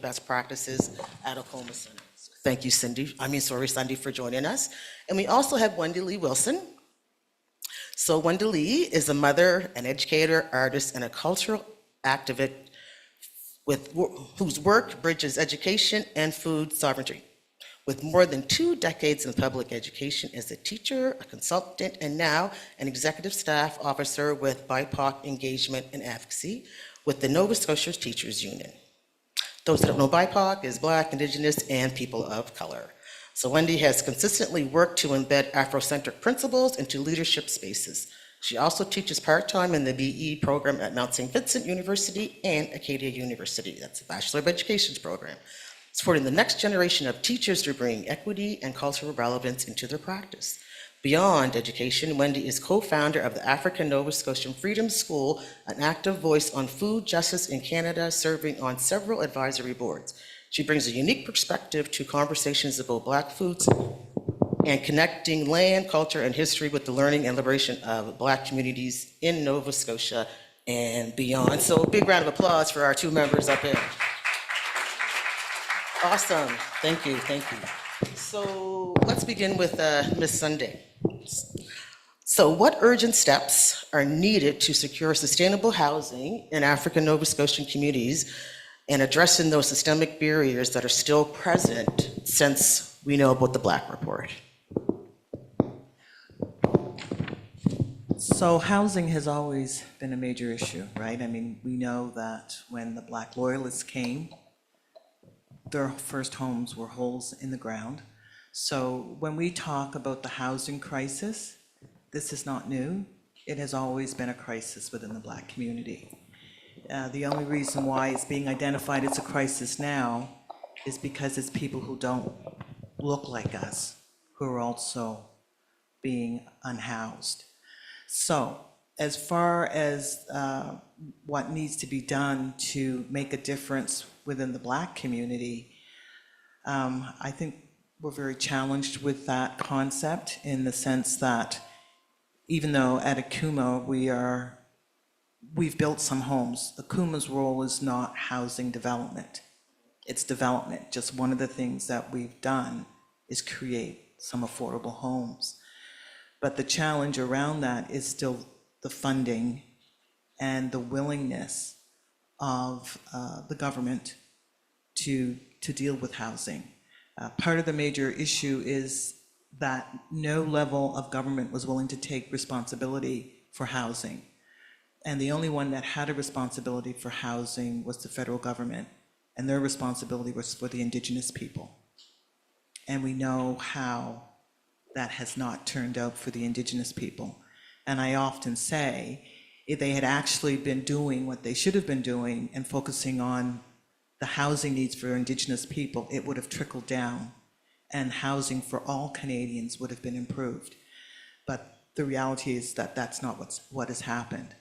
best practices at Oklahoma Center. Thank you, Sunday, for joining us. And we also have Wendy Lee Wilson. So Wendy Lee is a mother, an educator, artist, and a cultural activist whose work bridges education and food sovereignty. With more than 2 decades in public education as a teacher, a consultant, and now an executive staff officer with BIPOC engagement and advocacy with the Nova Scotia Teachers Union. Those that don't know, BIPOC is Black, Indigenous, and people of color. So Wendy has consistently worked to embed Afrocentric principles into leadership spaces. She also teaches part-time in the BE program at Mount St. Vincent University and Acadia University. That's a Bachelor of Education program, supporting the next generation of teachers to bring equity and cultural relevance into their practice. Beyond education, Wendy is co-founder of the African Nova Scotian Freedom School, an active voice on food justice in Canada, serving on several advisory boards. She brings a unique perspective to conversations about Black foods and connecting land, culture, and history with the learning and liberation of Black communities in Nova Scotia and beyond. So big round of applause for our two members up here. Awesome. Thank you. Thank you. So let's begin with Ms. Sunday. So what urgent steps are needed to secure sustainable housing in African Nova Scotian communities and addressing those systemic barriers that are still present since we know about the Black Report? So housing has always been a major issue, right? I mean, we know that when the Black Loyalists came, their first homes were holes in the ground. So when we talk about the housing crisis, this is not new. It has always been a crisis within the Black community. The only reason why it's being identified as a crisis now is because it's people who don't look like us who are also being unhoused. So as far as what needs to be done to make a difference within the Black community, I think we're very challenged with that concept in the sense that even though at Akuma we've built some homes, Akuma's role is not housing development. It's development. Just one of the things that we've done is create some affordable homes. But the challenge around that is still the funding and the willingness of the government to deal with housing. Part of the major issue is that no level of government was willing to take responsibility for housing. And the only one that had a responsibility for housing was the federal government, and their responsibility was for the Indigenous people. And we know how that has not turned out for the Indigenous people. And I often say, if they had actually been doing what they should have been doing and focusing on the housing needs for Indigenous people, it would have trickled down and housing for all Canadians would have been improved. But the reality is that that's not what has happened.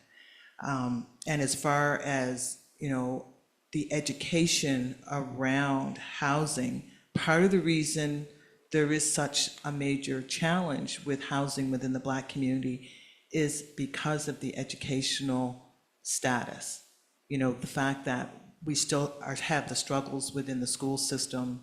And as far as, you know, the education around housing, part of the reason there is such a major challenge with housing within the Black community is because of the educational status. You know, the fact that we still have the struggles within the school system,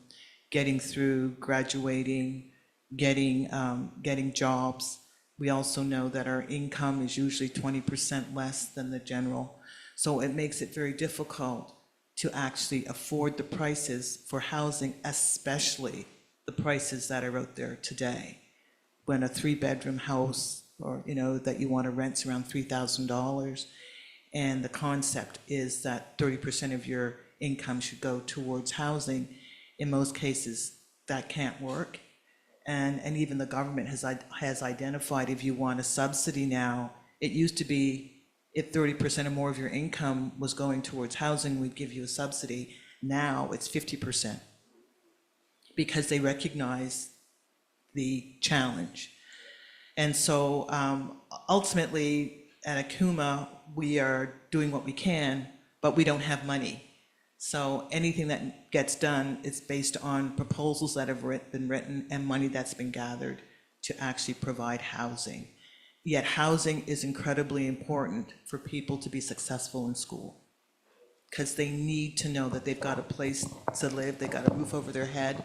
getting through, graduating, getting jobs. We also know that our income is usually 20% less than the general. So it makes it very difficult to actually afford the prices for housing, especially the prices that are out there today. When a 3-bedroom house, or you know, that you want to rent is around $3,000, and the concept is that 30% of your income should go towards housing. In most cases, that can't work. And even the government has identified, if you want a subsidy now, it used to be if 30% or more of your income was going towards housing, we'd give you a subsidy. Now it's 50%, because they recognize the challenge. And so ultimately at Akuma, we are doing what we can, but we don't have money. So anything that gets done is based on proposals that have been written and money that's been gathered to actually provide housing. Yet housing is incredibly important for people to be successful in school, because they need to know that they've got a place to live, they've got a roof over their head,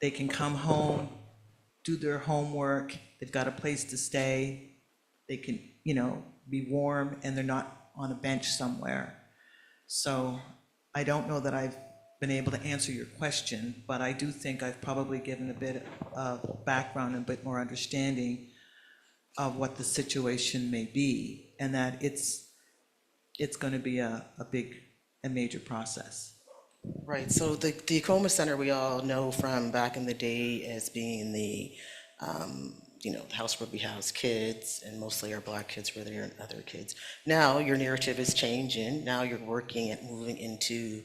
they can come home, do their homework, they've got a place to stay, they can, you know, be warm, and they're not on a bench somewhere. So I don't know that I've been able to answer your question, but I do think I've probably given a bit of background and a bit more understanding of what the situation may be, and that it's going to be a major process. Right, so the Acoma Center we all know from back in the day as being the, you know, the house where we house kids, and mostly our Black kids were there and other kids. Now your narrative is changing. Now you're working at moving into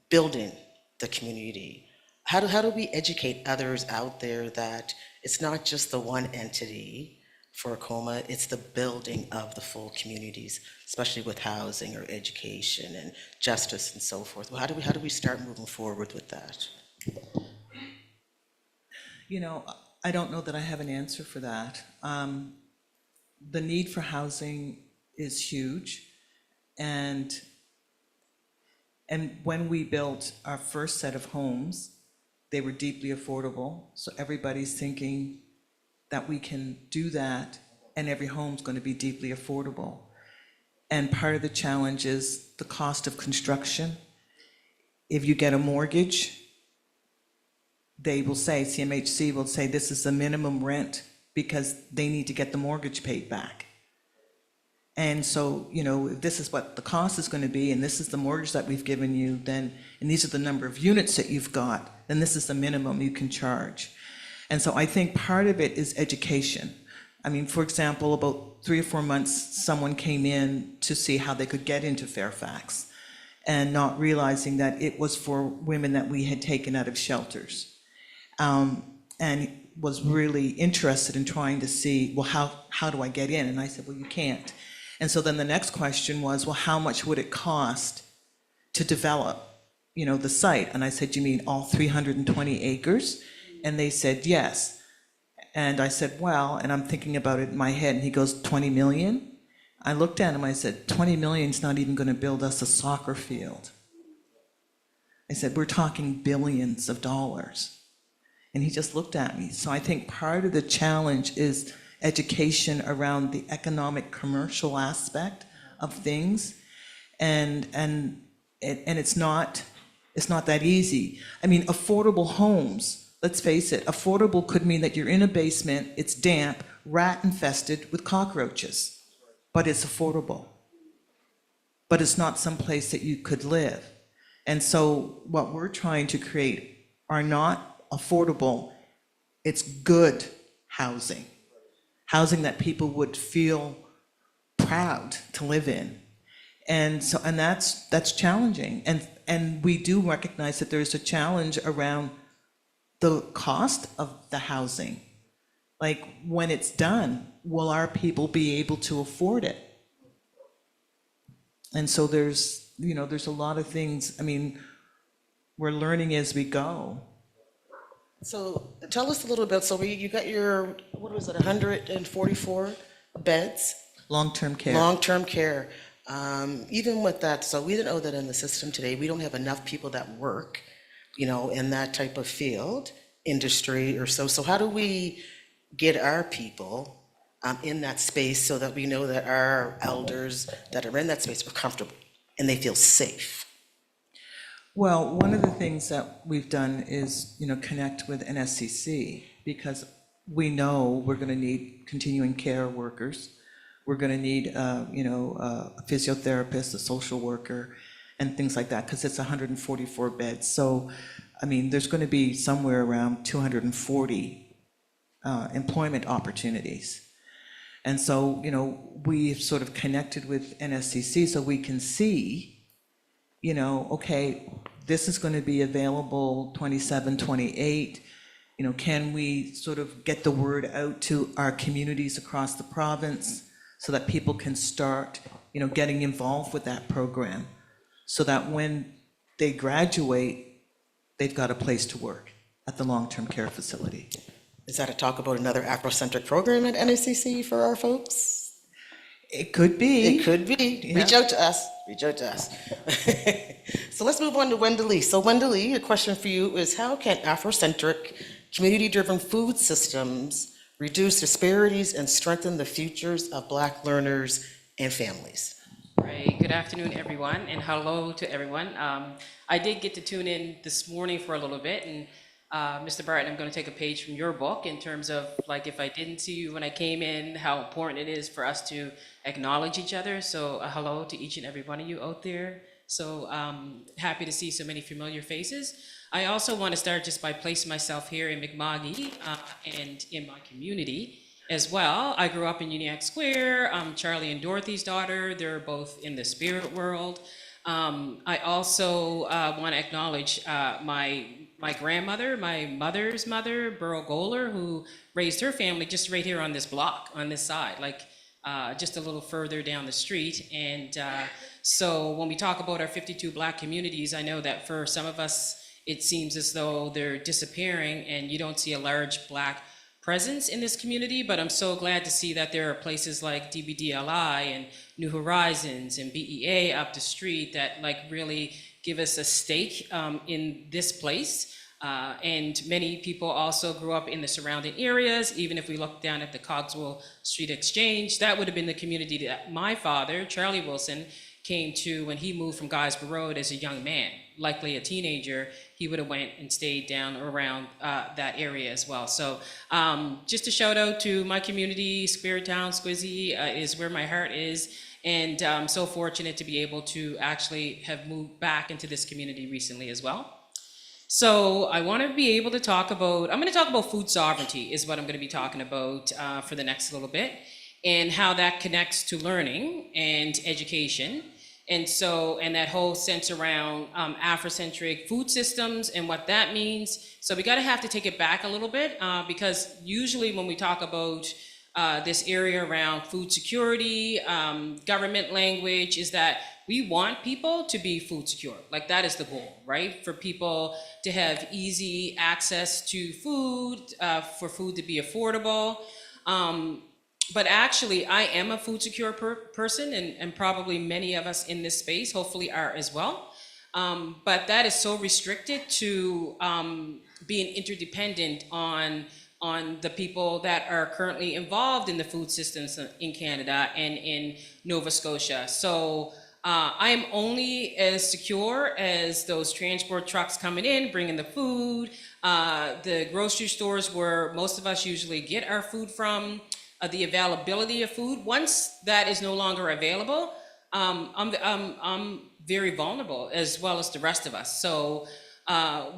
building the community. How do we educate others out there that it's not just the one entity for Acoma, it's the building of the full communities, especially with housing or education and justice and so forth? Well, how do we start moving forward with that? You know, I don't know that I have an answer for that. The need for housing is huge. And when we built our first set of homes, they were deeply affordable. So everybody's thinking that we can do that and every home's going to be deeply affordable. And part of the challenge is the cost of construction. If you get a mortgage, they will say, CMHC will say, this is the minimum rent because they need to get the mortgage paid back. And so, you know, if this is what the cost is going to be, and this is the mortgage that we've given you, then, and these are the number of units that you've got, then this is the minimum you can charge. And so I think part of it is education. I mean, for example, about 3 or 4 months, someone came in to see how they could get into Fairfax, and not realizing that it was for women that we had taken out of shelters. And was really interested in trying to see, well, how do I get in? And I said, well, you can't. And so then the next question was, well, how much would it cost to develop, you know, the site? And I said, you mean all 320 acres? And they said, yes. And I said, well, and I'm thinking about it in my head, and he goes, 20 million? I looked at him, I said, 20 million is not even going to build us a soccer field. I said, we're talking billions of dollars. And he just looked at me. So I think part of the challenge is education around the economic commercial aspect of things. And it's not that easy. I mean, affordable homes, let's face it, affordable could mean that you're in a basement, it's damp, rat infested with cockroaches, but it's affordable. But it's not someplace that you could live. And so what we're trying to create are not affordable, it's good housing. Housing that people would feel proud to live in. And so, and that's challenging. And we do recognize that there's a challenge around the cost of the housing. Like, when it's done, will our people be able to afford it? And so there's, you know, there's a lot of things, I mean, we're learning as we go. So tell us a little bit, so you got your, what was it, 144 beds? Long-term care. Long-term care. Even with that, so we know that in the system today, we don't have enough people that work, you know, in that type of field, industry or so. So how do we get our people in that space so that we know that our elders that are in that space are comfortable and they feel safe? Well, one of the things that we've done is, you know, connect with NSCC, because we know we're going to need continuing care workers. We're going to need, you know, a physiotherapist, a social worker, and things like that, because it's 144 beds. So, I mean, there's going to be somewhere around 240 employment opportunities. And so, you know, we've sort of connected with NSCC so we can see, you know, okay, this is going to be available 27, 28. You know, can we sort of get the word out to our communities across the province so that people can start, you know, getting involved with that program, so that when they graduate, they've got a place to work at the long-term care facility. Is that a talk about another Africentric program at NSCC for our folks? It could be. It could be. Yeah. Reach out to us. Reach out to us. So let's move on to Wenda Lee. So Wenda Lee, a question for you is, how can Afrocentric, community-driven food systems reduce disparities and strengthen the futures of Black learners and families? Right. Good afternoon, everyone, and hello to everyone. I did get to tune in this morning for a little bit, and Mr. Barrett, I'm going to take a page from your book in terms of, like, if I didn't see you when I came in, how important it is for us to acknowledge each other. So hello to each and every one of you out there. So happy to see so many familiar faces. I also want to start just by placing myself here in Mi'kma'ki and in my community as well. I grew up in Uniacke Square. I'm Charlie and Dorothy's daughter. They're both in the spirit world. I also want to acknowledge my grandmother, my mother's mother, Burl Goler, who raised her family just right here on this block, on this side, like just a little further down the street. And so when we talk about our 52 Black communities, I know that for some of us, it seems as though they're disappearing and you don't see a large Black presence in this community, but I'm so glad to see that there are places like DBDLI and New Horizons and BEA up the street that like really give us a stake in this place. And many people also grew up in the surrounding areas. Even if we look down at the Cogswell Street Exchange, that would have been the community that my father, Charlie Wilson, came to when he moved from Guysborough Road as a young man, likely a teenager. He would have went and stayed down around that area as well. So just a shout out to my community. Squaretown, Squizzy is where my heart is. And I'm so fortunate to be able to actually have moved back into this community recently as well. So I want to be able to talk about, I'm going to talk about food sovereignty is what I'm going to be talking about for the next little bit, and how that connects to learning and education. And so, and that whole sense around Africentric food systems and what that means. So we have to take it back a little bit because usually when we talk about this area around food security, government language is that we want people to be food secure. Like that is the goal, right? For people to have easy access to food, for food to be affordable. But actually, I am a food secure person, and probably many of us in this space hopefully are as well. But that is so restricted to being interdependent on the people that are currently involved in the food systems in Canada and in Nova Scotia. So I am only as secure as those transport trucks coming in, bringing the food, the grocery stores where most of us usually get our food from, the availability of food. Once that is no longer available, I'm very vulnerable as well as the rest of us. So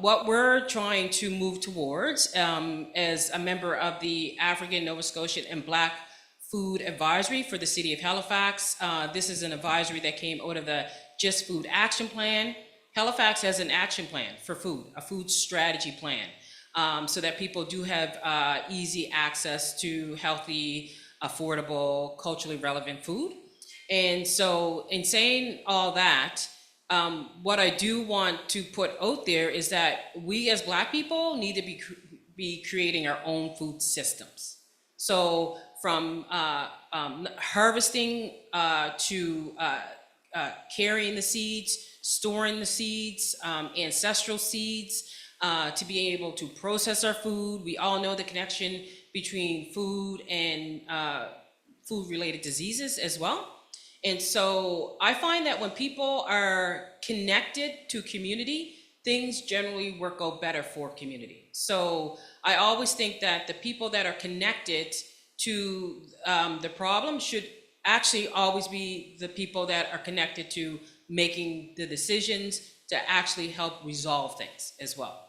what we're trying to move towards as a member of the African, Nova Scotian, and Black Food Advisory for the City of Halifax. This is an advisory that came out of the Just Food Action Plan. Halifax has an action plan for food, a food strategy plan, so that people do have easy access to healthy, affordable, culturally relevant food. And so in saying all that, what I do want to put out there is that we as Black people need to be creating our own food systems. So from harvesting to carrying the seeds, storing the seeds, ancestral seeds, to be able to process our food. We all know the connection between food and food-related diseases as well. And so I find that when people are connected to community, things generally work out better for community. So I always think that the people that are connected to the problem should actually always be the people that are connected to making the decisions to actually help resolve things as well.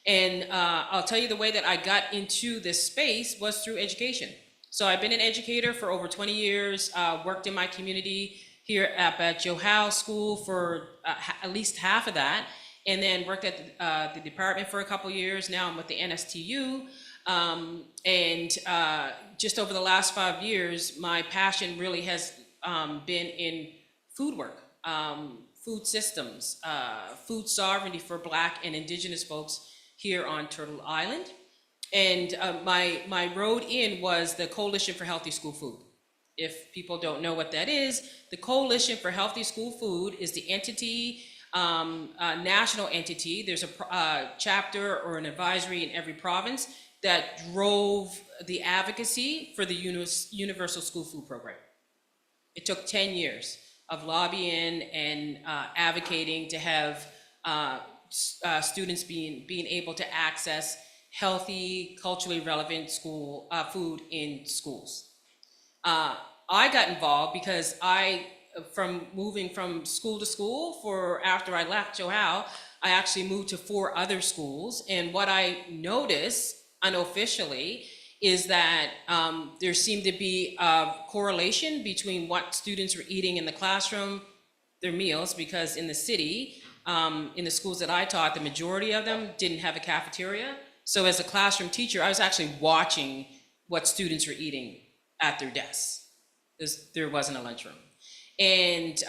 And I'll tell you the way that I got into this space was through education. So I've been an educator for over 20 years, worked in my community here at Joe Howe School for at least half of that, and then worked at the department for a couple years. Now I'm with the NSTU. And just over the last 5 years, my passion really has been in food work, food systems, food sovereignty for Black and Indigenous folks here on Turtle Island. And my road in was the Coalition for Healthy School Food. If people don't know what that is, the Coalition for Healthy School Food is the entity, national entity. There's a chapter or an advisory in every province that drove the advocacy for the Universal School Food Program. It took 10 years of lobbying and advocating to have students being able to access healthy, culturally relevant school food in schools. I got involved because from moving from school to school after I left Joe Howe, I actually moved to 4 other schools. And what I noticed unofficially is that there seemed to be a correlation between what students were eating in the classroom, their meals, because in the city, in the schools that I taught, the majority of them didn't have a cafeteria. So as a classroom teacher, I was actually watching what students were eating at their desks, because there wasn't a lunchroom. And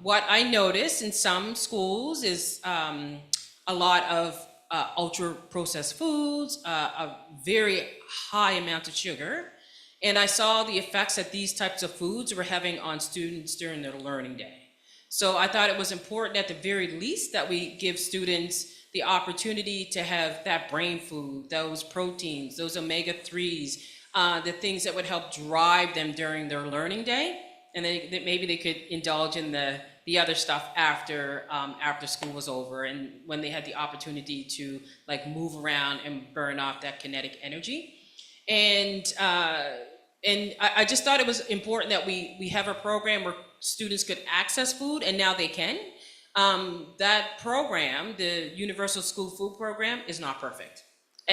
what I noticed in some schools is a lot of ultra-processed foods, a very high amount of sugar. And I saw the effects that these types of foods were having on students during their learning day. So I thought it was important at the very least that we give students the opportunity to have that brain food, those proteins, those omega-3s, the things that would help drive them during their learning day. And then maybe they could indulge in the other stuff after school was over and when they had the opportunity to like move around and burn off that kinetic energy. And I just thought it was important that we have a program where students could access food, and now they can. That program, the Universal School Food Program, is not perfect.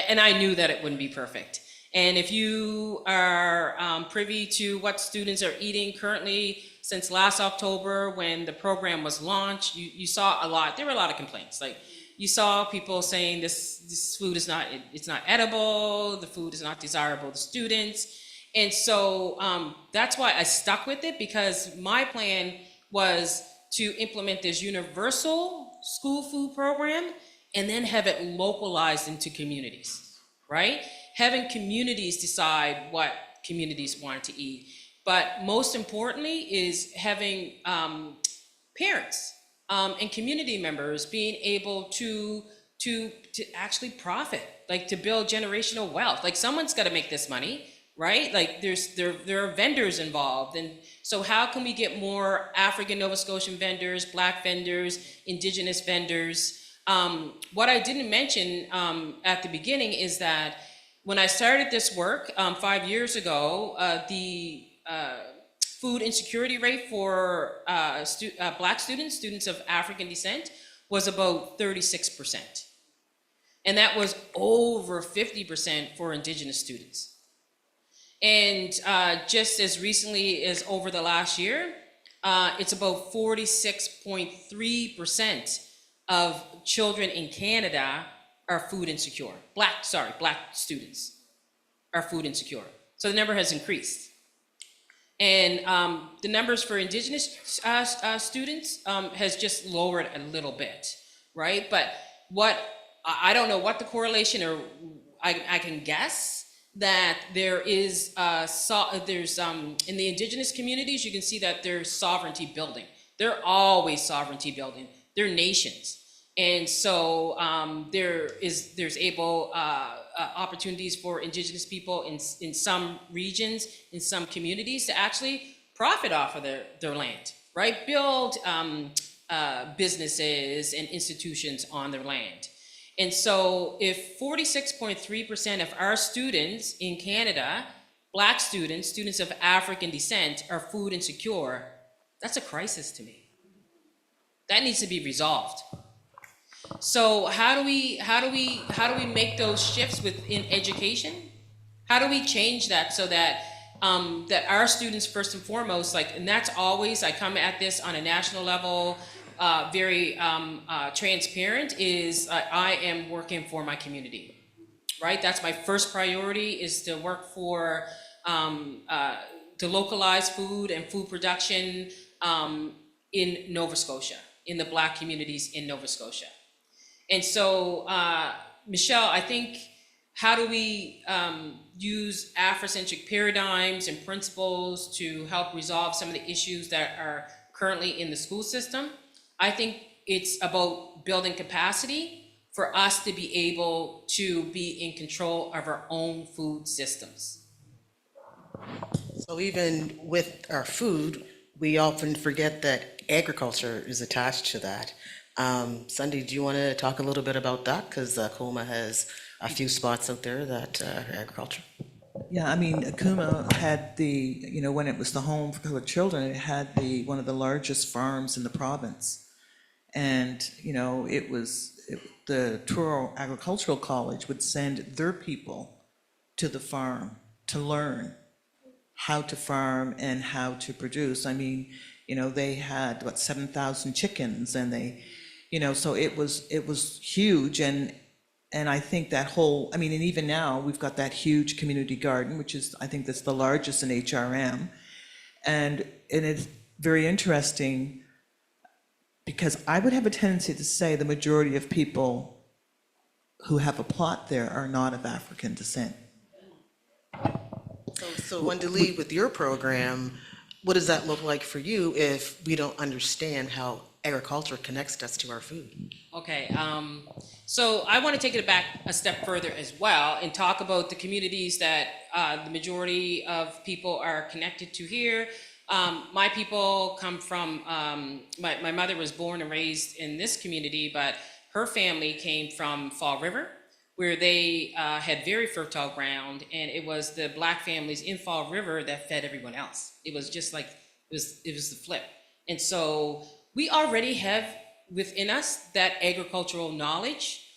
And I knew that it wouldn't be perfect. And if you are privy to what students are eating currently, since last October when the program was launched, you saw a lot, there were a lot of complaints. Like you saw people saying this food is not, it's not edible, the food is not desirable to students. And so that's why I stuck with it, because my plan was to implement this universal school food program and then have it localized into communities, right? Having communities decide what communities want to eat. But most importantly is having parents and community members being able to actually profit, like to build generational wealth. Like someone's got to make this money, right? Like there are vendors involved. And so how can we get more African Nova Scotian vendors, Black vendors, Indigenous vendors? What I didn't mention at the beginning is that when I started this work 5 years ago, the food insecurity rate for Black students of African descent, was about 36%. And that was over 50% for Indigenous students. And just as recently as over the last year, it's about 46.3% of children in Canada are food insecure. Black students are food insecure. So the number has increased. And the numbers for Indigenous students has just lowered a little bit, right? But I don't know what the correlation, or I can guess that there is, there's in the Indigenous communities, you can see that there's sovereignty building. They're always sovereignty building. They're nations. And so there's opportunities for Indigenous people in some regions, in some communities, to actually profit off of their land, right? Build businesses and institutions on their land. And so if 46.3% of our students in Canada, Black students, students of African descent, are food insecure, that's a crisis to me. That needs to be resolved. So how do we make those shifts within education? How do we change that so that that our students, first and foremost, and that's always, I come at this on a national level, very transparent, is I am working for my community, right? That's my first priority, is to work for to localize food and food production in Nova Scotia, in the Black communities in Nova Scotia. And so, Michelle, I think, how do we use Africentric paradigms and principles to help resolve some of the issues that are currently in the school system? I think it's about building capacity for us to be able to be in control of our own food systems. So even with our food, we often forget that agriculture is attached to that. Sunday, do you want to talk a little bit about that? Because Coma has a few spots out there that are agriculture. Yeah, I mean, Akuma had when it was the home for colored children, it had one of the largest farms in the province. And, the Truro Agricultural College would send their people to the farm to learn how to farm and how to produce. I mean, they had 7,000 chickens, and they, so it was huge. And I think that whole, and even now we've got that huge community garden, which is, I think that's the largest in HRM. And it's very interesting, because I would have a tendency to say the majority of people who have a plot there are not of African descent. So Wendy, with your program, what does that look like for you if we don't understand how agriculture connects us to our food? Okay, so I want to take it back a step further as well and talk about the communities that the majority of people are connected to here. My people come from, my mother was born and raised in this community, but her family came from Fall River, where they had very fertile ground, and it was the Black families in Fall River that fed everyone else. It was just like, it was the flip. And so we already have within us that agricultural knowledge,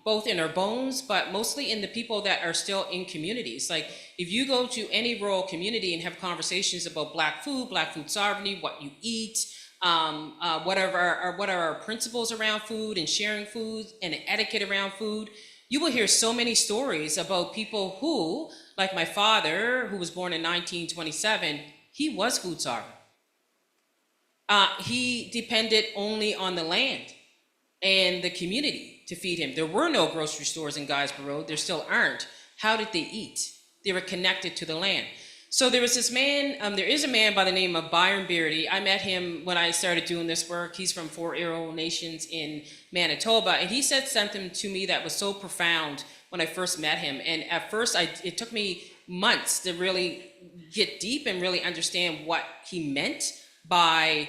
both in our bones, but mostly in the people that are still in communities. Like if you go to any rural community and have conversations about Black food sovereignty, what you eat, what are our principles around food and sharing food and etiquette around food, you will hear so many stories about people who, like my father, who was born in 1927, he was food sovereign. He depended only on the land and the community to feed him. There were no grocery stores in Guysborough Road. There still aren't. How did they eat? They were connected to the land. So there was this man, there is a man by the name of Byron Beardy. I met him when I started doing this work. He's from Four Arrow Nations in Manitoba. And he said something to me that was so profound when I first met him. And at first, it took me months to really get deep and really understand what he meant by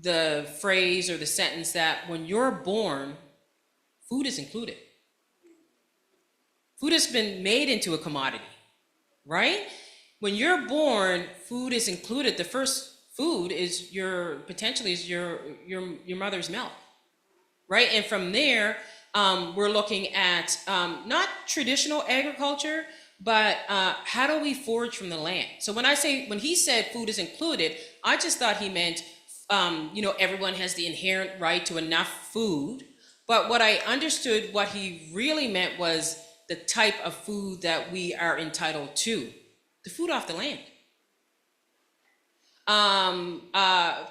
the phrase or the sentence that when you're born, food is included. Food has been made into a commodity, right? When you're born, food is included. The first food is potentially your mother's milk, right? And from there, we're looking at not traditional agriculture, but how do we forage from the land? So when he said food is included, I just thought he meant, everyone has the inherent right to enough food. But what I understood, what he really meant was the type of food that we are entitled to, the food off the land.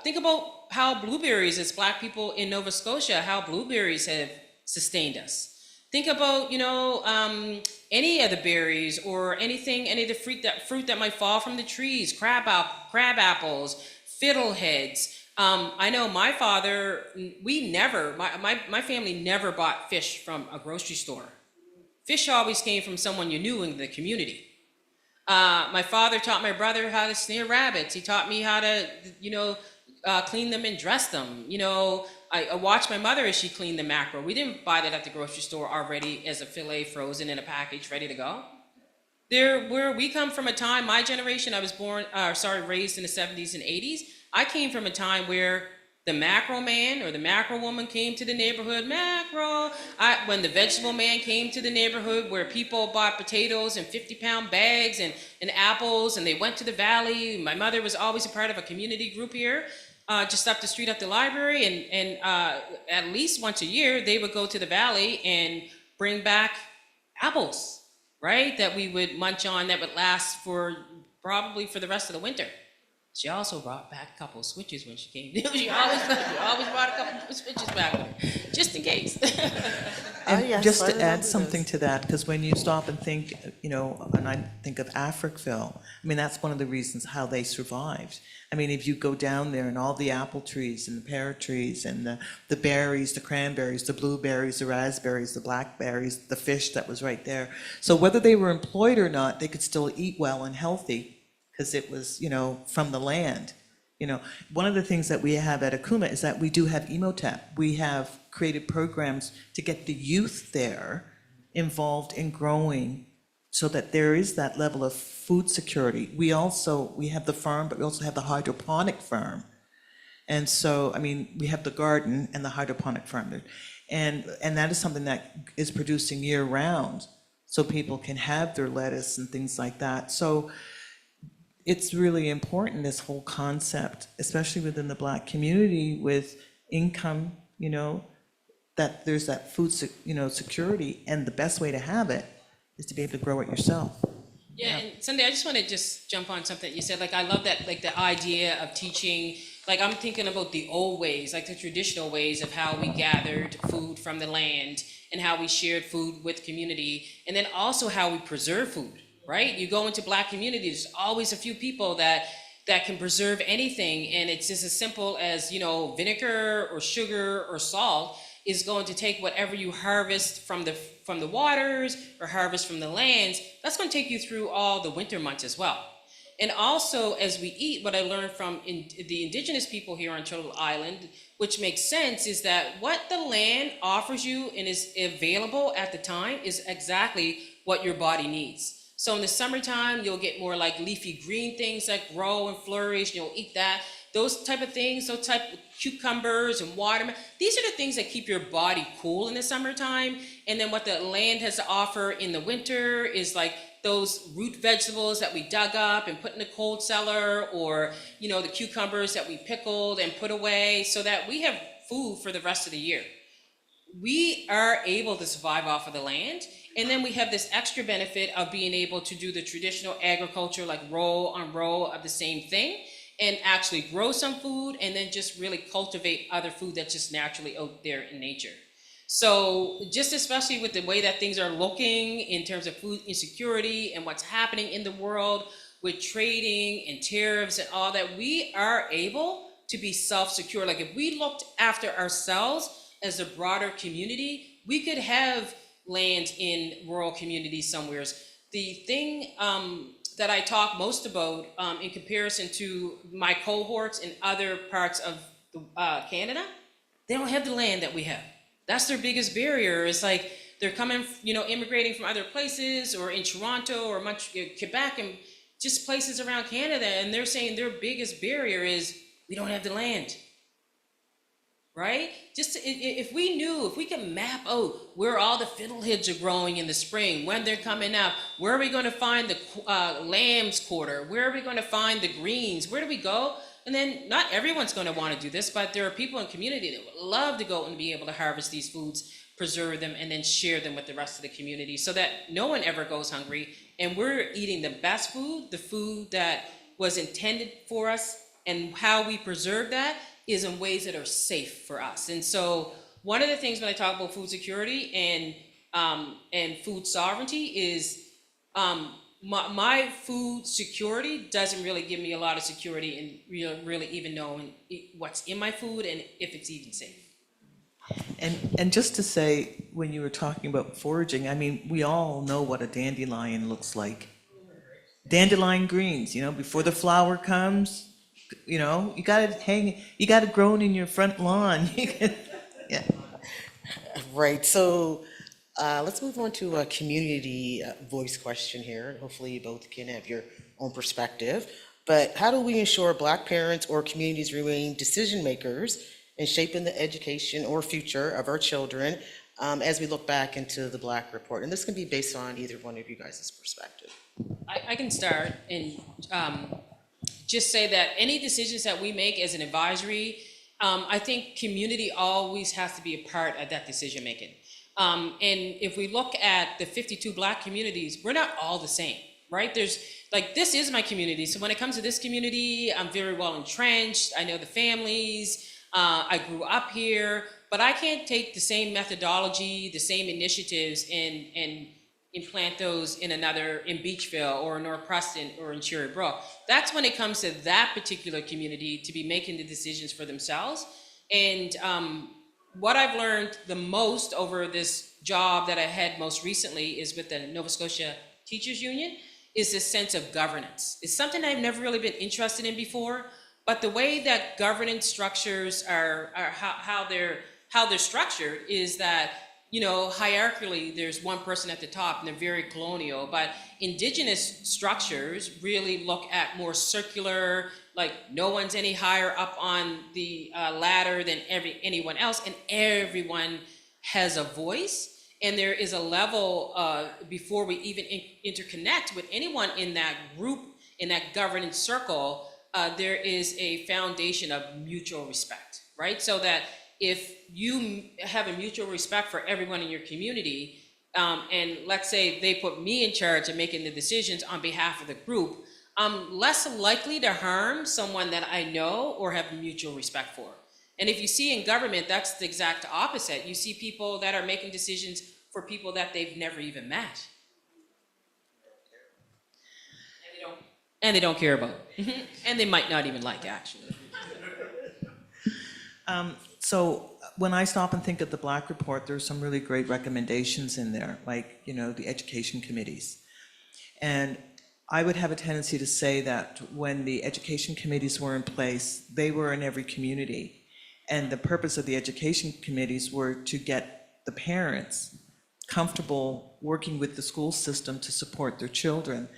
Think about how blueberries, as Black people in Nova Scotia, how blueberries have sustained us. Think about, any of the berries or any of the fruit that might fall from the trees, crab apples, fiddleheads. I know my father, my family never bought fish from a grocery store. Fish always came from someone you knew in the community. My father taught my brother how to snare rabbits. He taught me how to, clean them and dress them. I watched my mother as she cleaned the mackerel. We didn't buy that at the grocery store already as a fillet frozen in a package ready to go. Where we come from a time, my generation, I was raised in the 70s and 80s. I came from a time where the mackerel man or the mackerel woman came to the neighborhood, when the vegetable man came to the neighborhood, where people bought potatoes in 50-pound bags and apples, and they went to the valley. My mother was always a part of a community group here, just up the street at the library, and at least once a year, they would go to the valley and bring back apples, right, that we would munch on, that would last probably for the rest of the winter. She also brought back a couple of switches when she came. She always brought a couple of switches back with her, just in case. And just to add something to that, because when you stop and think, and I think of Africville, that's one of the reasons how they survived. If you go down there and all the apple trees and the pear trees and the berries, the cranberries, the blueberries, the raspberries, the blackberries, the fish that was right there. So whether they were employed or not, they could still eat well and healthy, because it was, from the land. One of the things that we have at Akuma is that we do have Emotep. We have created programs to get the youth there involved in growing so that there is that level of food security. We have the farm, but we also have the hydroponic farm. And so, we have the garden and the hydroponic farm. And that is something that is producing year round, so people can have their lettuce and things like that. So it's really important, this whole concept, especially within the Black community with income, that there's that food, security, and the best way to have it is to be able to grow it yourself. Yeah, and Sunday, I just want to jump on something that you said. I love that, the idea of teaching like I'm thinking about the old ways, like the traditional ways of how we gathered food from the land and how we shared food with community, and then also how we preserve food, right? You go into Black communities, there's always a few people that can preserve anything, and it's just as simple as, you know, vinegar or sugar or salt is going to take whatever you harvest from the waters or harvest from the lands. That's going to take you through all the winter months as well. And also, as we eat, what I learned from the indigenous people here on Turtle Island, which makes sense, is that what the land offers you and is available at the time is exactly what your body needs. So in the summertime, you'll get more like leafy green things that grow and flourish, you'll eat that. Those type of things, those type of cucumbers and watermelon, these are the things that keep your body cool in the summertime. And then what the land has to offer in the winter is like those root vegetables that we dug up and put in the cold cellar, or, you know, the cucumbers that we pickled and put away so that we have food for the rest of the year. We are able to survive off of the land. And then we have this extra benefit of being able to do the traditional agriculture, like row on row of the same thing, and actually grow some food and then just really cultivate other food that's just naturally out there in nature. So just especially with the way that things are looking in terms of food insecurity and what's happening in the world with trading and tariffs and all that, we are able to be self-secure. Like if we looked after ourselves as a broader community, we could have land in rural communities somewhere. The thing that I talk most about in comparison to my cohorts in other parts of Canada, they don't have the land that we have. That's their biggest barrier. It's like they're coming, you know, immigrating from other places or in Toronto or Quebec and just places around Canada, and they're saying their biggest barrier is we don't have the land. Right? Just if we knew, if we could map out where all the fiddleheads are growing in the spring, when they're coming up, where are we going to find the lamb's quarter? Where are we going to find the greens? Where do we go? And then not everyone's going to want to do this, but there are people in community that would love to go and be able to harvest these foods, preserve them, and then share them with the rest of the community so that no one ever goes hungry. And we're eating the best food, the food that was intended for us, and how we preserve that is in ways that are safe for us. And so one of the things when I talk about food security and food sovereignty is my food security doesn't really give me a lot of security in really even knowing what's in my food and if it's even safe. And just to say, when you were talking about foraging, I mean, we all know what a dandelion looks like. Dandelion greens, you know, before the flower comes, you know, you got it grown in your front lawn. Yeah. Right, so let's move on to a community voice question here. Hopefully you both can have your own perspective. But how do we ensure Black parents or communities remain decision makers in shaping the education or future of our children as we look back into the Black Report? And this can be based on either one of you guys' perspective. I can start and just say that any decisions that we make as an advisory, I think community always has to be a part of that decision making. And if we look at the 52 Black communities, we're not all the same, right? There's like, this is my community. So when it comes to this community, I'm very well entrenched. I know the families. I grew up here, but I can't take the same methodology, the same initiatives and implant those in Beachville or in North Preston or in Cherry Brook. That's when it comes to that particular community to be making the decisions for themselves. And what I've learned the most over this job that I had most recently is with the Nova Scotia Teachers Union is this sense of governance. It's something I've never really been interested in before, but the way that governance structures are how they're structured is that, you know, hierarchically, there's one person at the top and they're very colonial, but indigenous structures really look at more circular, like no one's any higher up on the ladder than anyone else, and everyone has a voice. And there is a level before we even interconnect with anyone in that group, in that governance circle, there is a foundation of mutual respect, right? So that if you have a mutual respect for everyone in your community, and let's say they put me in charge of making the decisions on behalf of the group, I'm less likely to harm someone that I know or have mutual respect for. And if you see in government, that's the exact opposite. You see people that are making decisions for people that they've never even met. And they don't care about. And they might not even like, actually. So when I stop and think of the Black Report, there's some really great recommendations in there, like, you know, the education committees. And I would have a tendency to say that when the education committees were in place, they were in every community. And the purpose of the education committees were to get the parents comfortable working with the school system to support their children.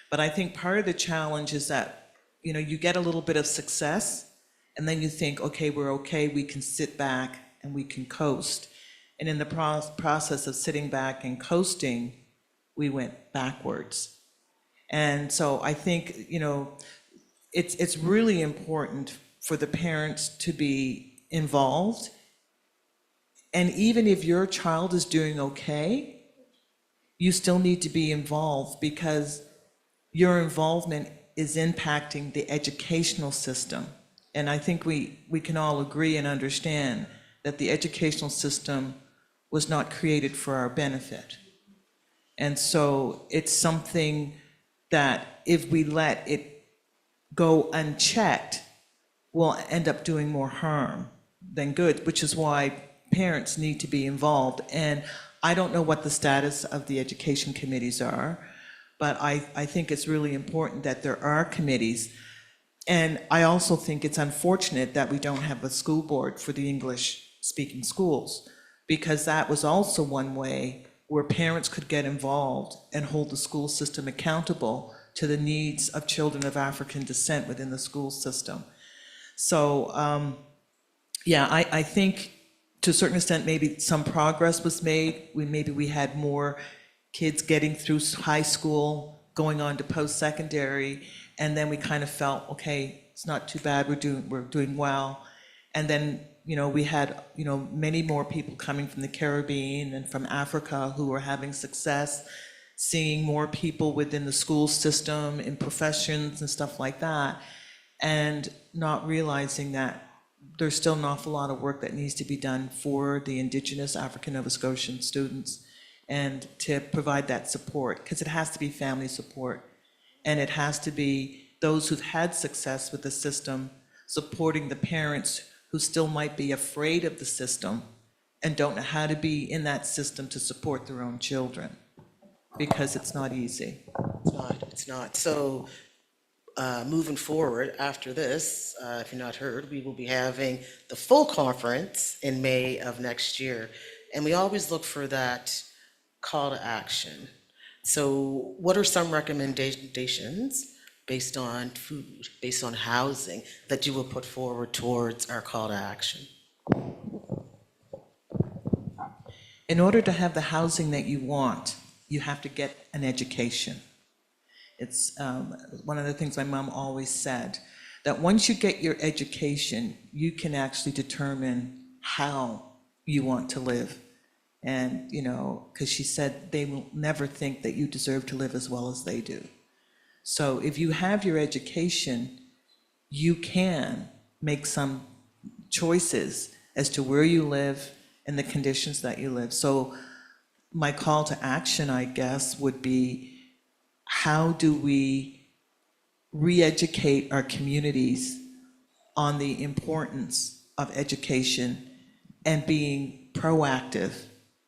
But I think part of the challenge is that, you know, you get a little bit of success and then you think, okay, we're okay, we can sit back and we can coast. And in the process of sitting back and coasting, we went backwards. And so I think, you know, it's really important for the parents to be involved. And even if your child is doing okay, you still need to be involved, because your involvement is impacting the educational system. And I think we can all agree and understand that the educational system was not created for our benefit. And so it's something that if we let it go unchecked, we'll end up doing more harm than good, which is why parents need to be involved. And I don't know what the status of the education committees are, but I think it's really important that there are committees. And I also think it's unfortunate that we don't have a school board for the English-speaking schools, because that was also one way where parents could get involved and hold the school system accountable to the needs of children of African descent within the school system. So, yeah, I think to a certain extent, maybe some progress was made. Maybe we had more kids getting through high school, going on to post-secondary, and then we kind of felt, okay, it's not too bad, we're doing well. And then, you know, we had, you know, many more people coming from the Caribbean and from Africa who were having success, seeing more people within the school system in professions and stuff like that, and not realizing that there's still an awful lot of work that needs to be done for the Indigenous African Nova Scotian students, and to provide that support, because it has to be family support, and it has to be those who've had success with the system supporting the parents who still might be afraid of the system and don't know how to be in that system to support their own children, because it's not easy. It's not. So moving forward after this, if you're not heard, we will be having the full conference in May of next year. And we always look for that call to action. So what are some recommendations based on food, based on housing, that you will put forward towards our call to action? In order to have the housing that you want, you have to get an education. It's one of the things my mom always said, that once you get your education, you can actually determine how you want to live. And, you know, because she said they will never think that you deserve to live as well as they do. So if you have your education, you can make some choices as to where you live and the conditions that you live. So my call to action, I guess, would be, how do we re-educate our communities on the importance of education and being proactive,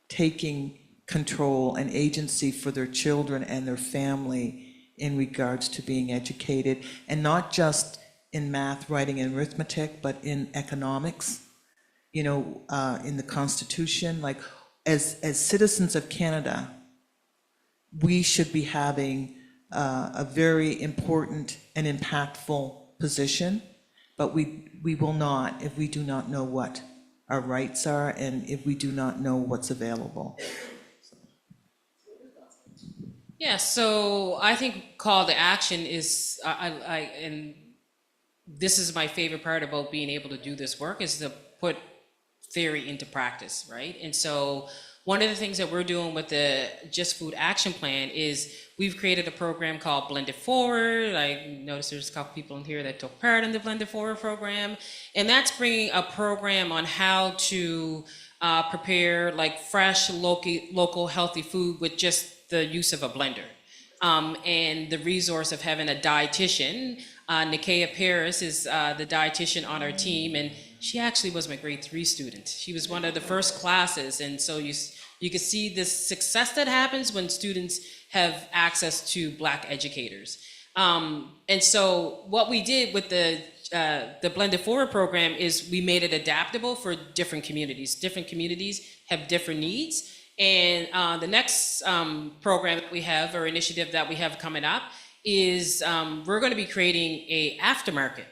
taking control and agency for their children and their family in regards to being educated, and not just in math, writing, and arithmetic, but in economics, you know, in the Constitution. Like, as citizens of Canada, we should be having a very important and impactful position, but we will not if we do not know what our rights are and if we do not know what's available. Yeah, so I think call to action is, and this is my favorite part about being able to do this work, is to put theory into practice, right? And so One of the things that we're doing with the Just Food Action Plan is we've created a program called Blended Forward. I noticed there's a couple people in here that took part in the Blended Forward program. And that's bringing a program on how to prepare like fresh, local healthy food with just the use of a blender. And the resource of having a dietitian. Nikia Paris is the dietitian on our team, and she actually was my grade 3 student. She was one of the first classes, and so you can see this success that happens when students have access to Black educators. And so what we did with the Blended Forward program is we made it adaptable for different communities. Different communities have different needs. And the next program that we have, or initiative that we have coming up, is we're going to be creating a aftermarket.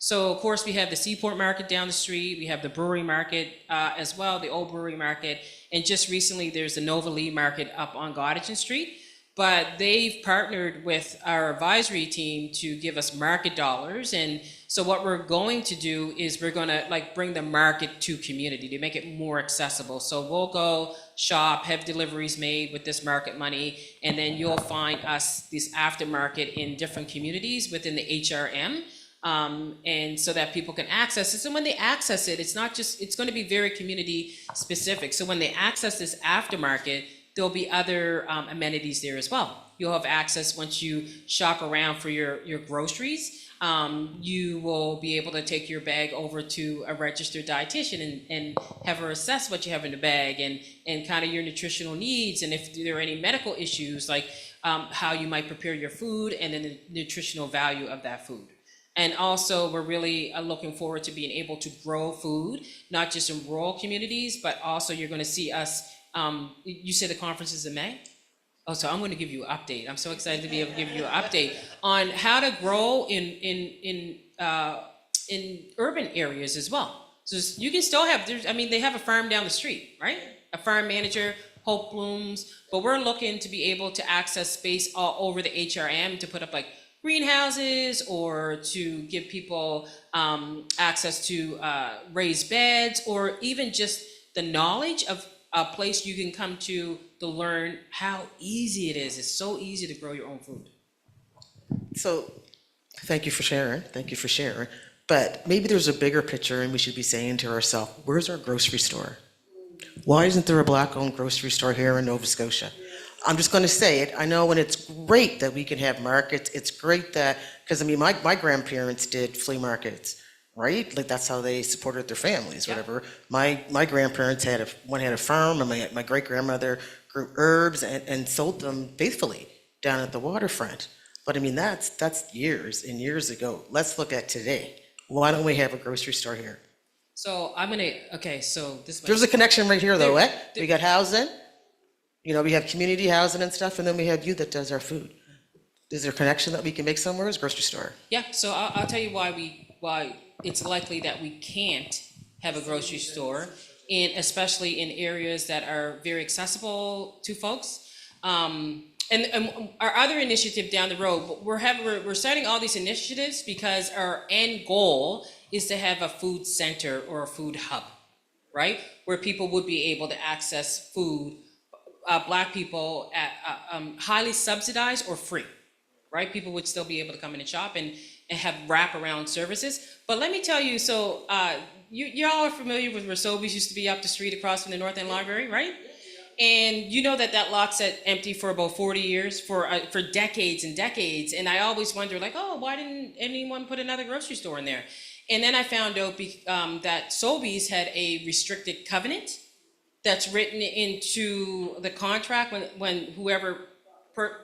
So of course we have the Seaport Market down the street, we have the Brewery Market as well, the Old Brewery Market, and just recently there's the Nova Lee Market up on Gottingen Street. But they've partnered with our advisory team to give us market dollars. And so what we're going to do is we're going to like bring the market to community to make it more accessible. So we'll go shop, have deliveries made with this market money, and then you'll find us this aftermarket in different communities within the HRM. And so that people can access it. So when they access it, it's not just, it's going to be very community specific. So when they access this aftermarket, there'll be other amenities there as well. You'll have access once you shop around for your groceries. You will be able to take your bag over to a registered dietitian and have her assess what you have in the bag and kind of your nutritional needs, and if there are any medical issues, like how you might prepare your food and then the nutritional value of that food. And also, we're really looking forward to being able to grow food, not just in rural communities, but also you're going to see us. You said the conference is in May? Oh, so I'm going to give you an update. I'm so excited to be able to give you an update on how to grow in urban areas as well. So you can still have, they have a farm down the street, right? A farm manager, Hope Blooms, but we're looking to be able to access space all over the HRM to put up like greenhouses or to give people access to raised beds, or even just the knowledge of a place you can come to learn how easy it is. It's so easy to grow your own food. So thank you for sharing. Thank you for sharing. But maybe there's a bigger picture and we should be saying to ourselves, where's our grocery store? Why isn't there a Black-owned grocery store here in Nova Scotia? I'm just going to say it. I know, and it's great that we can have markets. It's great that, because my grandparents did flea markets, right? Like that's how they supported their families, whatever. My grandparents had a farm, and my great grandmother grew herbs and sold them faithfully down at the waterfront. But that's years and years ago. Let's look at today. Why don't we have a grocery store here? So There's a connection right here, though. We got housing. We have community housing and stuff, and then we have you that does our food. Is there a connection that we can make somewhere? As grocery store? Yeah. So I'll tell you why it's likely that we can't have a grocery store, especially in areas that are very accessible to folks. And our other initiative down the road, we're starting all these initiatives because our end goal is to have a food center or a food hub, right? Where people would be able to access food, Black people at highly subsidized or free, right? People would still be able to come in and shop and have wraparound services. But let me tell you, so you all are familiar with where Sobeys used to be up the street across from the North End Library, right? And you know that lot sat empty for about 40 years, for decades and decades. And I always wonder, like, oh, why didn't anyone put another grocery store in there? And then I found out that Sobeys had a restricted covenant that's written into the contract when whoever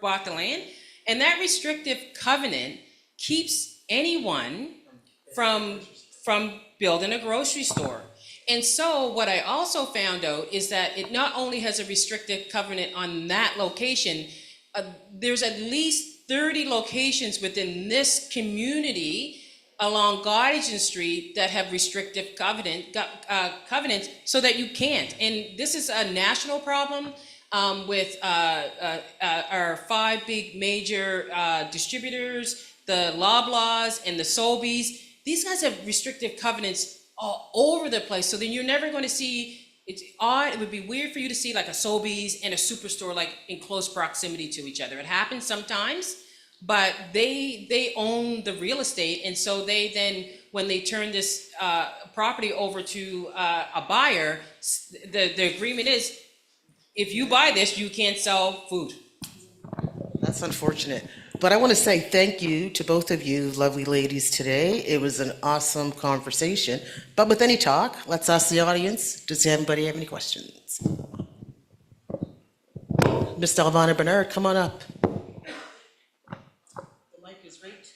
bought the land. And that restrictive covenant keeps anyone from building a grocery store. And so what I also found out is that it not only has a restrictive covenant on that location, there's at least 30 locations within this community along Gottingen Street that have restrictive covenants so that you can't. And this is a national problem with our 5 big major distributors, the Loblaws and the Sobeys. These guys have restrictive covenants all over the place. So then you're never going to see it's odd, it would be weird for you to see like a Sobeys and a Superstore like in close proximity to each other. It happens sometimes, but they own the real estate, and so they then, when they turn this property over to a buyer, the agreement is, if you buy this, you can't sell food. That's unfortunate. But I want to say thank you to both of you lovely ladies today. It was an awesome conversation. But with any talk, let's ask the audience, does anybody have any questions? Mr. Alvana Bernard, come on up. The mic is right.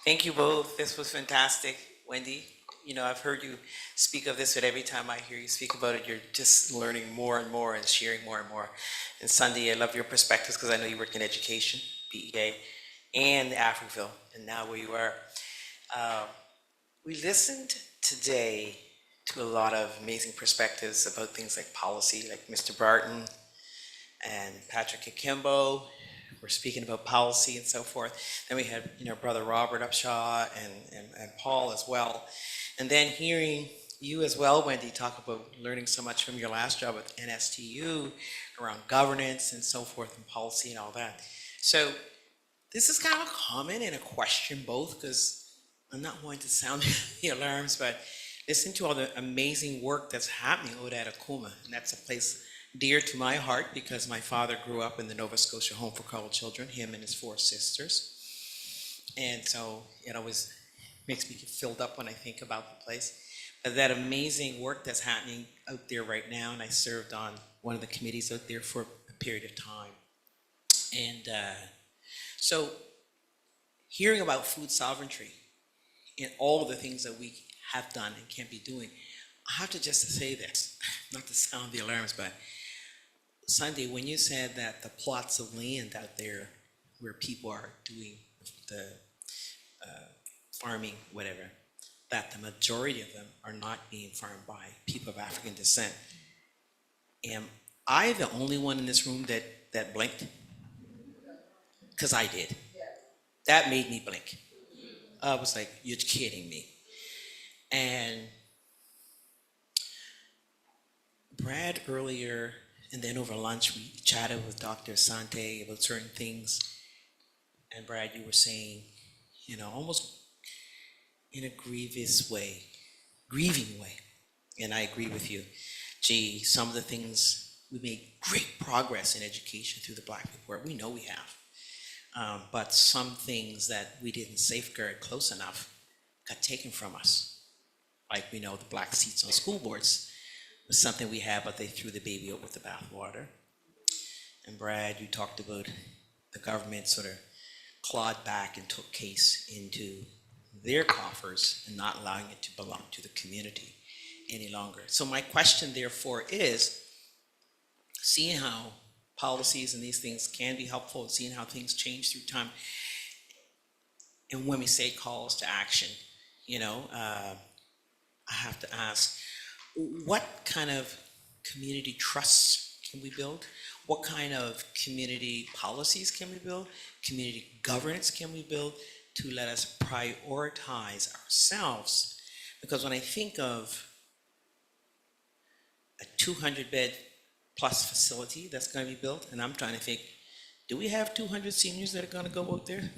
Thank you both. This was fantastic. Wendy, you know, I've heard you speak of this, but every time I hear you speak about it, you're just learning more and more and sharing more and more. And Sunday, I love your perspectives because I know you work in education, BEA, and Africville, and now where you are. We listened today to a lot of amazing perspectives about things like policy, like Mr. Barton and Patrick Akimbo. We're speaking about policy and so forth. Then we had, you know, Brother Robert Upshaw and Paul as well. And then hearing you as well, Wendy, talk about learning so much from your last job with NSTU around governance and so forth and policy and all that. So this is kind of a comment and a question both, because I'm not wanting to sound the alarms, but listen to all the amazing work that's happening over at Akuma. And that's a place dear to my heart because my father grew up in the Nova Scotia Home for Colored Children, him and his 4 sisters. And so it always makes me get filled up when I think about the place. But that amazing work that's happening out there right now, and I served on one of the committees out there for a period of time. And so hearing about food sovereignty and all the things that we have done and can be doing, I have to just say this, not to sound the alarms, but Sunday, when you said that the plots of land out there where people are doing the farming, whatever, that the majority of them are not being farmed by people of African descent. Am I the only one in this room that blinked? Because I did. That made me blink. I was like, you're kidding me. And Brad earlier, and then over lunch, we chatted with Dr. Asante about certain things. And Brad, you were saying, you know, almost in a grieving way. And I agree with you. Gee, some of the things, we made great progress in education through the Black Report. We know we have. But some things that we didn't safeguard close enough got taken from us. Like we know the black seats on school boards was something we had, but they threw the baby out with the bathwater. And Brad, you talked about the government sort of clawed back and took case into their coffers and not allowing it to belong to the community any longer. So my question therefore is, seeing how policies and these things can be helpful and seeing how things change through time, and when we say calls to action, you know, I have to ask, what kind of community trusts can we build? What kind of community policies can we build? Community governance can we build to let us prioritize ourselves? Because when I think of a 200-bed plus facility that's going to be built, and I'm trying to think, do we have 200 seniors that are going to go out there?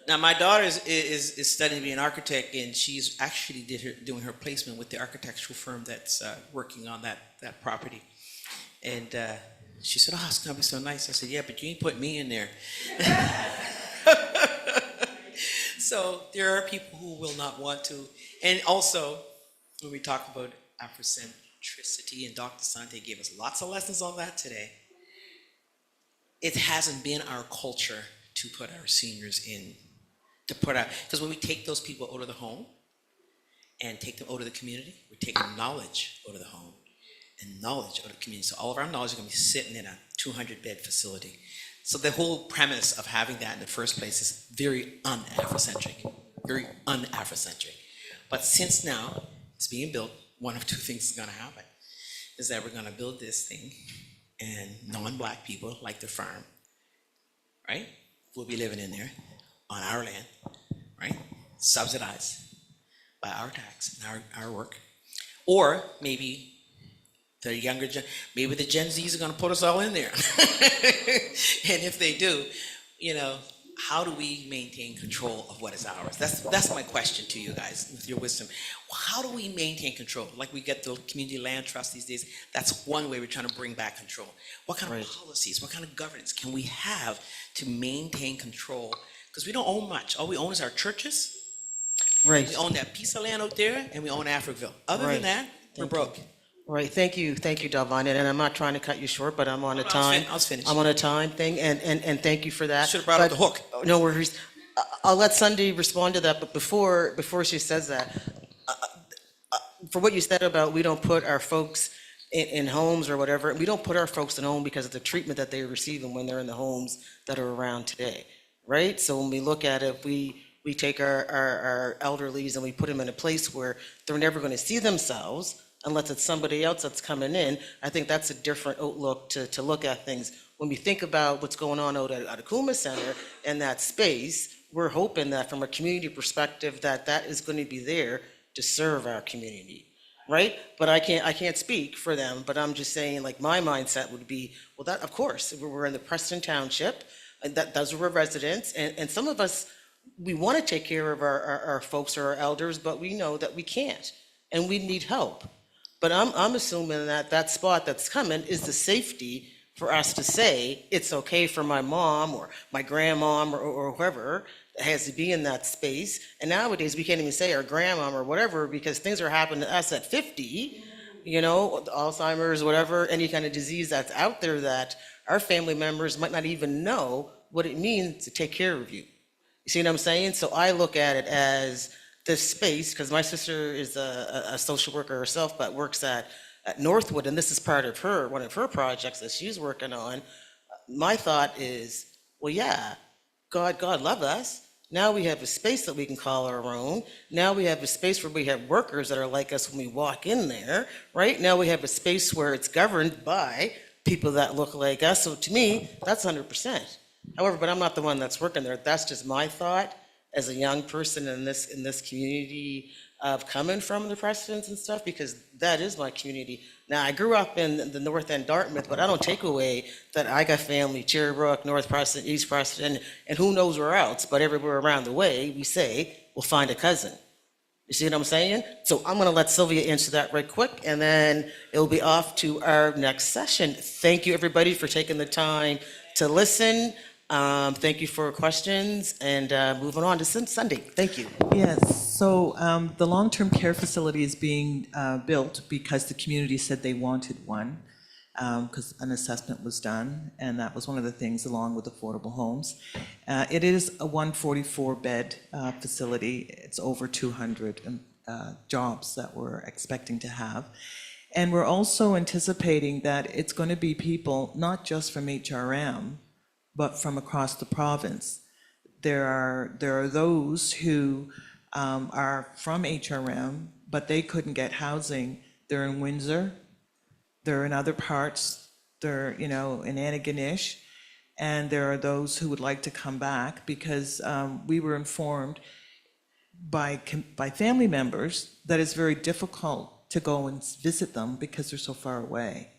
Now, my daughter is studying to be an architect, and she's actually doing her placement with the architectural firm that's working on that property. And she said, oh, it's going to be so nice. I said, yeah, but you ain't put me in there. So there are people who will not want to. And also, when we talk about Africentricity, and Dr. Sante gave us lots of lessons on that today, it hasn't been our culture to put our seniors in, because when we take those people out of the home and take them out of the community, we're taking knowledge out of the home and knowledge out of the community. So all of our knowledge is going to be sitting in a 200-bed facility. So the whole premise of having that in the first place is very un-Africentric, very un-Africentric. But since now it's being built, one of two things is going to happen, is that we're going to build this thing and non-Black people like the farm, right? will be living in there on our land, right? Subsidized by our tax and our work. Or maybe the younger gen, maybe the Gen Zs are gonna put us all in there. And if they do, you know, how do we maintain control of what is ours? That's my question to you guys, with your wisdom. How do we maintain control? Like we get the community land trust these days. That's one way we're trying to bring back control. What kind of policies, what kind of governance can we have to maintain control? Because we don't own much. All we own is our churches. Right. We own that piece of land out there, and we own Africville. Other Right. than that, we're broke. Right, thank you, Delvon, and I'm not trying to cut you short, but I'm on a time. I was finished. I'm on a time thing, and thank you for that. Should have brought up the hook. No worries. I'll let Sunday respond to that, but before she says that, for what you said about we don't put our folks in homes or whatever, we don't put our folks in home because of the treatment that they receive when they're in the homes that are around today, right? So when we look at it, we take our elderlies and we put them in a place where they're never going to see themselves unless it's somebody else that's coming in. I think that's a different outlook to look at things. When we think about what's going on out at Akuma Center and that space, we're hoping that from a community perspective that is going to be there to serve our community, right? But I can't speak for them, but I'm just saying, like, my mindset would be, well, that, of course, we're in the Preston Township, and those are our residents, and some of us, we want to take care of our folks or our elders, but we know that we can't, and we need help. But I'm assuming that spot that's coming is the safety for us to say, it's okay for my mom or my grandmom or whoever has to be in that space. And nowadays, we can't even say our grandmom or whatever, because things are happening to us at 50, you know, Alzheimer's, whatever, any kind of disease that's out there that our family members might not even know what it means to take care of you. You see what I'm saying? So I look at it as this space, because my sister is a social worker herself, but works at Northwood, and this is part of one of her projects that she's working on. My thought is, well, yeah, God love us. Now we have a space that we can call our own. Now we have a space where we have workers that are like us when we walk in there, right? Now we have a space where it's governed by people that look like us. So to me, that's 100%. However, but I'm not the one that's working there. That's just my thought as a young person in this community of coming from the Prestons and stuff, because that is my community. Now, I grew up in the North End, Dartmouth, but I don't take away that I got family, Cherrybrook, North Preston, East Preston, and who knows where else, but everywhere around the way, we say, we'll find a cousin. You see what I'm saying? So I'm gonna let Sylvia answer that right quick, and then it'll be off to our next session. Thank you, everybody, for taking the time to listen. Thank you for questions, and moving on to Sunday. Thank you. Yes, so the long-term care facility is being built because the community said they wanted one, because an assessment was done, and that was one of the things along with affordable homes. It is a 144-bed facility. It's over 200 jobs that we're expecting to have. And we're also anticipating that it's going to be people, not just from HRM, but from across the province. There are those who are from HRM, but they couldn't get housing. They're in Windsor, they're in other parts, they're, you know, in Antigonish, and there are those who would like to come back because we were informed by family members that it's very difficult to go and visit them because they're so far away.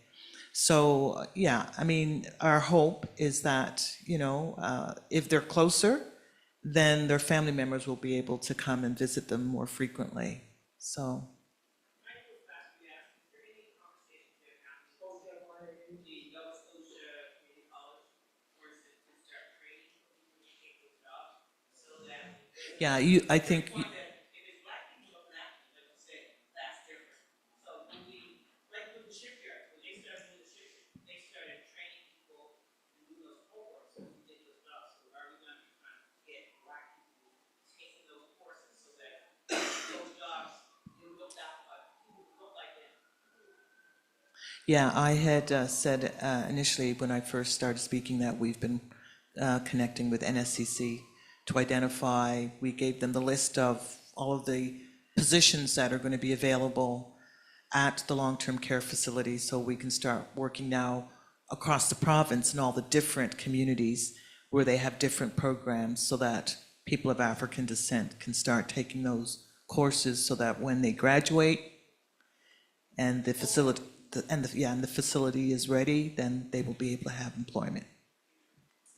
So, yeah, I mean, our hope is that, you know, if they're closer, then their family members will be able to come and visit them more frequently, so. Yeah, I think. Yeah, I had said initially when I first started speaking that we've been connecting with NSCC to identify, we gave them the list of all of the positions that are going to be available at the long-term care facility, so we can start working now across the province and all the different communities where they have different programs so that people of African descent can start taking those courses so that when they graduate and the facility is ready, then they will be able to have employment.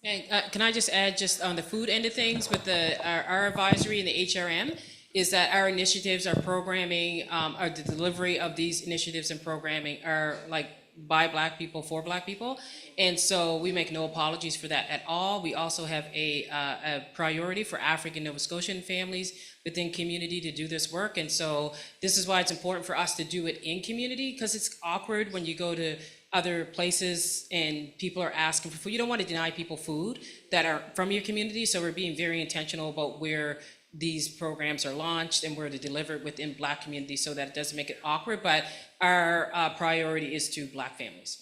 And can I just add, just on the food end of things, with our advisory and the HRM, is that our initiatives, our programming, or the delivery of these initiatives and programming are like by Black people, for Black people. And so we make no apologies for that at all. We also have a priority for African Nova Scotian families within community to do this work. And so this is why it's important for us to do it in community, because it's awkward when you go to other places and people are asking for food. You don't want to deny people food that are from your community. So we're being very intentional about where these programs are launched and where to deliver it within Black communities so that it doesn't make it awkward. But our priority is to Black families,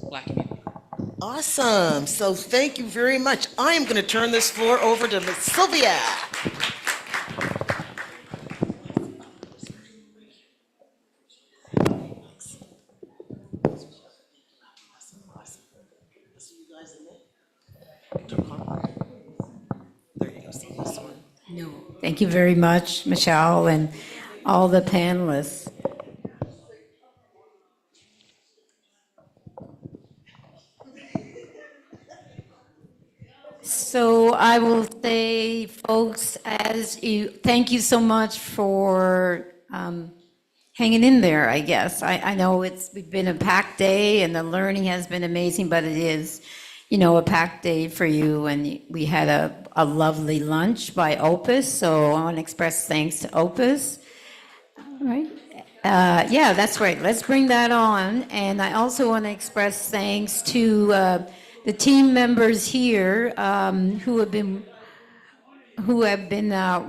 Black community. Awesome. So thank you very much. I am going to turn this floor over to Ms. Sylvia. No, thank you very much, Michelle, and all the panelists. So I will say, folks, thank you so much for hanging in there, I guess. I know we've been a packed day and the learning has been amazing, but it is, a packed day for you. And we had a lovely lunch by Opus, so I want to express thanks to Opus. All right. Yeah, that's right. Let's bring that on. And I also want to express thanks to the team members here who have been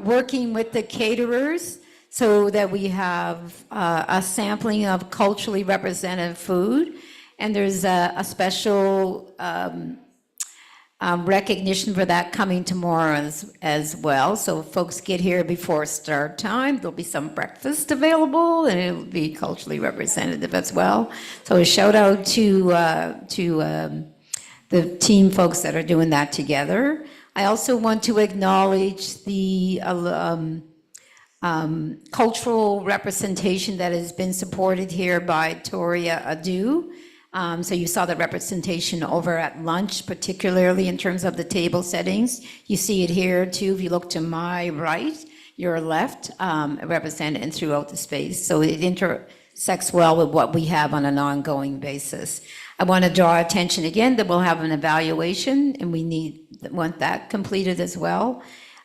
working with the caterers so that we have a sampling of culturally representative food. And there's a special recognition for that coming tomorrow as well. So folks get here before start time. There'll be some breakfast available and it'll be culturally representative as well. So a shout out to the team folks that are doing that together. I also want to acknowledge the cultural representation that has been supported here by Toria Adu. So you saw the representation over at lunch, particularly in terms of the table settings. You see it here too. If you look to my right, your left, represented throughout the space. So it intersects well with what we have on an ongoing basis. I want to draw attention again that we'll have an evaluation and we want that completed as well.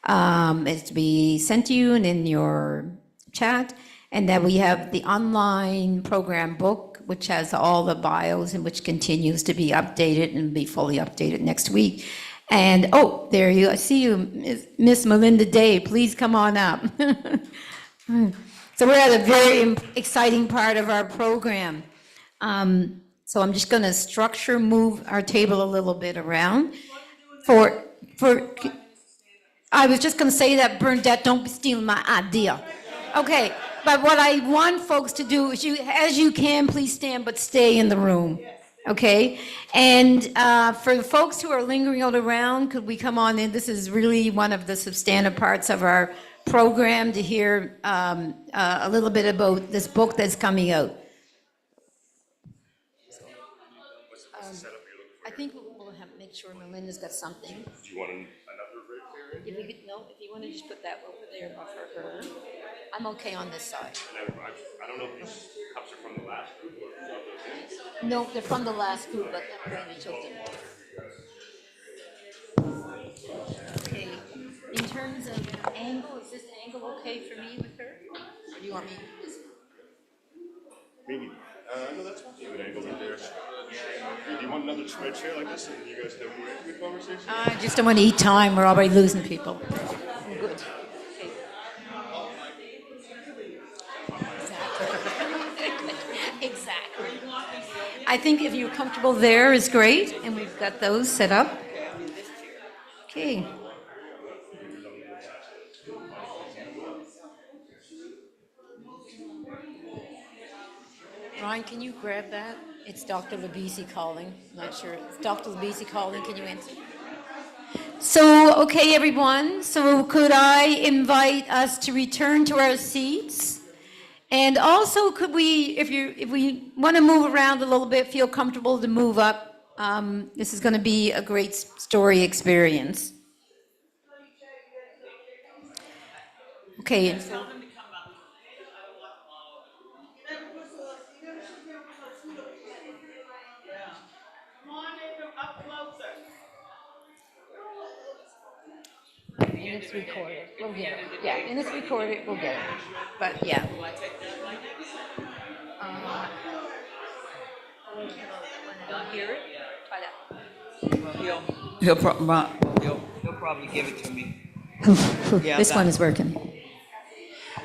It's to be sent to you and in your chat, and that we have the online program book, which has all the bios and which continues to be updated and be fully updated next week. And, oh, there I see you, Miss Melinda Day, please come on up. So we're at a very exciting part of our program. So I'm just gonna move our table a little bit around. I was just gonna say that, Bernadette, don't be stealing my idea. Okay, but what I want folks to do is as you can, please stand, but stay in the room, okay? And for the folks who are lingering out around, could we come on in? This is really one of the substantive parts of our program to hear a little bit about this book that's coming out. I think we'll have make sure Melinda's got something. Do you want another red If you want to just put that over there for her. I'm okay on this side. I don't know if these cups are from the last group or if they're No, they're from the last group, but we took them. Okay, in terms of angle, is this angle okay for me with her? Or do you want me to do this? maybe. No, that's fine. You have an angle right there. Do you want another spread chair like this and you guys have a good conversation? I just don't want to eat time. We're already losing people. We're good. Exactly. I think if you're comfortable there is great, and we've got those set up. Okay. Ryan, can you grab that? It's Dr. Labisi calling. Not sure. It's Dr. Labisi calling. Can you answer? So, okay, everyone, so could I invite us to return to our seats? And also, could we, if we want to move around a little bit, feel comfortable to move up, this is going to be a great story experience. Okay. and so- And it's recorded. We'll get it. Yeah, and it's recorded. We'll get it. But yeah. Hear it? He'll probably give it to me. Yeah, This that- one is working.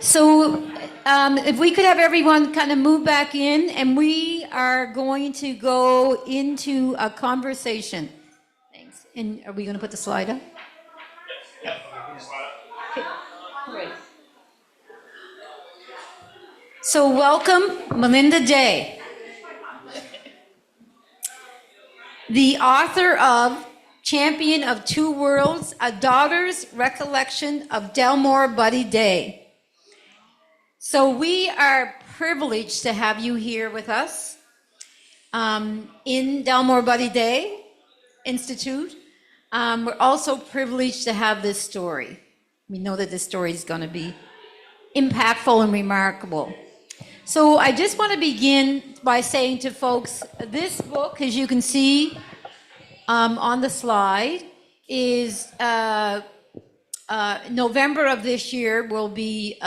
So if we could have everyone kind of move back in, and we are going to go into a conversation. Thanks. And are we going to put the slide up? Okay, great. So welcome, Melinda Day, the author of Champion of Two Worlds, A Daughter's Recollection of Delmore Buddy Day. So we are privileged to have you here with us in Delmore Buddy Day Institute. We're also privileged to have this story. We know that this story is going to be impactful and remarkable. So I just want to begin by saying to folks, this book, as you can see on the slide, is November of this year will be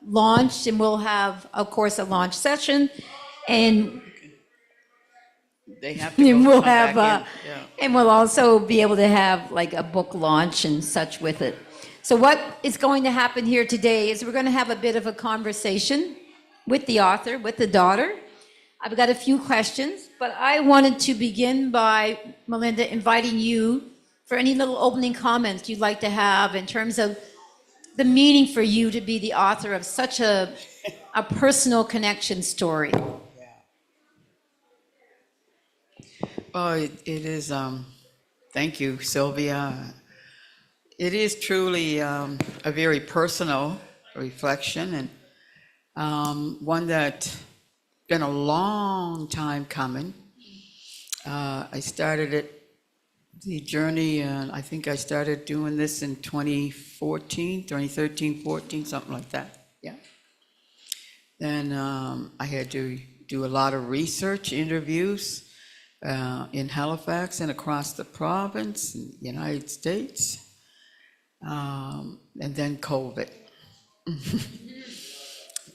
launched, and we'll have, of course, a launch session, and They have to and go we'll come back have, in. Yeah. and we'll also be able to have like a book launch and such with it. So what is going to happen here today is we're going to have a bit of a conversation with the author, with the daughter. I've got a few questions, but I wanted to begin by, Melinda, inviting you for any little opening comments you'd like to have in terms of the meaning for you to be the author of such a personal connection story. Oh, it is, thank you, Sylvia. It is truly a very personal reflection, and one that been a long time coming. I started the journey, and I think I started doing this in 2013, 14, something like that. Yeah. Then I had to do a lot of research, interviews in Halifax and across the province, in the United States, and then COVID.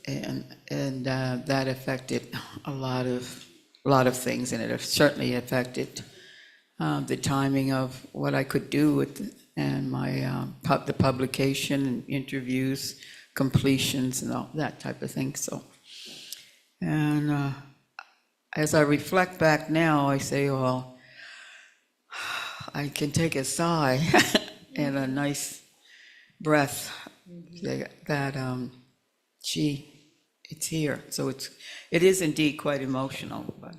and that affected a lot of things, and it certainly affected the timing of what I could do with and my the publication and interviews, completions, and all that type of thing. So, and as I reflect back now, I say, well, I can take a sigh and a nice breath that it's here. So it is indeed quite emotional, but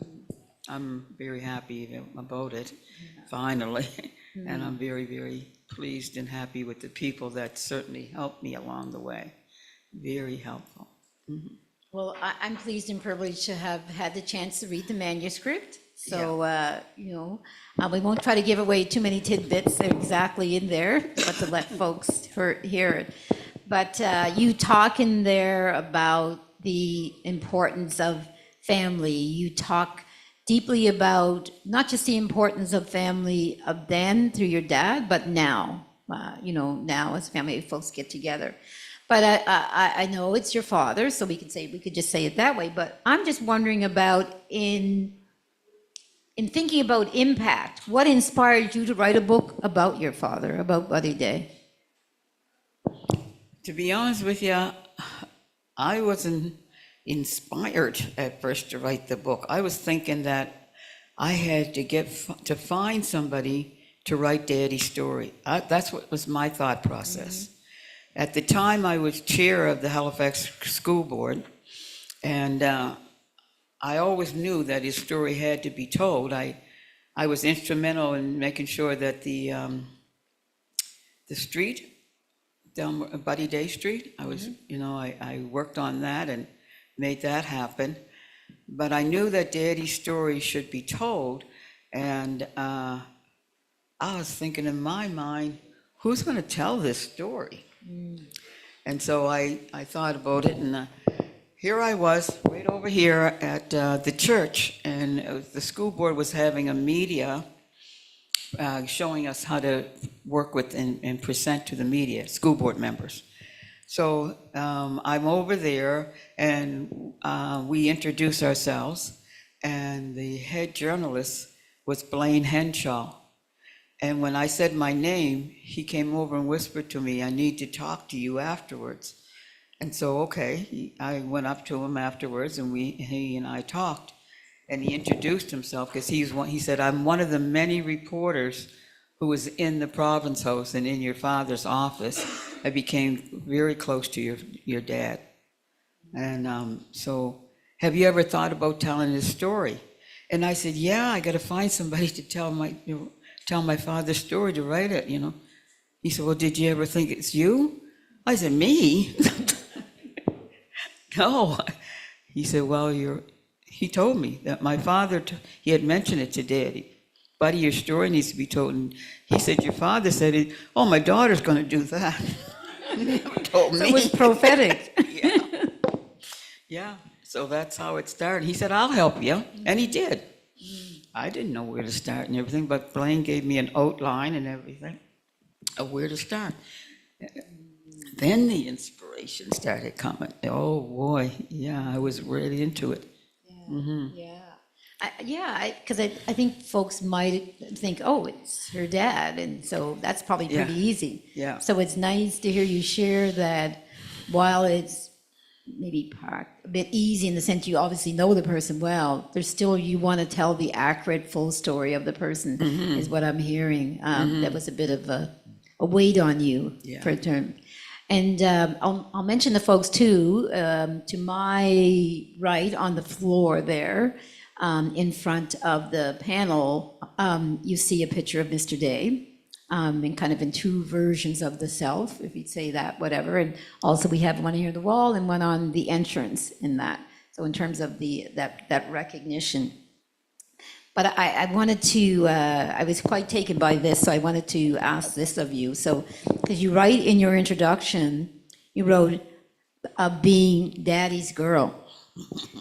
I'm very happy about it, finally. And I'm very, very pleased and happy with the people that certainly helped me along the way. Very helpful. Well, I'm pleased and privileged to have had the chance to read the manuscript. So, we won't try to give away too many tidbits. They're exactly in there, but to let folks hear it. But you talk in there about the importance of family. You talk deeply about not just the importance of family of then through your dad, but now, now as family folks get together. But I know it's your father, so we could just say it that way. But I'm just wondering about in thinking about impact, what inspired you to write a book about your father, about Buddy Day? To be honest with you, I wasn't inspired at first to write the book. I was thinking that I had to find somebody to write Daddy's story. That's what was my thought process. At the time, I was chair of the Halifax School Board, and I always knew that his story had to be told. I I was instrumental in making sure that the street, down Buddy Day Street, I was, I worked on that and made that happen. But I knew that Daddy's story should be told, and I was thinking in my mind, who's going to tell this story? And so I thought about it, and here I was, right over here at the church, and the school board was having a media showing us how to work with and present to the media, school board members. So I'm over there, and we introduce ourselves, and the head journalist was Blaine Henshaw. And when I said my name, he came over and whispered to me, "I need to talk to you afterwards." And so, okay, I went up to him afterwards, and he and I talked. And he introduced himself because he said, "I'm one of the many reporters who was in the Province House and in your father's office. I became very close to your dad. And so, have you ever thought about telling his story?" And I said, "Yeah, I got to find somebody to tell my father's story, to write it, He said, "Well, did you ever think it's you?" I said, "Me?" No. He said, "Well, he told me that my father, he had mentioned it to Daddy. Buddy, your story needs to be told." And he said, "Your father said it." "Oh, my daughter's going to do that." He never told me. So it was prophetic. Yeah, so that's how it started. He said, "I'll help you," and he did. I didn't know where to start and everything, but Blaine gave me an outline and everything of where to start. Then the inspiration started coming. Oh, boy, yeah, I was really into it. Because I think folks might think, oh, it's her dad, and so that's probably pretty easy. Yeah. So it's nice to hear you share that while it's maybe a bit easy in the sense you obviously know the person well, there's still, you want to tell the accurate, full story of the person, is what I'm hearing. That was a bit of a weight on you, for a term. And I'll mention the folks too. To my right on the floor there, in front of the panel, you see a picture of Mr. Day, and kind of in two versions of the self, if you'd say that, whatever. And also we have one here on the wall and one on the entrance in that. So in terms of that recognition. But I wanted to, I was quite taken by this, so I wanted to ask this of you. So, because you write in your introduction, you wrote, being Daddy's girl,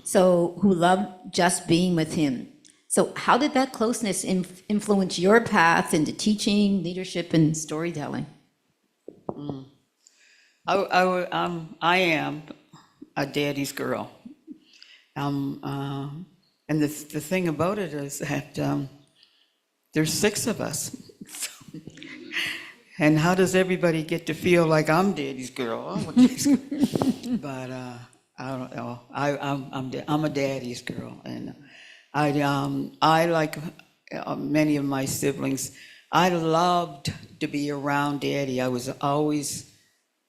so who loved just being with him. So how did that closeness influence your path into teaching, leadership, and storytelling? I am a daddy's girl. And the thing about it is that there's 6 of us. And how does everybody get to feel like I'm daddy's girl? But I don't know. I'm a daddy's girl, and I like many of my siblings. I loved to be around Daddy. I was always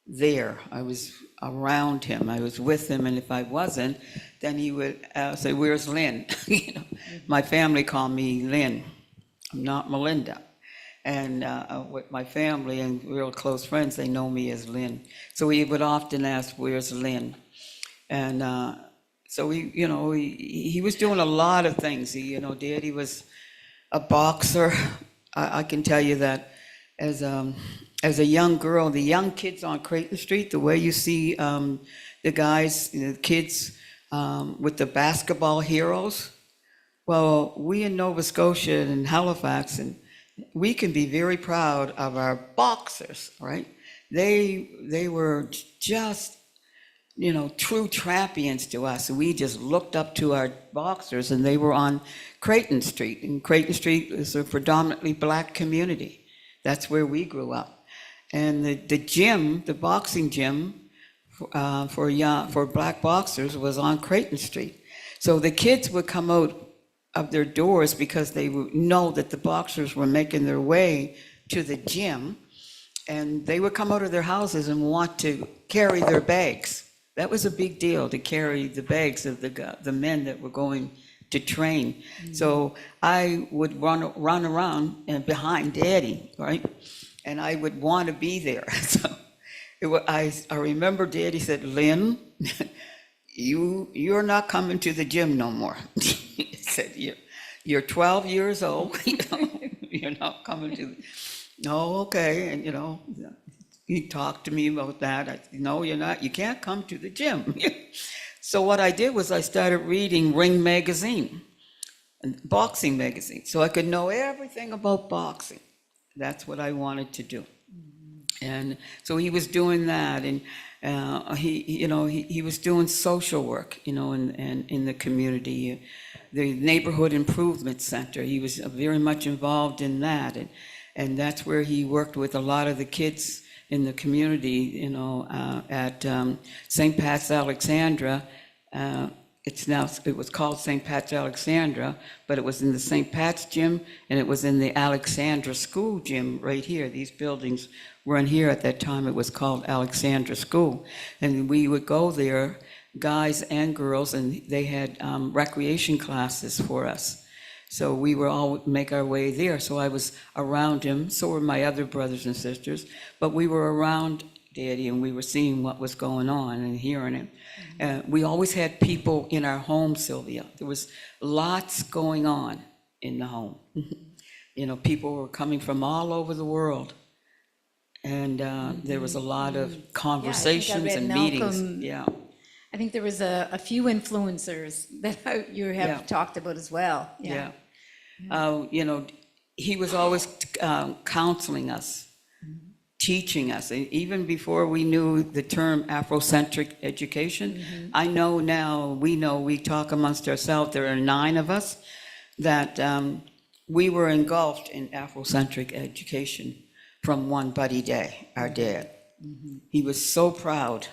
there. I was around him. I was with him, and if I wasn't, then he would say, "Where's Lynn?" My family called me Lynn. I'm not Melinda. And with my family and real close friends, they know me as Lynn. So he would often ask, "Where's Lynn?" And so he was doing a lot of things. Daddy was a boxer. I can tell you that as a young girl, the young kids on Creighton Street, the way you see the guys, the kids with the basketball heroes. Well, we in Nova Scotia and Halifax, and we can be very proud of our boxers, right? They were just, true champions to us. We just looked up to our boxers, and they were on Creighton Street. And Creighton Street is a predominantly black community. That's where we grew up. And the gym, the boxing gym for black boxers was on Creighton Street. So the kids would come out of their doors because they would know that the boxers were making their way to the gym, and they would come out of their houses and want to carry their bags. That was a big deal, to carry the bags of the men that were going to train. So I would run around and behind Daddy, right? And I would want to be there. So I remember Daddy said, Lynn, you're not coming to the gym no more. He said, you're 12 years old, you're not coming to. No, okay, and he talked to me about that. I said, no, you're not. You can't come to the gym. So what I did was I started reading Ring magazine, boxing magazine, so I could know everything about boxing. That's what I wanted to do. And so he was doing that, and he was doing social work, in the community, the neighborhood improvement center. He was very much involved in that, and that's where he worked with a lot of the kids in the community, at St. Pat's Alexandra. It was called St. Pat's Alexandra, but it was in the St. Pat's gym, and it was in the Alexandra School gym right here. These buildings were in here at that time. It was called Alexandra School. And we would go there, guys and girls, and they had recreation classes for us. So we would all make our way there. So I was around him, so were my other brothers and sisters, but we were around Daddy, and we were seeing what was going on and hearing him. We always had people in our home, Sylvia. There was lots going on in the home. People were coming from all over the world. And there was a lot of conversations and meetings. Yeah. I think there was a few influencers that you have talked about as well. Yeah. He was always counseling us, teaching us, even before we knew the term Afrocentric education. I know now, we talk amongst ourselves, there are 9 of us, that we were engulfed in Afrocentric education from one Buddy Day, our dad. He was so proud,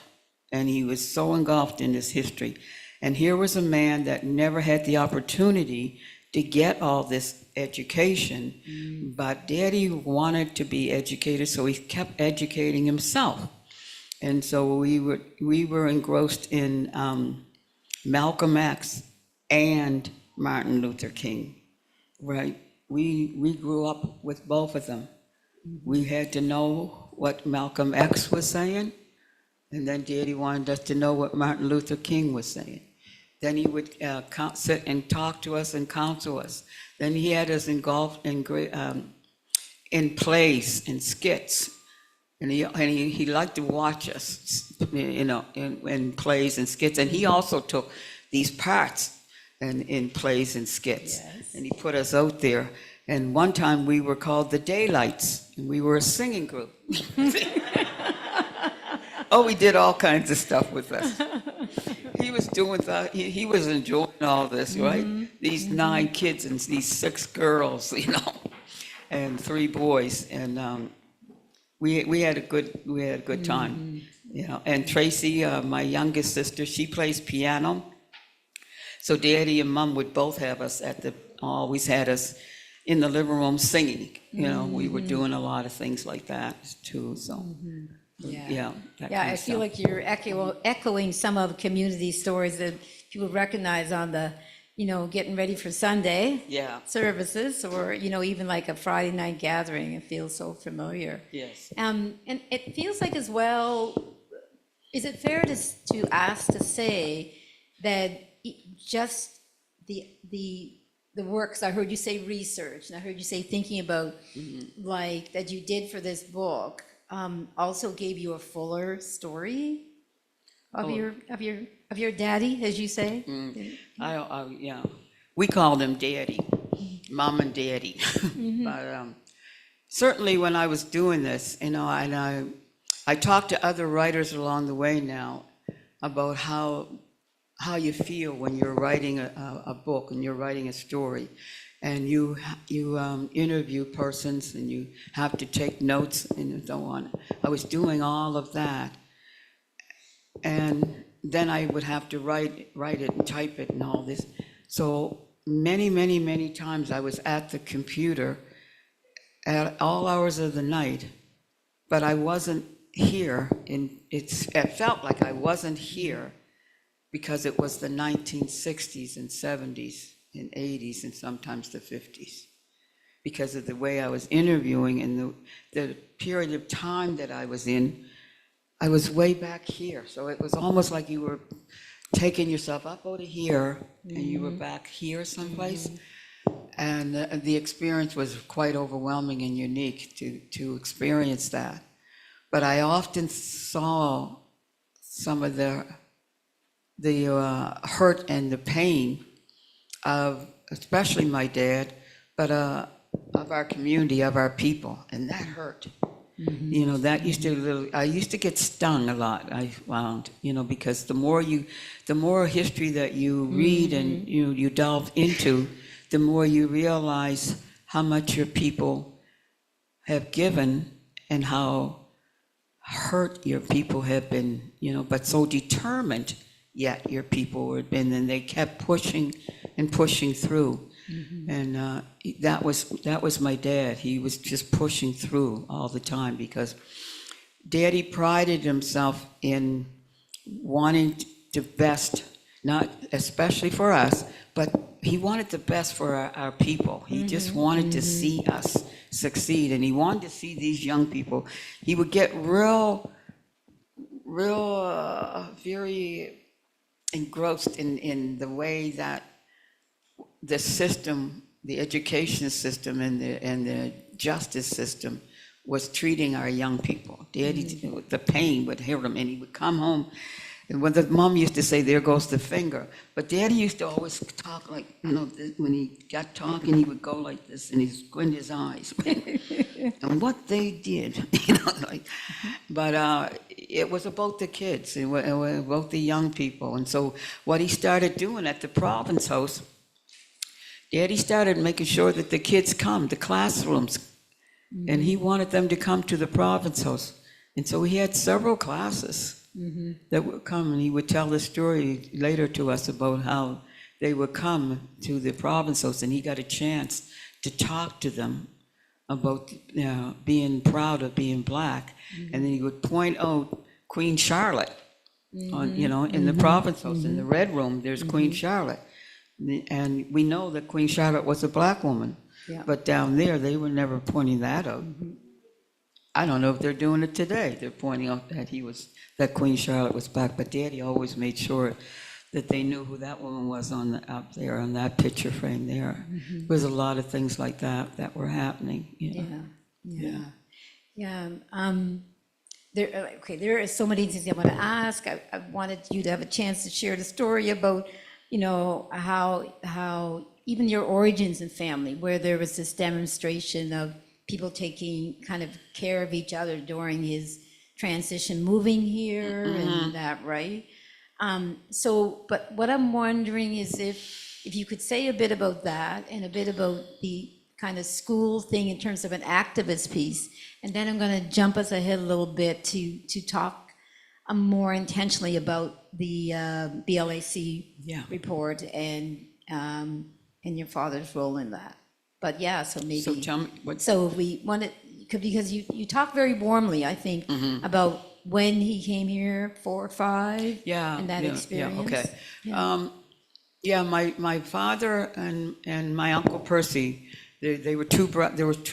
and he was so engulfed in this history. And here was a man that never had the opportunity to get all this education, but Daddy wanted to be educated, so he kept educating himself. And so we were engrossed in Malcolm X and Martin Luther King, right? We grew up with both of them. We had to know what Malcolm X was saying, and then Daddy wanted us to know what Martin Luther King was saying. Then he would sit and talk to us and counsel us. Then he had us engulfed in plays and skits, and he liked to watch us, in plays and skits. And he also took these parts in plays and skits, and he put us out there. And one time we were called the Daylights, and we were a singing group. Oh, he did all kinds of stuff with us. He was doing that. He was enjoying all this, right? These 9 kids and these 6 girls, and 3 boys, and we had a good time, And Tracy, my youngest sister, she plays piano. So Daddy and Mom would both have us always had us in the living room singing. We were doing a lot of things like that too. So. Yeah, that I feel like you're echoing some of community stories that people recognize on the, getting ready for Sunday services, or, even like a Friday night gathering. It feels so familiar. Yes. And it feels like as well, is it fair to say that just the works, I heard you say research, and I heard you say thinking about like that you did for this book, also gave you a fuller story of your daddy, as you say? Yeah. We called him Daddy, Mom and Daddy. But certainly when I was doing this, and I talked to other writers along the way now about how you feel when you're writing a book and you're writing a story. And you interview persons, and you have to take notes and so on. I was doing all of that, and then I would have to write it and type it and all this. So many times I was at the computer at all hours of the night, but I wasn't here. It felt like I wasn't here because it was the 1960s and 70s. and 80s and sometimes the 50s because of the way I was interviewing and the period of time that I was in. I was way back here, so it was almost like you were taking yourself up out of here and you were back here someplace. And the experience was quite overwhelming and unique to experience that. But I often saw some of the hurt and the pain of, especially my dad, but of our community, of our people, and that hurt. You know, that used to I used to get stung a lot, I found, you know, because the more history that you read and you delve into, the more you realize how much your people have given and how hurt your people have been, you know, but so determined yet your people had been, and they kept pushing and pushing through. And that was my dad. He was just pushing through all the time because Daddy prided himself in wanting the best, not especially for us, but he wanted the best for our people. He just wanted to see us succeed, and he wanted to see these young people. He would get very engrossed in the way that the system, the education system and the justice system was treating our young people. Daddy, the pain would hit him, and he would come home, and when the mom used to say, "There goes the finger," but Daddy used to always talk like, you know, when he got talking, he would go like this, and he'd squint his eyes, and what they did, you know, like. But it was about the kids, it was about the young people, and so what he started doing at the Province House, Daddy started making sure that the kids come, the classrooms, and he wanted them to come to the Province House. And so he had several classes that would come, and he would tell the story later to us about how they would come to the Province House, and he got a chance to talk to them about being proud of being Black. And then he would point out Queen Charlotte, on, you know, in the Province House, in the Red Room, there's Queen Charlotte. And we know that Queen Charlotte was a Black woman, but down there, they were never pointing that out. I don't know if they're doing it today. They're pointing out that Queen Charlotte was Black, but Daddy always made sure that they knew who that woman was up there on that picture frame there. There was a lot of things like that were happening. You know? There are so many things I want to ask. I wanted you to have a chance to share the story about, you know, how even your origins and family, where there was this demonstration of people taking kind of care of each other during his transition, moving here and that, right? But what I'm wondering is if you could say a bit about that and a bit about the kind of school thing in terms of an activist piece, and then I'm going to jump us ahead a little bit to talk more intentionally about the BLAC report and your father's role in that. But yeah, so maybe. So tell me So if we want to, because you talk very warmly, I think, about when he came here, 4 or 5, and that experience. My father and my Uncle Percy, there were two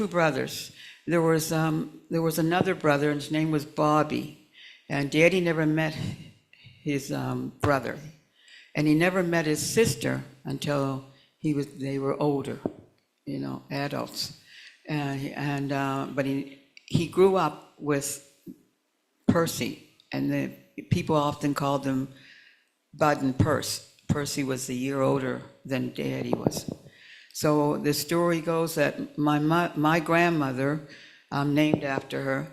brothers. There was another brother, and his name was Bobby. And Daddy never met his brother, and he never met his sister until they were older, you know, adults. But he grew up with Percy, and the people often called him Bud and Percy. Percy was a year older than Daddy was. So the story goes that my grandmother, named after her,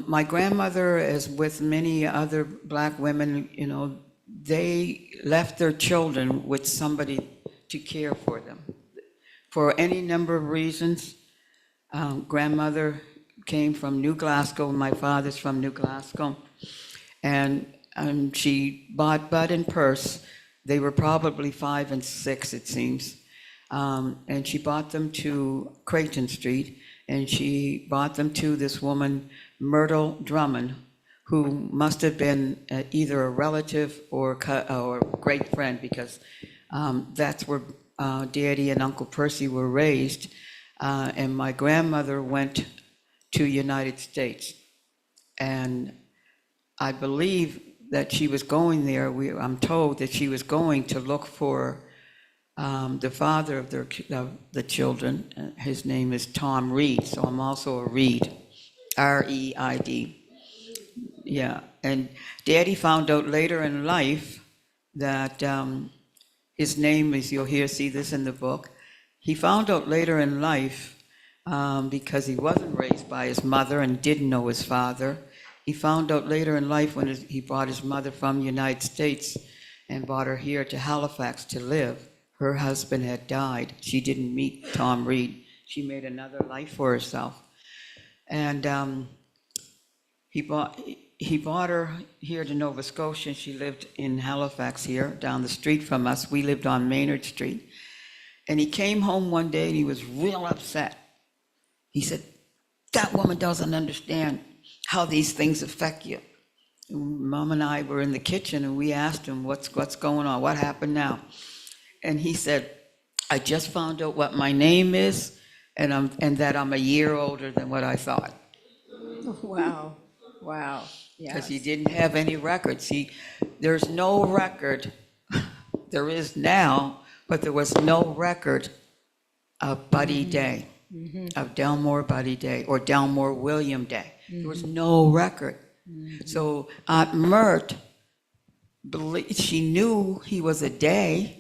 my grandmother, as with many other Black women, you know, they left their children with somebody to care for them. For any number of reasons, grandmother came from New Glasgow, my father's from New Glasgow, and she bought Bud and Purse. They were probably 5 and 6, it seems, and she bought them to Creighton Street, and she bought them to this woman, Myrtle Drummond, who must have been either a relative or great friend, because that's where Daddy and Uncle Percy were raised, and my grandmother went to United States. And I believe that she was going there, I'm told that she was going to look for the father of the children. His name is Tom Reed, so I'm also a Reed, R-E-I-D. Yeah, and Daddy found out later in life that his name is, you'll see this in the book. He found out later in life, because he wasn't raised by his mother and didn't know his father. He found out later in life when he brought his mother from the United States and brought her here to Halifax to live. Her husband had died. She didn't meet Tom Reed. She made another life for herself. And he brought her here to Nova Scotia, and she lived in Halifax here, down the street from us. We lived on Maynard Street. And he came home one day and he was real upset. He said, that woman doesn't understand how these things affect you. Mom and I were in the kitchen and we asked him, what's going on? What happened now? And he said, I just found out what my name is and that I'm a year older than what I thought. Wow, wow, Because yes. he didn't have any records. There's no record, there is now, but there was no record of Buddy Day, of Delmore Buddy Day, or Delmore William Day. There was no record. So Aunt Mert, she knew he was a Day.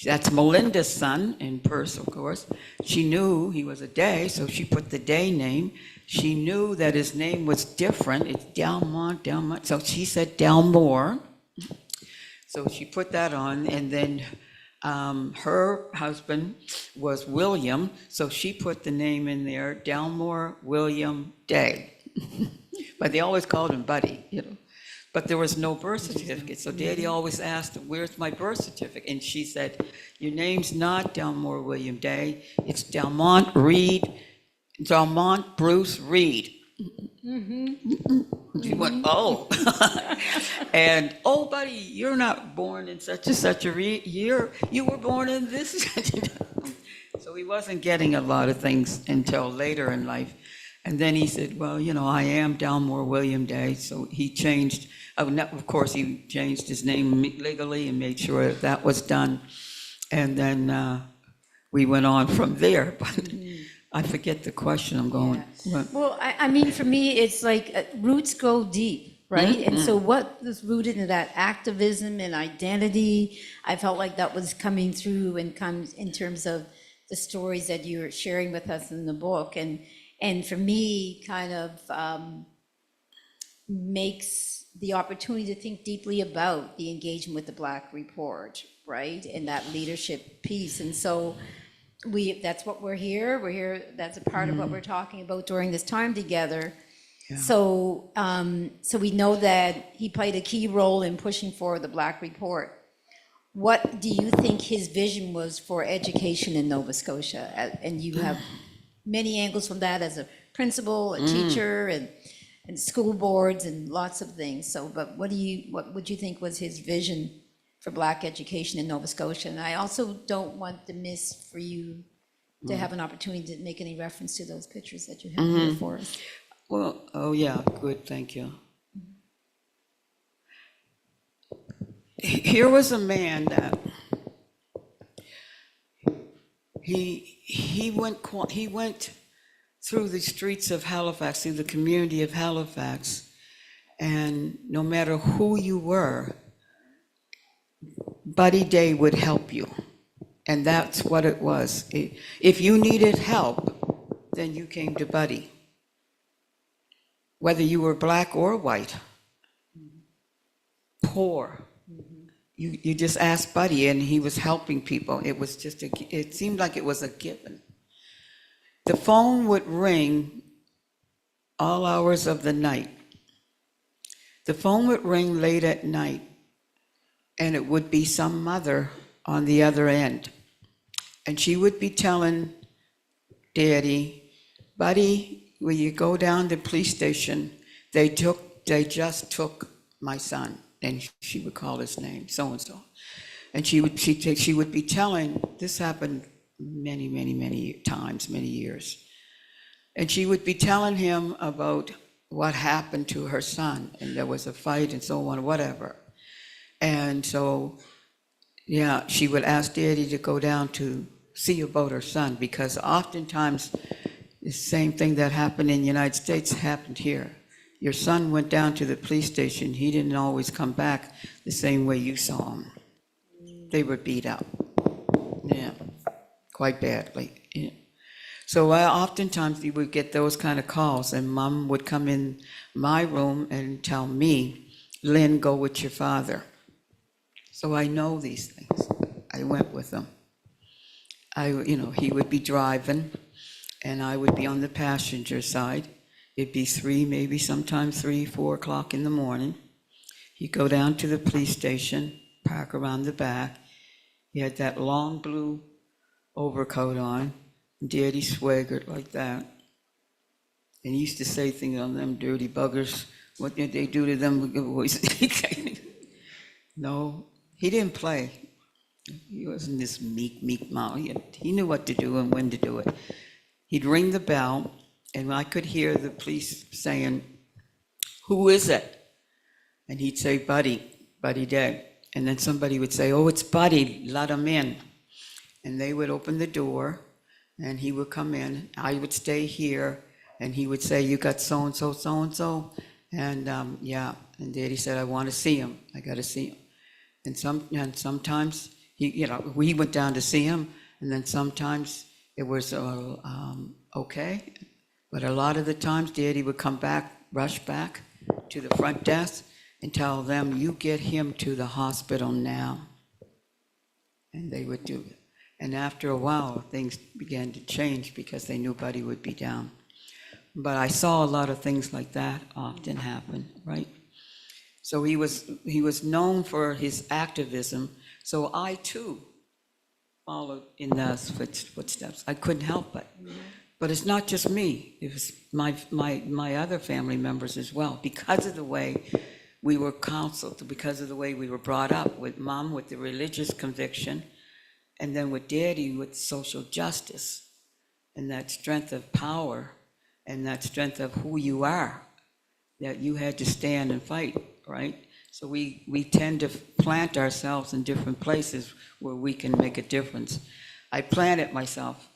That's Melinda's son in Perth, of course. She knew he was a Day, so she put the Day name. She knew that his name was different. It's Delmont. So she said Delmore. So she put that on, and then her husband was William, so she put the name in there, Delmore William Day. But they always called him Buddy, But there was no birth certificate, so Daddy always asked, where's my birth certificate? And she said, your name's not Delmore William Day, it's Delmont Bruce Reed. She went, oh. And, oh, buddy, you're not born in such and such a year. You were born in this. So he wasn't getting a lot of things until later in life. And then he said, well, I am Delmore William Day. So he changed, of course, he changed his name legally and made sure that was done. And then we went on from there. But I forget the question I'm going. What? Well, I mean, for me, it's like roots go deep, right? And so what was rooted in that activism and identity, I felt like that was coming through and comes in terms of the stories that you're sharing with us in the book. And for me, kind of makes the opportunity to think deeply about the engagement with the Black Report, right? And that leadership piece. And so that's what we're here, that's a part of what we're talking about during this time together. Yeah. So we know that he played a key role in pushing for the Black Report. What do you think his vision was for education in Nova Scotia? And you have many angles from that as a principal, a teacher, and school boards and lots of things. So, but what would you think was his vision for Black education in Nova Scotia? And I also don't want to miss for you to have an opportunity to make any reference to those pictures that you have here for us. Well, oh yeah, good, thank you. Here was a man that he went through the streets of Halifax, through the community of Halifax, and no matter who you were, Buddy Day would help you. And that's what it was. If you needed help, then you came to Buddy. Whether you were Black or white, poor, you just asked Buddy and he was helping people. It was just, it seemed like it was a given. The phone would ring all hours of the night. The phone would ring late at night, and it would be some mother on the other end. And she would be telling Daddy, Buddy, when you go down to the police station, they just took my son. And she would call his name, so-and-so. And she would be telling, this happened many times, many years. And she would be telling him about what happened to her son, and there was a fight and so on, whatever. And so, yeah, she would ask Daddy to go down to see about her son, because oftentimes the same thing that happened in the United States happened here. Your son went down to the police station, he didn't always come back the same way you saw him. They were beat up, yeah, quite badly. Yeah. So oftentimes we would get those kind of calls, and Mom would come in my room and tell me, Lynn, go with your father. So I know these things. I went with him. He would be driving, and I would be on the passenger side. It'd be 3, maybe sometimes 3, 4 o'clock in the morning. He'd go down to the police station, park around the back. He had that long blue overcoat on. Daddy swaggered like that. And he used to say things on them dirty buggers. What did they do to them? No, he didn't play. He wasn't this meek mouth. He knew what to do and when to do it. He'd ring the bell, and I could hear the police saying, who is it? And he'd say, Buddy dead. And then somebody would say, oh, it's Buddy, let him in. And they would open the door, and he would come in. I would stay here, and he would say, you got so-and-so, so-and-so? And yeah, and Daddy said, I want to see him. I got to see him. And sometimes we went down to see him, and then sometimes it was okay. But a lot of the times, Daddy would come back, rush back to the front desk and tell them, you get him to the hospital now. And they would do it. And after a while, things began to change because they knew Buddy would be down. But I saw a lot of things like that often happen, right? So he was known for his activism. So I too followed in those footsteps. I couldn't help it. But it's not just me. It was my other family members as well, because of the way we were counseled, because of the way we were brought up, with Mom with the religious conviction, and then with Daddy with social justice, and that strength of power, and that strength of who you are, that you had to stand and fight, right? So we tend to plant ourselves in different places where we can make a difference. I planted myself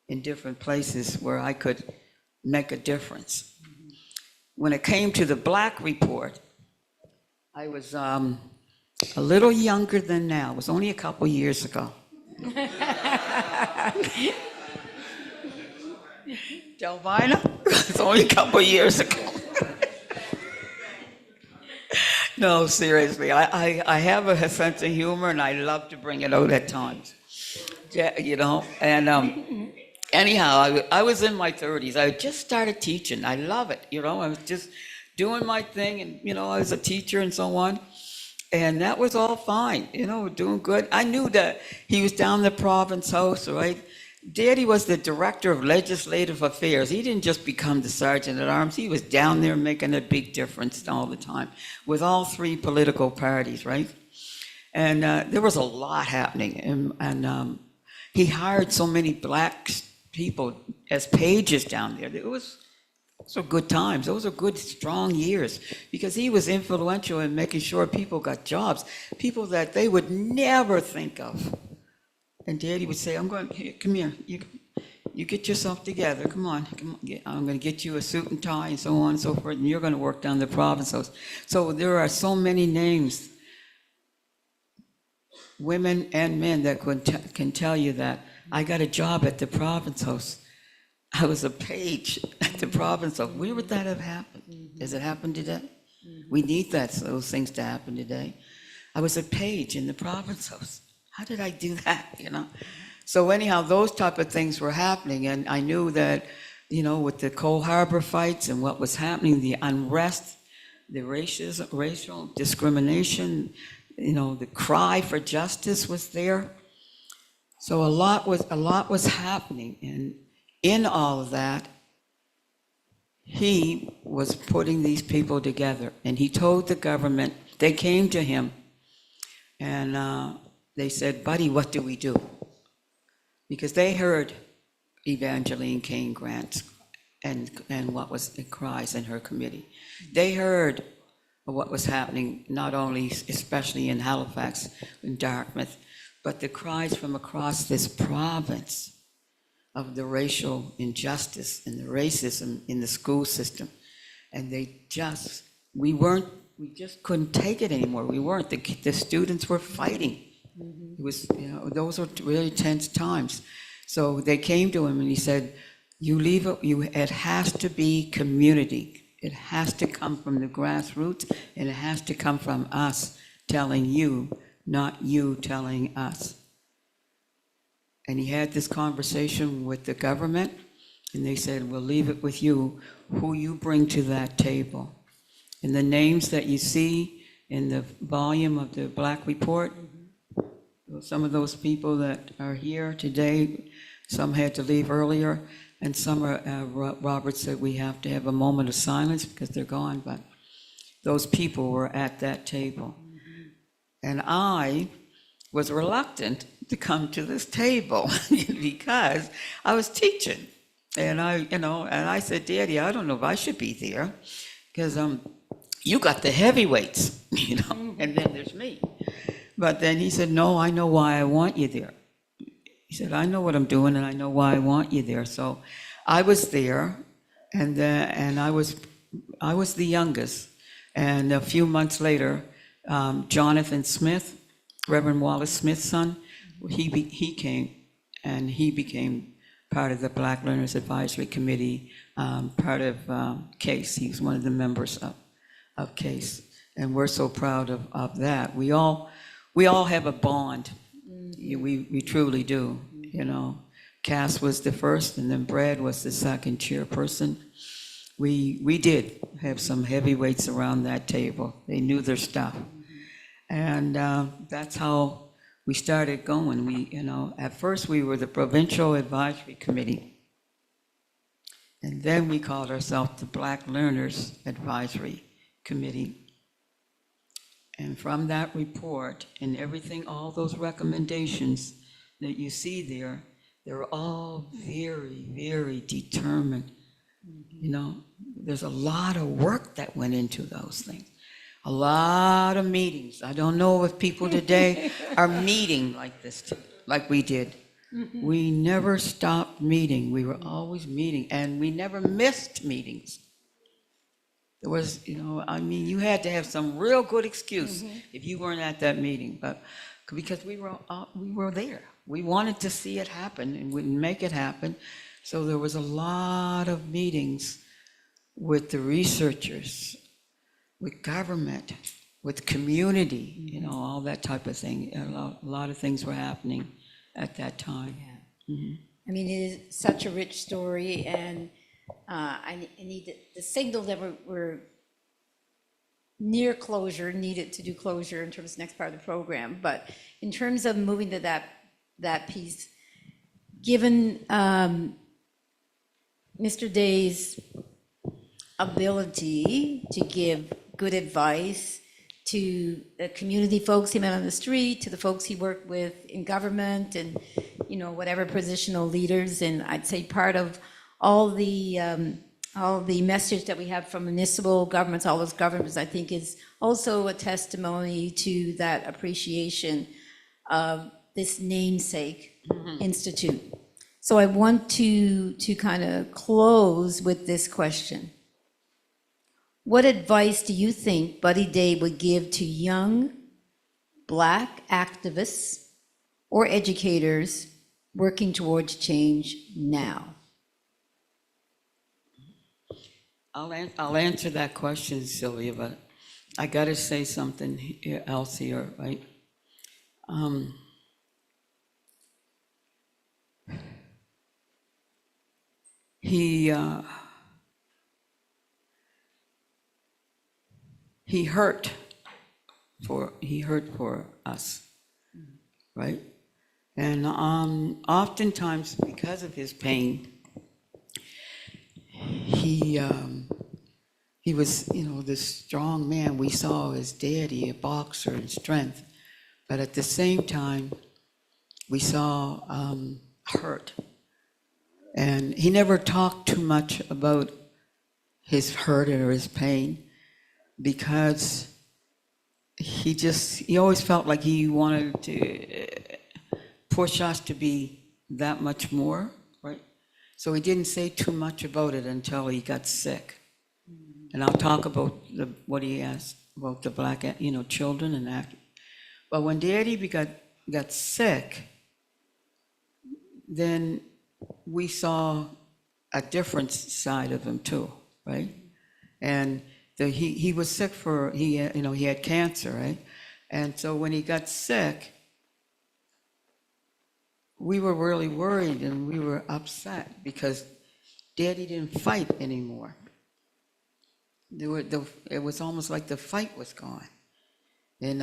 in different places where I could make a difference. When it came to the Black Report, I was a little younger than now. It was only a couple years ago. Delvina? It's only a couple years ago. No, seriously, I have a sense of humor, and I love to bring it out at times. Yeah, and anyhow, I was in my 30s. I just started teaching. I love it, I was just doing my thing, and I was a teacher and so on. And that was all fine, doing good. I knew that he was down the province house, right? Daddy was the director of legislative affairs. He didn't just become the sergeant at arms. He was down there making a big difference all the time with all 3 political parties, right? And there was a lot happening. And he hired so many Black people as pages down there. Those were good times. Those were good, strong years, because he was influential in making sure people got jobs, people that they would never think of. And Daddy would say, come here, you get yourself together, come on, I'm going to get you a suit and tie and so on and so forth, and you're going to work down the province house. So there are so many names, women and men, that can tell you that I got a job at the province house. I was a page at the province house. Where would that have happened? Does it happen today? We need those things to happen today. I was a page in the province house. How did I do that, So anyhow, those type of things were happening, and I knew that, with the Coal Harbor fights and what was happening, the unrest, the racial discrimination, the cry for justice was there. So a lot was happening, and in all of that, he was putting these people together, and he told the government, they came to him, and they said, Buddy, what do we do? Because they heard Evangeline Kane Grant and what was the cries in her committee. They heard what was happening, not only, especially in Halifax, in Dartmouth, but the cries from across this province of the racial injustice and the racism in the school system. And we just couldn't take it anymore. We weren't. The students were fighting. It was, those were really tense times. So they came to him and he said, it has to be community. It has to come from the grassroots, and it has to come from us telling you, not you telling us. And he had this conversation with the government, and they said, we'll leave it with you, who you bring to that table. And the names that you see in the volume of the Black Report, some of those people that are here today, some had to leave earlier, and some are, Robert said we have to have a moment of silence because they're gone, but those people were at that table. And I was reluctant to come to this table because I was teaching. And I said, Daddy, I don't know if I should be there because you got the heavyweights, and then there's me. But then he said, no, I know why I want you there. He said, I know what I'm doing and I know why I want you there. So I was there, and I was the youngest. And a few months later, Jonathan Smith, Reverend Wallace Smith's son, he came, and he became part of the Black Learners Advisory Committee, part of CASE. He was one of the members of CASE. And we're so proud of that. We all have a bond. We truly do, Cass was the first, and then Brad was the second chairperson. We did have some heavyweights around that table. They knew their stuff. And that's how we started going. At first we were the Provincial Advisory Committee. And then we called ourselves the Black Learners Advisory Committee. And from that report and everything, all those recommendations that you see there, they're all very, very determined. There's a lot of work that went into those things. A lot of meetings. I don't know if people today are meeting like this, like we did. We never stopped meeting. We were always meeting, and we never missed meetings. There was, you had to have some real good excuse if you weren't at that meeting, but because we were there. We wanted to see it happen and we make it happen. So there was a lot of meetings with the researchers, with government, with community, all that type of thing. A lot of things were happening at that time. I mean, it is such a rich story, and I need the signal that we're near closure, needed to do closure in terms of the next part of the program. But in terms of moving to that piece, given Mr. Day's ability to give good advice to the community folks he met on the street, to the folks he worked with in government, and whatever positional leaders, and I'd say part of all the message that we have from municipal governments, all those governments, I think is also a testimony to that appreciation of this namesake institute. So I want to kind of close with this question. What advice do you think Buddy Day would give to young Black activists or educators working towards change now? I'll answer that question, Sylvia, but I got to say something else here, right? He hurt for us, right? And oftentimes, because of his pain, he was, this strong man we saw as daddy, a boxer in strength, But at the same time, we saw hurt. And he never talked too much about his hurt or his pain because he always felt like he wanted to push us to be that much more, right? So he didn't say too much about it until he got sick. And I'll talk about what he asked about the black, children and that. But when Daddy got sick, then we saw a different side of him too, right? And he was sick he had cancer, right? And so when he got sick, we were really worried and we were upset because Daddy didn't fight anymore. It was almost like the fight was gone. And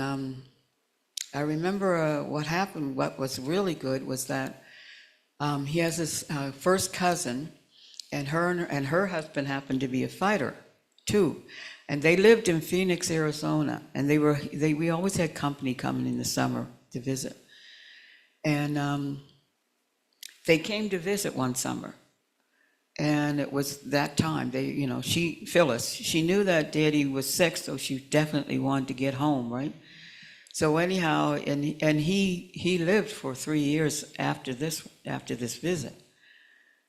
I remember what happened. What was really good was that he has this first cousin, and her husband happened to be a fighter too, and they lived in Phoenix, Arizona, and we always had company coming in the summer to visit, and they came to visit one summer, and it was that time Phyllis, she knew that Daddy was sick, so she definitely wanted to get home, right? So anyhow, and he lived for 3 years after this visit.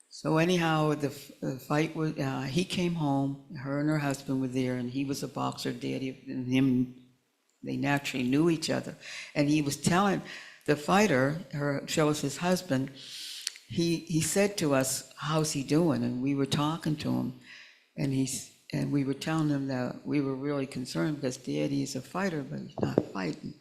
So anyhow, the fight was, he came home, her and her husband were there, and he was a boxer, Daddy and him, they naturally knew each other. And he was telling the fighter, Phyllis's husband, he said to us, how's he doing? And we were talking to him, and we were telling him that we were really concerned because Daddy is a fighter, but he's not fighting.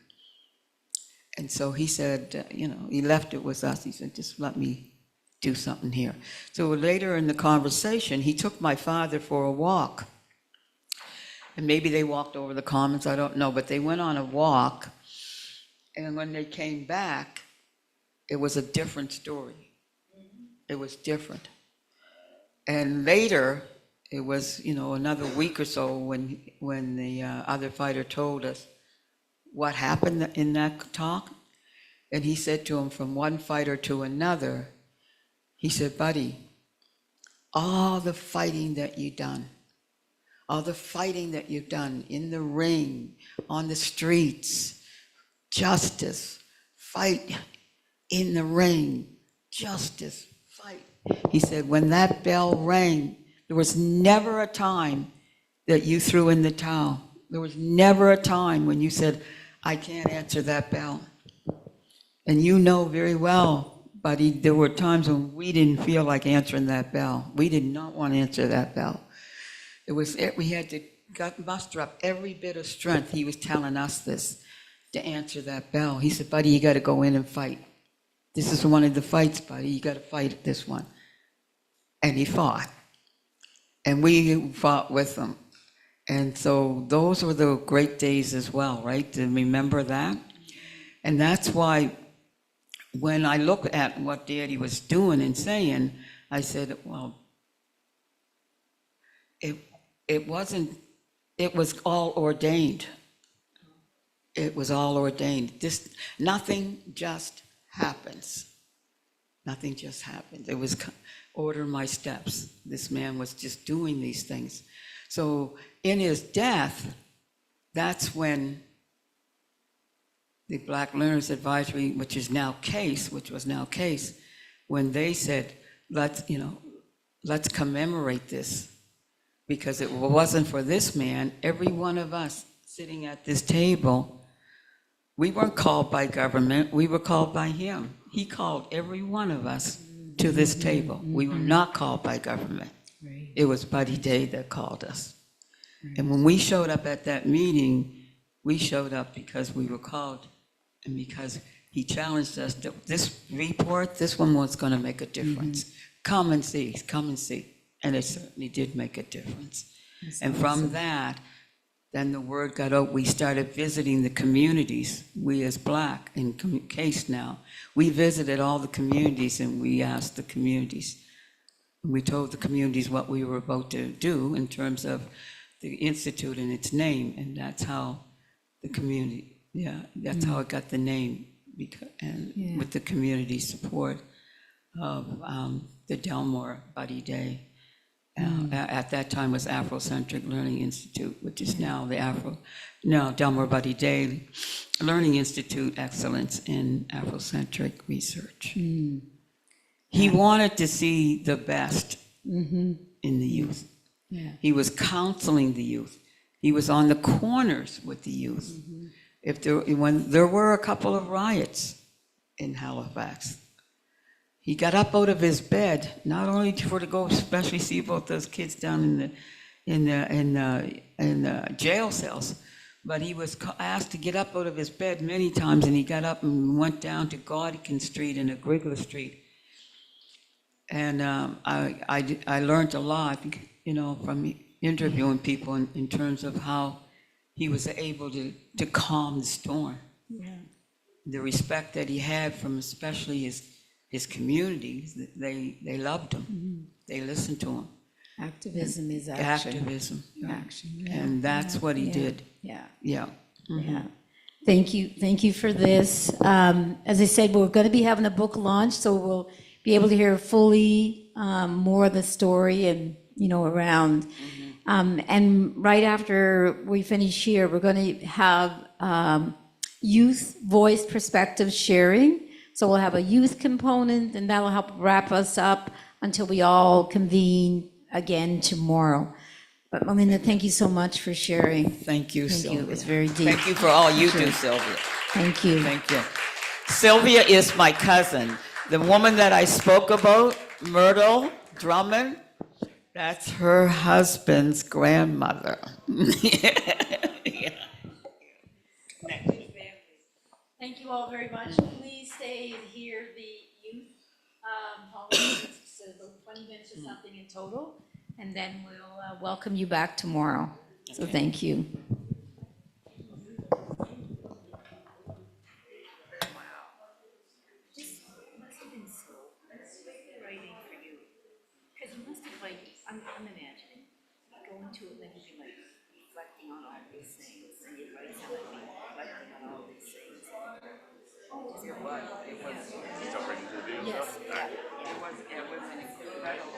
And so he said, he left it with us. He said, just let me do something here. So later in the conversation, he took my father for a walk. And maybe they walked over the commons, I don't know, but they went on a walk. And when they came back, it was a different story. It was different. And later, it was, another week or so when the other fighter told us what happened in that talk. And he said to him, from one fighter to another, he said, buddy, all the fighting that you've done, in the ring, on the streets, justice, fight in the ring, justice, fight. He said, when that bell rang, there was never a time that you threw in the towel. There was never a time when you said, I can't answer that bell. And you know very well, buddy, there were times when we didn't feel like answering that bell. We did not want to answer that bell. We had to muster up every bit of strength. He was telling us this, to answer that bell. He said, buddy, you got to go in and fight. This is one of the fights, buddy. You got to fight this one. And he fought. And we fought with him. And so those were the great days as well, right? To remember that. And that's why when I look at what Daddy was doing and saying, I said, well, it was all ordained. It was all ordained. Nothing just happens. Nothing just happened. It was order my steps. This man was just doing these things. So in his death, that's when the Black Learners Advisory, which was now CASE, when they said, let's commemorate this, because it wasn't for this man, every one of us sitting at this table, we weren't called by government, we were called by him. He called every one of us to this table. We were not called by government. Right. It was Buddy Day that called us. Right. And when we showed up at that meeting, we showed up because we were called and because he challenged us that this report, this one was going to make a difference. Come and see. And it certainly did make a difference. And from that, then the word got out. We started visiting the communities. We as Black, in CASE now, we visited all the communities and we asked the communities. We told the communities what we were about to do in terms of the Institute and its name, and that's how the community, Yeah, that's how it got the name, and with the community support of the Delmore Buddy Day. At that time was Afrocentric Learning Institute, which is now Delmore Buddy Day Learning Institute, Excellence in Afrocentric Research. He wanted to see the best in the youth. Yeah. He was counseling the youth. He was on the corners with the youth. When there were a couple of riots in Halifax, he got up out of his bed, not only to go especially see about those kids down in the jail cells, but he was asked to get up out of his bed many times, and he got up and went down to Gaudican Street and Agrigla Street. And I learned a lot, from interviewing people in terms of how he was able to calm the storm. Yeah. The respect that he had from especially his community, they loved him. They listened to him. Activism is action. Activism. Action. Yeah. And that's what he did. Yeah. Yeah. Yeah. Thank you for this. As I said, we're going to be having a book launch, so we'll be able to hear fully more of the story and around. And right after we finish here, we're going to have youth voice perspective sharing. So we'll have a youth component, and that'll help wrap us up until we all convene again tomorrow. But Melinda, thank you so much for sharing. Thank you, Sylvia. It was very deep. Thank you for all you do, Sylvia. Thank you. Thank you. Sylvia is my cousin. The woman that I spoke about, Myrtle Drummond, that's her husband's grandmother. Thank you all very much. Please stay and hear the youth so about 20 minutes or something in total, and then we'll welcome you back tomorrow. So thank you. I'm imagining going to it and then you'd be like reflecting on all these things, and you'd write something reflecting on all these things. It was. Yes. It was an incredible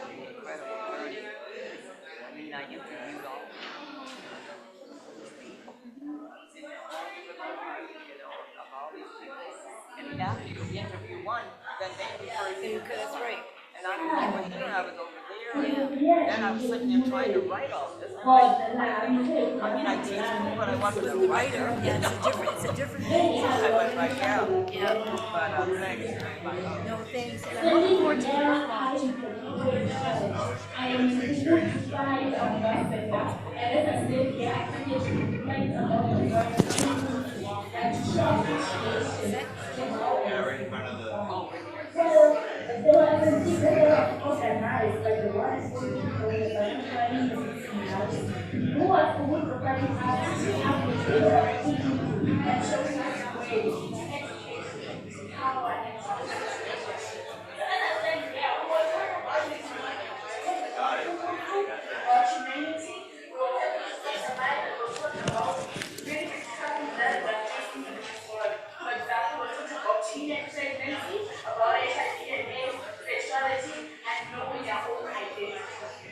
learning. I mean, I interviewed all these people. About these people. And after you interview one, then they refer you. That's right. And I was here, I was over there, and then I was sitting there trying to write all this. I teach people, but I wasn't a writer. Yeah, it's a different thing. I was like, yeah. Yeah. But thanks very much. No, thanks. And I'm looking forward to the launch. I am satisfied of myself, and as I said, the activity reflects a lot of work and to show appreciation. So, there was a different organized by the one speaking from the African who was providing us application activity and showing us ways education, power, and participation. So, as I said, yeah, we were talking about this humanity, we were talking about really something that is facing in this world. For example, we're talking about teenage pregnancy, about HIV and AIDS, sexuality, and knowing their own identity.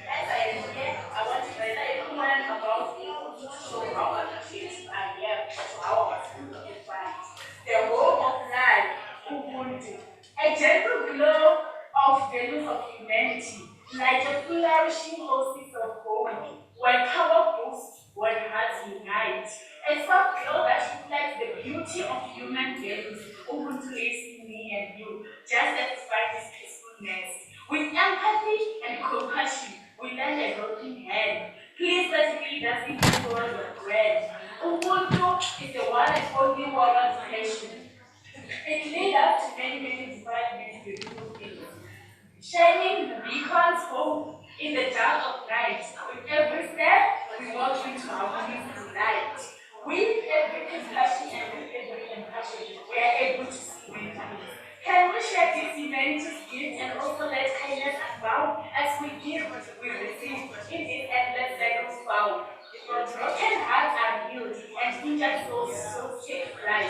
As I am here, I want to tell everyone about to show how appreciative I am to our African fight. The role of life, Ubuntu, a gentle glow of values of humanity, like a flourishing oasis of hope, where power boosts, when hearts unite. A soft glow that reflects the beauty of human values, Ubuntu lives in me and you, just as despite this peacefulness. With empathy and compassion, we lend a helping hand. Please let me lead us into the world of bread. Ubuntu is the one and only word of passion. It leads us to many divine beautiful things. Shining the beacons hope in the dark of night. With every step, we walk into our peaceful light. With every compassion and every compassion, we are able to see many things. Can we share this humanity's gift and also let kindness abound as we give, we receive in this endless cycle found? Broken hearts are healed and injured souls so safe life.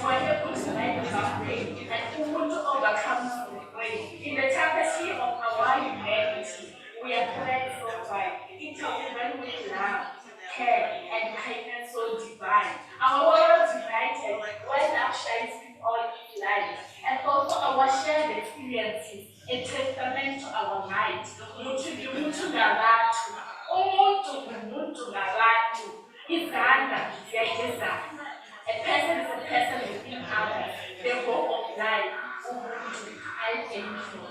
wonder who is like suffering and who want to overcome suffering. In the tapestry of our humanity, we are clad so white, interwoven with love, care, and kindness so divine. Our world united, where love shines with all its light, and also our shared experiences, a testament to our might. Mutu mutu ngabantu, umuntu ngumuntu ngabantu, izandla ziyagezana. A person is a person within others, the hope of life. Ubuntu. I thank you.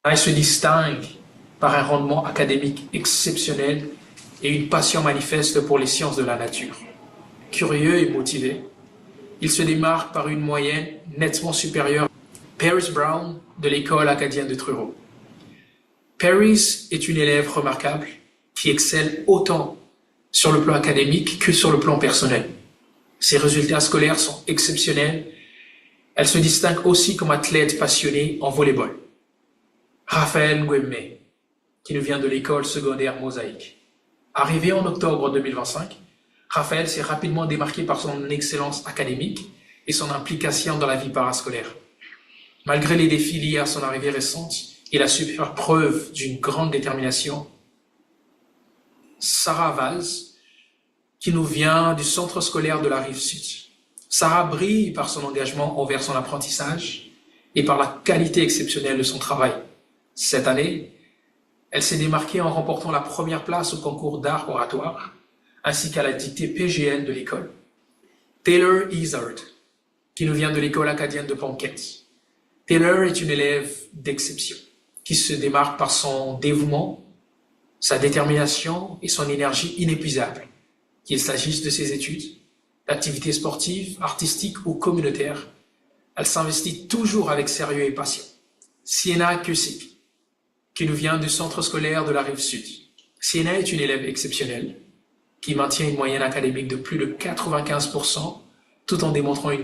Elle se distingue par un rendement académique exceptionnel et une passion manifeste pour les sciences de la nature. Curieux et motivé, il se démarque par une moyenne nettement supérieure à Paris Brown de l'école acadienne de Truro. Paris est une élève remarquable qui excelle autant sur le plan académique que sur le plan personnel. Ses résultats scolaires sont exceptionnels. Elle se distingue aussi comme athlète passionnée en volleyball. Raphaël Nguemme, qui nous vient de l'école secondaire Mosaïque. Arrivé en octobre 2025, Raphaël s'est rapidement démarqué par son excellence académique et son implication dans la vie parascolaire. Malgré les défis liés à son arrivée récente, il a su faire preuve d'une grande détermination. Sarah Vaz, qui nous vient du centre scolaire de la Rive-Sud. Sarah brille par son engagement envers son apprentissage et par la qualité exceptionnelle de son travail. Cette année, elle s'est démarquée en remportant la première place au concours d'art oratoire, ainsi qu'à la dictée PGN de l'école. Taylor Izard, qui nous vient de l'école acadienne de Ponquette. Taylor est une élève d'exception, qui se démarque par son dévouement, sa détermination et son énergie inépuisable, qu'il s'agisse de ses études, d'activités sportives, artistiques ou communautaires. Elle s'investit toujours avec sérieux et passion. Sienna Kusik, qui nous vient du centre scolaire de la Rive-Sud. Sienna est une élève exceptionnelle, qui maintient une moyenne académique de plus de 95%, tout en démontrant une